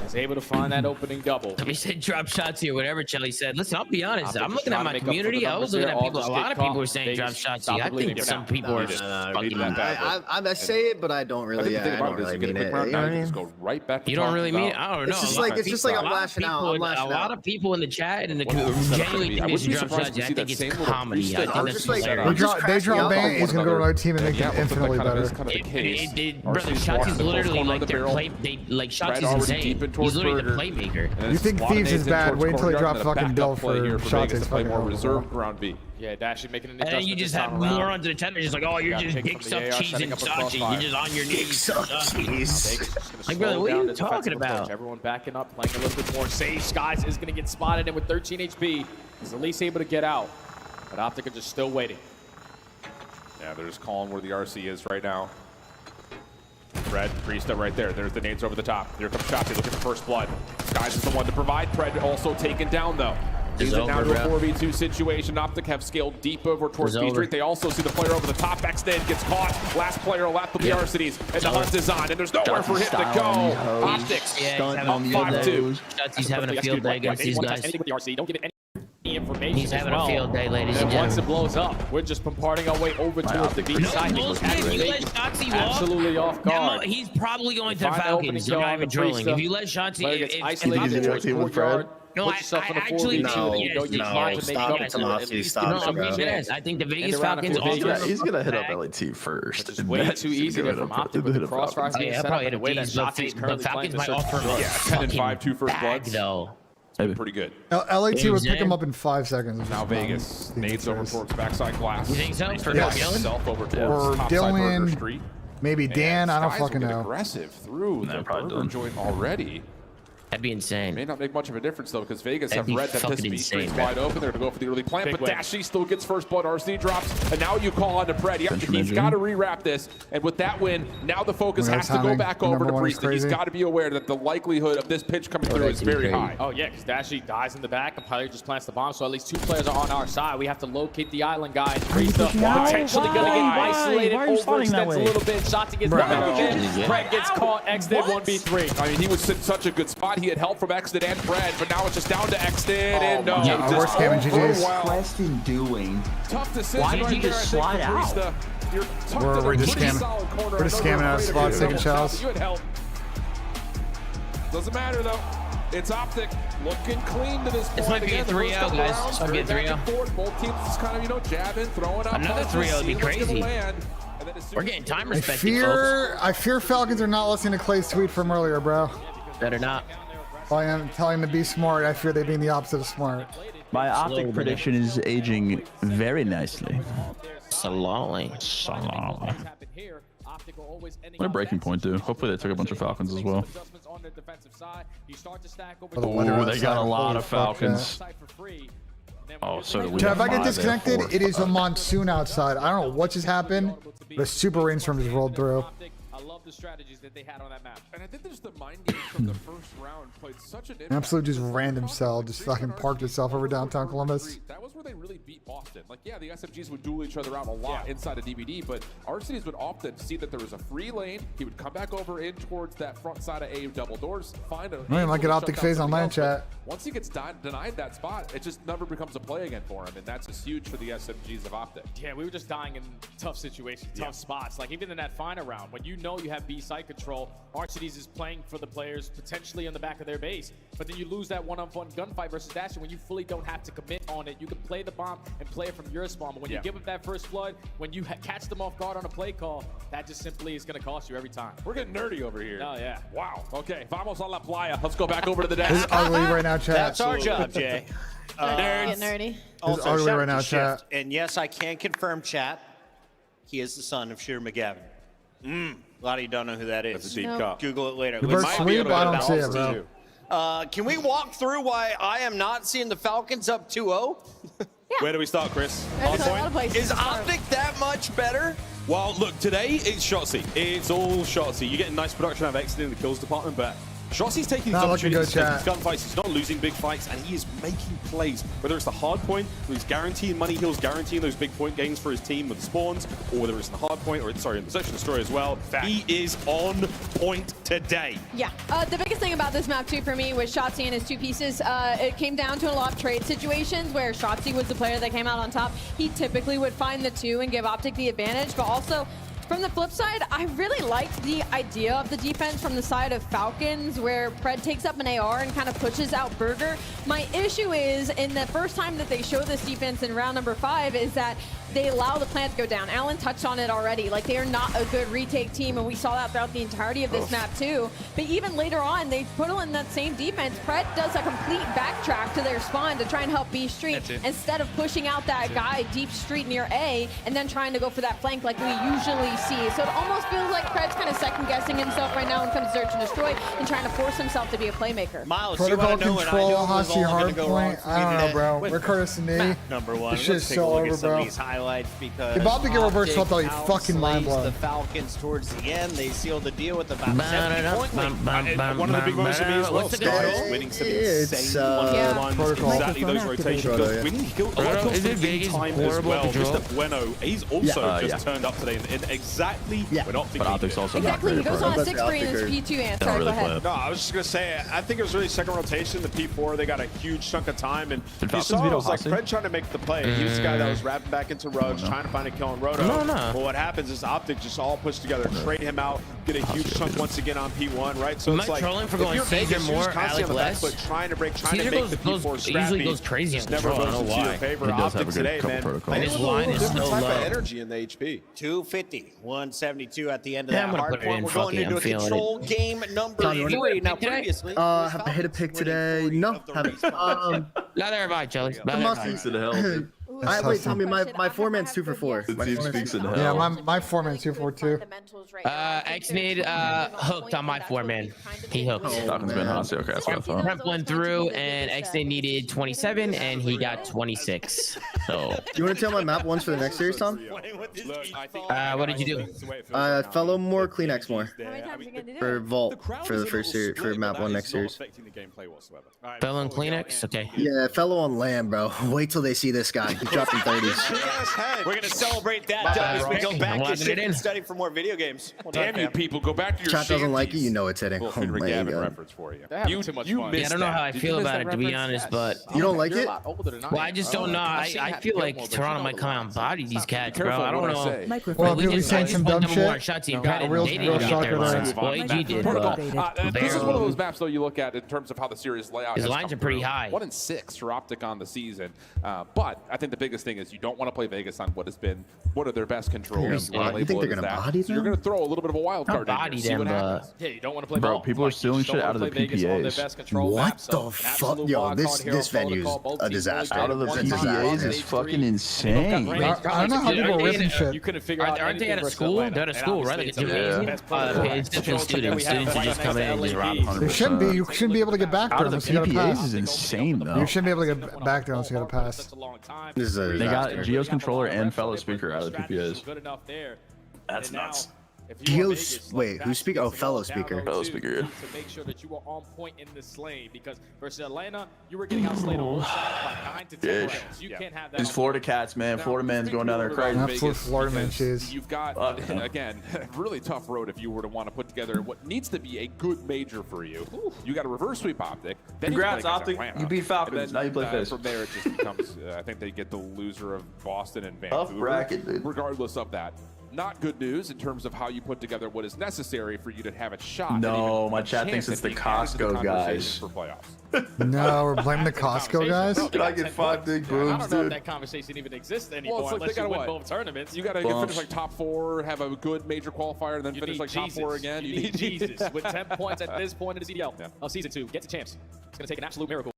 Is able to find that opening double. He said drop shots here, whatever Chelly said. Listen, I'll be honest. I'm looking at my community. I was looking at people. A lot of people were saying drop shots here. I think some people are fucking. I say it, but I don't really. I don't really mean it. Go right back. You don't really mean it. I don't know. It's just like I'm lashing out. A lot of people in the chat and the genuinely think they should drop shots. I think it's comedy. I think that's hilarious. They drop ban. He's gonna go to another team and make them infinitely better. Brother, Shotzi's literally like their play. Like Shotzi's insane. He's literally the playmaker. You think Thieves is bad? Wait until they drop fucking Bill for Shotzi's fucking more reserved round B. Yeah, Dashy making an adjustment. And then you just have morons in the chat. They're just like, oh, you're just big suck cheese and Sachi. You're just on your knees. Like, brother, what are you talking about? Everyone backing up, playing a little bit more safe. Skies is going to get spotted, and with 13 HP, he's at least able to get out. But Optic are just still waiting. Yeah, they're just calling where the RC is right now. Pred, Priesta right there. There's the nades over the top. Here comes Shotzi looking for first blood. Skies is the one to provide. Pred also taken down, though. Is it down to a 4v2 situation? Optic have scaled deep over towards B Street. They also see the player over the top. Xnid gets caught. Last player left with the RCDs. And the hunt is on. And there's nowhere for him to go. Optics stunt on 5-2. He's having a field day against these guys. Don't give it any information. He's having a field day, ladies and once gentlemen. it blows up, we're just bombarding our way over towards the B side. You let Shotzi walk. Absolutely off guard. He's probably going to the Falcons. I'm not even trolling. If you let Shotzi, isolated towards courtyard. No, I actually do. Stop. I think the Vegas Falcons also. He's gonna hit up LAT first. It's way too easy there from Optic with the crossfire. Yeah, probably hit up D's, but the Falcons might offer him a 10-5-2 first blood though. Pretty good. LAT would pick him up in 5 seconds. Now Vegas. Nades over towards backside glass. You think so? For Dylan? Over towards or Dylan. Maybe Dan. I don't fucking know. Aggressive through the burger joint already. That'd be insane. May not make much of a difference though, because Vegas have read that this B street's wide open. They're gonna go for the early plant, but Dashy still gets first blood. RC drops, and now you call on to Pred. He's got to rewrap this, and with that win, now the focus has to go back over to Priesta. He's got to be aware that the likelihood of this pitch coming through is very high. Oh yeah, because Dashy dies in the back, and Pilot just plants the bomb, so at least 2 players are on our side. We have to locate the island guy. Priesta potentially gonna get isolated, overextends a little bit. Shotzi gets Pred gets caught. Xnid 1v3. I mean, he was in such a good spot. He had help from Xnid and Pred, but now it's just down to Xnid, and no. Worst game in GG's. Preston doing? Tough decision. Why did you just slide out? We're just scamming. We're just scamming out of spots, taking shells. You had help. Doesn't matter though. It's Optic looking clean to this point. This might be a 3-0, guys. This might be a 3-0. Both teams just kind of, you know, jabbing, throwing up. Another 3-0 would be crazy. We're getting time respect. I fear Falcons are not listening to Clay's tweet from earlier, bro. Better not. I am telling them to be smart. I fear they being the opposite of smart. My Optic prediction is aging very nicely. Slowly. What a breaking point, dude. Hopefully they took a bunch of Falcons as well. Oh, they got a lot of Falcons. Oh, so do we. If I get disconnected, it is a monsoon outside. I don't know what just happened, but a super rainstorm just rolled through. I love the strategies that they had on that map. And I think there's the mind game from the first round played such an absolute just random cell just fucking parked itself over downtown Columbus. That was where they really beat Boston. Like, yeah, the SMGs would duel each other out a lot inside of DBD, but RCDs would often see that there was a free lane. He would come back over in towards that front side of A double doors, find a... I might get Optic phase on land chat. Once he gets denied that spot, it just never becomes a play again for him, and that's just huge for the SMGs of Optic. Yeah, we were just dying in tough situations, tough spots. Like, even in that final round, when you know you have B side control, RCDs is playing for the players potentially in the back of their base, but then you lose that one-on-one gunfight versus Dasher when you fully don't have to commit on it. You can play the bomb and play it from your spawn, but when you give up that first blood, when you catch them off guard on a play call, that just simply is going to cost you every time. We're getting nerdy over here. Oh yeah. Wow. Okay, vamos a la playa. Let's go back over to the desk. This is ugly right now, chat. That's our job, Jay. Get nerdy. This is ugly right now, chat. And yes, I can confirm, chat. He is the son of Shooter McGavin. A lot of you don't know who that is. That's a deep cut. Google it later. Reverse sweep, I don't see it, bro. Can we walk through why I am not seeing the Falcons up 2-0? Yeah. Where do we start, Chris? There's a lot of places Is to start. Optic that much better? Well, look, today it's Shotzi. It's all Shotzi. You're getting nice production out of Xnid in the kills department, but Shotzi's taking these Not looking opportunities good, to take chat. these gunfights. He's not losing big fights, and he is making plays. Whether it's the hard point, where he's guaranteeing money heals, guaranteeing those big point gains for his team with spawns, or whether it's in the hard point, or sorry, in the Search and Destroy as well. He is on point today. Yeah, the biggest thing about this map too for me was Shotzi and his two pieces. It came down to a lot of trade situations where Shotzi was the player that came out on top. He typically would find the 2 and give Optic the advantage, but also from the flip side, I really liked the idea of the defense from the side of Falcons, where Pred takes up an AR and kind of pushes out Burger. My issue is, in the first time that they show this defense in round number 5, is that they allow the plant to go down. Alan touched on it already. Like, they are not a good retake team, and we saw that throughout the entirety of this map too. But even later on, they put in that same defense. Pred does a complete backtrack to their spawn to try and help B Street instead of pushing out that guy deep street near A and then trying to go for that flank like we usually see. So it almost feels like Pred's kind of second-guessing himself right now when it comes to Search and Destroy and trying to force himself to be a playmaker. Miles, Protocol control, Hossie hard point. I don't know, bro. We're Curtis and E. Number 1. This shit's so over, bro. Because If Optic get reverse swept, I'll be fucking mind blown. The Falcons towards the end. They sealed the deal with about 70-point lead. One of the big moments for me as well. Stars winning some insane one-on-ones. Protocol. Exactly those rotations. Winning a lot of kills in time as well. Just a Bueno. He's also just turned up today in exactly when Optic But Optic's also not Exactly, he great. goes on a 6-3 in this P2 answer. Go ahead. No, I was just going to say, I think it was really second rotation. The P4, they got a huge chunk of time. And Did you Falcons saw it veto was like Hossie? Fred trying to make the play. He was the guy that was wrapping back into Rugs, trying to find a kill on Roto. But what happens is Optic just all pushed together, trade him out, get a huge chunk once again on P1, right? So it's like, trolling for if going you're Caesar Vegas, you're more, just constantly Alec on the back less. foot, trying to break, trying Caesar to make the P4 usually scrappy. goes crazy Just on never control, I goes don't know into your why. favor. He does have Optic a good today, couple man. protocols. And his line is different so type low. of energy in the HP. 250, 172 at the end of Yeah, that I'm gonna hard put it point. in. We're Fuck going it, into I'm a feeling control game number 3. Now, previously, Have I hit a pick today? No, haven't. Neither have I, Jelly. Wait, tell me, my foreman's 2 for 4. The team speaks in hell. Yeah, my foreman's 2 for 2. Xnid hooked on my 4-man. He hooked. Falcons been Hossie. Okay, that's what I thought. Prep went through, and Xnid needed 27, and he got 26. So, You want to tell my map ones for the next series, Tom? what did you do? Fellow more, Kleenex more. How many times are you going to do For it? Vault, for the first series, for map 1 next series. Fellow and Kleenex? Okay. Yeah, fellow on land, bro. Wait till they see this guy. He's dropping 30s. We're going to celebrate that as we go back to sit and study for more video games. Damn you people, go back to your Chat doesn't like it, you know it's hitting. Little Oh Finn my Regamin god. reference for you. You too much fun. missed Yeah, I don't know that. how I Did feel you miss about that it, to be reference? honest, but You don't like it? well, I just don't know. I feel like Toronto might come out and body these cats, bro. Careful I don't what I know. say. Microphone Well, We people just, saying I just some want dumb them more shit. shots in A credit. real They didn't get shocker their there. lines. Well, AG did, Protocol. but This is one of those maps, though, you look at in terms of how the series layout His has lines come are pretty through. high. 1-6 for Optic on the season. But I think the biggest thing is you don't want to play Vegas on what has been one of their best controls. Yeah, you think they're going to body So you're them? going to throw a little bit of a wild card in body here, see them, what but happens. Yeah, you don't want to play Bro, ball. people are stealing You just shit don't out of wanna the play Vegas on their PPAs. best control What map, so the an fuck? absolute Yo, wild this card hero venue's protocol, both a teams disaster. really Out of the good. It's a PPAs disaster. is fucking insane. I don't know how people are ripping shit. You couldn't figure out aren't they anything at a versus school? Atlanta. They're at a And school, right? obviously Like it's a amazing. gymnasium? It's different students. Students who just come in and just rob them. There shouldn't be. You shouldn't be able to get back there Out of the unless you got a PPAs pass. is insane, though. You shouldn't be able to get back there unless you got a pass. This is a They got disaster. Geo's controller and fellow speaker out of the PPAs. That's nuts. Geo's, wait, who's speaking? Oh, fellow speaker. Fellow speaker, yeah. To make sure that you were on point in this lane, because versus Atlanta, you were getting outslayed on both sides by 9 to 10 Yeah. rounds. You can't have that. These Florida cats, man. Florida man's going down there crazy. Absolute Florida man shoes. You've got, again, a really tough road if you were to want to put together what needs to be a good major for you. You got a reverse sweep Optic. Then Congrats, you play against Optic. Atlanta. You beat Falcons. And then, Now you play face. From there, it just becomes, I think they get the loser of Boston and Vancouver. Tough bracket, dude. Regardless of that. Not good news in terms of how you put together what is necessary for you to have a shot. No, and my even a chat chance thinks at it's the being added to the Costco guys. conversation for playoffs. No, we're blaming the Costco guys. Can I get 5 big I boobs, don't know if dude? that conversation even exists anymore Well, it's like unless they you gotta win what? both tournaments. You got to finish like top 4, have a good major qualifier, and then You finish need like top Jesus. 4 again. You need Jesus. With 10 points at this point in the CDL of Season 2, get to champs. It's going to take an absolute miracle.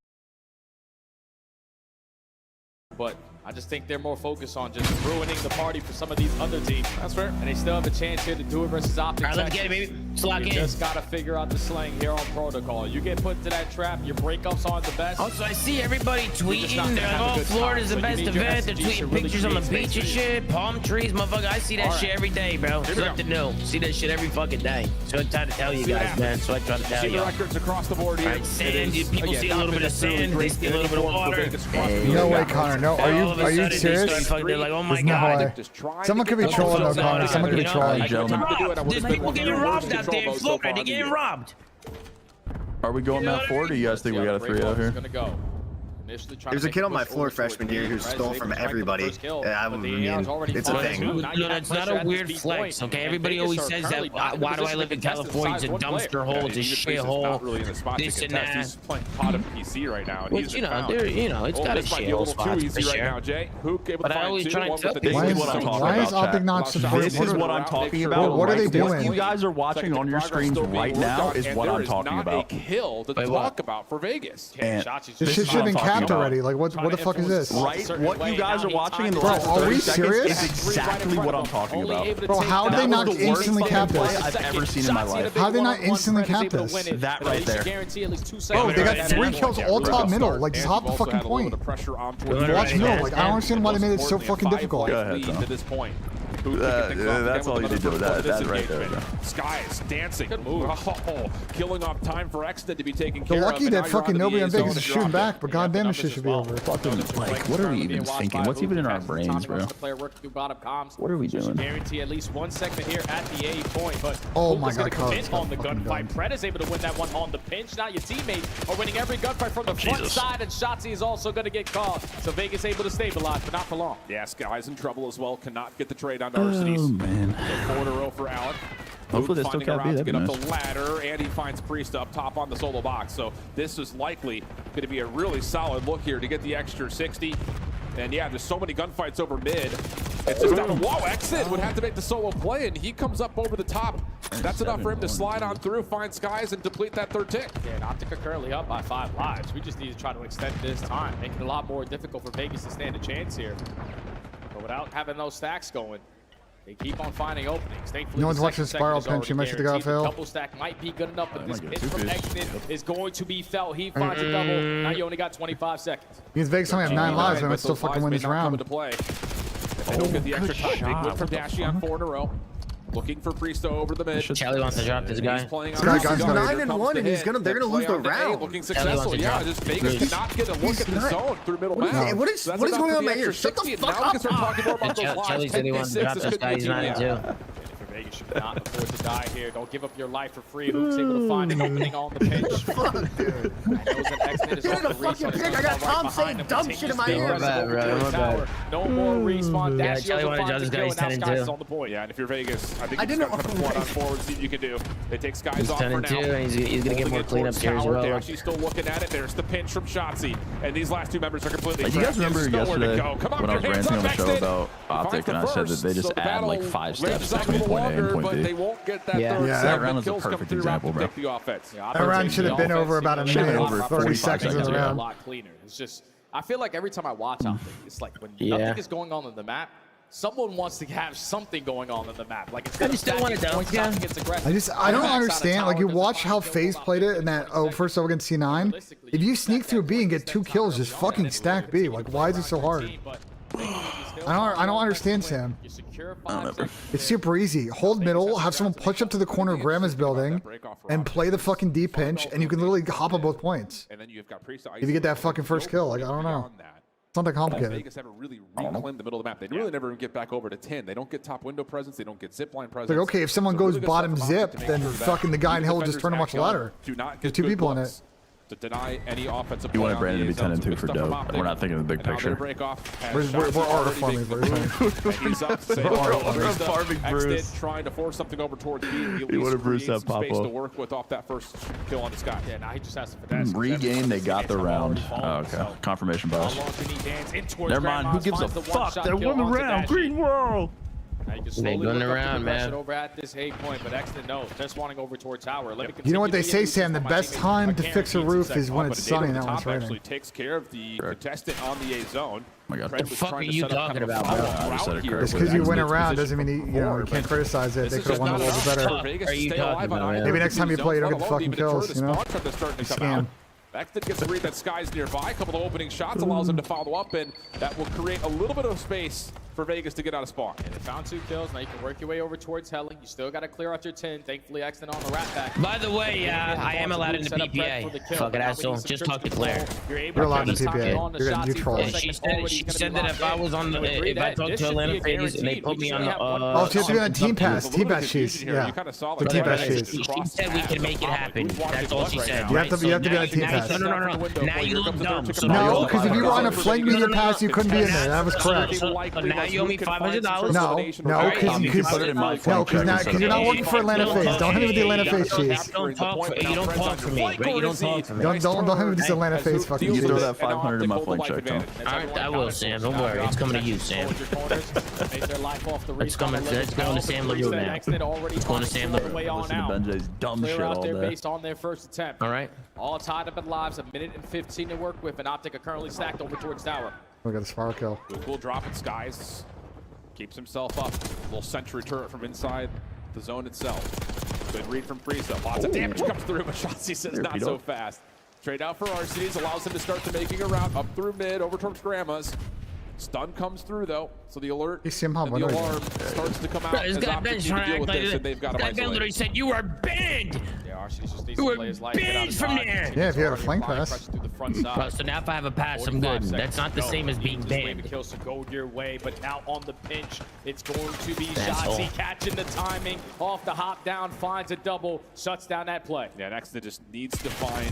But I just think they're more focused on just ruining the party for some of these other teams. That's fair. And they still have a chance here to do it versus Optic. All right, let's get it, baby. Lock You in. just gotta figure out the slang here on protocol. You get put into that trap, your breakups aren't the best. Also, I see everybody tweeting. not gonna They're have a like, oh, good Florida's time. the So you best need your event. They're SDGs to tweeting really pictures on the create beach space and for you. shit. Palm trees, motherfucker. I see that shit every day, bro. It's nothing new. See that shit every fucking day. So I try to tell you guys, man. So I try to tell See you. the records across the board here. Right, sand. It is, People again, see a not little bit been of sand. necessarily They great see a little bit of form for water. Vegas across the No board. way, Connor. No, And all of a are you sudden, they serious? start they're like, oh my There's no god. way. Someone could be trolling though, Connor. Someone could be trolling. There's people getting robbed out there in Florida. They're getting robbed. Are we going map forward, or you guys think we got a 3-0 here? Gonna go. There's a kid on my floor freshman year who stole from everybody. I mean, it's a thing. No, it's not a weird flex, okay? Everybody always says that, why do I live in California? It's a dumpster hole, it's a shithole, this and that. He's playing pot of PC right now. Which, you know, it's got a shithole spot for sure. But I always try to tell people. Why is Optic not supporting? This is what I'm talking about. What are they doing? What you guys are watching on your screens right now is what I'm talking about. There is not a kill to talk about for Vegas. This shit should have been capped already. Like, what the fuck is this? Right? What you guys are watching in the last Bro, are we 30 seconds serious? is exactly what I'm talking about. Bro, how did they not instantly cap this? I've ever seen in my life. How did they not instantly cap this? That right there. Bro, they got 3 kills all top middle. Like, just hop the fucking point. Watch middle. Like, I don't understand why they made it so fucking difficult. Go ahead, Tom. That's all you need to do with that. That right there. Sky is dancing. Oh, killing off time for Exton to be taken care They're of. lucky that fucking nobody on Vegas is shooting back, but goddamn, this shit should be over. Fucking, like, what are we even thinking? What's even in our brains, bro? What are we doing? Guarantee at least 1 segment here at the A point, but oh my god, commit on the gunfight. Pred is able to win that one on the pinch. Now your teammates are winning every gunfight from the front side, and Shotzi is also going to get caught. So Vegas able to stabilize, but not for long. Yeah, Sky's in trouble as well. Cannot get the trade on Arcades. Oh man. 4 in a row for Allen. Hopefully they still can't be to that get up nice. the ladder, and he finds Priest up top on the solo box. So this is likely going to be a really solid look here to get the extra 60. And yeah, there's so many gunfights over mid. It's just down to whoa, Exit would have to make the solo play, and he comes up over the top. That's enough for him to slide on through, find Skies, and deplete that 3rd tick. Yeah, and Optic are currently up by 5 lives. We just need to try to extend this time, make it a lot more difficult for Vegas to stand a chance here. But without having those stacks going, they keep on finding openings. Thankfully, No one's watching the spiral pinch. You might should have got fail. Double stack might be good enough, but this pinch from Exit is going to be felt. He finds a double. Now you only got 25 seconds. Because Vegas only have 9 lives, and I still fucking win this round. If they don't get the extra time, big win from Dashy on 4 in a row. Looking for Pristo over the mid. Charlie wants to drop this guy. This guy's 9-1, and they're gonna lose the round. Looking successful, yeah. Just Vegas cannot get a look at the zone through middle map. What is going on in my ear? Shut the fuck up! Charlie said he wanted to drop this guy. He's not in jail. Vegas should not afford to die here. Don't give up your life for free. Hook's able to find an opening on the pinch. I got Tom saying dumb shit in my ear. No more respawn. Yeah, Charlie wanted to drop this guy. He's 10-2. On the point. Yeah, and if you're Vegas, I think he's got one on forward. See what you can do. They take Skies off for now. He's going to get more cleanups here as well. Dashy's still looking at it. There's the pinch from Shotzi, and these last 2 members are completely. Like, you guys remember yesterday when I was ranting on the show about Optic, and I said that they just add like 5 steps between point A and point B. Yeah, that round was a perfect example, bro. That round should have been over about a minute, 30 seconds in the round. A lot cleaner. It's just, I feel like every time I watch Optic, it's like when nothing is going on the map, someone wants to have something going on in the map. Like it's just don't want to down again. I don't understand. Like, you watch how FaZe played it in that first over against C9. If you sneak through B and get 2 kills, just fucking stack B. Like, why is it so hard? I don't understand, Sam. It's super easy. Hold middle, have someone push up to the corner of Grandma's building, and play the fucking D pinch, and you can literally hop on both points. If you get that fucking first kill, like, I don't know. It's not that complicated. Vegas haven't really reclaimed the middle of the map. They really never get back over to 10. They don't get top window presence. They don't get zipline presence. Like, okay, if someone goes bottom zip, then fucking the guy in hell will just turn him off the ladder. There's 2 people in it. To deny any offensive You play wanted Brandon to be 10-2 for dope. We're not thinking of the big picture. We're art farming version. He's up. We're farming Bruce. Trying to force something over towards B. He wanted Bruce to pop space up. to work with off that first kill on the Sky. Yeah, now he just has to finesse. Regain, they got the round. Oh, okay. Confirmation bias. Never mind. Who gives a fuck? They won the round. Green World. Now you can They slowly going work up the around, progression man. over at this A point, but Exton, no, they're spawning over toward tower. Let me You know what they continue say, to Sam? The use best my time teammates. to I fix a guarantee roof is when But it's Veto sunny, at the not when top it's raining. actually takes care of the contestant on the A zone. Oh my God. Pred The was fuck trying are to you set up talking kind of a about, follow-up bro? route I said it here correctly. Just with because you win a Exton's round position doesn't mean from you before, can't but criticize it. this They is could have just won a not little bit enough better. for Vegas Are to you stay talking alive on about, either man? Maybe of next time you these play, you zones, don't get let alone fucking even deter kills, the you know? spawn trap that's starting to come Scam. out. Exton gets to read that Sky's nearby. A couple of opening shots allows him to follow up, and that will create a little bit of space for Vegas to get out of spawn. Yeah, they found 2 kills. Now you can work your way over towards Helling. You still got to clear out your 10. Thankfully, Exton on the rat back. By the way, I am allowed in the PPA. Fucking asshole. Just talk to Claire. You're allowed in the PPA. You're getting trolled. Yeah, she said that if I was on the, if I talked to Atlanta Vegas and they put me on the, Oh, so you have to be on Team Pass. Team Pass sheets. Yeah. The The Team Pass sheets. She said we can make it happen. That's all she said. You have to be on Team Pass. No. Now you look dumb. So No, because if you were on a flank media pass, you couldn't be in there. That was correct. But now you owe me $500. No, because you're not working for Atlanta FaZe. Don't hit me with the Atlanta FaZe cheese. You don't talk for me, right? You don't talk for me. Don't hit me with this Atlanta FaZe fucking You cheese. throw that 500 in my flank check, Tom. Alright, I will, Sam. Don't worry. It's coming to you, Sam. It's going to Sam LaRue now. It's going to Sam LaRue. Listen to BENJ's dumb shit all day. Based on their first attempt. All right. All tied up in lives. 1:15 to work with, and Optic are currently stacked over towards tower. We got a spiral kill. Cool drop in Skies. Keeps himself up. Little sentry turret from inside the zone itself. Good read from Frieza. Lots of damage comes through, but Shotzi says not so fast. Trade out for RCs allows him to start to making a route up through mid over towards Grandma's. Stun comes through though, so the alert and the alarm starts to come out. This guy BENJ trying to act like they've got this guy Ben literally said you are banned. You were banned from there. Yeah, if you had a flank pass. Bro, so now if I have a pass, I'm good. That's not the same as being banned. The kills to go your way, but now on the pinch, it's going to be Asshole. Shotzi catching the timing off the hop down, finds a double, shuts down that play. Yeah, next it just needs to find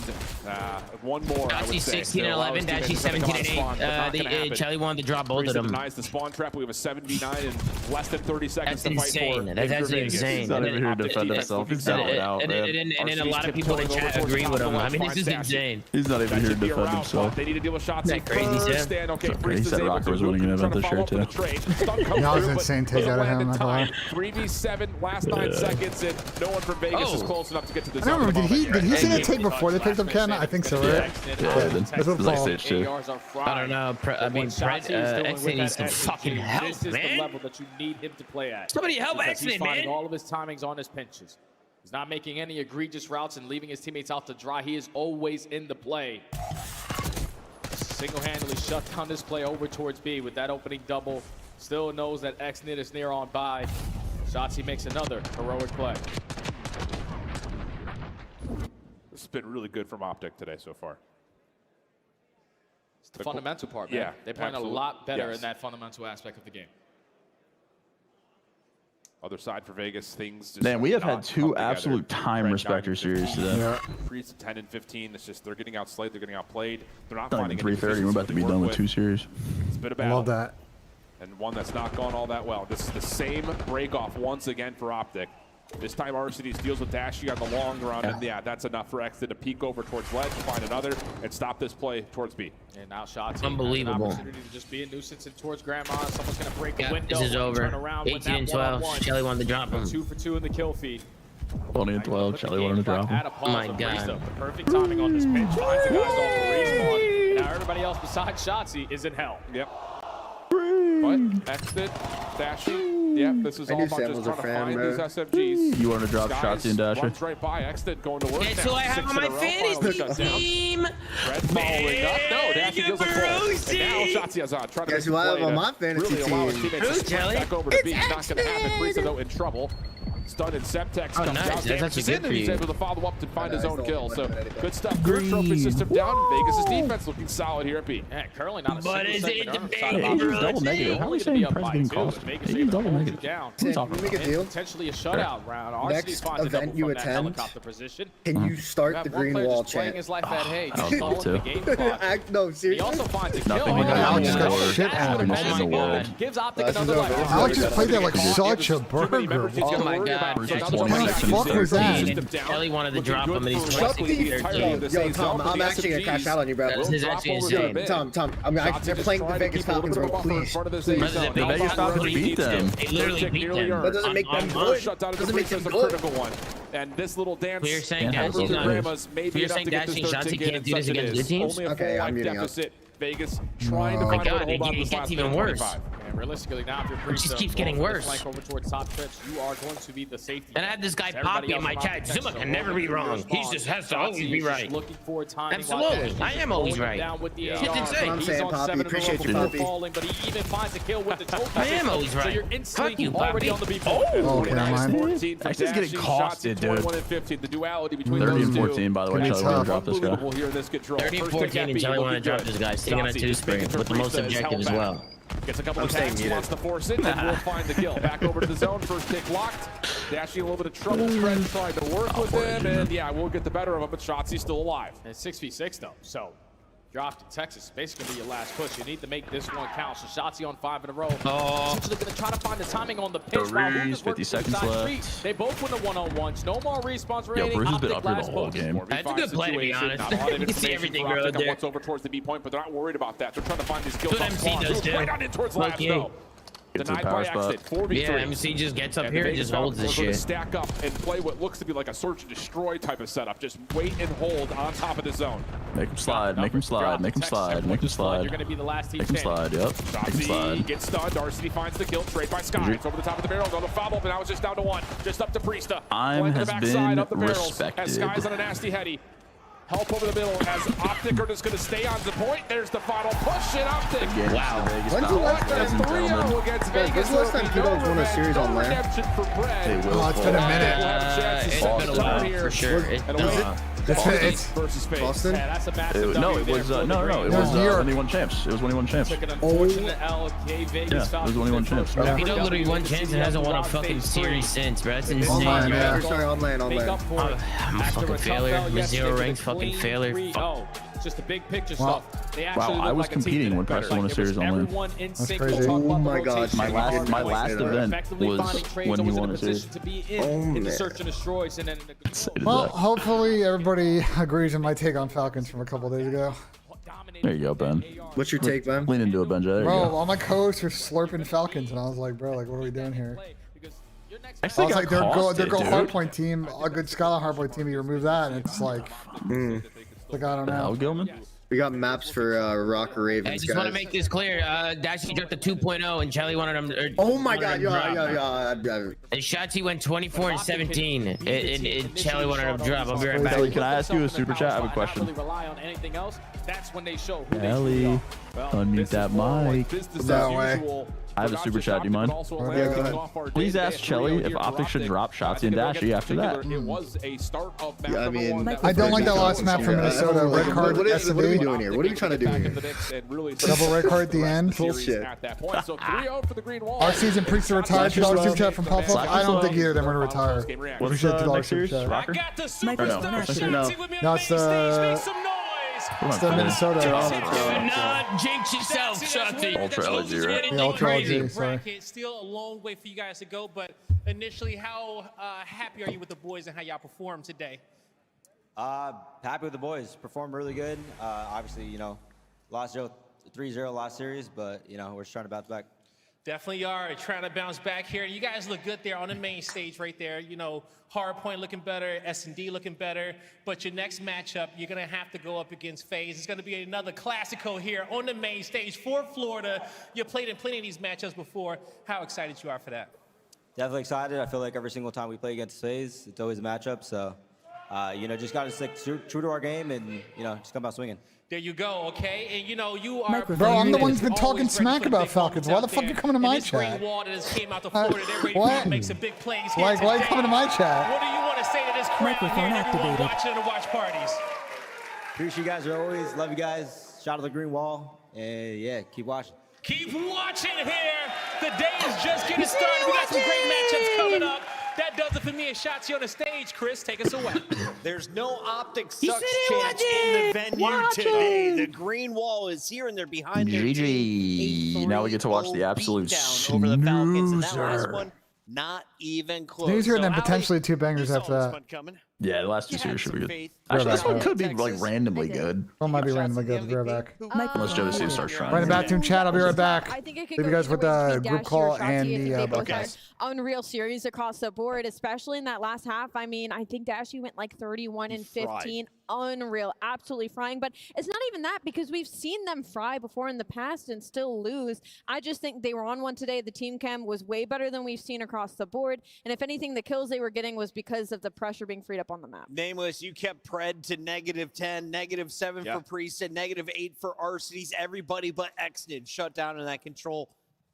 one more. I would Dashy say. 16 and 11, Dashy 17 and 8. Charlie wanted to drop both of them. Denies the spawn trap. We have a 79 and less than 30 seconds That's to fight insane. for. That's actually insane. He's not even here to defend himself. He's got it out, man. And then a lot of people in chat agree with him. I mean, this is insane. He's not even here to defend himself. They need to deal with shots. Isn't that crazy, Sam? Okay, He said Rocker was winning an event this year, too. That was insane take out of him. 3v7, last 9 seconds, and no one from Vegas is close enough to get to the I don't remember. Did he see that take before they picked up Ken? I think so, right? Yeah, it was like stage 2. I don't know. I mean, X needs some fucking help, This is the man. level that you need him to play at. Somebody help Because X-Men, he's finding man. all of his timings on his pinches. He's not making any egregious routes and leaving his teammates out to dry. He is always in the play. Single-handedly shut down this play over towards B with that opening double. Still knows that X-Nit is near on by. Shotzi makes another heroic play. This has been really good from Optic today so far. It's the fundamental part, man. Yeah, They're playing absolutely. a lot better Yes. in that fundamental aspect of the game. Other side for Vegas, things just Man, we have had not 2 come together. absolute time Red respecter 9 and 15. series today. Yeah. Freeze 10 and 15. It's just they're getting outslayed, they're getting outplayed. They're not Not finding even any 3:30. We're about to be done with 2 series. It's been a I battle. love that. And one that's not gone all that well. This is the same break off once again for Optic. This time RCDs deals with Dashy on the long run, and yeah, that's enough for Exton to peek over towards ledge, find another, and stop this play towards B. And now Shotzi Unbelievable. has an opportunity to just be a nuisance and towards Grandma. Someone's going to break the Yeah, window. this is and over. Turn around with 18 that and 12. one-on-one. Charlie wanted to drop him. 2 for 2 in the kill feed. 20 and 12. Charlie wanted to drop him. Oh my God. The perfect timing on this pinch. Finds the guys off the respawn. And now everybody else besides Shotzi is in hell. Yep. But Exton, Dashy, yep, this is all about just trying to find these SFGs. You want to drop Shotzi and Dasher? Runs right by Exton, going to work. That's now. who I have 6 on my in a row, finally fantasy shut down. team. Red following up. No, Dashy deals with full. And now Shotzi has on. Trying to Guess make who I the have play on to my fantasy really allow his team? teammates to Who's sprint Jelly? back over to B. It's not going to happen. Frieza, though, in trouble. Stun and Semtex Oh, comes nice. out. That's Damage actually is good in, for and he's you. able to follow up to find his own kill. So good stuff. Good trophy system down. Vegas' defense looking solid here at B. Yeah, currently not a But single is it segment the earned big side of Hey, Optic. he's double negative. How are we saying Prez getting cost? He's double negative. Down. What are you talking Can we make about? a deal? Potentially a shutout round. Next RCD finds a double event you from that attend, helicopter position. Can you start the green wall playing chant? his life at hey, I would love following the to. game clock. No, He seriously. also finds a kill. Nothing we God, Alex just got more shit on him. happiness in the world. Gives Optic This is another over. life. Alex just played that like such a burger. Oh my God. Versus Jackie 26 What the fuck was that? Kelly wanted to drop him, and he's Shut 26 the and 13. Yo, Tom, I'm actually gonna crash out on you, bro. This is actually insane. Tom, they're playing the Vegas Falcons, bro. Please. President The Vegas Falcons beat them. Hey, literally Tick beat nearly them. earned. That doesn't make them good. Shutdown of the Doesn't make Priest is a them good. critical one. And this little dance We're saying Can't have over both to of Grandma's may be We're enough saying to get this Dashie and third Shotzi tick in, can't and do this such it against is. good teams? Only a Okay, full I'm life muting up. deficit. Vegas trying to Oh find my a way to God, hold on to it this gets last even minute worse. 25. And realistically, now if you're It just keeps getting worse. Flank over towards top trips, you are going to be the safety. And I had this guy Everybody Poppy in else my around chat. the Zuma fence, can so never be hopefully wrong. your He response. just has to always Shotzi be is just right. looking for timing. Absolutely. I am always right. Down with the Shit's AR. insane. I'm He's saying, on Poppy. 7 in a row Appreciate you, before Poppy. falling, but he even finds a kill with the choke. I am always So right. you're Fuck instantly you, already Poppy. on the beat. Oh, okay, never mind. 14 for That's just getting Dashie, costed, Shotzi, dude. 21 and 15. The duality between 30 those and two. 14, by the way. Can be Charlie, tough. drop this guy. Unbelievable here in this control. 30 and First pick 14 at and B, Charlie looking want to drop good. this guy. Sticking on a Shotzi two just spring making with the most Priest objective held as back. well. Gets a couple I'm of staying tags, muted. wants to force it, and will find the kill. Back over to the zone, first pick locked. Dashie a little bit of trouble. Fred trying to work with him, and yeah, we'll get the better of him, but Shotzi's still alive. And it's 6v6 though, so dropped in Texas. Basically gonna be your last push. You need to make this one count. So Shotzi on 5 in a row. Essentially gonna try to find the timing on the pitch. Go Reese, 50 seconds left. They both win the one-on-ones. No more respawns Yo, remaining. Bruce has been Optic up here the last whole push. game. That's a good play, to be honest. Not a lot of You can see information everything for grow Optic on there. what's over towards the B point, but they're not worried about that. They're trying to find these kills That's on what MC spawn. does, Moves too. right on in towards Fuck labs, you. though. Gets in Denied the by power spot. accident. 4v3. Yeah, MC just gets up And here the and just Vegas holds this Falcons are gonna shit. stack up and play what looks to be like a search and destroy type of setup. Just wait and hold on top of the zone. Make him slide, make him slide, make him slide, make him slide. You're gonna be the last team Make him slide, yep. Make him Shotzi slide. gets stunned. Varsity finds the kill. Trade by Sky. It's over the top of the barrel. Another foul up, and now it's just down to 1. Just up to Priesta. Time Playing to has the backside been up the barrels respected. as Sky's on a nasty heady. Help over the middle as Optic are just going to stay on the point. There's the final push, and Optic. Wow. When's the last time? And 3-0 against Vegas. When's the last time There'll be T-Dogs won a series on land? redemption for Brad. They will. Oh, it's been a minute. We'll have a chance to It's set been the a while, tone here. for sure. And away. It's versus Face. Boston? Yeah, that's a massive No, W it there was for the no, Green. it was New York. when he won champs. It was when he won champs. Took an unfortunate L. Gave Vegas Yeah, it was Falcons when he won their champs. first He round. literally won chance and hasn't won a fucking series since, bro. That's insane, Online, bro. yeah. Sorry, on land. Make up for it. I'm a After fucking tough failure. L I'm a yesterday zero with ranked a fucking clean failure. 3-0. Just the big picture Wow. stuff. They Wow, actually I look was like a team competing that when better. Preston won a Like, it was series on land. everyone in sync. crazy. We'll talk Oh about my the God, rotation. My last Effectively event was finding trades, when he always in won a a series. position to be Oh, in the man. search and destroys, and then Well, hopefully everybody agrees with my take on Falcons from a couple days ago. There you go, Ben. What's your take, Ben? Lean into it, Benji. There you Bro, go. all my co-hosts were slurping Falcons, and I was like, bro, like, what are we doing here? I Actually was got like, they're costed, go dude. hardpoint team, a good Scala hardpoint team. You remove that, and it's like, like I don't Hell, know. Gilman. We got maps for Rock or I Ravens, just want to guys. make this clear. Dashie dropped the 2.0 and Charlie wanted him. Oh my God, wanted him drop. yeah. And Shotzi went 24 and 17. And Charlie wanted him drop. I'll be right back. Kelly, can I ask you a super chat? I have a question. rely on anything else. That's when they show who Kelly, unmute that mic. No way. I have a super chat. Do you mind? Please ask Chelly if Optic should drop Shotzi and Dashie after that. It was a start of map Yeah, I number mean, one. I don't like that last map from Minnesota. Red card, What are we SMB, doing here? What are we trying to do here? double red card at the end. Bullshit. At that point, so 3-0 for the Green Wall. Our season Priest to retire. $2 super chat from Pop Up. I don't think either of them are going to retire. What's Appreciate the $2 next super series? chat. Rocker? Microphone activated. No, it's the Minnesota. Do not jinx yourself, Shotzi. Ultra LG, right? Yeah, Ultra LG, sorry. Still a long way for you guys to go, but initially, how happy are you with the boys and how y'all performed today? Happy with the boys. Performed really good. Obviously, lost 3-0 last series, but, we're just trying to bounce back. Definitely are trying to bounce back here. You guys look good there on the main stage right there. Hardpoint looking better, S&D looking better. But your next matchup, you're going to have to go up against FaZe. It's going to be another Classico here on the main stage for Florida. You played in plenty of these matchups before. How excited you are for that? Definitely excited. I feel like every single time we play against FaZe, it's always a matchup. So, just got to stick true to our game and, just come out swinging. There you go, okay? And you are... Bro, I'm the one who's been talking smack about Falcons. Why the fuck you coming to my chat? Wall that just came out to Florida. They're ready What? to make some big plays here Why you today. coming to my chat? What do you want to say to this crowd here Microphone and everyone activated. watching the watch parties? Appreciate you guys as always. Love you guys. Shout out to the Green Wall. And, yeah, keep watching. Keep watching here. The day is just getting started. We got some great matchups coming up. That does it for me and Shotzi on the stage. Chris, take us away. There's no Optic Sucks chance in the venue today. The Green Wall is here and they're behind their team. GG. Now we get to watch the absolute beatdown over the Falcons. And that last snoozer. one Not even close. News here and So, then potentially 2 bangers you saw after this that. one coming. Yeah, the last 2 series should be good. faith. Actually, this one Back. could be like randomly good. One might be randomly good. Be right back. Unless Josie starts trying. Right in the bathroom chat. I'll be right back. I think it could Leave go you guys either with way the between group Dashy call or Shotzi. and I think the they both broadcast. had unreal series across the board, especially in that last half. I mean, I think Dashy went like 31 and 15. Unreal, absolutely frying. But it's not even that, because we've seen them fry before in the past and still lose. I just think they were on one today. The team chem was way better than we've seen across the board. And if anything, the kills they were getting was because of the pressure being freed up on the map. Nameless, you kept Pred to -10, -7 for Priest, and -8 for Arcitys. Everybody but Xnid shut down in that control.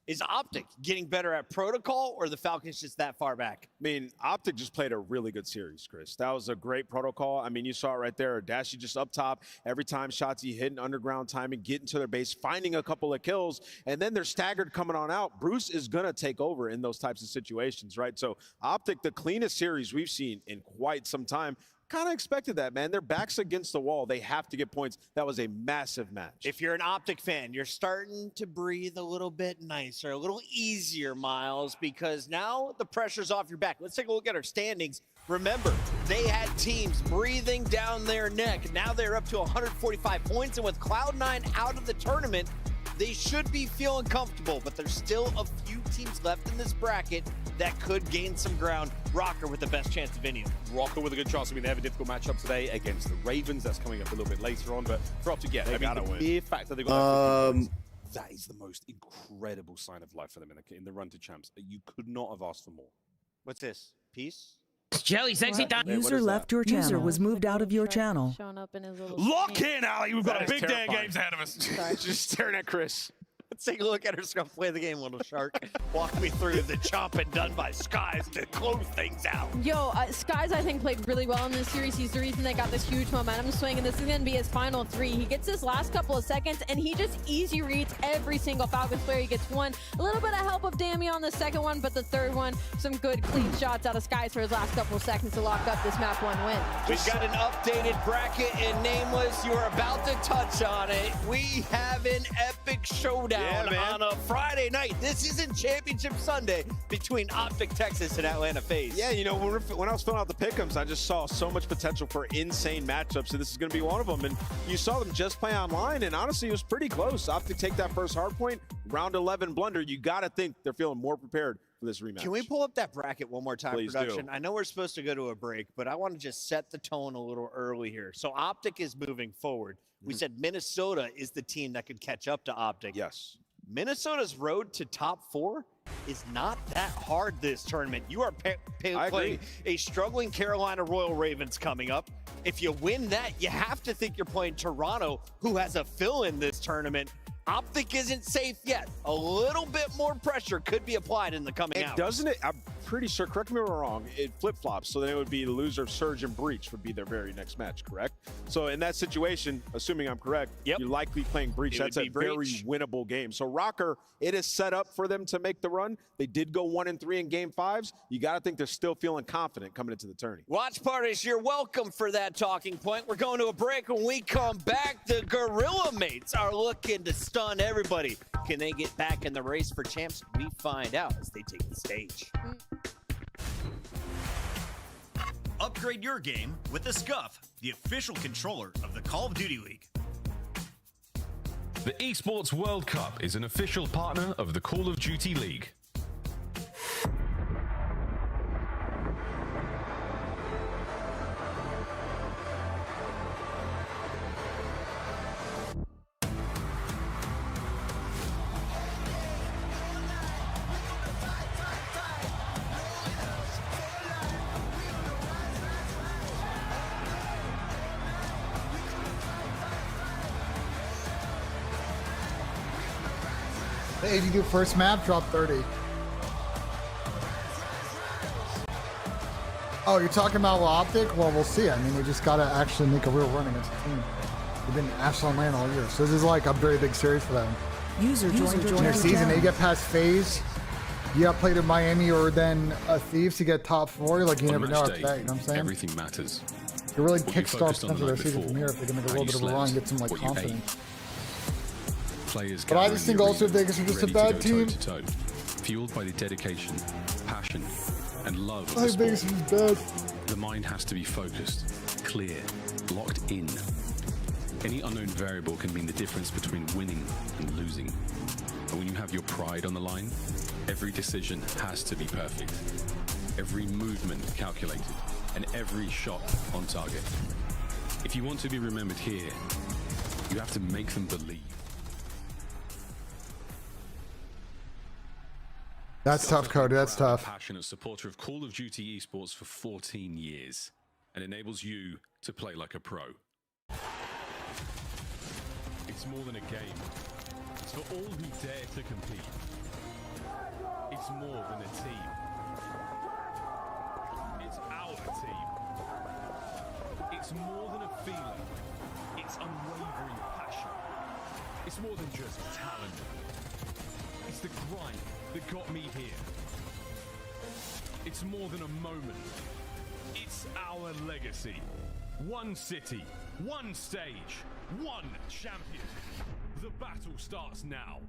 Is Optic getting better at protocol, or the Falcons just that far back? I mean, Optic just played a really good series, Chris. That was a great protocol. I mean, you saw it right there. Dashy just up top. Every time Shotzi hitting underground timing, getting to their base, finding a couple of kills, and then they're staggered coming on out. Bruce is going to take over in those types of situations, right? So Optic, the cleanest series we've seen in quite some time. Kind of expected that, man. Their backs against the wall. They have to get points. That was a massive match. If you're an Optic fan, you're starting to breathe a little bit nicer, a little easier, Miles, because now the pressure's off your back. Let's take a look at our standings. Remember, they had teams breathing down their neck. Now they're up to 145 points, and with Cloud9 out of the tournament, they should be feeling comfortable, but there's still a few teams left in this bracket that could gain some ground. Rocker with the best chance of any. Rocker with a good chance. I mean, they have a difficult matchup today against the Ravens. That's coming up a little bit later on, but for Optic, yeah, the mere fact that they got that is the most incredible sign of life for them in the run to champs. You could not have asked for more. What's this? Peace? Jelly, sexy time. User left your channel. User was moved out of your channel. Showing up in his little Lock in, Ali. We've got a big day of terrifying. games ahead of us. Just staring at Chris. Let's take a look at her scrum. Play the game, little shark. Walk me through the chopping done by Skies to close things out. Yo, Skies, I think, played really well in this series. He's the reason they got this huge momentum swing, and this is going to be his final 3. He gets his last couple of seconds, and he just easy reads every single Falcons player. He gets one. A little bit of help of Dammy on the second one, but the third one, some good clean shots out of Skies for his last couple of seconds to lock up this map 1 win. We've got an updated bracket in Nameless. You are about to touch on it. We have an epic showdown on a Friday night. This isn't Championship Sunday between Optic Texas and Atlanta FaZe. Yeah, you know, when I was filling out the pick'ems, I just saw so much potential for insane matchups, and this is going to be one of them. And you saw them just play online, and honestly, it was pretty close. Optic take that first hard point, round 11 blunder. You got to think they're feeling more prepared for this rematch. Can we pull up that bracket one more time, Please production? do. I know we're supposed to go to a break, but I want to just set the tone a little early here. So Optic is moving forward. We said Minnesota is the team that could catch up to Optic. Yes. Minnesota's road to top 4 is not that hard this tournament. You are playing a struggling Carolina Royal Ravens coming up. If you win that, you have to think you're playing Toronto, who has a fill-in this tournament. Optic isn't safe yet. A little bit more pressure could be applied in the coming hours. Doesn't it? I'm pretty sure, correct me if I'm wrong, it flip-flops. So then it would be the loser of Surge and Breach would be their very next match, correct? So in that situation, assuming I'm correct, you're likely playing Breach. That's a very winnable game. So Rocker, it is set up for them to make the run. They did go 1-3 in game 5s. You got to think they're still feeling confident coming into the tourney. Watch parties, you're welcome for that talking point. We're going to a break. When we come back, the Gorilla Mates are looking to stun everybody. Can they get back in the race for champs? We find out as they take the stage. Upgrade your game with the Scuff, the official controller of the Call of Duty League. The Esports World Cup is an official partner of the Call of Duty League. Hey, if you do first map, drop 30. Oh, you're talking about Optic? Well, we'll see. I mean, we just got to actually make a real run against the team. They've been Ashland Land all year, so this is like a very big series for them. User joined In their season, they get past FaZe. You got played in Miami or then Thieves to get top 4. Like, you never know after that, you know what I'm saying? Everything matters. You really kickstart potential their season from here if they can make a little bit of a run and get some like confidence. Players But I just think also if they are just a bad team, fueled by the dedication, passion, and love of I the think sport. this is bad. The mind has to be focused, clear, locked in. Any unknown variable can mean the difference between winning and losing. And when you have your pride on the line, every decision has to be perfect. Every movement calculated, and every shot on target. If you want to be remembered here, you have to make them believe. That's tough, Cody. That's tough. Passionate supporter of Call of Duty esports for 14 years and enables you to play like a pro. It's more than a game. It's for all who dare to compete. It's more than a team. It's our team. It's more than a feeling. It's unwavering passion. It's more than just talent. It's the grind that got me here. It's more than a moment. It's our legacy. One city, one stage, one champion. The battle starts now.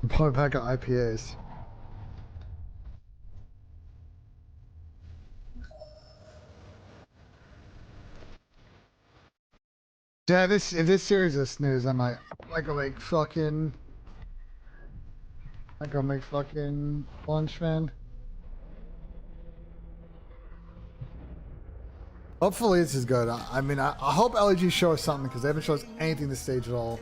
Probably pack of IPAs. Yeah, if this series is snooze, I might go make fucking lunch, man. Hopefully this is good. I mean, I hope LG show us something because they haven't shown us anything this stage at all.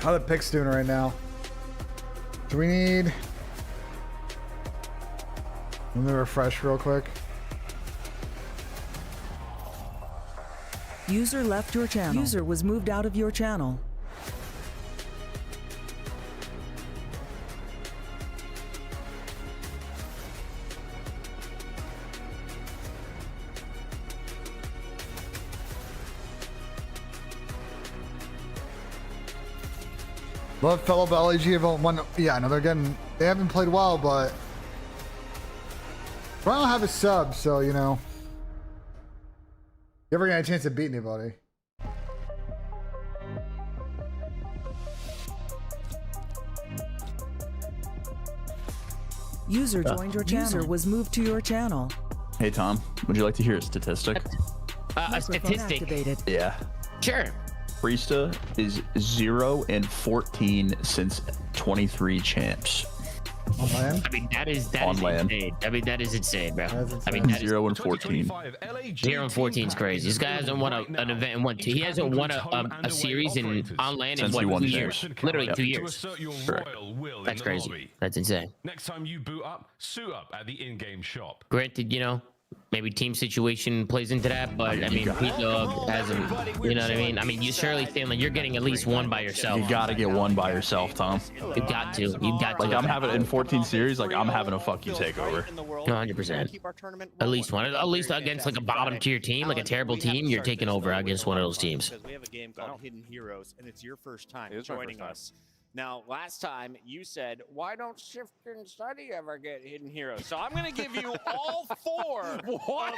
How the Picks doing right now? Do we need... Let me refresh real quick. User left your channel. User was moved out of your channel. Love fellow LG have won. Yeah, I know they haven't played well, but I don't have a sub, so you know. You ever get a chance to beat anybody? User joined your channel. User was moved to your channel. Hey Tom, would you like to hear a statistic? A statistic? Activated. Yeah. Sure. Priesta is 0-14 since 23 champs. On land? I mean, that is On land. insane. I mean, that is insane, bro. Insane. I mean, that 0-14. 0-14 is crazy. This guy hasn't won an event in he hasn't won a series on land in Since he what, won 2 years. years? Literally Yep. 2 years. That's crazy. That's insane. Next time you boot up, suit up at the in-game shop. Granted, you know, maybe team situation plays into that, but I mean, P-Dog hasn't, you know what I mean? I mean, you surely think like you're getting at least one by yourself. You gotta get one by yourself, Tom. You got to. You got to. Like I'm having in 14 series, like I'm having a fuck you takeover. 100%. At least one. At least against like a bottom tier team, like a terrible team, you're taking over against one of those teams. We have a game called Hidden Heroes, and it's your first time joining us. Now, last time you said, why don't Shift and Study ever get Hidden Heroes? So I'm going to give you all 4 of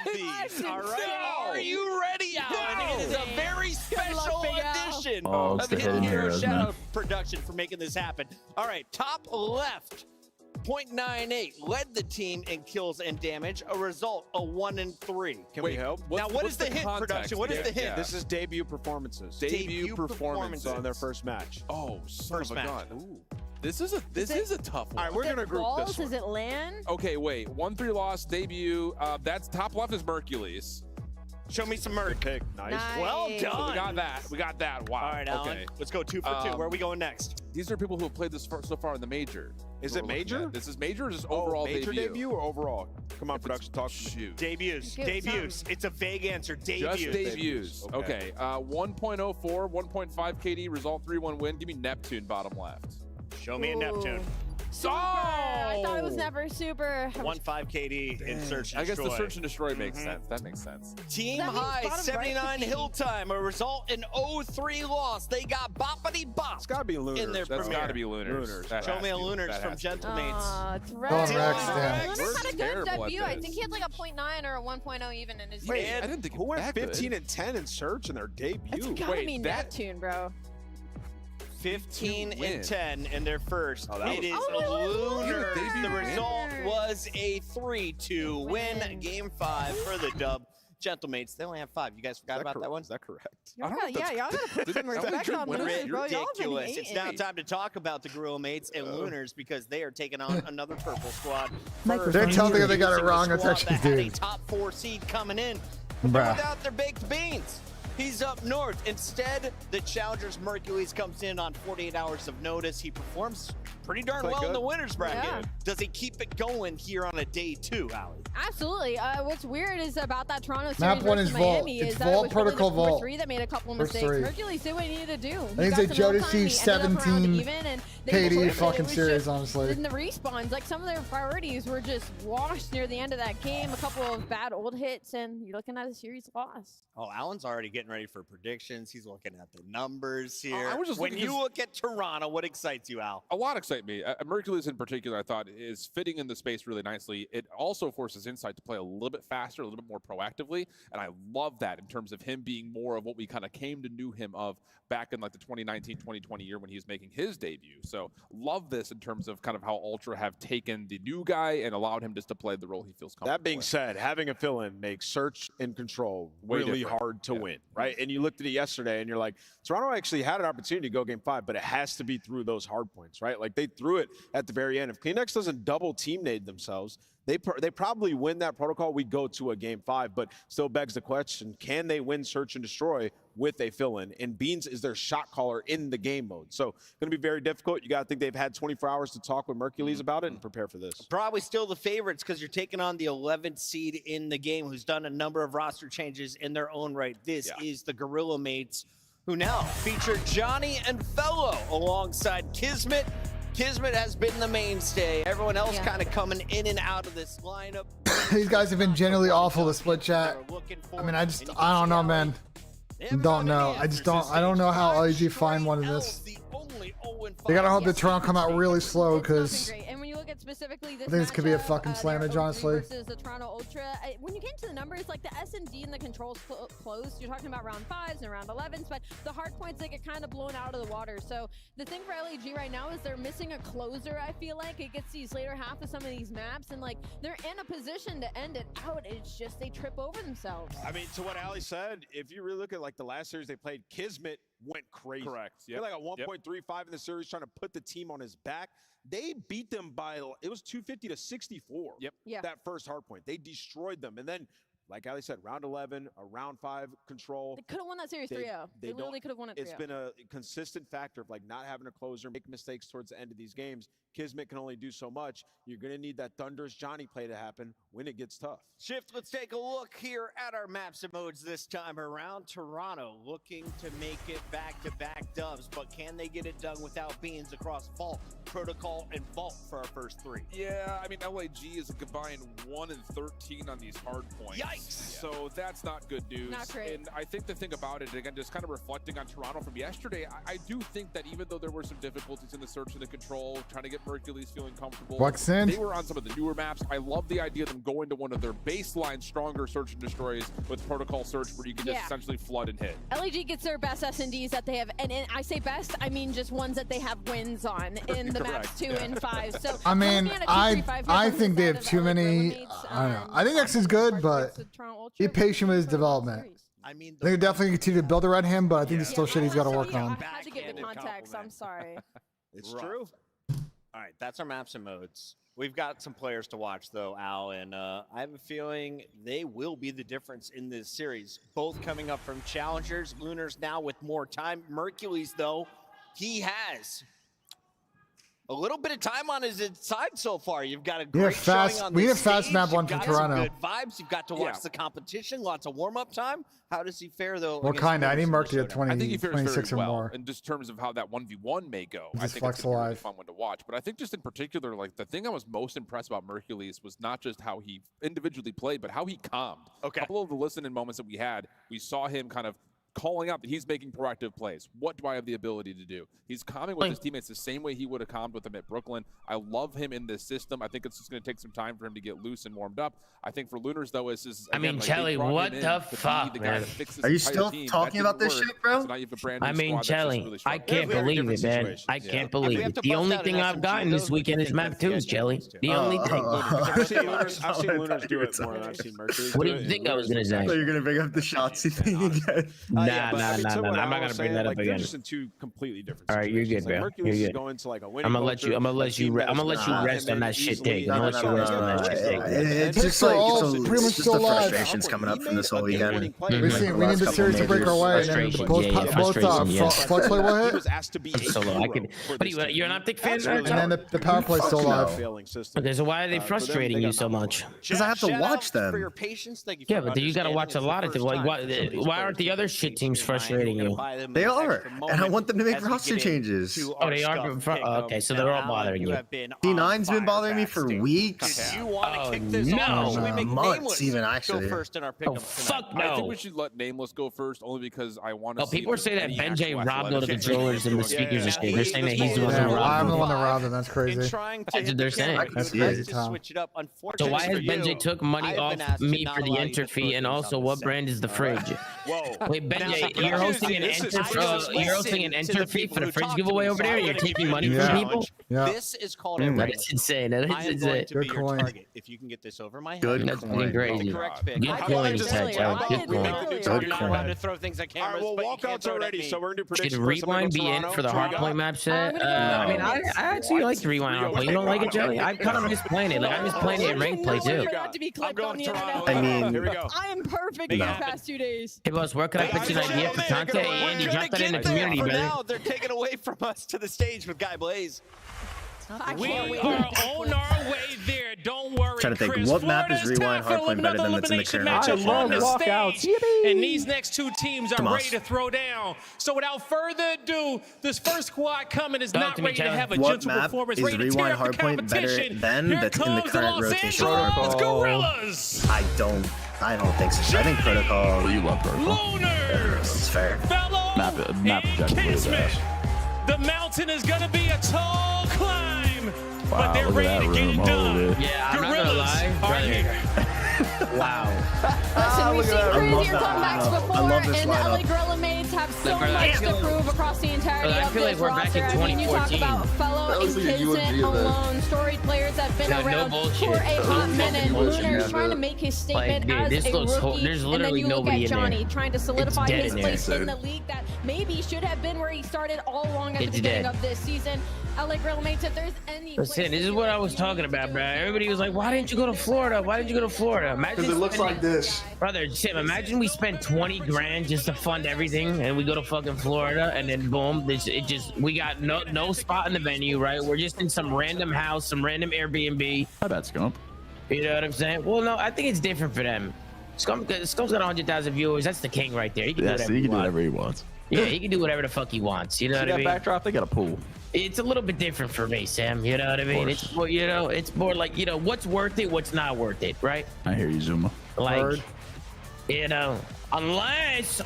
these, all right? Are you ready, Alan? It is a very special edition of the Hidden Heroes. man. Shout out production for making this happen. All right, top left. .98, led the team in kills and damage. A result, a 1-3. Can we help? Now, what is the hint, production? What is the hint? This is debut performances. Debut performance on their first match. Oh, son of a match. gun. Ooh. This is a tough one. All right, we're gonna group balls? this one. Is it land? Okay, wait. 1-3 loss debut. That's top left is Mercules. Show me some Merc. Pick. Nice. Well done. So we got that. We got that. Wow. All right, Alan. Okay. Let's go 2 for 2. Where are we going next? These are people who have played this so far in the major. Is We're it looking major? at. This is major or just overall major debut or overall? Come on, production, talk to me. Shoot. Debuts. Debuts. It's a vague answer. Debuts. Just debuts. Okay. 1.04, 1.5 KD, result 3-1 win. Give me Neptune bottom left. Show me a Neptune. Super. I thought it was never super. 1.5 KD in search and I guess destroy. the search and destroy makes sense. That makes sense. Team That means high, bottom 79 right. hill time. A result, an 0-3 loss. They got boppity bop. It's gotta be Lunars. In their That's premiere. got to be Lunars. That Show has me a to. Lunars That from has to. Gentlemates. It's Don't Rex. Rex, Lunars had a We're good terrible at debut. I this. think he had like a 0.9 or a 1.0 even in his Wait, year. I didn't think who went that 15 good. and 10 in search in their debut? It's gotta Wait, be that- Neptune, bro. 15 win. and 10 in their first. Oh, that It is was- Oh, Lunars. debut The win. result was a 3-2 win. Game 5 for the dub. Gentlemates, they only have 5. You guys forgot about that one? Is that correct? Y'all I don't gotta, know if yeah, y'all gotta put some Is that respect good on winner? Lunars, bro. Y'all been Ridiculous. It's hating. now time to talk about the Gorilla Mates and Lunars because they are taking on another purple squad. Microphone They're telling me they got it Using wrong. the It's squad actually that had a dude. top 4 seed coming in, but they're Bruh. without their baked beans. He's up north. Instead, the Challengers Mercules comes in on 48 hours of notice. He performs pretty darn Played well in good. the winners bracket. Yeah. Does he keep it going here on a day 2, Allie? Absolutely. What's weird is about that Toronto series Map one versus is Vault. Miami It's is that Vault, it was really Protocol, the Vault. 4-3 that made a couple First mistakes. three. Hercules did what he needed to do. I think it's a Jodeci 17 KD fucking series, honestly. In the respawns, like some of their priorities were just washed near the end of that game. A couple of bad old hits, and you're looking at a series loss. Oh, Alan's already getting ready for predictions. He's looking at the numbers here. I was just when looking you 'cause- look at Toronto, what excites you, Al? A lot excite me. Mercules in particular, I thought, is fitting in the space really nicely. It also forces Insight to play a little bit faster, a little bit more proactively, and I love that in terms of him being more of what we kind of came to know him of back in like the 2019-2020 year when he was making his debut. So love this in terms of kind of how Ultra have taken the new guy and allowed him just to play the role he feels comfortable That being with. said, having a fill-in makes search and control Way really different. hard to Yeah. win, right? And you looked at it yesterday and you're like, Toronto actually had an opportunity to go game 5, but it has to be through those hard points, right? Like they threw it at the very end. If Kleenex doesn't double team nade themselves, they probably win that protocol. We go to a game 5, but still begs the question, can they win search and destroy with a fill-in? And Beans is their shot caller in the game mode. So going to be very difficult. You got to think they've had 24 hours to talk with Mercules about it and prepare for this. Probably still the favorites because you're taking on the 11th seed in the game who's done a number of roster changes in their own right. This is the Gorilla Mates, who now feature Johnny and Fellow alongside Kismet. Kismet has been the mainstay. Everyone else kind of coming in and out of this lineup. These guys have been generally awful to split chat. I mean, I don't know, man. Don't know. I don't know how LG find one in this. They gotta hope the Toronto come out really slow because And when you look at specifically this I think this could be a matchup, fucking slammage, honestly. versus the Toronto Ultra. When you get into the numbers, like the S&D and the controls close, you're talking about round 5s and round 11s, but the hard points, they get kind of blown out of the water. So the thing for LEG right now is they're missing a closer, I feel like. It gets these later half of some of these maps, and like they're in a position to end it out. It's just they trip over themselves. I mean, to what Ali said, if you really look at like the last series they played, Kismet went crazy. Correct. They're like a 1.35 in the series, trying to put the team on his back. They beat them by, it was 250 to 64. Yep. Yeah. That first hard point. They destroyed them. And then, like Ali said, round 11, a round 5 control. They could have won that series 3-0. They literally could have won it 3-0. It's been a consistent factor of like not having a closer, make mistakes towards the end of these games. Kismet can only do so much. You're going to need that thunderous Johnny play to happen when it gets tough. Shift, let's take a look here at our maps and modes this time around. Toronto looking to make it back-to-back dubs, but can they get it done without Beans across Vault, Protocol, and Vault for our first 3? Yeah, I mean, LAG is a combined 1 and 13 on these hard points. Yikes! So that's not good news. Not great. And I think the thing about it, again, just kind of reflecting on Toronto from yesterday, I do think that even though there were some difficulties in the search and the control, trying to get Mercury's feeling comfortable. What's in? They were on some of the newer maps. I love the idea of them going to one of their baseline stronger search and destroys with protocol search, where you can just essentially flood and hit. LEG gets their best S&Ds that they have, and I say best, I mean just ones that they have wins on in the maps 2 and 5. So I mean, I think they have too many. I don't know. I think X is good, but be patient with his development. I mean, they're definitely continue to build around him, but I think there's still shit he's got to work on. I had to give the context. I'm sorry. It's true. All right, that's our maps and modes. We've got some players to watch, though, Al, and I have a feeling they will be the difference in this series. Both coming up from challengers. Lunar's now with more time. Mercury's, though, he has a little bit of time on his side so far. You've got a great showing on we need a this fast stage. map one You've for got Toronto. some good vibes. You've got to watch the competition. Lots of warm-up time. How does he fare, though? What kind? I need Mercury at 20, I think he fares 26 very or well more. in just terms of how that 1v1 may go. I Just think flex it's gonna be a really alive. fun one to watch. But I think just in particular, like the thing I was most impressed about Mercules was not just how he individually played, but how he calmed. Okay. A couple of the listening moments that we had, we saw him kind of calling out that he's making proactive plays. What do I have the ability to do? He's calming with his teammates the same way he would have calmed with them at Brooklyn. I love him in this system. I think it's just going to take some time for him to get loose and warmed up. I think for Lunars, though, is I mean, Chelly, what the fuck, man? Are you still talking about this shit, bro? I mean, Chelly, I can't believe it, man. I can't believe it. The only thing I've gotten this weekend is map 2s, Chelly. The only thing. I've seen Lunars do it more than I've seen Mercury. What do you think I was going to say? So you're going to bring up the Shotzzy thing again? Nah. I'm not gonna bring that up They're again. just in two completely different. All right, you're good, bro. Mercury's You're is good. going to like a winning I'm gonna let you rest on that shit take. I'm gonna let you rest on that shit take. It's just like it's just the frustrations coming up from this whole weekend. We need the series to break our way, and then both flex play will hit. I'm solo. I can. But you're an Optic fan, And then the power play's still alive. Okay, so why are they frustrating you so much? Because I have to watch them. Yeah, but you gotta watch a lot of them. Like, why aren't the other shit teams frustrating you? They are, and I want them to make roster changes. Oh, they are. Okay, so they're all bothering you. D9's been bothering me for weeks. Oh no, months even actually. Oh fuck no. I think we should let Nameless go first, only because I want to. Oh, people are saying that BENJ robbed all the controllers and the speakers and shit. They're saying that he's the one who robbed I'm the them. one that robbed them. That's crazy. That's what they're saying. That's crazy, Tom. So why has BENJ took money off me for the enter fee, and also what brand is the fridge? Wait, BENJ, you're hosting an enter fee for the fridge giveaway over there? You're taking money from people? Yeah. This is called a race. That's insane. That I is am going insane. to be your target if you can get this over my head. Good That's coin. fucking crazy. The correct pick. Good coin, you said, Joe. Good coin. You're not allowed to throw things at cameras. All right, well, walkouts are ready, so we're going to do predictions. Should Rewind be in for the hardpoint map set? I mean, I actually like the Rewind hardpoint. You don't like it, Joey? I kind of miss playing it. Like, I miss playing it in ranked play, too. To be clipped on the internet. I mean, Here we go. I am perfect these past 2 days. Hey, boss, where can I pitch an idea for content? Hey, Andy, drop that in the community, For brother. now, they're taking away from us to the stage with Guy Blaze. We are on our way there. Don't worry. Trying to think, Chris. what map is Florida's Rewind time for Hardpoint better another than that's in the elimination current matchup on the walkouts. stage. And these next two teams are Come on. ready to throw down. So without further ado, this first squad coming is Talk not to me, ready to Chandler. have a What gentle map performance, is ready to tear Rewind up the Hardpoint better competition. than Here that's in the comes current Los rotation? Angeles Gorillas. I don't think so. I think Protocol. You love Protocol. Loners. It's fair. Fellow Map and Kismet. The mountain is going to be a tall climb, but they're look at ready to that get it room. done. Yeah, I'm not gonna Gorillas lie, are brother. here. Wow. Listen, we've seen crazier comebacks before, love this and the LA lineup. Gorilla mates have so brother, much I to feel- prove across the entirety brother, I of feel this like we're back roster. in I mean, you talk 2014. about fellow That was and like a UNG Kismet event. alone, storied players that have been Yeah, no around bullshit. for a hot minute. bullshit. Lunar's trying to make his statement Like, dude, as this a looks rookie, there's and then literally you look nobody at in there. Johnny trying to solidify dead his in there. place in the league that maybe should have been where he started all along at the It's beginning dead. of this season. LA Gorilla mates, if there's any Listen, this is what I was talking about, bro. Everybody was like, why didn't you go to Florida? Why didn't you go to Florida? Imagine Because it looks spending- like this. Brother, Tim, imagine we spend 20 grand just to fund everything, and we go to fucking Florida, and then boom, we got no spot in the venue, right? We're just in some random house, some random Airbnb. How about Scump? You know what I'm saying? Well, no, I think it's different for them. Scump's got 100,000 viewers. That's the king right there. He can do Yeah, whatever so he can do wants. whatever he wants. Yeah, he can do whatever the fuck he wants. You know See what I that mean? backdrop? They got a pool. It's a little bit different for me, Sam. You know what I mean? course. It's more, it's more like, what's worth it, what's not worth it, right? I hear you, Zuma. Like, Word. unless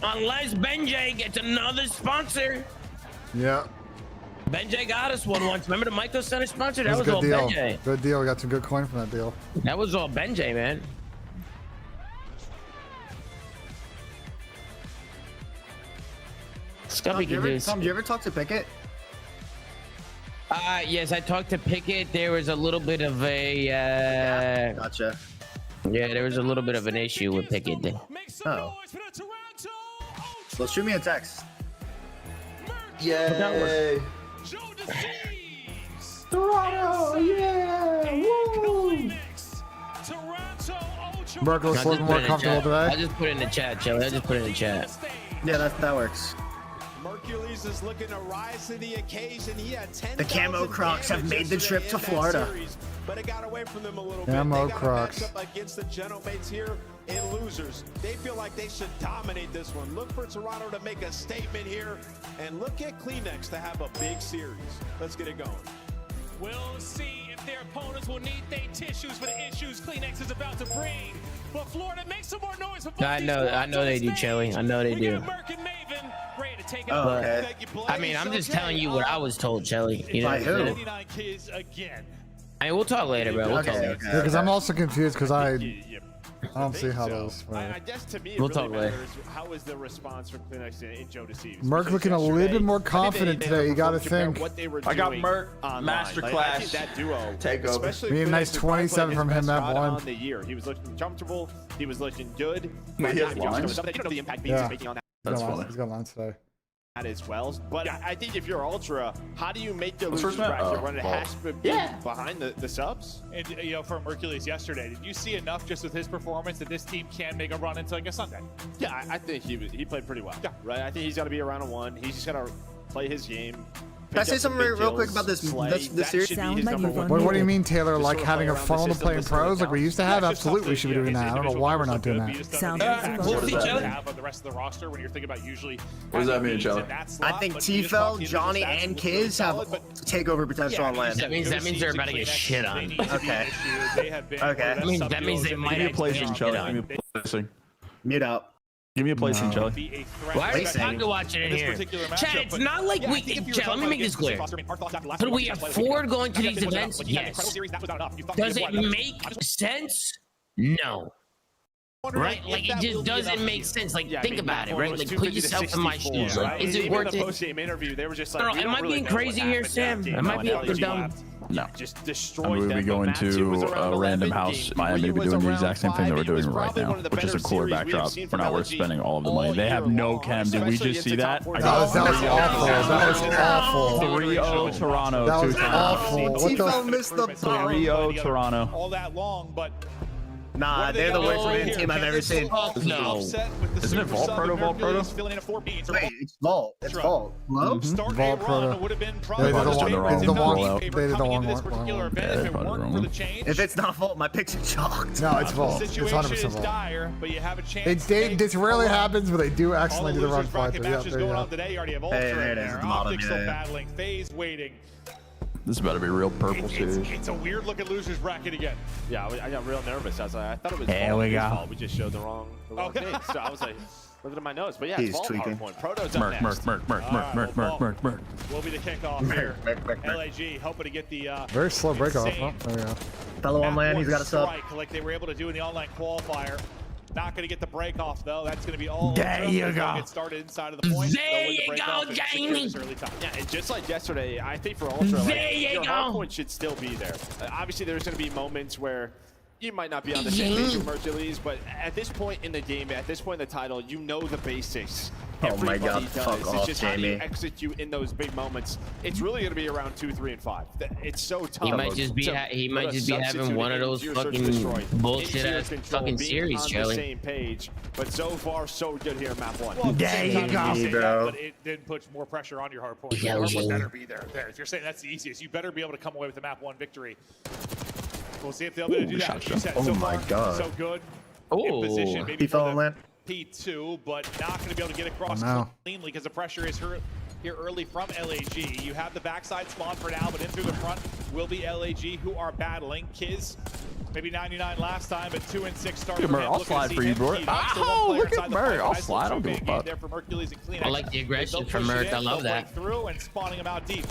BENJ gets another sponsor. Yeah. BENJ got us one once. Remember the Micro Center sponsor? That That was a all good deal. BENJ. Good deal. We got some good coin from that deal. That was all BENJ, man. Tom, do you ever talk to Pickett? Yes, I talked to Pickett. There was a little bit of a gotcha. Yeah, there was a little bit of an issue with Pickett. Oh. Well, shoot me a text. Yay! Toronto, yeah! Woo! Merkel was looking more comfortable today. I just put it in the chat, Chili. I just put it in the chat. Yeah, that works. Mercules is looking to rise to the occasion. He had 10. The camo Crocs have made the trip to Florida. But it got away from them a little Camo bit. They Crocs. got a matchup against the Genomates here in losers. They feel like they should dominate this one. Look for Toronto to make a statement here, and look at Kleenex to have a big series. Let's get it going. We'll see if their opponents will need their tissues for the issues Kleenex is about to bring. But Florida, make some more noise for both I know they do, Chili. I know they do. ready to take it Oh, over. okay. I mean, I'm just telling you what I was told, Chili. You know By what I'm who? saying? 99 kids again. I mean, we'll talk later, bro. We'll talk later. Yeah, because I'm also confused because I don't see how those. I guess to me, it We'll really talk later. matters how is the response from Kleenex in Joe Deceives. Merc looking a little bit more confident today. You got to think. I got Merc masterclass. That duo Takeover. Be a nice 27 from him that one. on the year. He was looking comfortable. He was looking good. Wait, he has lines? You know the impact Yeah. he's making on that. He's got lines- he's got lines today. As well, but I think if you're Ultra, how do you make the What's losers first map? bracket Oh, when it ball. has to be behind the subs? And you know, from Hercules yesterday, did you see enough just with his performance that this team can make a run into like a Sunday? Yeah, I think he played pretty well. Yeah, right. I think he's got to be around a one. He's just got to play his game. Can I say something real quick about this series? What do you mean, Taylor? Like having a funnel to play in pros like we used to have? Absolutely, we should be doing that. I don't know why we're not doing that. The rest of the roster when you're thinking about usually. What does that mean, Joe? I think T-Fel, Johnny, and Kiz have takeover potential on land. That means they're about to get shit on. Okay. I mean, that means they might have placing, get Shelly. shit on. Give me a placing. Mute up. Give me a placing, Shelly. Why are you talking to watch it in here? Chad, it's not like we. Chad, let me make this clear. Could we afford going to these events? Yes. Does it make sense? No. Right? Like, it just doesn't make sense. Like, think about it, right? Like, put yourself in my shoes. Like, is it worth it? Post-game interview, they were just I don't know, am I being crazy here, Sam? Am I being dumb? No. Just I'm destroyed going to be going to a random house in Miami to be doing the exact same thing that we're doing right now, which is a cooler backdrop for not worth spending all of the money. They have no chem. Did we just see that? I got That was awful. That was awful. 3-0 Toronto. That was awful. What T-Fel the? missed the ball. 3-0 Toronto. All that long, but Nah, they're the worst winning team I've ever seen. No. Isn't it Vault Proto? Vault Proto? Wait, it's Vault. It's Vault. Hello? Vault Proto. They did the wrong one. If it's not Vault, my picks are chalked. No, it's Vault. It's 100% Vault. dire, but you have a chance. This rarely happens, but they do accidentally do the run fight. Bracket But yeah, matches there you going go. on today. You already have Ultra there in it is, there. the bottom, Optic still yeah. battling. FaZe waiting. This is about to be a real purple series. It's a weird looking losers bracket again. Yeah, I got real nervous. I thought it was Here Vault, we his go. fault. We just showed the wrong thing. So I was like, looking at my notes. But yeah, He's it's Vault tweaking. hardpoint. Proto's up Merc, next. Merc. Will be the kickoff here. LAG hoping to get the Very slow break off. Oh, there we go. Fellow on land, he's got a sub. strike like they were able to do in the online qualifier. Not going to get the break off though. That's going to be all. There you go. Get started inside of the point. There you go, Jamie. Yeah, and just like yesterday, I think for Ultra, There you your go. hardpoint should still be there. Obviously, there's going to be moments where you might not be on the same page with Hercules, but at this point in the game, at this point in the title, you know the basics. Oh my Everybody God, does. fuck It's off, just how do you Jamie. execute in those big moments. It's really going to be around 2, 3, and 5. It's so tough. He might just be having one of those fucking bullshit ass fucking series, on the Charlie. same page, but so far so good here in map 1. Well, There you go, bro. But it then puts more pressure on your hard point. Yeah, Your hard point yeah. better be there. If you're saying that's the easiest, you better be able to come away with the map 1 victory. We'll see if they'll be able to do that. She said, Oh so my far, God. so good. Oh. In position, maybe He fell for on the land. P2, but not going to be able to get across No. cleanly because the pressure is here early from LAG. You have the backside spawn for now, but in through the front will be LAG who are battling. Kiz, maybe 99 last time, but 2 and 6 start. Look at Murray, I'll slide for you, bro. Oh, look at Murray. I'll slide. I don't give a fuck. There for Hercules and Kleenex. I like the aggression They'll from push it Merc. I in, love they'll that. break through and spawning them out deep.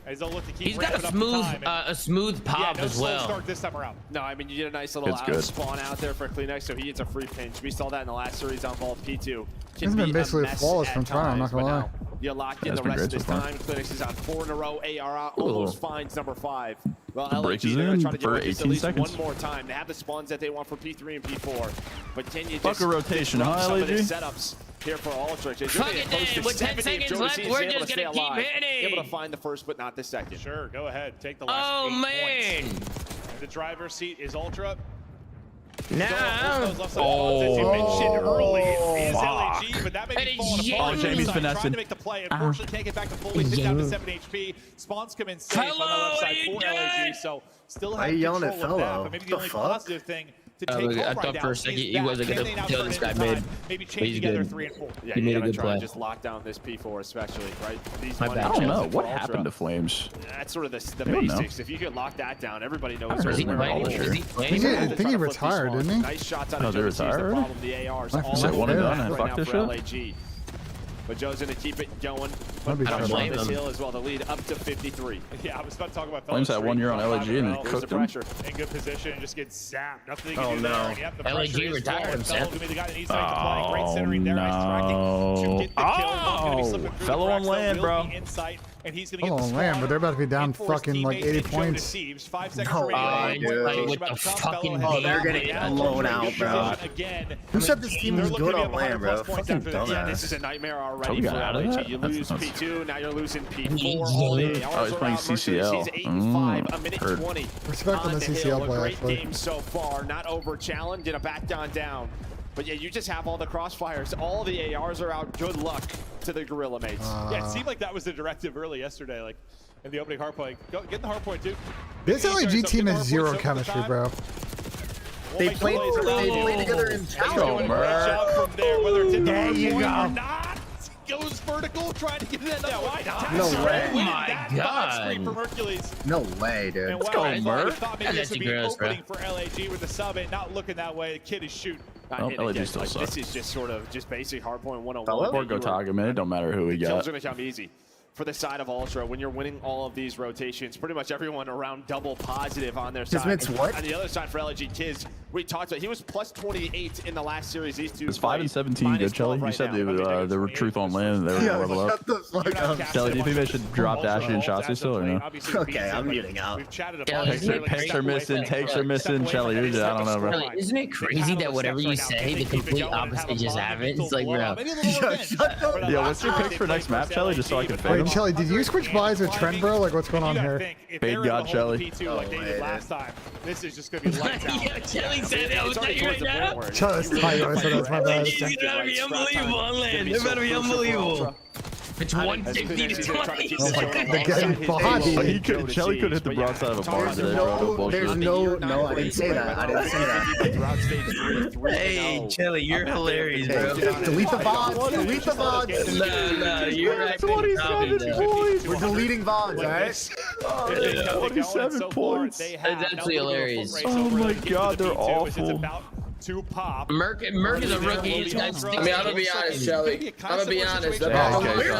He's got a smooth pop as well. Start this time around. No, I mean, you get a nice little out spawn out there for Kleenex, so he gets a free pinch. We saw that in the last series on Vault P2. He's been basically flawless from trying, I'm not gonna lie. You're locked in the rest of this time. Kleenex is on 4 in a row. AR almost finds number 5. Well, break LG, is they're going in to try to for get at 18 least seconds. one more time. They have the spawns that they want for P3 and P4. But can you Fuck just a rotation, disrupt huh, some of the LG? setups here for Ultra? Fuck it, then. With 10 seconds left, we're just going to keep hitting. Able to find the first, but not the second. Sure, go ahead. Take the last 8 man. points. And the driver's seat is Ultra. Now. Oh, as you mentioned early, it is LAG, but that may be falling apart. Jamie's Trying finessing. to make the play. Unfortunately, can't get back to fully. Sit down to 7 HP. Spawns come in safe on the left side for LAG, so still have control of that. But maybe the only positive thing to take I home thought right for now a second is he that. wasn't Can going they to now kill turn this it guy into mid. time? Maybe But chain he's together good. 3 and 4. Yeah, He you made a gotta good try play. and just lock down this P4 especially, right? These My money bad. I don't know. chances What for happened Ultra. to Flames? That's sort of the I don't know. basics. If you could lock that down, everybody knows. Is he where playing? Ultra Is he is. playing? I think he retired, didn't he? Nice shots on Oh, they Joe sees the retired? problem. The ARs I all said one and over done, right fuck now this for shit. LAG. But Joe's going to keep it going. That'd be Put pressure fun. on this Blame him. hill as well. The lead up to 53. Yeah, I was about to talk about Flames had 1 year on LAG and they cooked them. in good position and just get zapped. Nothing you Oh, can do there. no. And yep, the LAG pressure is retired rolling. himself. Fellow gonna be the guy that needs to make the play. Great centering there. Nice tracking to get the kill. Not gonna be slipping through the Fellow on cracks, though. land, Will bro. be inside, and he's gonna get Hold the on, land, spawn but they're about to be down for his fucking like teammate 80 and Joe points. deceives. 5 seconds No remaining. way, Rotation with up the top. fucking Fellow has they're it. getting Now blown Ultra out, in bro. position again. Who said this team They're was looking good to be on up land, 100+ bro? points Fucking after this. Yeah, this dumbass. is a nightmare already Toby for got out of LAG. that? You That's lose nuts. P2, now you're losing P4. Yeah. All the Oh, he's ARs playing are out. CCL. Mercury's 85, a minute Heard. 20 Respect on the hill. CCL A play, great actually. game so far. Not over challenge, and a back down. But yeah, you just have all the crossfires. All the ARs are out. Good luck to the Gorilla mates. Yeah, it seemed like that was the directive early yesterday, like in the opening hard point. Go get the hard point, dude. This LAG team has zero chemistry, bro. They played together in challenge. There you go. Not. Goes vertical, trying to get it. Yeah, why not? No way. Oh my God. For Hercules. No way, dude. And Let's wow, go, I Merc. thought maybe this That's would be gross, bro. opening for LAG with the sub it, not looking that way. The kid is shooting. Well, And LAG again, still like, sucks. this is just sort of just basic hardpoint 101. Fellow? Or go Taga, man. It don't matter who we Kills got. are going to come easy. For the side of Ultra, when you're winning all of these rotations, pretty much everyone around double positive on their side. Kismet's what? On the other side for LG Kiz, we talked about, he was plus 28 in the last series. These two It's 5 and played. 17 Minus good, Shelly. 12 You right said now. they were truth on land and they were Yeah, gonna level up. shut the fuck up. Shelly, do you think they should drop Dashy and Shotzi still or no? Okay, I'm muting out. We've chatted Yeah, about Picks are missing, takes are missing. Shelly, you're just, I don't know, bro. Really, isn't it crazy that whatever you say, the complete opposite just happens? It's like, bro. Yo, what's your picks for next map, Shelly, just so I can fade Wait, them? Shelly, did you switch buys with Trent, bro? Like, what's going on here? Fade God, Shelly. Like they did last time. This is just gonna be lights out. Yeah, Shelly said that was that right now. Shelly's tight, I said that's my bad. It's gotta be unbelievable on land. It better be unbelievable. It's 160 to 20. They're getting bodied. Shelly could hit the broadside of a bar today, bro. There's no, I didn't say that. I didn't say that. Hey, Shelly, you're hilarious, bro. Delete the VODs. Delete the VODs. No, you're right. 27 points. We're deleting VODs, alright? 27 points. That's absolutely hilarious. Oh my god, they're awful. To pop. Merc is a rookie. This guy's I mean, I'm gonna be honest, Shelly. I'm gonna be honest. Where's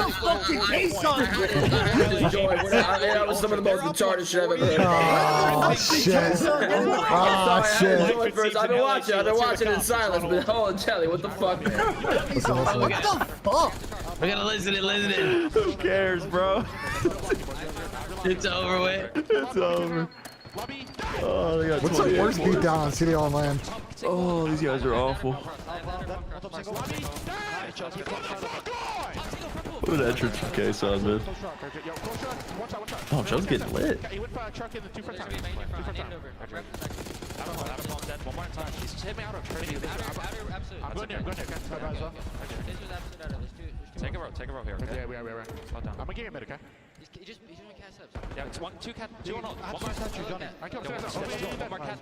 the fucking case on? That was some of the most retarded shit I've ever heard. Oh, shit. Oh, shit. First, I've been watching in silence, but hold on, Shelly, what the fuck? What the fuck? We're gonna listen in. Who cares, bro? It's over with. It's over. Oh, they got What's the 28 worst points. beatdown on CDL on land? Oh, these guys are awful. What an entrance from Case on, man. Oh, Joe's getting lit. Take a row here. Okay? Yeah, we are. Hold down. I'm gonna get him mid, okay? He's doing cast ups. Yeah, it's two cat. One more cat.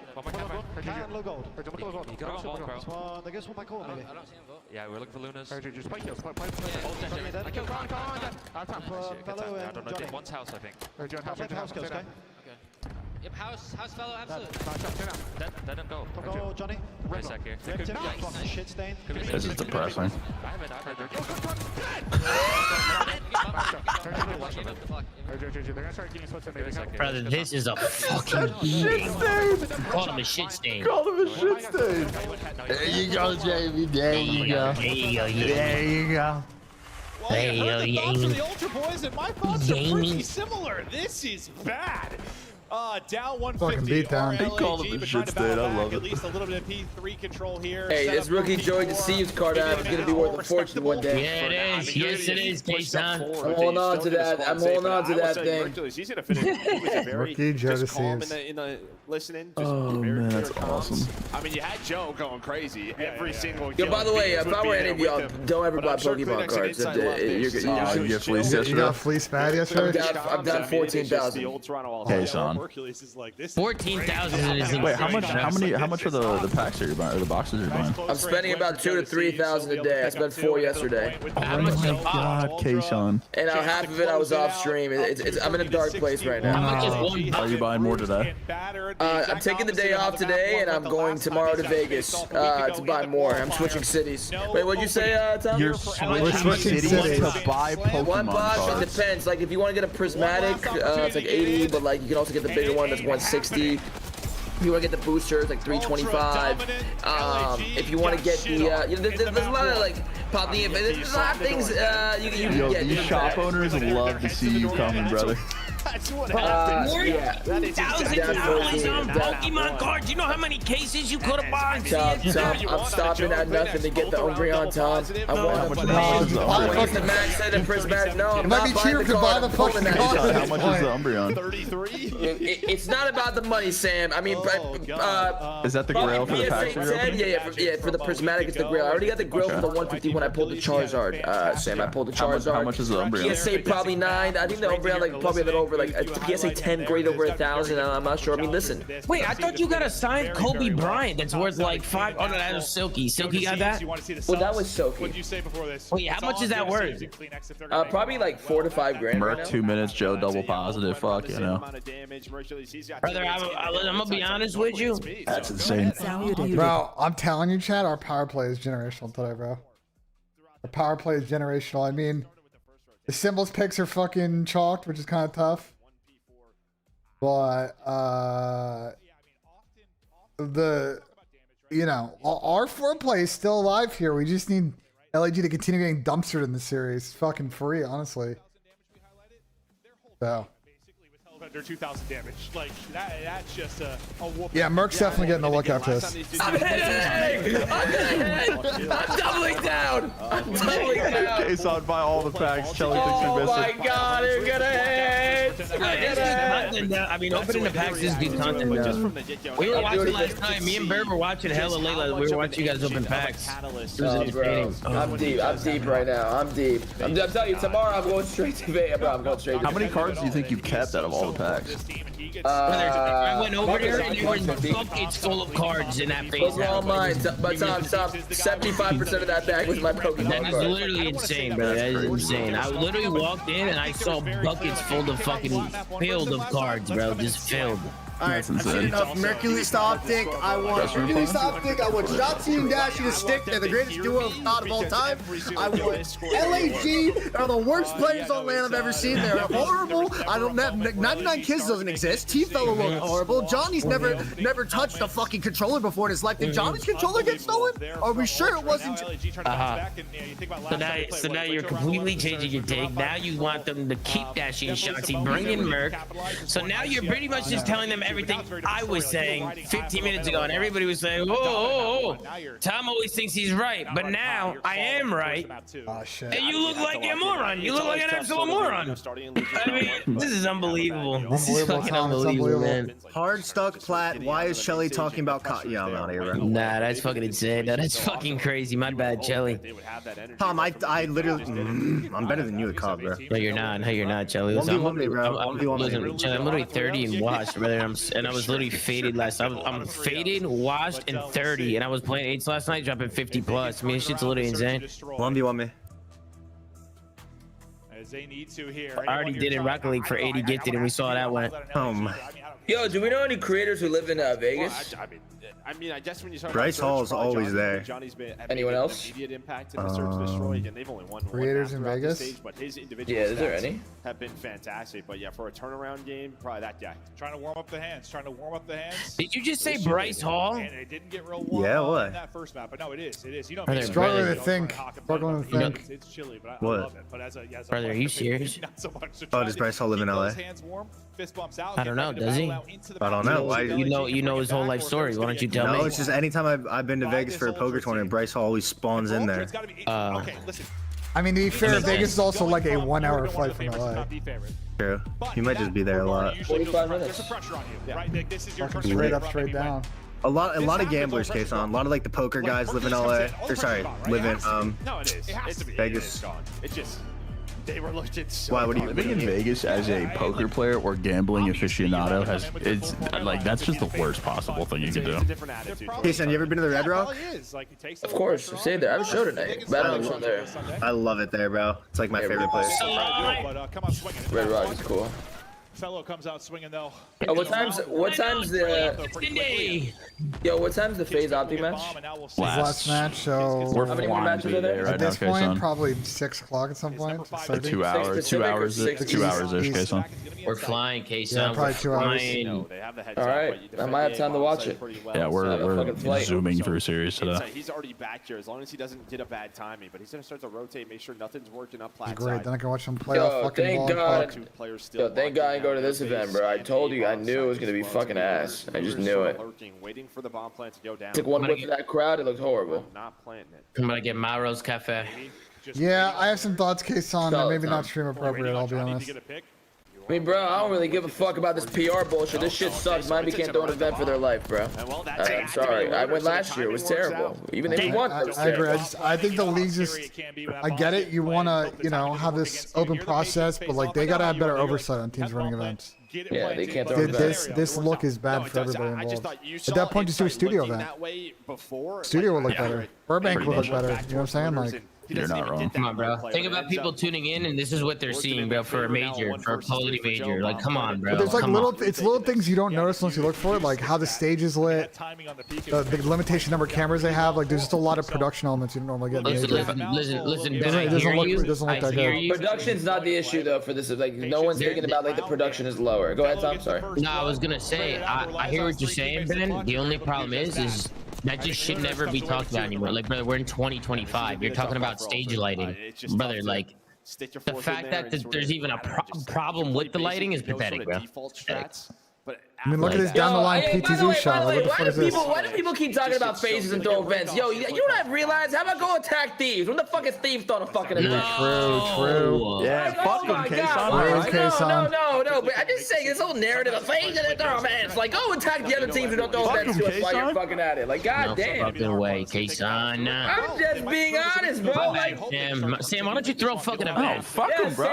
Cat low gold. You gotta go ball, bro. I guess one by call, maybe. I don't see him vote. Yeah, we're looking for Lunas. Just play kills. Play. I killed Come on. I don't know. Did one's house, I think. House kills, okay? Yep, House fellow, absolutely. Let him go. Go, Johnny. Wait a sec here. Shit stain. This is depressing. Brother, this is a fucking shit stain. Call him a shit stain. Call him a shit stain. There you go, Jamie. There you go. There you go. There you go. Well, you heard the thoughts Jamie. of the Ultra Boys, and my thoughts are pretty similar. This is bad. Down 150. Fucking beat down. They called him the shit stain. I love it. At least a little bit of P3 control here. Hey, this rookie Joey Deceives card app is going to be worth a fortune one day. Yeah, it is. Yes, it is, K-Son. I'm holding on to that. I'm holding on to that thing. He's going to finish. He was a very Rookie Joe just calm Deceives. in the listening. Oh, man, that's awesome. I mean, you had Joe going crazy every single Yo, by the way, if I were any of y'all, don't ever buy Pokemon cards. You get fleeced You yesterday? got fleeced bad yesterday? I'm down 14,000. Hey, Sean. 14,000 is Wait, how much are the packs are you buying, or the boxes you're buying? I'm spending about 2,000 to 3,000 a day. I spent 4 yesterday. Oh my God, K-Sean. And half of it I was off stream. I'm in a dark place right now. Are you buying more today? I'm taking the day off today, and I'm going tomorrow to Vegas to buy more. I'm switching cities. Wait, what'd you say, Tom? You're switching cities to buy Pokemon One box, cards. it depends. Like, if you want to get a prismatic, it's like 80, but like you can also get the bigger one that's 160. If you want to get the booster, it's like 325. If you want to get the, there's a lot of like pop the. There's a lot of things you can Yo, get. these shop owners love to see you coming, brother. That's what happened. Yeah. $1,000 on Pokemon cards. You know how many cases you could have bought? Tom, I'm stopping at nothing to get the Umbreon, Tom. How much is the max set and prismatic. No, I'm It might not be buying cheaper the to buy card. the I'm pulling that Pokemon. shit. How much is the Umbreon? 33. It's not about the money, Sam. I mean, Is that the grail for the pack? Yeah, for the prismatic, it's the grail. I already got the grail for the 150 when I pulled the Charizard, Sam. I pulled the Charizard. How much is the Umbreon? PSA probably 9. I think the Umbreon like probably a little over like PSA 10, great over 1,000. I'm not sure. I mean, listen. Wait, I thought you got a signed Kobe Bryant that's worth like 5. Oh no, that was Silky. Silky got that? Well, that was Silky. What'd you say before this? Wait, how much is that worth? Probably like 4 to 5 grand. Merc 2 minutes, Joe double positive. Fuck, you know. Brother, I'm gonna be honest with you. That's insane. Bro, I'm telling you, Chad, our power play is generational today, bro. Our power play is generational. I mean, the symbols picks are fucking chalked, which is kind of tough. But our foreplay is still alive here. We just need LAG to continue getting dumpstered in the series. Fucking free, honestly. So. Under 2,000 damage. Like, that's just a whoop. Yeah, Merc's definitely getting a look after this. I'm hitting! I'm doubling down! I'm doubling down! Case on by all the packs. Kelly thinks you're missing. Oh my God, you're gonna hit! I mean, opening the packs is good content. We were watching last night. Me and Bird were watching hella late. We were watching you guys open packs. It was entertaining. I'm deep right now. I'm deep. I'm telling you, tomorrow I'm going straight to Vegas. I'm going straight to How many cards do you think you've kept out of all the packs? I went over there and there was buckets full of cards in that phase. Those were all mine, but Tom, 75% of that bag was my Pokemon That is card. literally insane, bro. That is insane. I literally walked in and I saw buckets full of fucking filled of cards, bro. Just filled. Alright, I've seen enough. Mercury's Optic. I want Mercury's Optic. I want Jotzi and Dashi to stick. They're the greatest duo of CoD of all time. I want LAG. They're the worst players on land I've ever seen. They're horrible. I don't have 99 Kids doesn't exist. T-Fellow looked horrible. Johnny's never touched a fucking controller before in his life. Did Johnny's controller get stolen? Are we sure it wasn't? So now you're completely changing your take. Now you want them to keep Dashi and Shotzi, bring in Merc. So now you're pretty much just telling them everything I was saying 15 minutes ago, and everybody was saying, oh, Tom always thinks he's right, but now I am right. Oh, shit. And you look like a moron. You look like an absolute moron. I mean, this is unbelievable. This is fucking unbelievable, man. Hard stuck plat. Why is Shelly talking about CoD? Yeah, I'm out of here, bro. Nah, that's fucking insane. No, that's fucking crazy. My bad, Chelly. Tom, I literally, I'm better than you at CoD, bro. No, you're not. No, you're not, Chelly. Listen, I'm literally 30 and washed, brother. And I was literally faded last. I'm faded, washed, and 30, and I was playing 8s last night, dropping 50 plus. I mean, this shit's literally insane. 1v1 me. As they need to here. I already did in Rocket League for 80 gifted, and we saw how that went. Oh my. Yo, do we know any creators who live in Vegas? I mean, I guess when you talk Bryce about Hall is always there. Johnny's been Anyone made an else? immediate impact in the search and destroy, and they've only won Creators one in map throughout Vegas? the stage, but his individual Yeah, is there stats any? have been fantastic. But yeah, for a turnaround game, probably that guy. Trying to warm up the hands. Did you just say Bryce Hall? And it didn't get real warm Yeah, up what? in that first map, but no, it is. You don't. Brother, Struggling brother, to think. Struggling to think. It's chilly, but I What? love it. But as a Brother, are you serious? not so much. So Oh, does Bryce Hall live in LA? hands warm, fist bumps out, I don't know. Does he? I don't know. Why? You know his whole life story. Why don't you tell No, me? it's just anytime I've been to Vegas for a poker tournament, Bryce Hall always spawns in there. Okay, listen. I mean, to be fair, Vegas is also like a 1 hour flight from LA. True. He might just be there a lot. 45 minutes. There's some pressure on you, right? Nick, this is your Fucking straight up, straight down. A lot of gamblers, Kason. A lot of like the poker guys live in LA. Or sorry, live in No, it is. It's Vegas. It's just they were looking so. Why? What do you Living in Vegas as a poker player or gambling aficionado it's like that's just the worst possible thing you can do. Kason, you ever been to the Red Rock? Of course, we stayed there. I have a show tonight. But I don't know there. I love it there, bro. It's like my favorite place. Red Rock is cool. Fellow comes out swinging though. Oh, what time's the yo? What time's the FaZe Optic match? Last match, so We're How many flying matches to are there? right at now, this point, Kason. probably 6 o'clock at some point. Like 2 hours, 2 hours, 2 hours ish, Kason. We're flying, Kason. Yeah, probably 2 hours. All right, I might have time to watch it. Yeah, we're zooming through series today. He's already back here as long as he doesn't get a bad timing. But he's gonna start to rotate, make sure nothing's working up It's flat great. side. Then I can watch them play off Yo, fucking thank ball and God. puck. Yo, thank God I didn't go to this event, bro. I told you, I knew it was gonna be fucking ass. I just knew it. Waiting for the bomb plant to go down. Took one look at that crowd, it looked horrible. Not planting it. I'm gonna get Maro's Cafe. Yeah, I have some thoughts, Kason. They're maybe not stream appropriate, I'll be honest. I mean, bro, I don't really give a fuck about this PR bullshit. This shit sucks. Miami can't throw an event for their life, bro. I'm sorry. I went last year. It was terrible. Even if you want, it was I agree. terrible. I think the league just, I get it. You want to, have this open process, but like they got to have better oversight on teams running events. Yeah, they can't throw an event. This look is bad for everybody involved. At that point, just do a studio event. Studio would look better. Burbank would look better. You know what I'm saying? Like. You're not wrong. Come on, bro. Think about people tuning in, and this is what they're seeing, bro, for a major, for a quality major. Like, come on, bro. But there's like Come little, on. it's little things you don't notice unless you look for it, like how the stage is lit, the limitation number of cameras they have. Like, there's just a lot of production elements you don't normally get. In Listen, Ben, it doesn't look that good. Production's not the issue though for this. Like, no one's thinking about like the production is lower. Go ahead, Tom. Sorry. No, I was gonna say, I hear what you're saying, Ben. The only problem is that just should never be talked about anymore. Like, brother, we're in 2025. You're talking about stage lighting, brother. Like, the fact that there's even a problem with the lighting is pathetic, bro. I mean, look at this down the line PTZ shot. Like, what the fuck is this? Why do people keep talking about phases and throw events? Yo, you know what I realized? How about go attack thieves? When the fuck is thieves throwing a fucking event? True. Yeah, fuck them, Kason. No, but I'm just saying this whole narrative of phases and throw events. Like, go attack the other teams who don't throw events to us while you're fucking at it. Like, goddamn. No fucking way, Kason. I'm just being honest, bro. Like, Sam, why don't you throw a fucking event? Oh, fuck them, bro.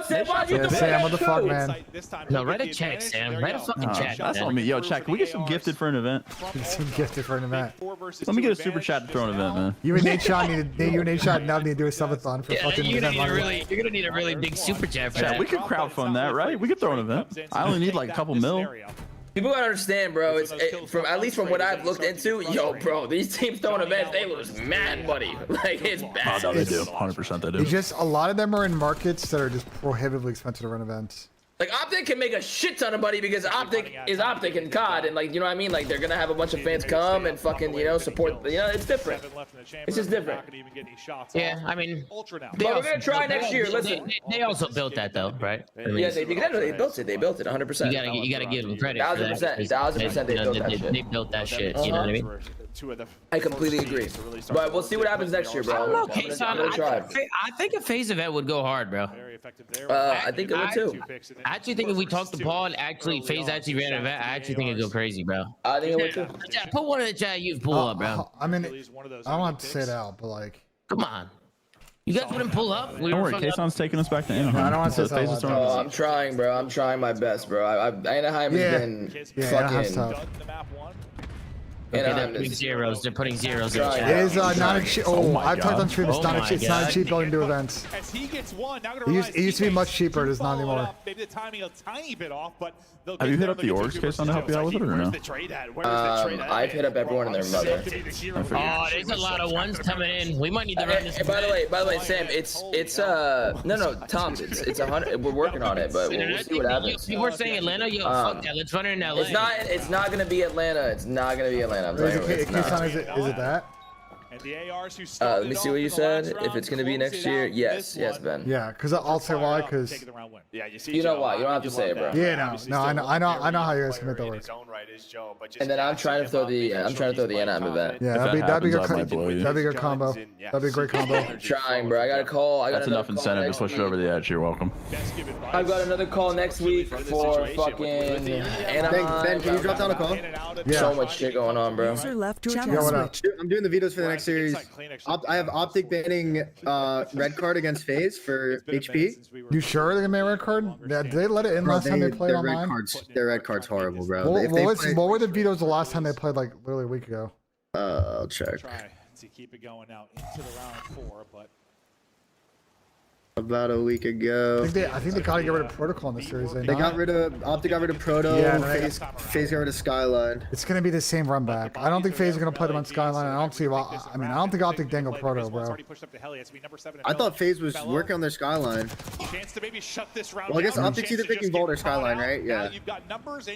Sam, why don't you throw Sam, what the fuck, events man? No, write a check, Sam. Write a fucking check. That's on me. Yo, check. Can we get some gifted for an event? Some gifted for an event. Let me get a super chat to throw an event, man. You and Nate Shot now need to do a subathon for fucking You're event. gonna need a really big super chat for Chat, that. we could crowdfund that, right? We could throw an event. I only need like a couple mil. people gotta understand, bro. From at least from what I've looked into, yo, bro, these teams throwing events, they lose mad money. Like, it's bad. Oh, no, they do. 100% they do. It's just a lot of them are in markets that are just prohibitively expensive to run events. Like, Optic can make a shit ton of money because Optic is Optic and CoD, and like, you know what I mean? Like, they're gonna have a bunch of fans come and fucking, support. It's different. It's just different. Yeah, I mean, but we're gonna try next year. Listen, they also built that though, right? I mean, yeah, they built it. They built it 100%. You gotta give them credit. 1000%. They built that shit. They built that shit. You know what I mean? I completely agree. But we'll see what happens next year, bro. I don't know, Kason. I think a phase event would go hard, bro. I think it would too. I actually think if we talked to Paul and actually FaZe actually ran an event, I actually think it'd go crazy, bro. I think it would too. Yeah, put one of the chat you've pull up, bro. I mean, I don't want to say it out, but like, come on. You guys wouldn't pull up? Don't worry, Kason's taking us back to Anaheim. I don't want to say it out. Oh, I'm trying, bro. I'm trying my best, bro. Anaheim has been fucking. Okay, they're Anaheim putting is zeros. They're putting zeros in Right. chat. It is not a cheap. Oh, I've talked on stream. It's Oh not my a cheap. It's not a God. cheap building to events. As he gets one, now It used to be much cheaper. It is not anymore. Maybe the timing a tiny bit off, but Have you hit up the orgs case on to help you out with it or no? I've hit up everyone and their mother. Oh, there's a lot of ones coming in. We might need to run this. By the way, Sam, it's no, Tom, it's 100. We're working on it, but we'll see what happens. People were saying Atlanta. Yo, fuck that. Let's run it in LA. It's not gonna be Atlanta. It's not gonna be Atlanta. I'm telling you, it's not. Is it that? Let me see what you said. If it's gonna be next year, yes, Ben. Yeah, because I'll say why. Because you know why. You don't have to say it, bro. Yeah, no, I know how you guys can make that work. And then I'm trying to throw the Anaheim event. Yeah, that'd be a good combo. That'd be a great combo. I'm trying, bro. I got a call. That's enough incentive to push it over the edge. You're welcome. I've got another call next week for fucking Anaheim. Ben, can you drop down a call? Yeah. So much shit going on, bro. User left your Yo, channel what up? switch. I'm doing the vetoes for the next series. I have Optic banning red card against FaZe for HP. You sure they're gonna make a red card? Yeah, did they let it in last time they played their online? Their red card's horrible, bro. What were the vetoes the last time they played, like literally a week ago? I'll check. Try to keep it going out into the round 4, but About a week ago. I think they gotta get rid of protocol in this series. They got rid of Optic, got rid of Proto. Yeah, FaZe got rid of Skyline. It's gonna be the same run back. I don't think FaZe is gonna play them on Skyline. I don't think Optic dangle Proto, bro. I thought FaZe was working on their Skyline. Chance to maybe shut this round Well, I guess down. Optic's either picking Vault or Skyline, right? Yeah.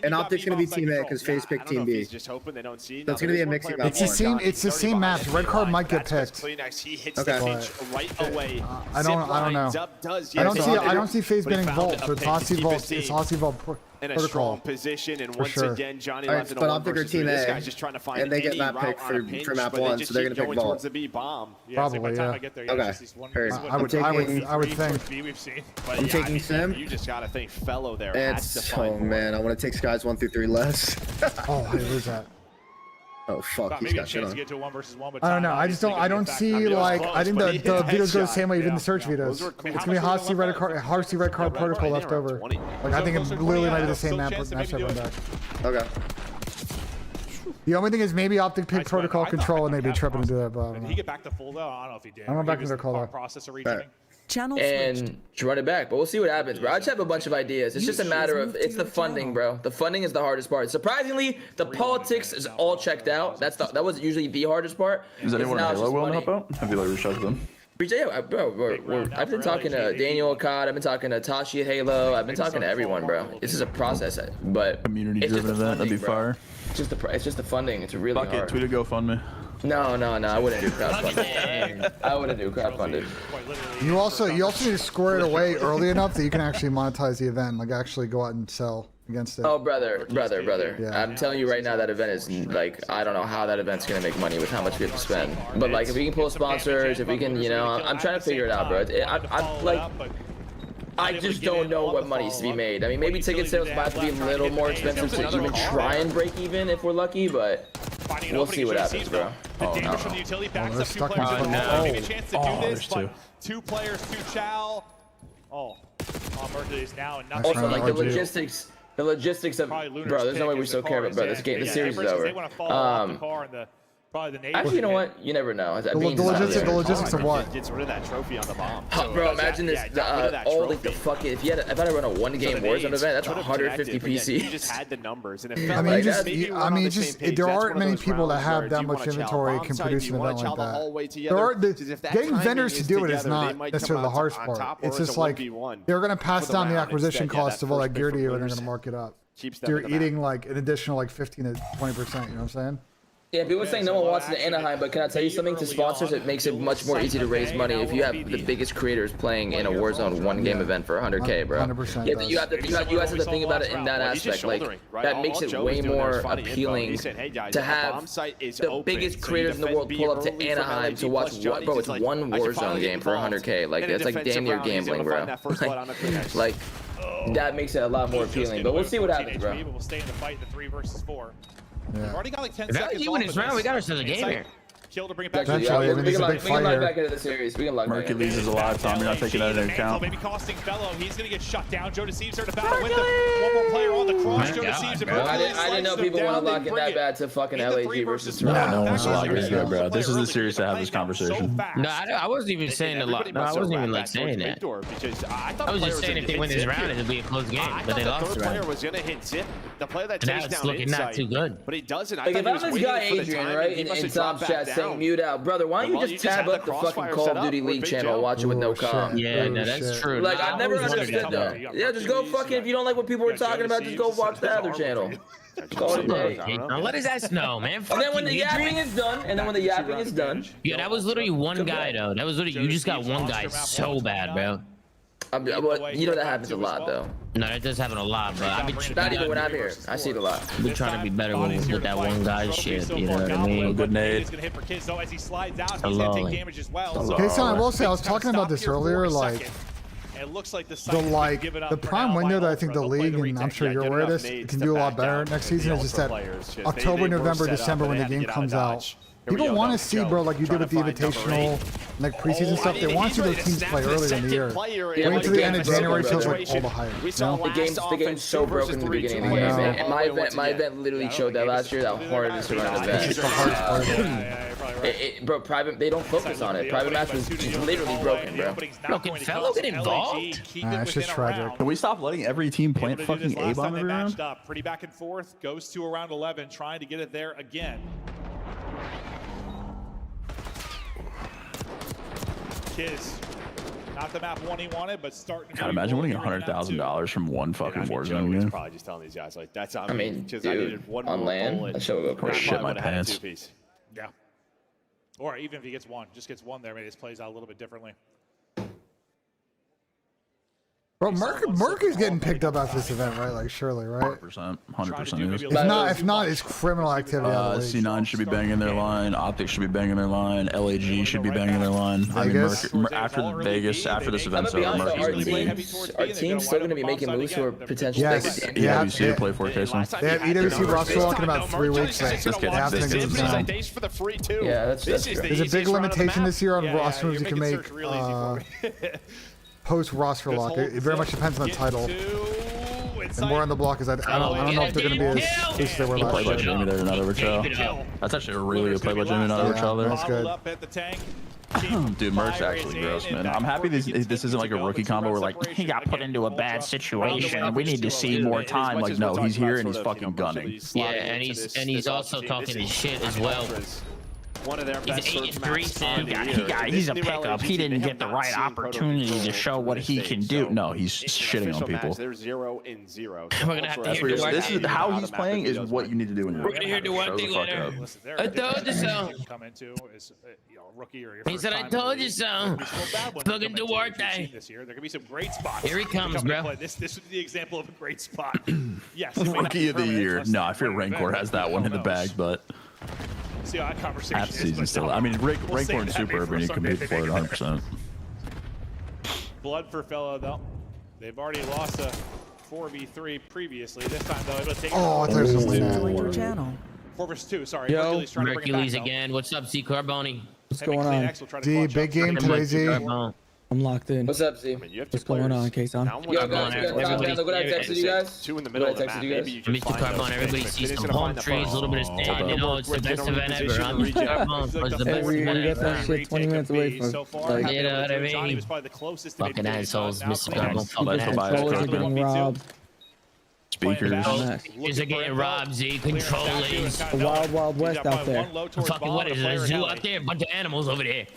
And Optic's gonna be Team A because FaZe picked Team B. Just hoping they don't see. So it's gonna be a mixing map. It's the same maps. Red card might get picked. Okay. Right away. I don't know. I don't see FaZe banning Vault, so it's Aussie Vault. It's Aussie Vault in a protocol. strong position, and once again, Johnny left in a but one Optic are versus Team three. This A, guy's just trying to find and they get any map route pick on a for pinch, map but they 1, just so they're keep gonna pick going Vault. towards the B bomb. Probably, yeah. Okay. I would think. I'm taking Sim. You just gotta think fellow there. Oh man, I want to take skies 1 through 3 less. Oh, hey, where's that? Oh fuck, he's maybe a got shit chance on. to get to a 1v1, but I don't know. I don't see like. I think the vetoes go the same way, even the search vetoes. It's gonna be Horsey red card protocol left over. Like I think it literally might be the same matchup run back. Okay. The only thing is maybe Optic pick protocol control and they'd be tripping to do that, but I don't Did know. he get back to full though? I don't know if he did. I'm going back to the call though. Process of reaching. Channel and switched. to run it back, but we'll see what happens, bro. I just have a bunch of ideas. It's just a matter of it's the funding, bro. The funding is the hardest part. Surprisingly, the politics is all checked out. That was usually the hardest part. Is anyone in Halo willing to help out? Have you like reached out to them? Yeah, bro, I've been talking to Daniel CoD. I've been talking to Tashi at Halo. I've been talking to everyone, bro. This is a process, but Community-driven event, that'd be fire. It's just the funding. It's really Fuck hard. it, tweet a GoFundMe. No, I wouldn't do crowdfunding. I wouldn't do crowdfunding. You also need to square it away early enough that you can actually monetize the event, like actually go out and sell against it. Oh, brother. Yeah. I'm telling you right now, that event is like, I don't know how that event's gonna make money with how much we have to spend. But like, if we can pull sponsors, if we can, I'm trying to figure it out, bro. I just don't know what money's to be made. I mean, maybe ticket sales might have to be a little more expensive to even try and break even if we're lucky, but we'll see what happens, bro. Oh, no. From the utility backs up 2 players. Maybe a chance to do this, but 2 players, 2 Chow. Oh, Mercury's now and nothing. Also, like the logistics of, bro, there's no way we still care about, bro. This series is over. Actually, you know what? You never know. The logistics of what? Gets rid of that trophy on the bomb. Bro, imagine this. All like the fucking. If I had to run a 1-game Warzone event, that's 150 PCs. You just had the numbers, and it I mean, there aren't many people that have that much inventory and can produce an event like that. Getting vendors to do it is not necessarily the hardest part. It's just like they're gonna pass down the acquisition cost of all that gear to you, and they're gonna mark it up. You're eating like an additional like 15 to 20%. You know what I'm saying? Yeah, people saying no one wants it in Anaheim, but can I tell you something? To sponsors, it makes it much more easy to raise money if you have the biggest creators playing in a Warzone 1-game event for 100K, bro. 100%. You guys have to think about it in that aspect. Like, that makes it way more appealing to have the biggest creators in the world pull up to Anaheim to watch. Bro, it's one Warzone game for 100K. Like, that's like damn near gambling, bro. Like, that makes it a lot more appealing. But we'll see what happens, bro. We'll stay in the fight, the 3 versus 4. Yeah. We've already got like 10 If seconds. you win this round, we got ourselves a game here. kill to bring it back. Eventually, I mean, he's a big we can log back fighter. into the series. We can log back Murky in. leaves is alive, Tom. You're not taking that into account. Maybe costing Fellow. He's going to get shut down. Joe Deceives there to battle with him. One more player on the cross. Joe Deceives and I didn't know people want to lock in that bad to fucking LAG versus No, Toronto. no one's allowed to do that, bro. This is the series to have this conversation. No, I wasn't even saying a lot. No, I wasn't even like saying that. I was just saying if they win this round, it'll be a close game, but they lost the round. was going to hit Zip. The player that Now takes it's down looking not too good. But he doesn't. Like if I'm this guy Adrian, right, in Tom's chat saying mute out, brother, why don't you just tab up the fucking Call of Duty League channel and watch it with no comm? Yeah, no, that's true. Like I've never understood that. Yeah, just go fucking, if you don't like what people were talking about, just go watch the other channel. Call it a day. Now let his ass know, man. And then when the yapping is done, Yeah, that was literally one guy though. That was literally, you just got one guy so bad, bro. You know that happens a lot though. No, that does happen a lot, but I mean, not even when I'm here. I see it a lot. We're trying to be better with that one guy shit. You know what I mean? Good nade. Hello. Okay, so I will say, I was talking about this earlier, like, the prime window that I think the league, and I'm sure you're aware of this, can do a lot better next season is just that October, November, December when the game comes out. People want to see, bro, like you did with the Invitational, like preseason stuff. They want to see those teams play earlier in the year. Wait until the end of January feels like all the hype. You know? The game's so broken in the beginning of the game. And my event literally showed that last year, how hard it is to run an event. It's the hardest part of it. Bro, private, they don't focus on it. Private match was just literally broken, bro. Bro, can Fellow get involved? It's just tragic. Can we stop letting every team plant fucking A-bomb every round? Pretty back and forth. Goes to around 11, trying to get it there again. Kiz, not the map one he wanted, but starting. God, imagine winning $100,000 from one fucking Warzone game. Probably just telling these guys like that's. I mean, dude, on land, that shit would go Or crazy. shit my pants. Yeah. Or even if he gets one, just gets one there, maybe this plays out a little bit differently. Bro, Merc is getting picked up after this event, right? Like, surely, right? 100% is. If not, it's criminal activity. Out of the league. C9 should be banging their line. Optic should be banging their line. LAG should be banging their line. I mean, after Vegas, after this event's over, Merc is going to be. Our team's still going to be making moves who are potentially. Yes. EWC to play for, Jason. They have EWC roster lock in about 3 weeks. This Yeah, that's There's a big limitation this year on roster moves you can make. Post roster lock. It very much depends on the title. And more on the block is I don't know if they're going to be as loose as they were last Play by year. Jamie there, not over Chow. That's actually a really good play by Jamie, not over Chow there. That's good. Dude, Merc's actually gross, man. I'm happy this isn't like a rookie combo where like he got put into a bad situation. We need to see more time. Like no, he's here and he's fucking gunning. Yeah, and he's also talking his shit as well. One of their best He's 8-3. He's a pickup. He didn't get the right opportunity to show what he can do. No, he's shitting on people. They're 0-0. We're gonna have to hear Duarte. This is how he's playing is what you need to do in your. We're gonna hear Duarte later. I told you so. He said, "I told you so." Fucking Duarte. There could be some great spots. Here he comes, bro. This is the example of a great spot. Yes. Rookie of the year. No, I fear Rancor has that one in the bag, but. See how that conversation Half season still. I mean, Rancor and Super Urban, you compete for it 100%. Blood for Fellow, though. They've already lost a 4v3 previously. This time, though, it'll take. Oh, there's a Joined your channel. 4 vs 2. Sorry. Yo, Hercules trying to bring it Hercules back, again. What's up, C Carboni? What's going on? D, big game today, Z. I'm locked in. What's up, Z? What's going on, K-Son? Yo, guys, look what I texted you guys. Two in the middle of the map. Mr. Carbon, everybody sees some palm trees, a little bit of stand. You know, it's the best event ever. I'm Mr. Carbon. It's the best We event get that ever. shit 20 minutes away from. Like, You know what I mean? Fucking assholes, Mr. Carbon. Fucking controllers are getting robbed. Speakers. Is are getting robbed, Z. Controllers. The wild, wild west out there. Fucking what is it? A zoo out there? A bunch of animals over there.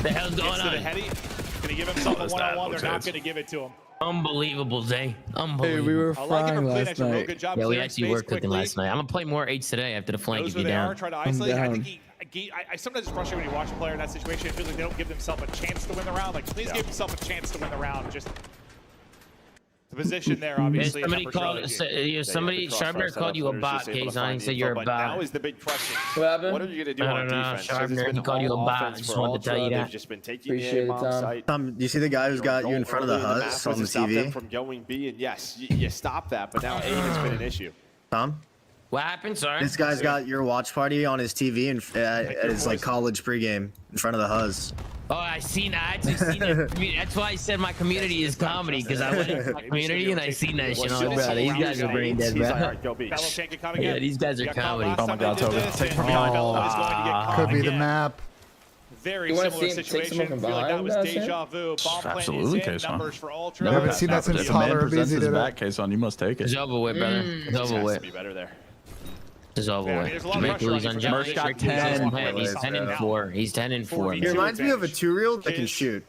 The hell's going on? Gonna give himself a one-on-one. They're not gonna give it to him. Unbelievable, Zay. Unbelievable. Hey, we were frying last night. Yeah, we actually were cooking last night. I'm gonna play more 8s today after the flank if you're down. I sometimes just frustrate when you watch a player in that situation. It feels like they don't give themselves a chance to win the round. Like, please give yourself a chance to win the round. Just the position there, obviously. Somebody Sharpner called you a bot, Kazan. He said you're a bot. Now is the big question. What are you gonna do on defense? Sharpner, he called you a bot. I just wanted to tell you that. They've just been taking the bomb site. Do you see the guy who's got you in front of the hut on the Stop them TV? from going B, and yes, you stop that. But now A has been an issue. Tom? What happened? Sorry. This guy's got your watch party on his TV and at his like college pregame in front of the Huzz. Oh, I seen that. I actually seen that. That's why I said my community is comedy, because I went into my community and I seen that shit. I'm like, bro, these guys are brain dead, bro. Yeah, these guys are comedy. Oh my God, Toby. Take from behind. Could be the map. Very You wanna similar see him take situation. someone Feel like that from was behind, deja vu. Bomb plant Absolutely, is in. Kason. Numbers for Ultra. I haven't seen that since If a man Tyler presents Beasley his did back it. case on, you must take it. It's over with, brother. It's over with. Be better there. It's over Yeah, I mean, with. there's a lot of pressure Mercury's on on you for Josh. got Mercury's 10. on him. He's 10 and 4. He's 10 and 4. He reminds me of a 2-reel that can shoot.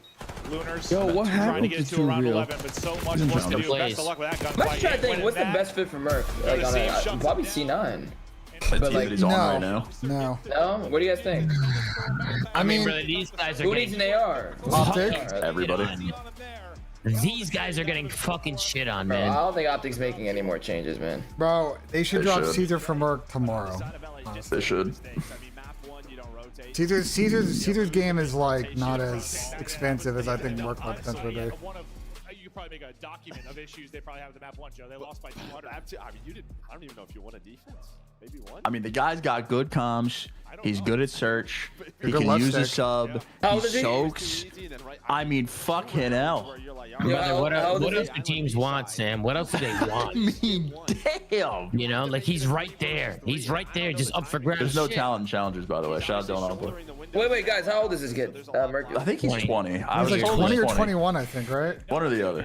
Lunars Yo, what trying to happened get to to around 2-reel? 11, but so much work to do. Plays. Best of luck with that I'm gunfight. just trying to think, what's the best fit for Merc? Like on a probably C9. But like, like, he's on right now. No. No? What do you guys think? I mean, brother, these guys are Who getting needs an AR? Optic? Everybody. These guys are getting fucking shit on, Bro, I man. don't think Optic's making any more changes, man. Bro, they should They drop should. Caesar for Merc tomorrow. They should. Caesar's game is like not as expensive as I think Merc might potentially be. You could probably make a document of issues they probably have with the map 1, Joe. They lost by 200. I mean, I don't even know if you won a defense. Maybe one. I mean, the guy's got good comms. He's good at search. He Good can left use a stick. sub. How He old is he? soaks. I mean, fucking hell. Brother, what how old else is do he? teams want, Sam? What else do they want? I mean, damn. You know, like he's right there. He's right there, just up for grabs. There's no Shit. talent in challengers, by the way. Shout out Dylan Alba. Wait, guys, how old is this kid? Mercury. I think he's 20. I He's was like told 20 he's or 21, I think, right? One or the other.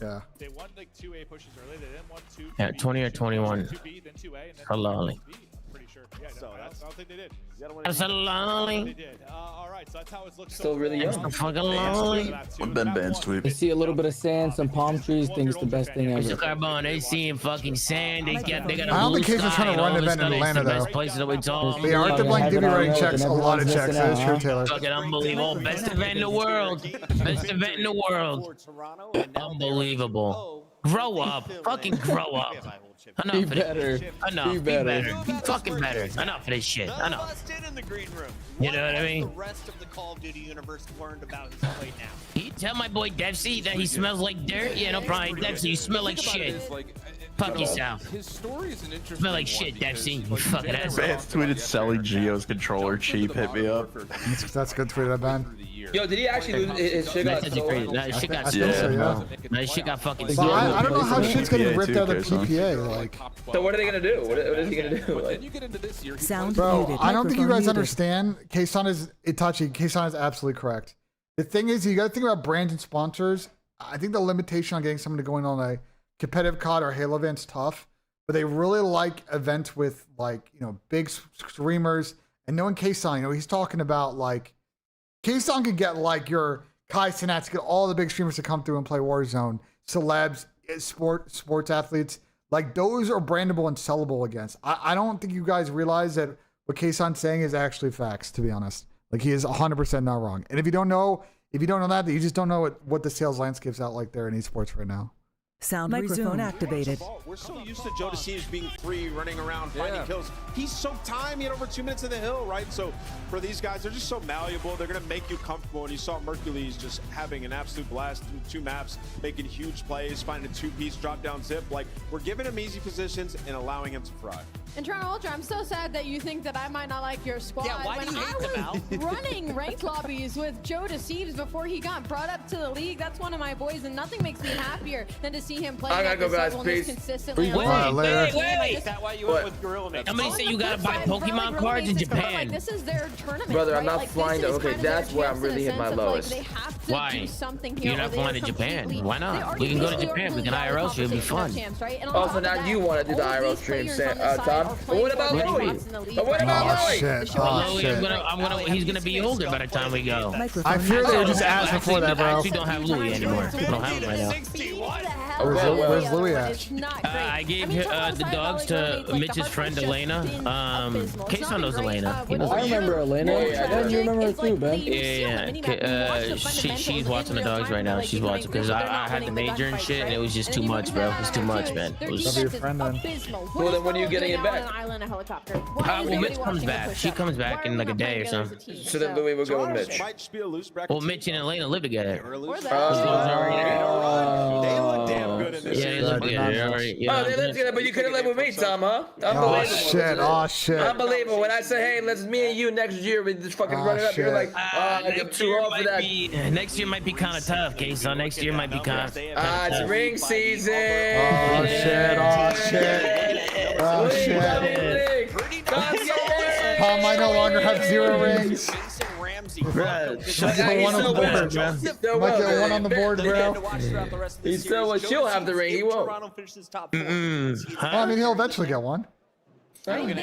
Yeah. They won like 2A pushes early. They then won 2. Yeah, 20 or 21. 2B, then 2A, and then Halali. 2B. I'm pretty sure. Yeah, So I that's- don't think they did. That's a They lolly. did. All right, so that's how it's looked. Still really That's young. a fucking lolly. I've been banned, sweep. You see a little bit of sand, some palm trees, think it's the best thing It's a ever. carbon. They seeing fucking sand. They got a I don't blue think Casey's sky trying to and run all an this event in stuff. It's the Atlanta, best though. place to it's all The Art of Blank Divi writing checks a lot of checks. That is true, Taylor. fucking unbelievable. Best event in the world. Best event in the world. Unbelievable. Grow up. Fucking grow up. Enough Be of this. better. Enough. Be Be better. better. Be fucking better. Enough of this shit. Enough. Busted in the green room. You know what I The mean? rest of the Call of Duty universe learned about his play now. You tell my boy Dempsey that he smells like dirt? Yeah, no problem. Dempsey, you smell like shit. Fuck yourself. His story is an interesting Smell like one shit, because, Dempsey. You like, fucking they asshole. Vance tweeted selling Geo's controller cheap. Hit me up. That's good tweet, I bet. Yo, did he actually lose his shit? That's Got actually crazy. stolen? That shit got I think so, stolen, yeah. bro. That shit got fucking But stolen. I don't know how shit's getting PPA ripped too, out of the Kason. PPA. Like, So what are they gonna do? What is he gonna do? Like, you get into this year, Sound bro, muted. I don't think you Microphone guys muted. understand. Kason is Itachi. Kason is absolutely correct. The thing is, you got to think about brands and sponsors. I think the limitation on getting someone to go in on a competitive COD or Halo event's tough, but they really like events with like, you know, big streamers. And knowing Kason, you know, he's talking about like Kason could get like your Kai Cenats, get all the big streamers to come through and play Warzone, celebs, sports athletes. Like those are brandable and sellable against. I don't think you guys realize that what Kason's saying is actually facts, to be honest. Like he is 100% not wrong. And if you don't know that, then you just don't know what the sales landscape's out like there in esports right now. Sound Microphone resumed. activated. We're so used to Joe DeCeves being free, running around, finding kills. He's so timed. He had over 2 minutes in the hill, right? So for these guys, they're just so malleable. They're going to make you comfortable. And you saw Mercules just having an absolute blast through 2 maps, making huge plays, finding a 2-piece drop-down zip. Like, we're giving him easy positions and allowing him to fry. And Toronto Ultra, I'm so sad that you think that I might not like your squad. Yeah, why when do you hate them, Al? I was running ranked lobbies with Joe DeCeves before he got brought up to the league. That's one of my boys, and nothing makes me happier than to see him play I gotta at go, this guys. level and this Peace. consistently. Wait, wait. Is that why you went with Gorilla Mix? Somebody said you gotta buy Pokemon cards in Japan. This is their tournament, Brother, right? I'm not Like, flying this to- is okay, kind of their that's where I'm chance in really a hitting my sense of, like, lowest. they have to Why? do something here You're not or they flying are to Japan. completely- Why they not? already We can go to basically Japan. We can are IRL. It'll be completely fun. champs, right? And on Also, top of now that, you want to do the all of IRL these stream, players on the side Tom. are But playing what about for Louis? spots in the league But what right about now. Louis? Shit. Show Oh, me- shit. He's gonna be older by the time we go. I fear they were just asked before that, I bro. actually don't have Louis anymore. I don't have him right now. Where's Louis at? I gave the dogs to Mitch's friend Elena. Kason knows Elena. He knows I remember Elena. Ben, you remember her too, Ben. Yeah. She's watching the dogs right now. She's watching because I had the major and shit, and it was just too much, bro. It was too much, man. It was. Love your friend then. Well, then when are you getting it back? Well, Mitch comes back. She comes back in like a day or something. So then Louis will go with Mitch. Might just be a loose bracket. Well, Mitch and Elena live together. We're loose. Oh. They look damn they look good. Oh, they look good, but you could have lived with me, Tom, huh? Oh shit! Oh shit! Unbelievable. When I say, hey, let's me and you next year, we just fucking run it up. You're like, I'm too old for that. Next year might be kind of tough, K-So. Next year might be kind of it's ring season. Oh shit! Oh shit! Oh shit! Tom might no longer have 0 rings. Might get one on the board, man. Might get one on the board, bro. He still will. She'll have the ring. He won't. Well, I mean, he'll eventually get one. I don't think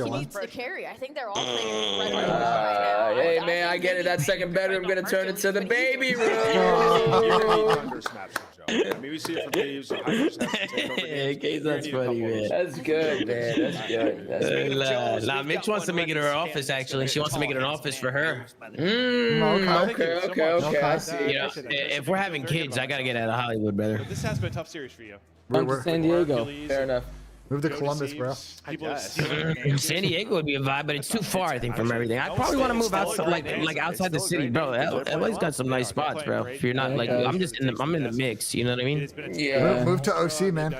he needs to carry. I think they're all playing right now. Hey man, I get it. That second bedroom gonna turn into the baby room. I mean, we see it from Dave's. That's funny, man. That's good, man. That's good. That's good. Nah, Mitch wants to make it her office. Actually, she wants to make it an office for her. Okay. I see. You know, if we're having kids, I gotta get out of Hollywood, brother. This has been a tough series for you. Come to San Diego. Fair enough. Move to Columbus, bro. San Diego would be a vibe, but it's too far, I think, from everything. I probably want to move outside, like outside the city, bro. LA's got some nice spots, bro. If you're not like, I'm in the mix. You know what I mean? Yeah. Move to OC, man.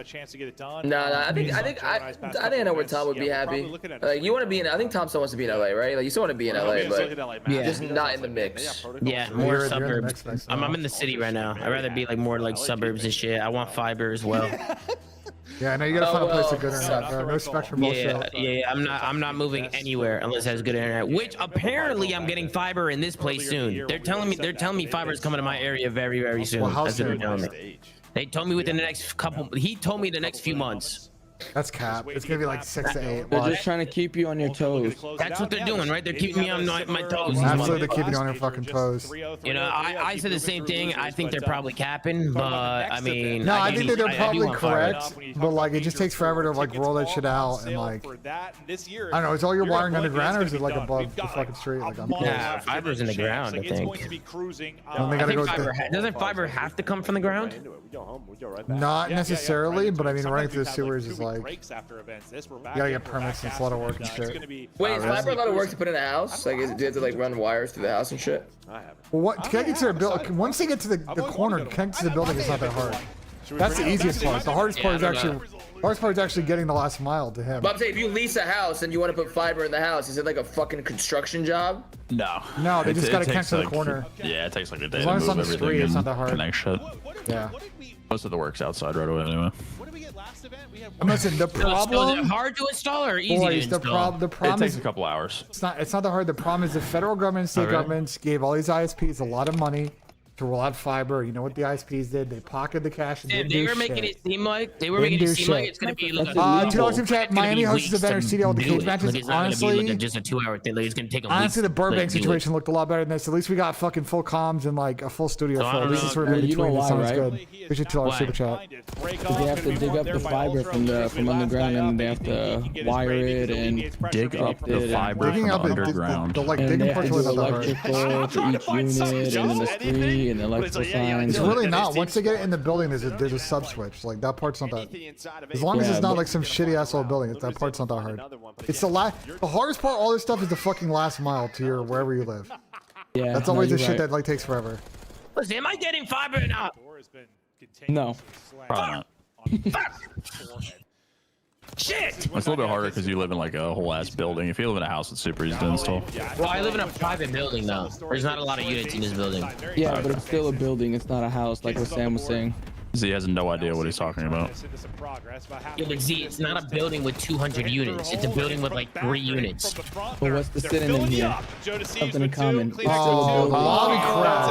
No, I think I know where Tom would be happy. Like you want to be in. I think Tom still wants to be in LA, right? Like you still want to be in LA, but just not in the mix. Yeah, more suburbs. I'm in the city right now. I'd rather be like more like suburbs and shit. I want fiber as well. Yeah, I know you gotta find a place with good internet, bro. No Spectrum bullshit. Yeah, I'm not moving anywhere unless it has good internet. Which apparently I'm getting fiber in this place soon. They're telling me fiber is coming to my area very, very soon. Well, how That's what they're soon? telling me. They told me within the next couple. He told me the next few months. That's cap. It's gonna be like 6 to 8. They're just trying to keep you on your toes. That's what they're doing, right? They're keeping me on my toes. Absolutely, they're keeping you on your fucking toes. You know, I said the same thing. I think they're probably capping, but I mean, No, I think that they're probably correct, but like it just takes forever to like roll that shit out and like I don't know. Is all your wiring underground or is it like above the fucking street? Like nah, fiber's in the ground. I think. Doesn't fiber have to come from the ground? Not necessarily, but I mean running through the sewers is like. You gotta get permits and it's a lot of work and shit. Wait, is fiber a lot of work to put in a house? Like, do you have to like run wires through the house and shit? Well, what connecting to the building? Once they get to the corner, connecting to the building is not that hard. That's the easiest part. The hardest part is actually getting the last mile to him. But I'm saying, if you lease a house and you want to put fiber in the house, is it like a fucking construction job? No, they just gotta connect to the corner. Yeah, it takes like a day As long as to it's on move the everything street, it's not and that hard. connect shit. Yeah. Most of the work's outside right away anyway. Listen, the problem. Is it hard to install or easy Boys, to install? It the problem takes is a couple hours. it's not that hard. The problem is the federal government and state governments gave all these ISPs a lot of money to roll out fiber. You know what the ISPs did? They pocketed the cash and didn't They do were making shit. it seem like it's gonna be like $2 super chat. Miami hosts the Banter CDL with the cage matches. It's not Honestly, gonna be like just a 2-hour thing. Like, it's gonna take a honestly, the week, Burbank like, do it. situation looked a lot better than this. At least we got fucking full comms and like a full studio full. At least it's sort of in You know between. It why, sounds right? good. We should $2 super chat. Because they have to dig up the fiber from underground and they have to wire it and dig up the fiber Digging from up it, underground. the like and digging they have part's to do really not that hard. electrical for each unit and then the street and the electrical signs. It's really not. Once they get it in the building, there's a sub switch. Like that part's not that. As long as it's not like some shitty asshole building, that part's not that hard. It's the hardest part. All this stuff is the fucking last mile to your wherever you live. Yeah, that's always the shit that like takes forever. Listen, am I getting fiber or not? No. Probably not. Shit! It's a little bit harder because you live in like a whole ass building. If you live in a house, it's super easy to install. Well, I live in a private building though. There's not a lot of units in this building. Yeah, but it's still a building. It's not a house, like what Sam was saying. Z has no idea what he's talking about. Yeah, but Z, it's not a building with 200 units. It's a building with like 3 units. Well, what's the synonym here? Something in common. It's still a Oh, building. lobby crash.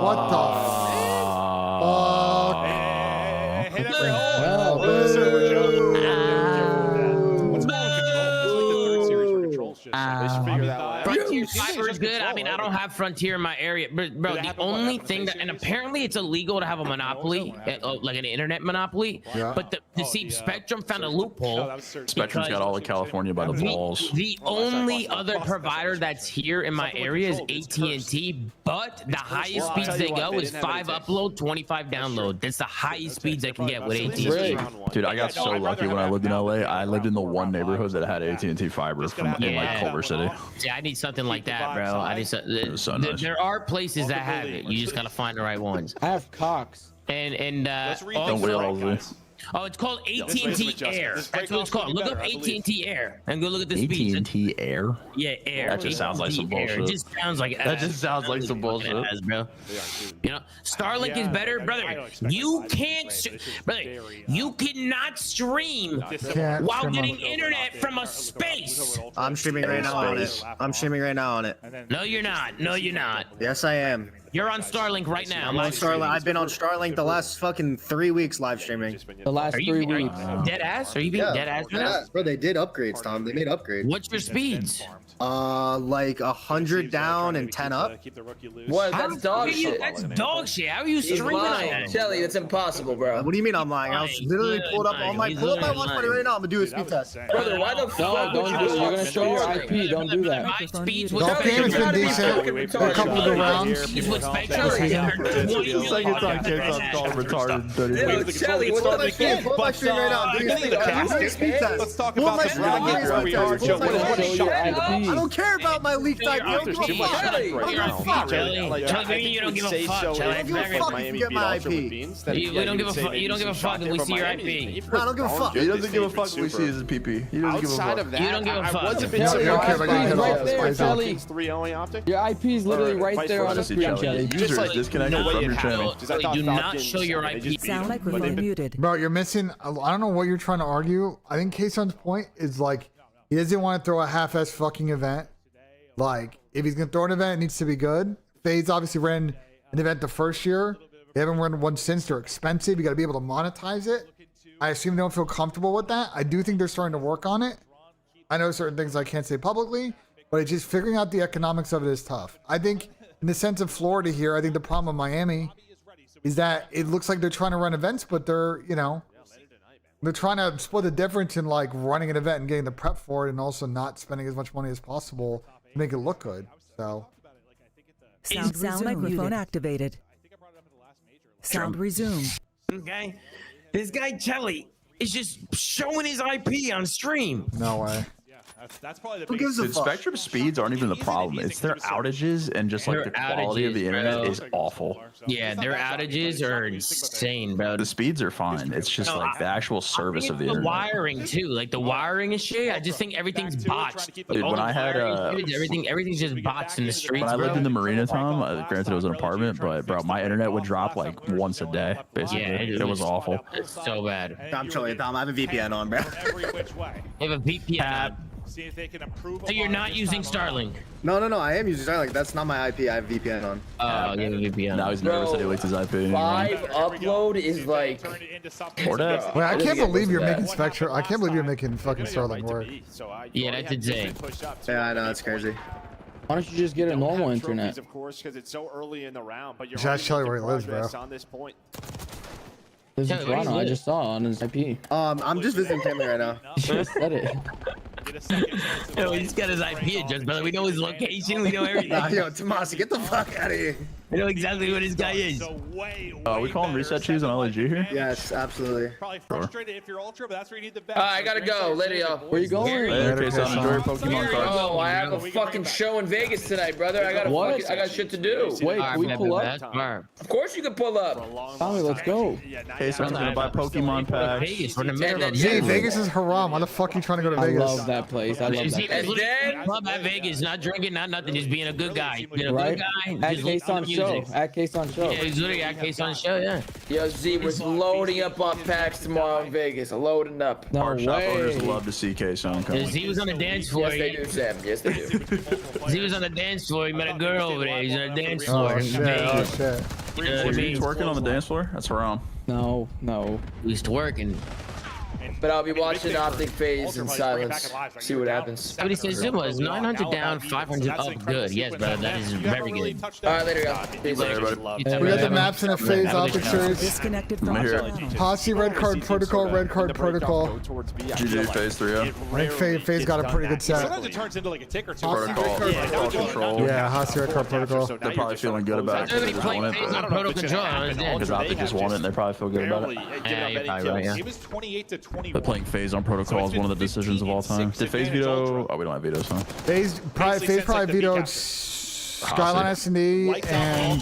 What the fuck? Frontier fiber is good. I mean, I don't have Frontier in my area, but bro, the only thing that, and apparently it's illegal to have a monopoly, like an internet monopoly. But the Spectrum found a loophole. Spectrum's got all of California by the balls. The only other provider that's here in my area is AT&T, but the highest speeds they go is 5 upload, 25 download. That's the highest speeds I can get with AT&T. Dude, I got so lucky when I lived in LA. I lived in the one neighborhood that had AT&T fiber in like Culver City. Yeah, I need something like that, bro. I need so nice. There are places that have it. You just gotta find the right ones. I have Cox. And Don't we all lose? oh, it's called AT&T Air. That's what it's called. Look up AT&T Air and go look at the speeds. AT&T Air? Yeah, Air. That just sounds like some bullshit. It just sounds like that just sounds like some bullshit, bro. You know, Starlink is better, brother. You can't, brother. You cannot stream while getting internet from a space. I'm streaming right now on it. I'm streaming right now on it. No, you're not. No, you're not. Yes, I am. You're on Starlink right now. I'm on Starlink. I've been on Starlink the last fucking 3 weeks live streaming. The last 3 weeks. Dead ass? Are you being dead ass? Yeah, bro, they did upgrades, Tom. They made upgrades. What's your speeds? Like 100 down and 10 up. What? That's dog shit. That's dog shit. How are you He's streaming lying. that? Shelly, that's impossible, bro. What do you mean I'm lying? I was literally pulled up on my watch party right now. I'm gonna do a speed test. Brother, why the fuck Don't do it. You're gonna show your IP. Don't do that. Golf game has been decent. A couple of the rounds. Second time kids I'm called retarded. 30 minutes. Shelly, what the fuck? Pull my stream right now. Do a speed test. Let's talk about the bracket where we are. Joe, I don't care about my leaked IP. I don't give a fuck. Maybe you don't give a fuck. I don't give a fuck if you get my IP. We don't give a fuck. You don't give a fuck if we see your IP. No, I don't give a fuck. He doesn't give a fuck when we see his PP. He doesn't give a fuck. Outside of that, You don't give a fuck. I was a bit You don't care about getting hit Right off. there, Shelly. 3 only Optic. Your IP is literally right there on the screen, Shelly. User is disconnected from your channel. Do not show your IP. Sound microphone muted. Bro, you're missing. I don't know what you're trying to argue. I think Kayson's point is like he doesn't want to throw a half-ass fucking event. Like if he's gonna throw an event, it needs to be good. FaZe obviously ran an event the first year. They haven't run one since. They're expensive. You got to be able to monetize it. I assume they don't feel comfortable with that. I do think they're starting to work on it. I know certain things I can't say publicly, but it's just figuring out the economics of it is tough. I think in the sense of Florida here, I think the problem with Miami is that it looks like they're trying to run events, but they're, you know, they're trying to split the difference in like running an event and getting the prep for it and also not spending as much money as possible to make it look good. So Sound microphone activated. Sound resumed. Okay, this guy Chelly is just showing his IP on stream. no way. That's probably the Who gives a Dude, fuck? Spectrum speeds aren't even the problem. It's their outages and just like Their the quality of the outages, internet bro. is awful. Yeah, their outages are insane, bro. The speeds are fine. It's just like the actual service of the The internet. wiring too, like the wiring and shit. I just think everything's botched. Like, Dude, all when the I had wiring, everything's just botched in the streets. When I lived bro. in the marina, Tom, granted it was an apartment, but bro, my internet would drop like once a day. Basically, Yeah, it was awful. It's so bad. I'm chilling, Tom. I have a VPN on, bro. every which way. They have a VPN. See if they can improve. So you're not using Starlink. No. I am using Starlink. That's not my IP. I have VPN on. Oh, you have a VPN. Now he's nervous that he leaked his IP. 5 upload is like. Or that. Wait, I can't believe you're making Spectre. I can't believe you're making fucking Starlink work. Yeah, that's insane. Yeah, I know. That's crazy. Why don't you just get a normal internet? Of course, because it's so early in the round. But you're Just ask Shelly where he lives, bro. on this point. Lives in Toronto. I just saw on his IP. I'm just visiting family right now. You should have said it. Yo, he's got his IP address, brother. We know his location. We know everything. Nah, yo, Tomasi, get the fuck out of here. We know exactly what this guy is. We call him Reset Cheese on LAG here? Yes, absolutely. Probably frustrated if you're ultra, but that's where you need the best. I gotta go. Later, y'all. Where you going? Okay, so enjoy your Pokemon cards. Oh, I have a fucking show in Vegas tonight, brother. I got shit to do. Wait, can we pull up? Of course you can pull up. Tommy, let's go. Okay, so I'm gonna buy Pokemon packs. Vegas, we're in the middle of Gee, Vegas is haram. Why the fuck are you trying to go to I Vegas? love that place. I love that place. And then Club at Vegas, not drinking, not nothing, just being a good guy. Being a Right? good guy. At Just listening Kayson's to show. music. At Kayson's show. Yeah, he's literally at Kayson's show, yeah. yo, Z, we're loading up on packs tomorrow in Vegas. Loading up. No Our shop owners way. love to see K-Son come. Z was on the dance floor. Yes, they do, Sam. Yes, they do. Z was on the dance floor. He met a girl over there. He's on the dance floor. Oh in shit! Oh Vegas. shit! You know what I Were you mean? twerking on the dance floor? That's around. No. He's twerking. But I'll be watching Optic Phase in silence. See what happens. Somebody says it was 900 down, 500 up. Good. Yes, brother. That is very good. All right, later, guys. Peace. We got the maps in a phase Optic series. Disconnected from I'm here. channel. Posse red card protocol, red card protocol. GG phase 3. I think Phase got a pretty good set. Sometimes it turns into like a tick or two. Protocol control. Yeah, Posse red card protocol. They're probably feeling good about it because they just won it. Phase on Proto Control. Because Optic just won it and they probably feel good about it. Yeah, you're probably right, yeah. It was 28 to 21. They're playing phase on protocol is one of the decisions of all time. Did phase veto? Oh, we don't have vetoes, huh? Phase probably vetoed Skyline S&D and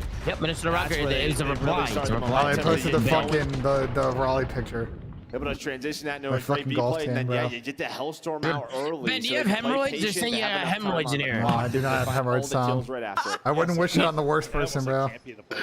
point. Yep, Minnesota Rocker is a reply. It's a Oh, reply. they posted the fucking the Raleigh picture. Able to transition that into My a great fucking B golf play, and tan, then bro. you get the Hellstorm out early. Ben, do so you have they play hemorrhoids? They're patient, saying they you have have enough time hemorrhoids in on the here. No, I do not have hemorrhoids, All the Tom. kills right after. I wouldn't wish it on the worst person, bro.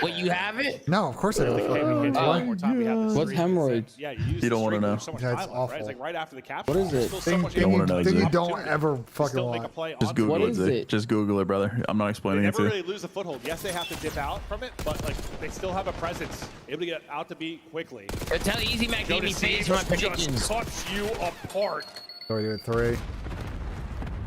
Wait, you have it? No, of course I don't. What's hemorrhoids? Yeah, you use You don't want to know. so much Yeah, it's time left, right? It's awful. like right after the capture. What is it? Still so much You don't wanna know, Thing you Zeke. don't ever fucking still make a want. play Just on Google What it, is Zeke. it? Just Google it, brother. I'm not They explaining it never to you. really lose the foothold. Yes, they have to dip out from it, but like they still have a presence, able to get out to beat quickly. Tell Easy Mac gave me Jonas phase for my just predictions. cuts you apart. So we do it 3.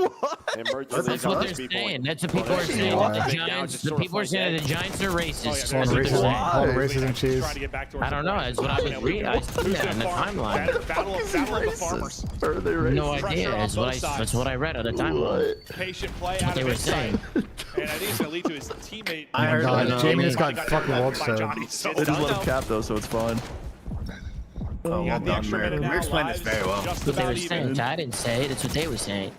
What? That's what they're saying. That's what people are saying. The people are saying that the Giants are racist. Call them racism cheese. I don't know. That's what I was reading. I seen that in the timeline. Battle of the farmers. Are they racist? No idea. That's what I read on the timeline. Patient play That's what they were saying. And I think it's going to lead to his teammate. I heard that. Jamie just got fucking wolf They just let him cap though, so it's fine. Oh, well done, Merrick. We explained this very well. That's what they were saying. I didn't say it. That's what they were saying.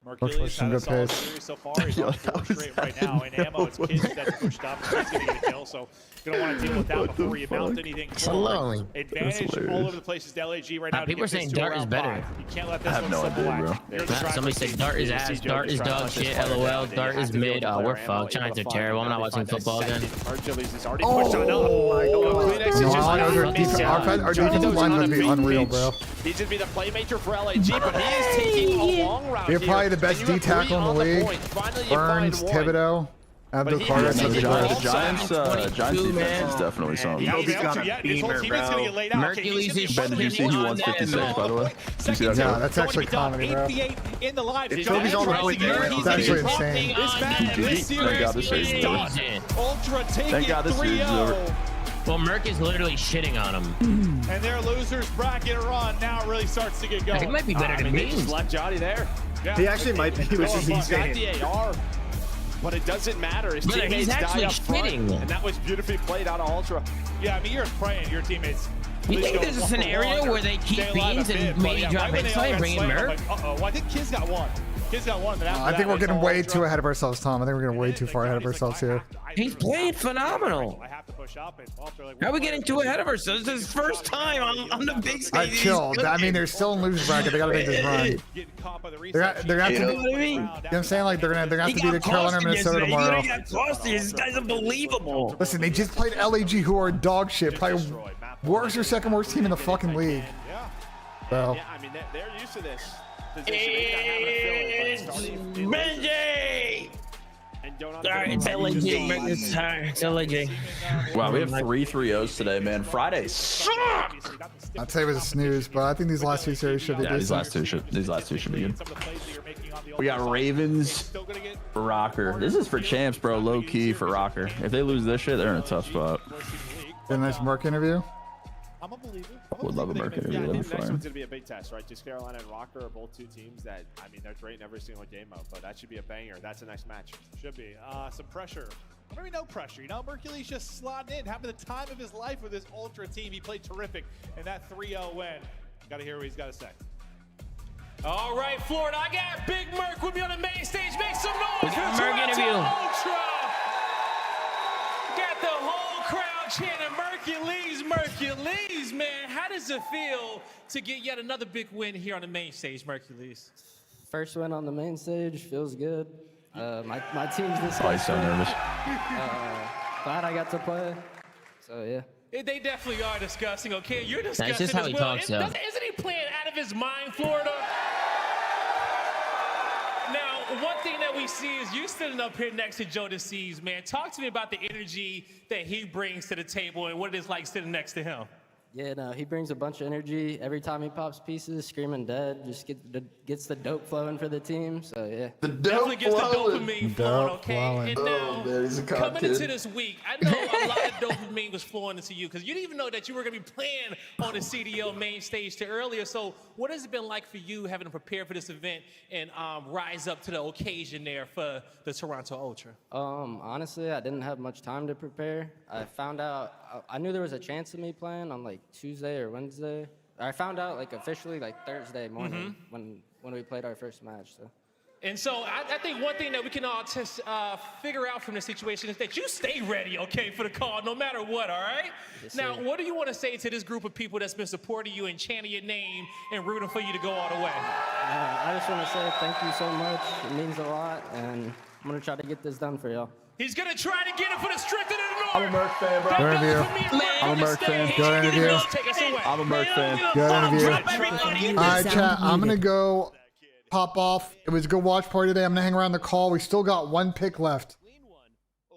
Mercury's had a solid series so far. He's on 4 straight right now. And ammo, it's Kids that's pushed up. He's going to get a kill, so you don't want to deal with that before you mount anything. Lonely. Advantage all over the place is LAG right now. People are saying Dart is better. You can't let this I have no idea, bro. Somebody said Dart is ass, Dart is dog shit, LOL, Dart is mid. Oh, we're fucked. Giants are terrible. I'm not watching football again. Oh my god. Our defensive line must be unreal, bro. He's going to be the playmaker for LAG, but he is taking a long route. You're probably the best D tackle in the league. Burns, Thibodeau, Abdul Carter. The Giants defense is definitely something. Mercury's is Ben, did you see he won 56, by the way? Did you see that? Yeah, that's actually comedy, bro. In the live. Toby's on the point there. It's actually insane. This series is done. Ultra taking 3-0. Well, Merc is literally shitting on him. And their losers bracket run now really starts to get going. He might be better than me. Just left Johnny there. Yeah. He actually might be, which is insane. The AR, but it doesn't matter. His teammates die up front, and that was beautifully played out of Ultra. Yeah, I mean, you're praying your teammates. You think there's a scenario where they keep Beans and maybe drop Inside and bring in Merc? Uh-oh, well, I think Kids got one. Kids got one, but after I think we're getting way too ahead of ourselves, Tom. I think we're getting way too far ahead of ourselves here. He's playing phenomenal. I have to push up and How are we getting too ahead of ourselves? This is his first time on the big stage. Chill. I mean, they're still in losers bracket. They gotta make this run. They're gonna have to. You know what I mean? You know what I'm saying? Like they're gonna have to beat the Carolina or Minnesota tomorrow. This guy's unbelievable. Listen, they just played LAG, who are dog shit. Probably worst or second worst team in the fucking league. So. Yeah, I mean, they're used to this. It's BENJ! It's LAG. It's LAG. Wow, we have 3 3-0s today, man. Friday suck! I'd say it was a snooze, but I think these last 2 series should be Yeah, decent. these last two should be good. We got Ravens, Rocker. This is for champs, bro. Low key for Rocker. If they lose this shit, they're in a tough spot. Get a nice Merc interview. I'm a believer. Would love a Merc interview. That'd be Next one's fun. gonna be a big test, right? Just Carolina and Rocker are both 2 teams that, I mean, they're great in every single game mode, but that should be a banger. That's a nice match. Should be. Some pressure. Maybe no pressure. You know, Mercury's just slotting in, having the time of his life with this Ultra team. He played terrific in that 3-0 win. Got to hear what he's got to say. All right, Florida, I got Big Merc with me on the main stage. Make some noise for Merc Toronto interview. Ultra. Got the whole crowd chanting Mercules, man. How does it feel to get yet another big win here on the main stage, Mercules? First win on the main stage, feels good. My team's this Oh, he's so nervous. glad I got to play. So yeah. They definitely are discussing. Okay, you're discussing That's just how as he well. talks, though. Isn't he playing out of his mind, Florida? Now, one thing that we see is you sitting up here next to Joe DeCease, man. Talk to me about the energy that he brings to the table and what it is like sitting next to him. Yeah, no, he brings a bunch of energy. Every time he pops pieces, screaming dead, just gets the dope flowing for the team. So yeah. The Definitely gets the dopamine flowing, okay? And now, man, he's a coming into this week, I know a lot of dopamine was flowing into you because you didn't even know that you were going to be playing on the CDL main stage to earlier. So what has it been like for you having to prepare for this event and rise up to the occasion there for the Toronto Ultra? Honestly, I didn't have much time to prepare. I found out, I knew there was a chance of me playing on like Tuesday or Wednesday. I found out like officially like Thursday morning when we played our first match. So. And so I think one thing that we can all figure out from this situation is that you stay ready, okay, for the call no matter what, all right? Yes, now, sir. what do you want to say to this group of people that's been supporting you and chanting your name and rooting for you to go all the way? I just want to say thank you so much. It means a lot, and I'm going to try to get this done for y'all. He's going to try to get it for the strength of the North. I'm a Merc fan, bro. Good interview. I'm a Merc fan. Good interview. Take us away. I'm a Merc fan. Good interview. All right, chat. I'm gonna go pop off. It was a good watch party today. I'm gonna hang around the call. We still got 1 pick left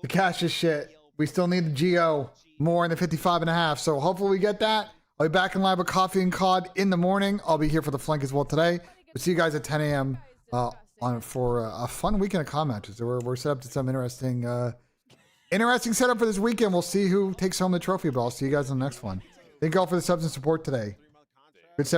to cash this shit. We still need the GO more in the 55.5. So hopefully we get that. I'll be back in live with coffee and COD in the morning. I'll be here for the flank as well today. We'll see you guys at 10 a.m. for a fun weekend of CoD matches. So we're set up to some interesting setup for this weekend. We'll see who takes home the trophy, but I'll see you guys on the next one. Thank you all for the subs and support today. Good 7